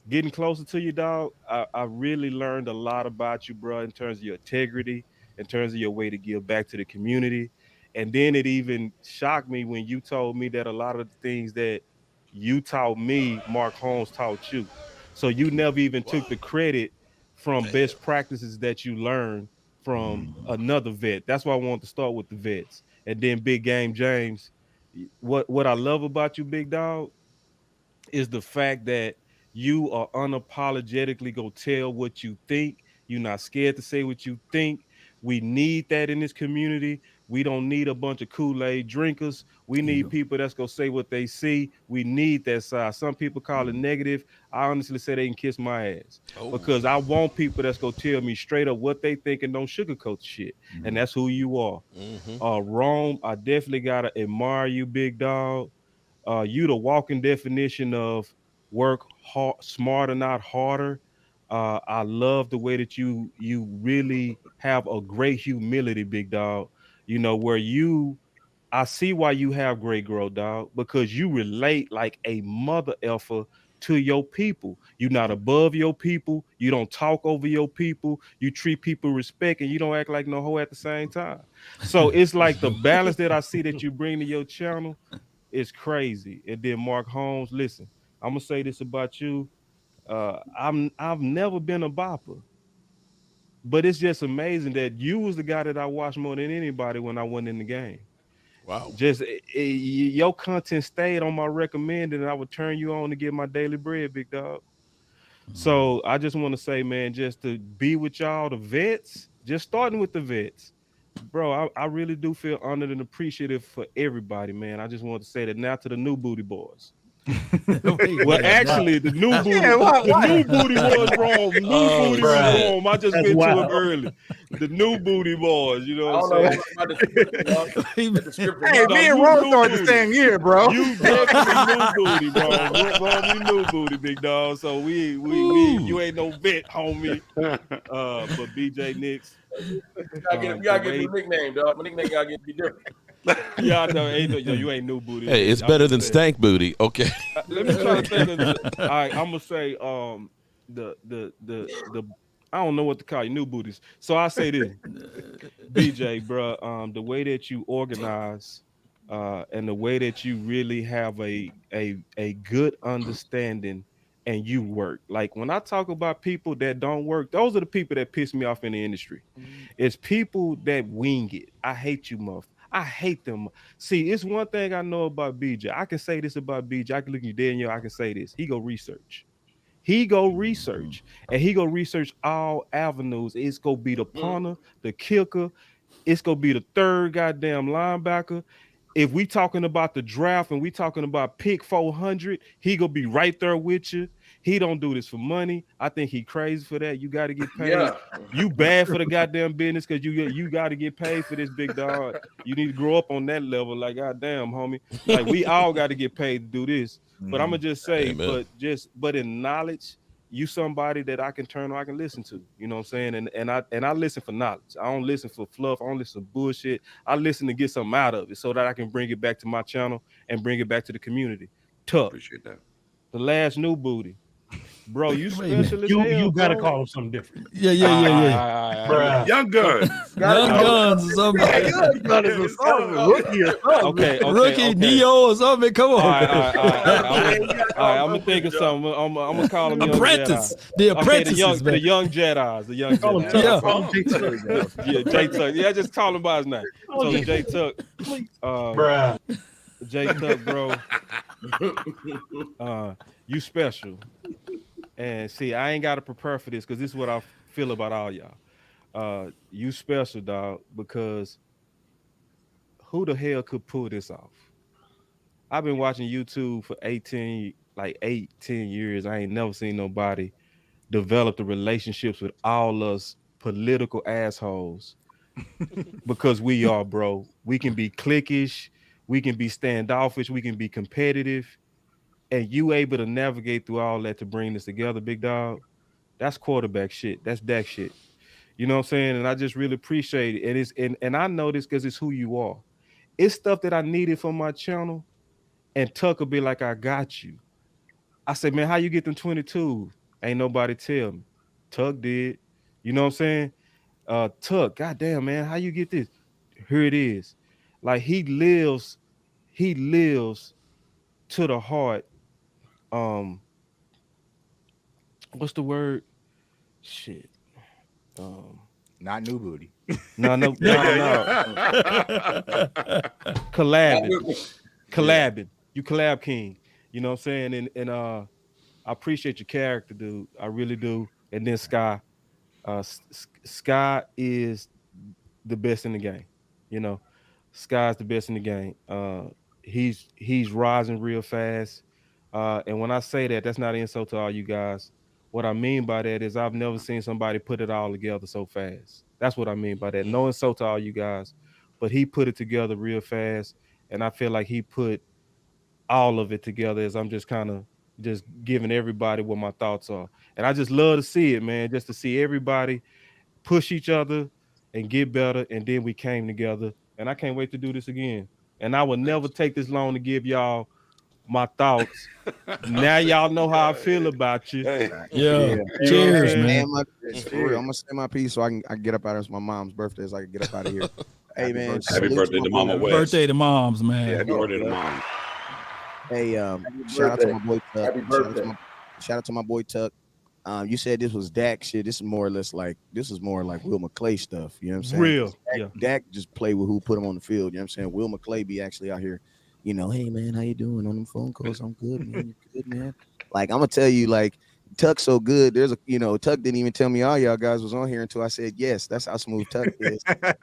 Getting closer to you, dog, I really learned a lot about you, bro, in terms of your integrity, in terms of your way to give back to the community. And then it even shocked me when you told me that a lot of the things that you taught me, Mark Holmes taught you. So you never even took the credit from best practices that you learned from another vet. That's why I wanted to start with the vets. And then Big Game James, what I love about you, big dog, is the fact that you are unapologetically go tell what you think. You're not scared to say what you think. We need that in this community. We don't need a bunch of Kool-Aid drinkers. We need people that's gonna say what they see. We need that side. Some people call it negative. I honestly say they can kiss my ass, because I want people that's gonna tell me straight up what they think and don't sugarcoat shit. And that's who you are. Rome, I definitely gotta admire you, big dog. You the walking definition of work hard, smarter, not harder. I love the way that you really have a great humility, big dog. Where I see why you have great growth, dog, because you relate like a mother effer to your people. You're not above your people. You don't talk over your people. You treat people respect, and you don't act like no hoe at the same time. So it's like the balance that I see that you bring to your channel. It's crazy. And then Mark Holmes, listen, I'm gonna say this about you. I've never been a bopper, but it's just amazing that you was the guy that I watched more than anybody when I went in the game. Wow. Just your content stayed on my recommended, and I would turn you on to get my daily bread, big dog. So I just want to say, man, just to be with y'all, the vets, just starting with the vets. Bro, I really do feel honored and appreciative for everybody, man. I just want to say that now to the new booty boys. Well, actually, the new booty, new booty was wrong. New booty was wrong. I just been to it early. The new booty boys, you know what I'm saying? Hey, me and Rome started the same year, bro. You definitely new booty, bro. We new booty, big dog. So we you ain't no vet, homie. But BJ Nix. You gotta get the nickname, dog. My nickname gotta get to be different. Yeah, I know. You ain't new booty. Hey, it's better than stank booty. Okay. Let me try to think of all right, I'm gonna say the I don't know what to call you, new booties. So I say this, BJ, bro. The way that you organize, and the way that you really have a good understanding, and you work. Like when I talk about people that don't work, those are the people that piss me off in the industry. It's people that wing it. I hate you, muff. I hate them. See, it's one thing I know about BJ. I can say this about BJ. I can look you dead in your eye. I can say this. He go research. He go research, and he go research all avenues. It's gonna be the punter, the kicker. It's gonna be the third goddamn linebacker. If we talking about the draft and we talking about pick 400, he gonna be right there with you. He don't do this for money. I think he crazy for that. You got to get paid. Yeah. You bad for the goddamn business because you got to get paid for this, big dog. You need to grow up on that level. Like, goddamn, homie. Like, we all got to get paid to do this. But I'm gonna just say, but in knowledge, you somebody that I can turn on, I can listen to. You know what I'm saying? And I listen for knowledge. I don't listen for fluff. I don't listen for bullshit. I listen to get something out of it so that I can bring it back to my channel and bring it back to the community. Tough. Appreciate that. The last new booty. Bro, you special as You hell, gotta bro. call him something different. Yeah. Bruh. Young Guns. Young Guns or something. Young Guns or something. Rookie or something. Okay. Neo or something. Come on. All right. I'm gonna think of something. I'm gonna call him Young Apprentice. Jedi. The Okay, apprentices, the young Jedis. The young Call him Jedi. Tuck. Call him Jay Tuck. Yeah, Jay Tuck. Yeah, just call him by his name. So Jay Jay Tuck. Bruh. Jay Tuck, bro. You special. And see, I ain't gotta prepare for this because this is what I feel about all y'all. You special, dog, because who the hell could pull this off? I've been watching YouTube for 10 years. I ain't never seen nobody develop the relationships with all us political assholes because we are, bro. We can be cliquish, we can be standoffish, we can be competitive, and you able to navigate through all that to bring this together, big dog. That's quarterback shit. That's Dak shit. You know what I'm saying? And I just really appreciate it. And I know this because it's who you are. It's stuff that I needed for my channel. And Tuck will be like, I got you. I said, man, how you get them 22? Ain't nobody tell me. Tuck did. You know what I'm saying? Tuck, goddamn, man, how you get this? Here it is. Like he lives to the heart. What's the word? Shit. Not new booty. No. Collabing. You collab king. You know what I'm saying? And I appreciate your character, dude. I really do. And then Sky. Sky is the best in the game. You know, Sky's the best in the game. He's rising real fast. And when I say that, that's not an insult to all you guys. What I mean by that is I've never seen somebody put it all together so fast. That's what I mean by that. No insult to all you guys, but he put it together real fast. And I feel like he put all of it together as I'm just kind of just giving everybody what my thoughts are. And I just love to see it, man, just to see everybody push each other and get better. And then we came together. And I can't wait to do this again. And I will never take this long to give y'all my thoughts. Now y'all know how I feel about you. Yeah. Cheers, man. For real, I'm gonna say my piece so I can get up out of here. It's my mom's birthday, so I can get up out of here. Hey man, Happy birthday to Mama West. Birthday to moms, man. Yeah, happy birthday to Mom. Hey, shout out to my boy Tuck. Shout out to my boy Tuck. You said this was Dak shit. This is more like Will McClay stuff. You know what I'm saying? Real. Dak just play with who put him on the field. You know what I'm saying? Will McClay be actually out here, you know, hey man, how you doing on them phone calls? I'm good, man. You good, man? Like I'm gonna tell you, like Tuck's so good. Tuck didn't even tell me all y'all guys was on here until I said yes. That's how smooth Tuck is. Like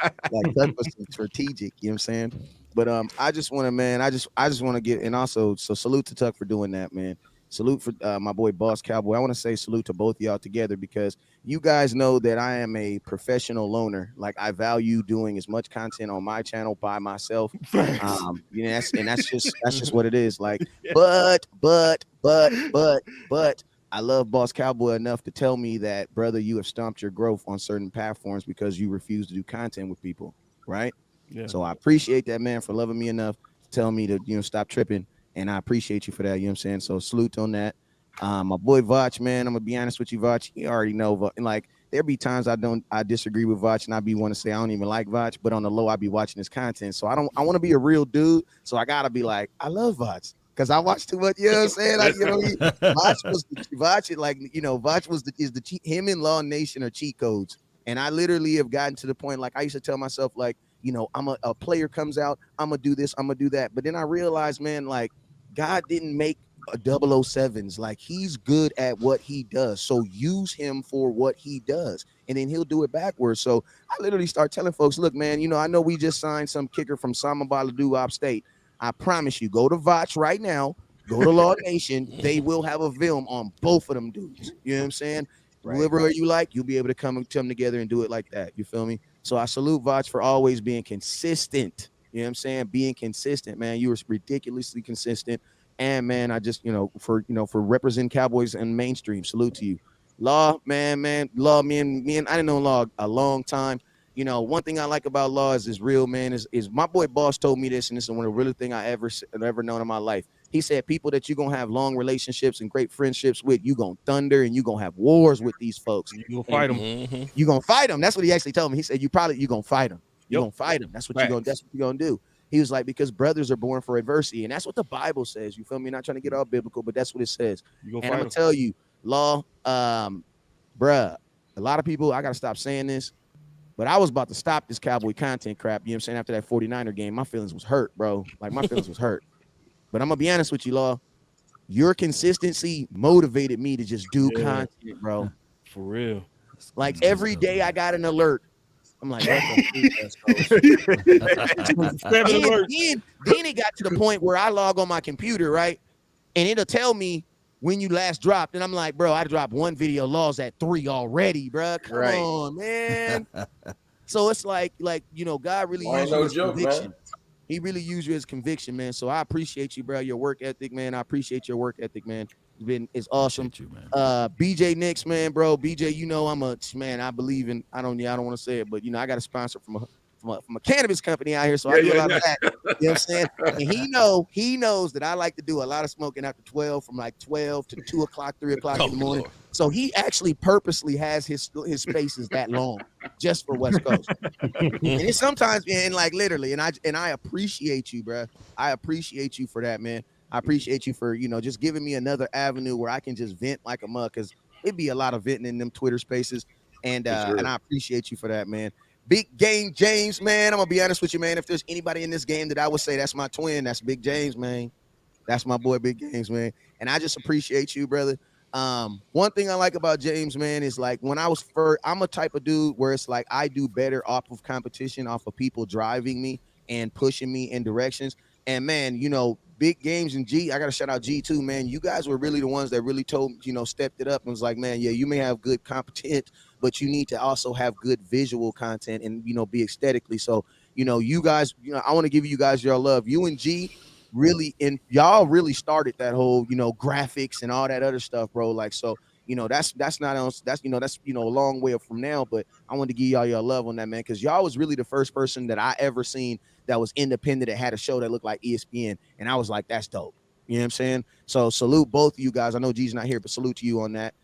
Tuck was strategic. You know what I'm saying? But I just want to, man. I just want to get, and also so salute to Tuck for doing that, man. Salute for my boy Boss Cowboy. I want to say salute to both of y'all together because you guys know that I am a professional loner. Like I value doing as much content on my channel by myself. You know, that's just what it is. Like, but I love Boss Cowboy enough to tell me that, brother, you have stomped your growth on certain platforms because you refuse to do content with people, right? Yeah. So I appreciate that, man, for loving me enough to tell me to, you know, stop tripping. And I appreciate you for that. You know what I'm saying? So salute on that. My boy Vach, man, I'm gonna be honest with you, Vach. You already know, like there be times I disagree with Vach and I be want to say I don't even like Vach, but on the low I be watching his content. So I want to be a real dude. So I gotta be like, I love Vach because I watch too much. You know what I'm saying? Like, you know, Vach was him and Law Nation are cheat codes. And I literally have gotten to the point, like I used to tell myself, like, you know, a player comes out, I'm gonna do this, I'm gonna do that. But then I realized, man, like God didn't make a 007s. Like he's good at what he does. So use him for what he does. And then he'll do it backwards. So I literally start telling folks, look, man, you know, I know we just signed some kicker from Samabala Duop State. I promise you, go to Vach right now, go to Law Nation. They will have a film on both of them dudes. You know what I'm saying? Right. Whoever you like, you'll be able to come together and do it like that. You feel me? So I salute Vach for always being consistent. You know what I'm saying? Being consistent, man. You were ridiculously consistent. And man, I just, for representing Cowboys and mainstream, salute to you. Law, man, Law, me and I didn't know Law a long time. You know, one thing I like about Law is real, man, is my boy Boss told me this, and this is one of the realest thing I ever known in my life. He said people that you're gonna have long relationships and great friendships with, you gonna thunder and you gonna have wars with these folks. You gonna fight them. You gonna fight them. That's what he actually told me. He said you gonna fight them. You Yep. gonna fight them. That's what Facts. that's what you're gonna do. He was like, because brothers are born for adversity, and that's what the Bible says. You feel me? Not trying to get all biblical, but that's what it says. You gonna And fight I'm gonna 'em. tell you, Law, bruh, a lot of people, I gotta stop saying this, but I was about to stop this Cowboy content crap. You know what I'm saying? After that 49er game, my feelings was hurt, bro. Like my feelings was hurt. But I'm gonna be honest with you, Law. Your consistency motivated me to just do content, bro. For real. Like every day I got an alert. I'm like, what then it got to the point where I log on my computer, right? And it'll tell me when you last dropped. And I'm like, bro, I dropped one video, Law's at 3 already, bro. Come on, man. So it's like, you know, God really used you as conviction. Man. He really used you as conviction, man. So I appreciate you, bro. Your work ethic, man. I appreciate your work ethic, man. It's awesome. You, man. BJ Nix, man, bro. BJ, you know I'm a man. I believe in. I don't want to say it, but you know I got a sponsor from a cannabis company out here, so I do a lot of that. You know what I'm saying? And he knows that I like to do a lot of smoking after 12, from like 12 to 2 o'clock, 3 o'clock in the morning. Lord. So he actually purposely has his spaces that long just for West Coast. And it's sometimes, and like literally, and I appreciate you, bro. I appreciate you for that, man. I appreciate you for, you know, just giving me another avenue where I can just vent like a mug, because it'd be a lot of venting in them Twitter spaces. And and I appreciate you for that, man. Big Game James, man. I'm gonna be honest with you, man. If there's anybody in this game that I would say that's my twin, that's Big James, man. That's my boy, Big James, man. And I just appreciate you, brother. One thing I like about James, man, is like when I was first, I'm a type of dude where it's like I do better off of competition, off of people driving me and pushing me in directions. And man, you know, Big Games and G, I gotta shout out G too, man. You guys were really the ones that really told, you know, stepped it up and was like, man, yeah, you may have good content, but you need to also have good visual content and, you know, be aesthetically. So, you know, you guys, you know, I want to give you guys your love. You and G really, and y'all really started that whole, you know, graphics and all that other stuff, bro. Like, so, you know, that's not on, that's, you know, a long way from now, but I want to give y'all your love on that, man, because y'all was really the first person that I ever seen that was independent, that had a show that looked like ESPN, and I was like, that's dope. You know what I'm saying? So salute both of you guys. I know G's not here, but salute to you on that.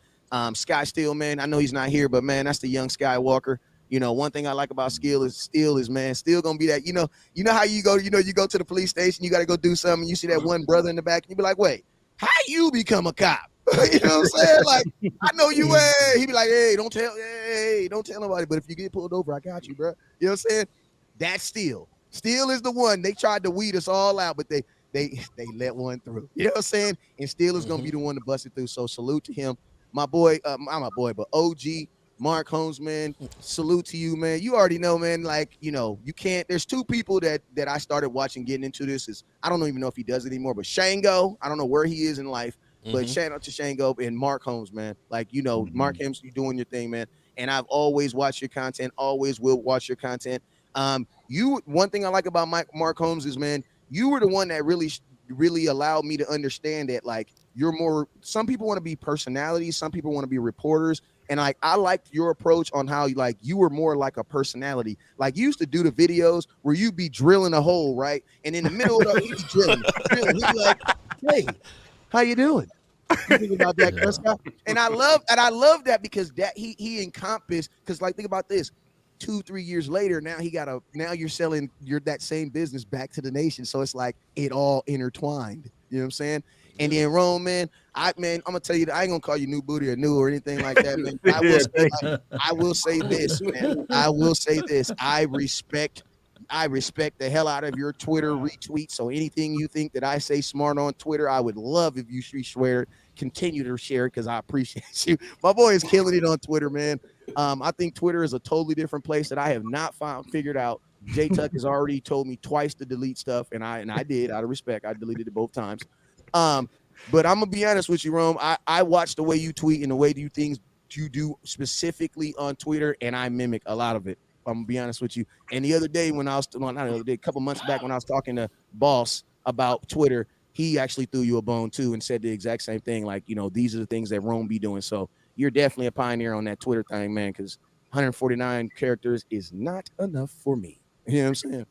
Sky Steele, man, I know he's not here, but man, that's the young Skywalker. You know, one thing I like about Steele is man, still gonna be that, you know how you go to the police station, you got to go do something, you see that one brother in the back, and you be like, wait, how you become a cop? You know what I'm saying? Like, I know you, he be like, hey, don't tell nobody, but if you get pulled over, I got you, bro. You know what I'm saying? That's Steele. Steele is the one. They tried to weed us all out, but they let one through. You know what I'm saying? And Steele is gonna be the one to bust it through. So salute to him, my boy. Not my boy, but OG Mark Holmes, man. Salute to you, man. You already know, man. Like, you know, you can't. There's two people that I started watching getting into this. Is I don't even know if he does it anymore, but Shango. I don't know where he is in life, but shout out to Shango and Mark Holmes, man. Like, you know, Mark Holmes, you doing your thing, man. And I've always watched your content. Always will watch your content. One thing I like about Mark Holmes is, man, you were the one that really allowed me to understand that, like, you're more, some people want to be personalities, some people want to be reporters, and like I liked your approach on how you were more like a personality. Like, you used to do the videos where you'd be drilling a hole, right? And in the middle of it, he'd be drilling. He'd be like, hey, how you doing? You think about Dak Prescott? And I love that, because that he encompassed, because like, think about this. 2-3 years later, now you're selling that same business back to the nation. So it's like it all intertwined. You know what I'm saying? And then Rome, man, I'm gonna tell you that I ain't gonna call you new booty or new or anything like that, man. I will say this, man. I will say this. I respect the hell out of your Twitter retweets. So anything you think that I say smart on Twitter, I would love if you share it. Continue to share it, because I appreciate you. My boy is killing it on Twitter, man. I think Twitter is a totally different place that I have not figured out. J Tuck has already told me twice to delete stuff, and I did, out of respect. I deleted it both times. But I'm gonna be honest with you, Rome. I watch the way you tweet and the way you do specifically on Twitter, and I mimic a lot of it. I'm gonna be honest with you. And the other day when I was a couple months back when I was talking to Boss about Twitter, he actually threw you a bone too and said the exact same thing. Like, you know, these are the things that Rome be doing. So you're definitely a pioneer on that Twitter thing, man, because 149 characters is not enough for me. You know what I'm saying?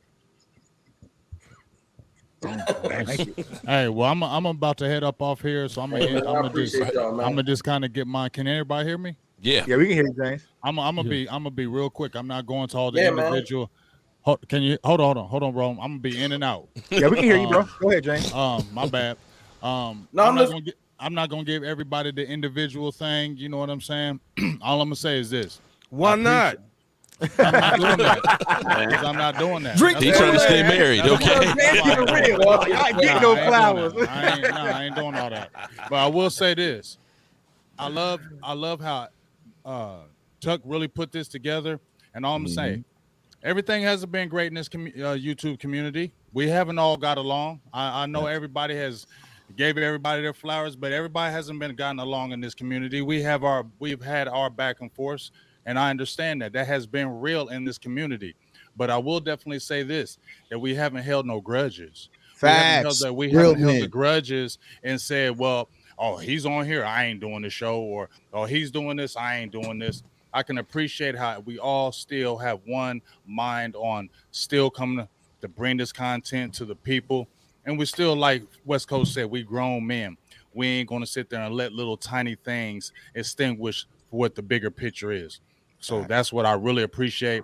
Thank you. Hey, well, I'm about to head up off here, so I'm Hey, man, I gonna appreciate y'all, man. just kind of get mine. Can everybody hear me? Yeah. Yeah, we can hear you, James. I'm gonna be real quick. I'm not going to all the Yeah, man. individual. Can you hold on, bro? I'm gonna be in and out. Yeah, we can hear you, bro. Go ahead, James. My bad. No, I'm not gonna give everybody the individual thing. You know what I'm saying? All I'm gonna say is this. Why not? I'm not doing that. Because I'm not doing that. Drink He trying to stay married, okay? I get no flowers. I ain't doing all that. But I will say this. I love how Tuck really put this together. And all I'm saying, everything hasn't been great in this YouTube community. We haven't all got along. I know everybody has gave everybody their flowers, but everybody hasn't been gotten along in this community. We've had our back and forth. And I understand that has been real in this community. But I will definitely say this, that we haven't held no grudges. Facts. We haven't held the grudges and said, well, oh, he's on here, I ain't doing the show, or oh, he's doing this, I ain't doing this. I can appreciate how we all still have one mind on still coming to bring this content to the people. And we still, like West Coast said, we grown men. We ain't going to sit there and let little tiny things extinguish what the bigger picture is. So that's what I really appreciate.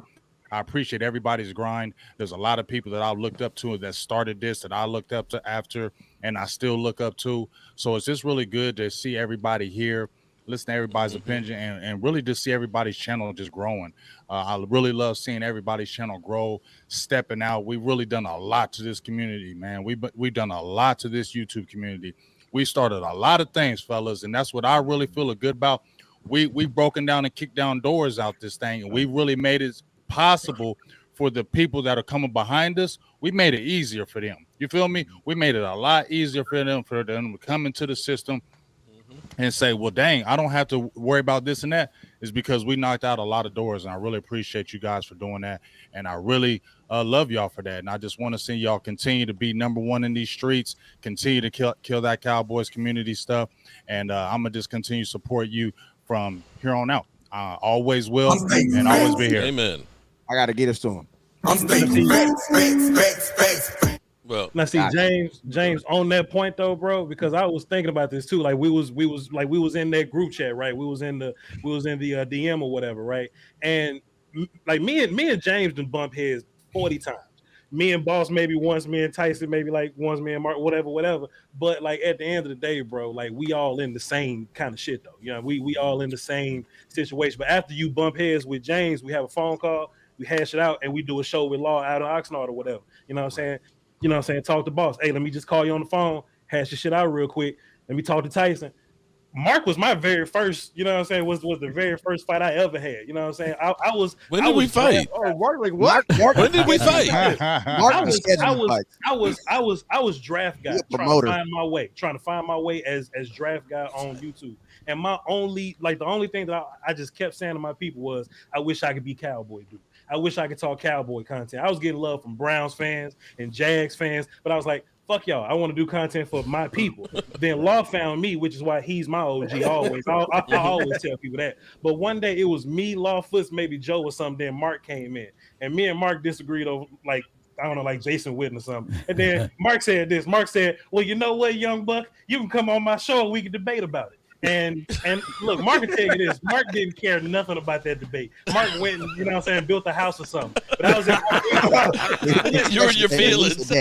I appreciate everybody's grind. There's a lot of people that I looked up to that started this, that I looked up to after, and I still look up to. So it's just really good to see everybody here, listen to everybody's opinion, and really just see everybody's channel just growing. I really love seeing everybody's channel grow, stepping out. We've really done a lot to this community, man. We've done a lot to this YouTube community. We started a lot of things, fellas, and that's what I really feel good about. We've broken down and kicked down doors out this thing, and we really made it possible for the people that are coming behind us. We made it easier for them. You feel me? We made it a lot easier for them to come into the system and say, well, dang, I don't have to worry about this and that. Is because we knocked out a lot of doors, and I really appreciate you guys for doing that. And I really love y'all for that. And I just want to see y'all continue to be number one in these streets, continue to kill that Cowboys community stuff. And I'm going to just continue to support you from here on out. Always will and always be here. Amen. I got to get us to him. Well, now see, James, on that point though, bro, because I was thinking about this too. Like we was in that group chat, right? We was in the DM or whatever, right? And like me and James done bump heads 40 times. Me and Boss maybe once, me and Tyson maybe like once, me and Mark, whatever. But like at the end of the day, bro, like we all in the same kind of shit though. You know, we all in the same situation. But after you bump heads with James, we have a phone call, we hash it out, and we do a show with Law out of Oxnard or whatever. You know what I'm saying? You know what I'm saying? Talk to Boss. Hey, let me just call you on the phone, hash your shit out real quick. Let me talk to Tyson. Mark was my very first, you know what I'm saying, was the very first fight I ever had. You know what I'm saying? I was. When did we fight? Oh, Mark, like what? When did we fight? I was draft guy trying to find my way as draft guy on YouTube. And the only thing that I just kept saying to my people was, I wish I could be Cowboy dude. I wish I could talk Cowboy content. I was getting love from Browns fans and Jags fans, but I was like, fuck y'all. I want to do content for my people. Then Law found me, which is why he's my OG always. I always tell people that. But one day it was me, Law Foots, maybe Joe or something. Then Mark came in. And me and Mark disagreed over, like, I don't know, like Jason Witten or something. And then Mark said this. Mark said, well, you know what, young buck? You can come on my show and we can debate about it. And look, Mark can tell you this. Mark didn't care nothing about that debate. Mark went and, you know what I'm saying, built a house or something. But I was at you're in your feelings.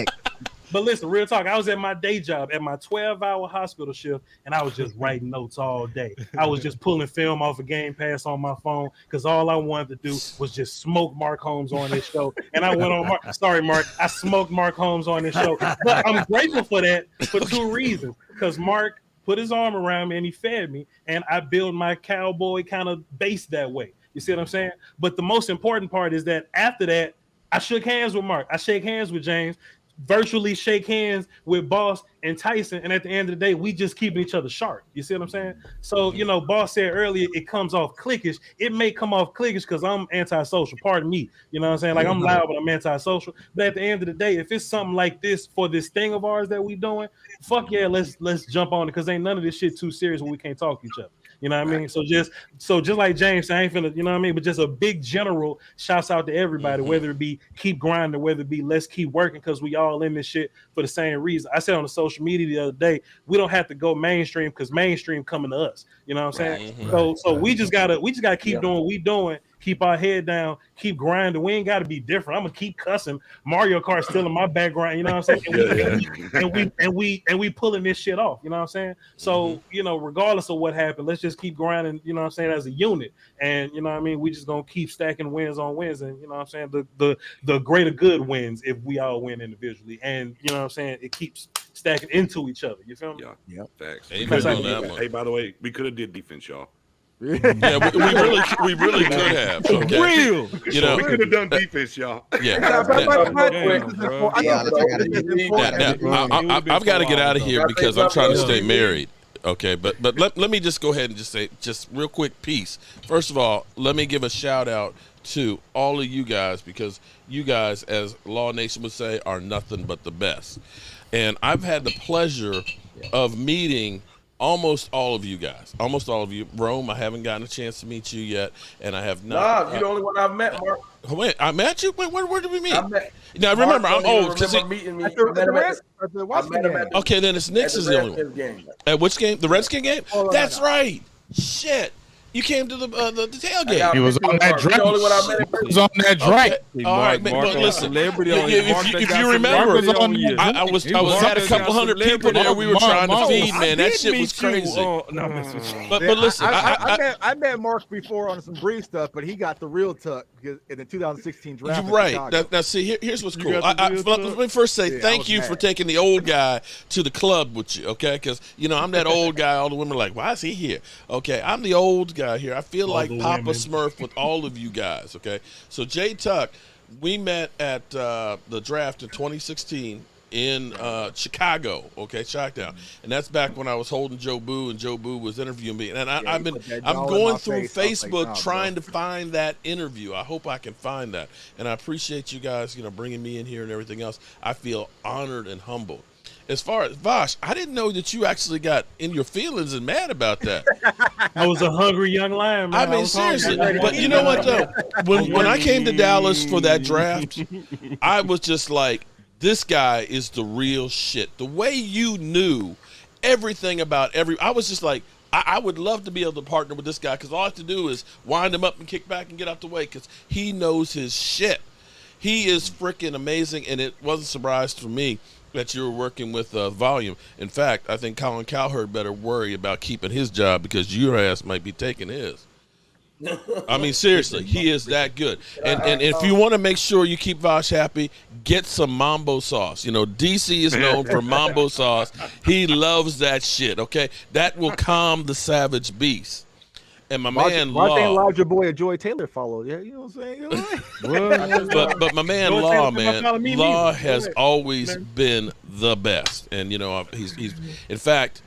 But listen, real talk, I was at my day job at my 12-hour hospital shift, and I was just writing notes all day. I was just pulling film off a Game Pass on my phone because all I wanted to do was just smoke Mark Holmes on this show. And I went on Mark. Sorry, Mark. I smoked Mark Holmes on this show. But I'm grateful for that for two reasons. Because Mark put his arm around me and he fed me, and I built my Cowboy kind of base that way. You see what I'm saying? But the most important part is that after that, I shook hands with Mark. I shake hands with James. Virtually shake hands with Boss and Tyson, and at the end of the day, we just keeping each other sharp. You see what I'm saying? So, you know, Boss said earlier it comes off cliquish. It may come off cliquish because I'm antisocial. Pardon me. You know what I'm saying? Like, I'm loud, but I'm antisocial. But at the end of the day, if it's something like this for this thing of ours that we doing, fuck yeah, let's jump on it because ain't none of this shit too serious when we can't talk to each other. You know what I mean? So just like James said, I ain't finna, you know what I mean? But just a big general shouts out to everybody, whether it be keep grinding, whether it be let's keep working, because we all in this shit for the same reason. I said on the social media the other day, we don't have to go mainstream because mainstream coming to us. You know what I'm saying? So we just gotta keep doing what we doing, keep our head down, keep grinding. We ain't gotta be different. I'm gonna keep cussing. Mario Kart still in my background, you know what I'm saying? And we pulling this shit off, you know what I'm saying? So, you know, regardless of what happened, let's just keep grinding, you know what I'm saying, as a unit. And you know what I mean, we just gonna keep stacking wins on wins, and you know what I'm saying, the greater good wins if we all win individually. And you know what I'm saying, it keeps stacking into each other. You feel me? Yeah. Facts. Hey, by the way, we could have did defense, y'all. Yeah, we really could have. Okay? Real. You know, we could have done defense, y'all. Yeah. I've got to get out of here because I'm trying to stay married. Okay, but let me just go ahead and just say just real quick piece. First of all, let me give a shout out to all of you guys, because you guys, as Law Nation would say, are nothing but the best. And I've had the pleasure of meeting almost all of you guys. Almost all of you. Rome, I haven't gotten a chance to meet you yet, and I have not. Nah, you're the only one I've met, Mark. Wait, I met you? Wait, where did we meet? Now remember, I'm old. Meeting me. Okay, then it's Knicks is the only one. At which game? The Redskin game? That's right. Shit. You came to the tailgate. He was on that drink. He was on that drink. Okay. All right, but listen. If you remember, I was had a couple hundred people there. We were trying to feed, man. That shit was crazy. But listen, I met Mark before on some brief stuff, but he got the real tuck in the 2016 draft. Right. Now, see, here's what's cool. Let me first say thank you for taking the old guy to the club with you, okay? Because, you know, I'm that old guy. All the women are like, why is he here? Okay, I'm the old guy here. I feel like Papa Smurf with all of you guys, okay? So, Jay Tuck, we met at the draft in 2016 in Chicago, okay, Shockdown, and that's back when I was holding Jobu and Jobu was interviewing me, and I'm going through Facebook trying to find that interview. I hope I can find that, and I appreciate you guys, you know, bringing me in here and everything else. I feel honored and humbled. As far as Vosh, I didn't know that you actually got in your feelings and mad about that. I was a hungry young lion, man. I mean, seriously. But you know what, though? When I came to Dallas for that draft, I was just like, this guy is the real shit. The way you knew everything about I was just like, I would love to be able to partner with this guy, because all I have to do is wind him up and kick back and get out the way, because he knows his shit. He is freaking amazing, and it wasn't a surprise for me that you were working with Volume. In fact, I think Colin Cowherd better worry about keeping his job, because your ass might be taking his. I mean, seriously, he is that good. And if you want to make sure you keep Vosh happy, get some Mambo sauce. You know, DC is known for Mambo sauce. He loves that shit, okay? That will calm the savage beast. And my man Law. I think Elijah Boy and Joy Taylor followed. Yeah, you know what I'm saying? but my man Law, Law has always been the best. And, you know, he's in fact,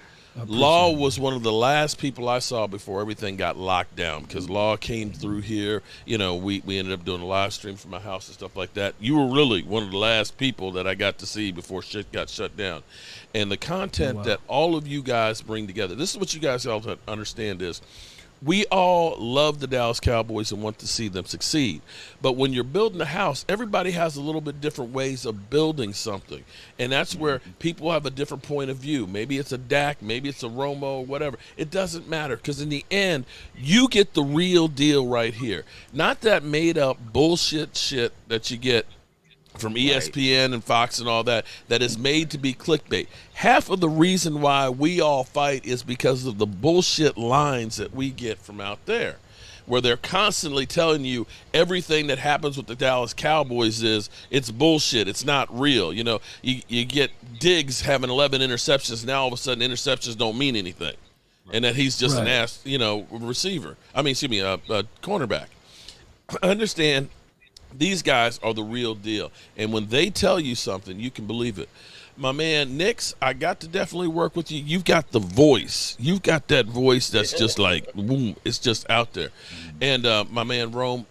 Law was one of the last people I saw before everything got locked down, because Law came through here. You know, we ended up doing a live stream from my house and stuff like that. You were really one of the last people that I got to see before shit got shut down. And the content that all of you guys bring together, this is what you guys all understand is, we all love the Dallas Cowboys and want to see them succeed. But when you're building a house, everybody has a little bit different ways of building something. And that's where people have a different point of view. Maybe it's a Dak, maybe it's a Romo, whatever. It doesn't matter, because in the end, you get the real deal right here. Not that made up bullshit shit that you get from ESPN and Fox and all that is made to be clickbait. Half of the reason why we all fight is because of the bullshit lines that we get from out there, where they're constantly telling you everything that happens with the Dallas Cowboys it's bullshit. It's not real. You know, you get Diggs having 11 interceptions. Now all of a sudden interceptions don't mean anything. And that he's just an ass, you know, receiver. I mean, excuse me, a cornerback. I understand. These guys are the real deal. And when they tell you something, you can believe it. My man Nix, I got to definitely work with you. You've got the voice. You've got that voice that's just like boom, it's just out there. And my man Rome,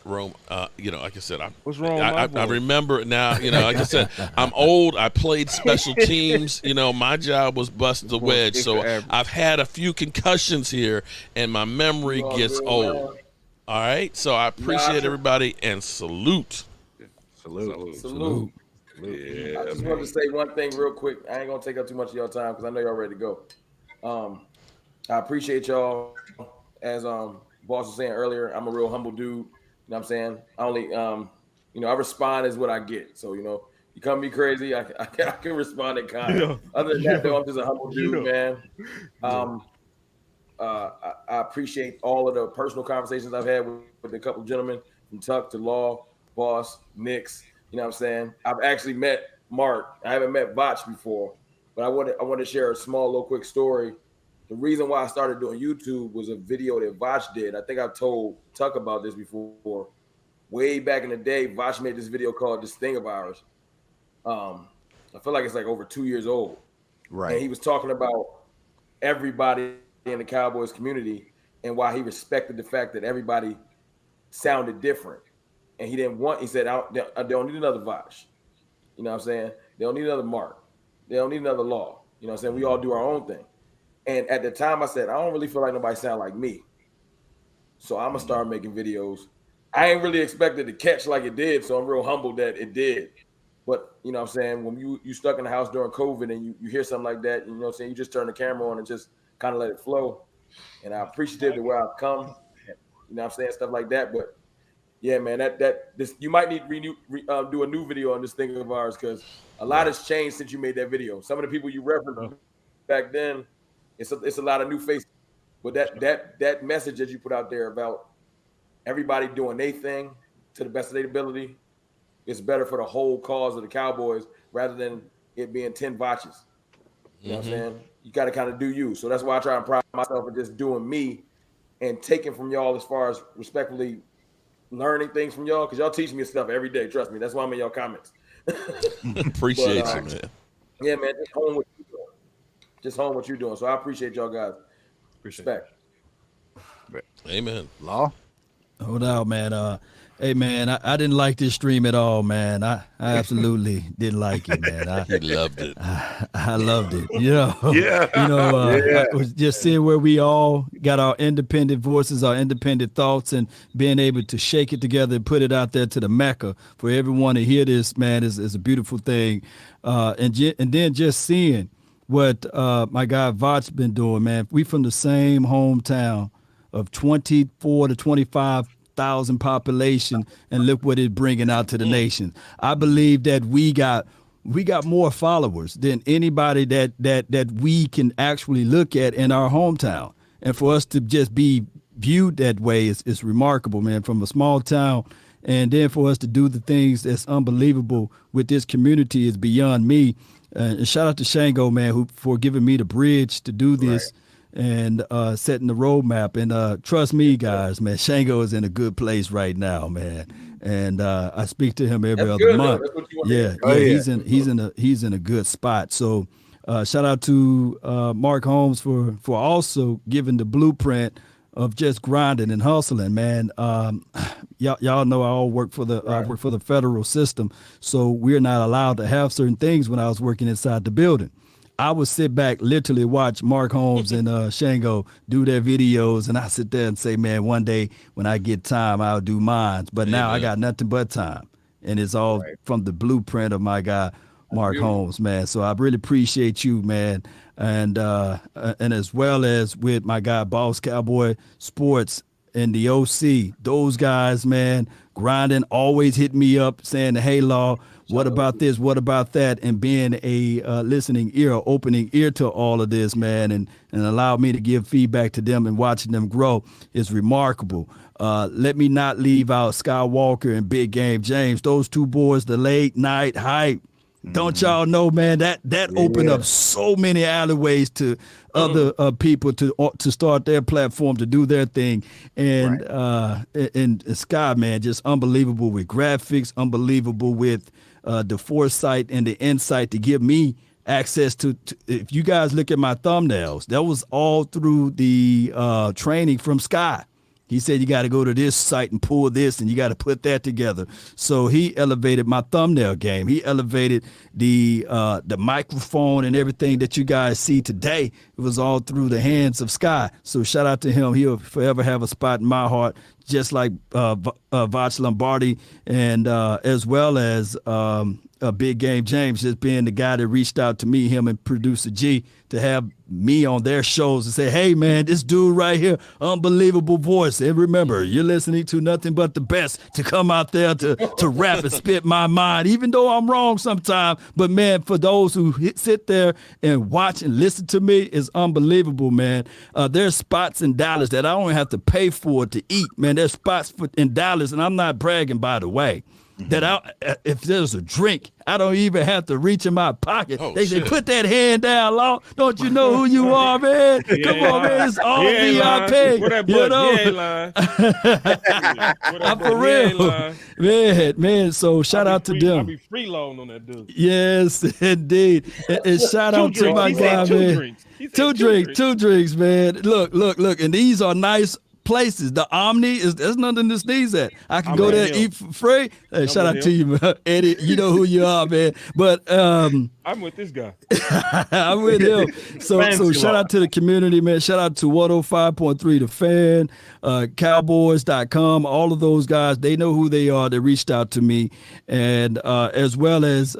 you know, like I said, what's wrong? I remember now. You know, like I said, I'm old. I played special teams. You know, my job was bust the wedge. So I've had a few concussions here, and my memory gets old. All right, so I appreciate everybody and salute. Salute. Yeah, I just wanted to say one thing real quick. I ain't gonna take up too much of your time because I know y'all ready to go. I appreciate y'all. As Boss was saying earlier, I'm a real humble dude. You know what I'm saying? I only you know, I respond as what I get. So, you know, you come be crazy, I can respond in kind. Yeah. Other than that, though, I'm just a humble dude, man. I appreciate all of the personal conversations I've had with a couple of gentlemen from Tuck to Law, Boss, Nix. You know what I'm saying? I've actually met Mark. I haven't met Vach before, but I want to share a small little quick story. The reason why I started doing YouTube was a video that Vach did. I think I've told Tuck about this before. Way back in the day, Vach made this video called This Thing of Ours. I feel like it's like over 2 years old. Right. And he was talking about everybody in the Cowboys community and why he respected the fact that everybody sounded different. And he said, I don't need another Vach. You know what I'm saying? They don't need another Mark. They don't need another Law. You know what I'm saying? We all do our own thing. And at the time I said, I don't really feel like nobody sound like me. So I'm going to start making videos. I ain't really expected to catch like it did, so I'm real humbled that it did. But, you know what I'm saying, when you stuck in the house during COVID and you hear something like that, you know what I'm saying, you just turn the camera on and just kind of let it flow. And I appreciate where I've come, you know what I'm saying, stuff like that. But yeah, man, this you might need to do a new video on This Thing of Ours because a lot has changed since you made that video. Some of the people you referenced back then, it's a lot of new faces. But that message that you put out there about everybody doing their thing to the best of their ability, it's better for the whole cause of the Cowboys rather than it being 10 Vaches. You know what I'm saying? You got to kind of do you. So that's why I try and pride myself in just doing me and taking from y'all as far as respectfully learning things from y'all because y'all teach me stuff every day. Trust me. That's why I'm in y'all comments. Appreciate you, man. Yeah, man. Just hone what you're doing. Just hone what you're doing. So I appreciate y'all guys. Respect. Amen. Law. No doubt, man. Hey, man, I didn't like this stream at all, man. I absolutely didn't like it, man. He loved it. I loved it. You know, Yeah. I was just seeing where we all got our independent voices, our independent thoughts, and being able to shake it together and put it out there to the Mecca for everyone to hear this, man, is a beautiful thing. And then just seeing what my guy Vach's been doing, man. We from the same hometown of 24 to 25,000 population, and look what it's bringing out to the nation. I believe that we got more followers than anybody that we can actually look at in our hometown. And for us to just be viewed that way is remarkable, man, from a small town. And then for us to do the things that's unbelievable with this community is beyond me. And shout out to Shango, man, for giving me the bridge to do this. Right. And setting the roadmap. And trust me, guys, man, Shango is in a good place right now, man. And I speak to him every other month. Yeah, he's in a good spot. So shout out to Mark Holmes for also giving the blueprint of just grinding and hustling, man. Y'all know I all work for the federal system, so we're not allowed to have certain things when I was working inside the building. I would sit back, literally watch Mark Holmes and Shango do their videos, and I sit there and say, man, one day when I get time, I'll do mine. But now I got nothing but time, and it's all from the blueprint of my guy, Mark Holmes, man. So I really appreciate you, man, and as well as with my guy, Boss Cowboy Sports and the OC, those guys, man, grinding, always hit me up saying, hey, Law, what about this? What about that? And being a listening ear, opening ear to all of this, man, and allow me to give feedback to them and watching them grow is remarkable. Let me not leave out Skywalker and Big Game James. Those two boys, the late night hype. Don't y'all know, man, that opened up so many alleyways to other people to start their platform, to do their thing. And and Sky, man, just unbelievable with graphics, unbelievable with the foresight and the insight to give me access to if you guys look at my thumbnails, that was all through the training from Sky. He said you got to go to this site and pull this, and you got to put that together. So he elevated my thumbnail game. He elevated the microphone and everything that you guys see today. It was all through the hands of Sky. So shout out to him. He'll forever have a spot in my heart, just like Voch Lombardi, and as well as Big Game James, just being the guy that reached out to me, him and producer G, to have me on their shows and say, hey man, this dude right here, unbelievable voice. And remember, you're listening to nothing but the best to come out there to rap and spit my mind, even though I'm wrong sometimes. But man, for those who sit there and watch and listen to me, it's unbelievable, man. There's spots in Dallas that I don't have to pay for to eat, man. There's spots in Dallas, and I'm not bragging, by the way, that if there's a drink, I don't even have to reach in my pocket. They say, put that hand down, Law. Don't you know who you are, man? Come on, man. It's all VIP. You know? I'm for real. Man. So shout out to them. I'll be freeloading on that dude. Yes, indeed. And shout out to my guy, man. Two drinks, man. Look. And these are nice places. The Omni there's nothing to sneeze at. I can go there and eat for free. Hey, shout out to you, man. Eddie. You know who you are, man. But I'm with this guy. I'm with him. So shout out to the community, man. Shout out to 105.3 The Fan, Cowboys.com, all of those guys. They know who they are. They reached out to me. And as well as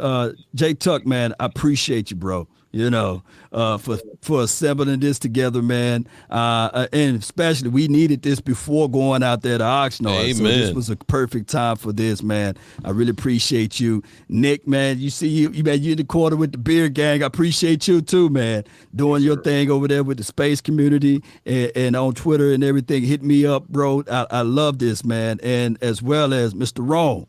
Jay Tuck, man, I appreciate you, bro. You know, for assembling this together, man. And especially we needed this before going out there to Oxnard. So this was a perfect time for this, man. I really appreciate you. Nick, man, you see you in the corner with the beer gang. I appreciate you too, man. Doing your thing over there with the space community and on Twitter and everything. Hit me up, bro. I love this, man. And as well as Mr. Rome.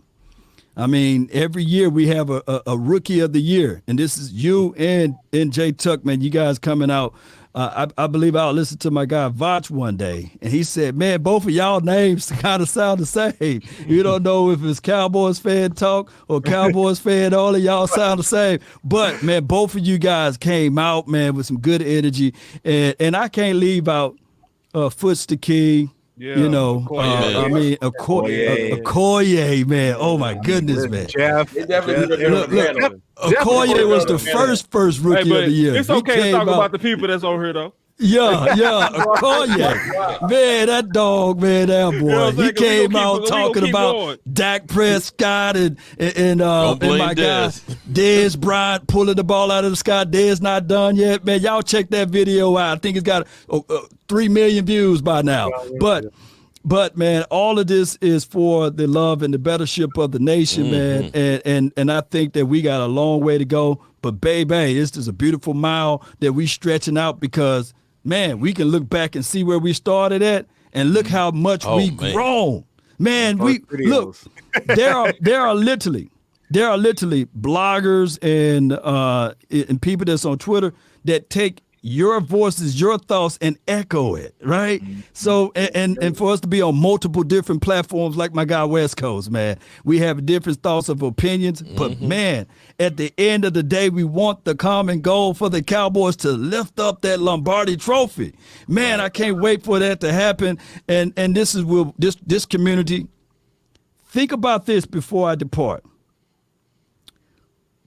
I mean, every year we have a rookie of the year, and this is you and Jay Tuck, man. You guys coming out. I believe I'll listen to my guy Voch one day, and he said, man, both of y'all names kind of sound the same. You don't know if it's Cowboys fan talk or Cowboys fan, all of y'all sound the same. But, man, both of you guys came out, man, with some good energy, and I can't leave out Foots the King. Yeah, you know, I mean, Okoye, man. Oh my goodness, man. Jeff. Okoye was the first rookie of the year. It's okay to talk about the people that's over here, though. Yeah, Okoye. Man, that dog, man, that boy. He came out talking about Dak Prescott and my guy, Dez Bryant pulling the ball out of the sky. Dez not done yet. Man, y'all check that video out. I think it's got 3 million views by now. But man, all of this is for the love and the bettership of the nation, man. And I think that we got a long way to go. But baby, this is a beautiful mile that we stretching out because, man, we can look back and see where we started at and look how much we've grown. Man, there are literally bloggers and people that's on Twitter that take your voices, your thoughts, and echo it, right? So, and for us to be on multiple different platforms like my guy West Coast, man, we have different thoughts of opinions, but man, at the end of the day, we want the common goal for the Cowboys to lift up that Lombardi trophy. Man, I can't wait for that to happen. And this is this community. Think about this before I depart.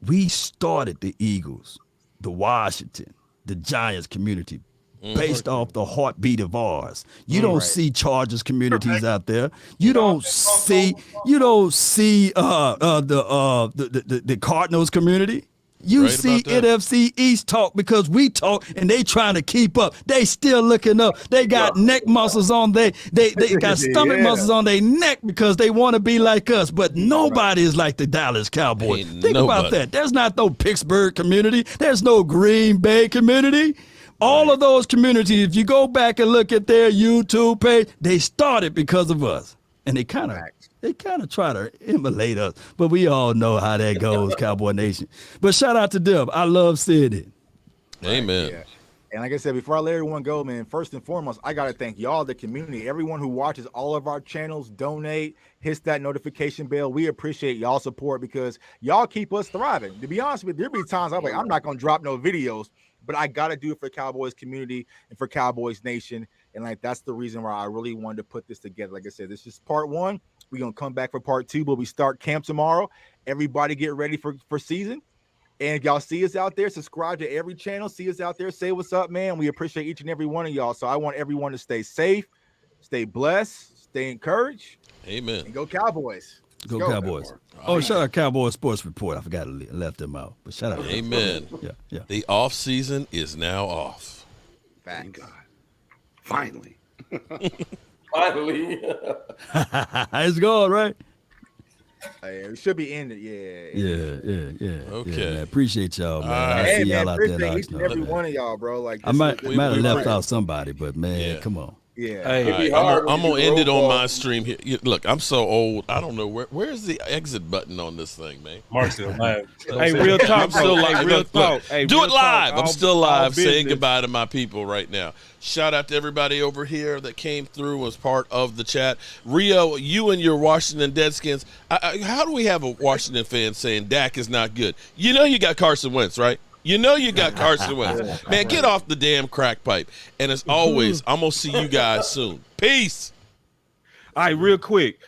We started the Eagles, the Washington, the Giants community based off the heartbeat of ours. You don't see Chargers communities out there. You don't see the Cardinals community. You see NFC East talk because we talk and they trying to keep up. They still looking up. They got neck muscles on they got stomach muscles on their neck because they want to be like us. But nobody is like the Dallas Cowboys. Think about that. There's not no Pittsburgh community. There's no Green Bay community. All of those communities, if you go back and look at their YouTube page, they started because of us. And they kind of try to emulate us, but we all know how that goes, Cowboy Nation. But shout out to them. I love seeing it. Amen. And like I said, before I let everyone go, man, first and foremost, I got to thank y'all, the community, everyone who watches all of our channels, donate, hits that notification bell. We appreciate y'all support because y'all keep us thriving. To be honest with you, there be times I'm like, I'm not going to drop no videos, but I got to do it for Cowboys community and for Cowboys Nation. And like, that's the reason why I really wanted to put this together. Like I said, this is part one. We're going to come back for part two, but we start camp tomorrow. Everybody get ready for season. And if y'all see us out there, subscribe to every channel. See us out there. Say what's up, man. We appreciate each and every one of y'all. So I want everyone to stay safe, stay blessed, stay encouraged. Amen. And go Cowboys. Go Cowboys. Oh, shout out Cowboys Sports Report. I forgot to left them out. But shout out. Amen. Yeah. The off season is now off. Thank God. Finally. Finally. It's gone, right? It should be ended. Yeah. Okay. Yeah, man. Appreciate y'all, man. I Hey, see man, y'all out there. appreciate each and every one of y'all, bro. Like I might this have left great. out somebody, but man, come on. Yeah. Hey, I'm gonna end it on my stream here. Look, I'm so old. I don't know where's the exit button on this thing, man. Mark's still live. Hey, real talk. I'm still live. Real Look, talk. do it live. I'm still live, saying business. goodbye to my people right now. Shout out to everybody over here that came through as part of the chat. Rio, you and your Washington Deadskins. How do we have a Washington fan saying Dak is not good? You know you got Carson Wentz, right? You know you got Carson Wentz. Man, get off the damn crack pipe. And as always, I'm going to see you guys soon. Peace. All right, real quick.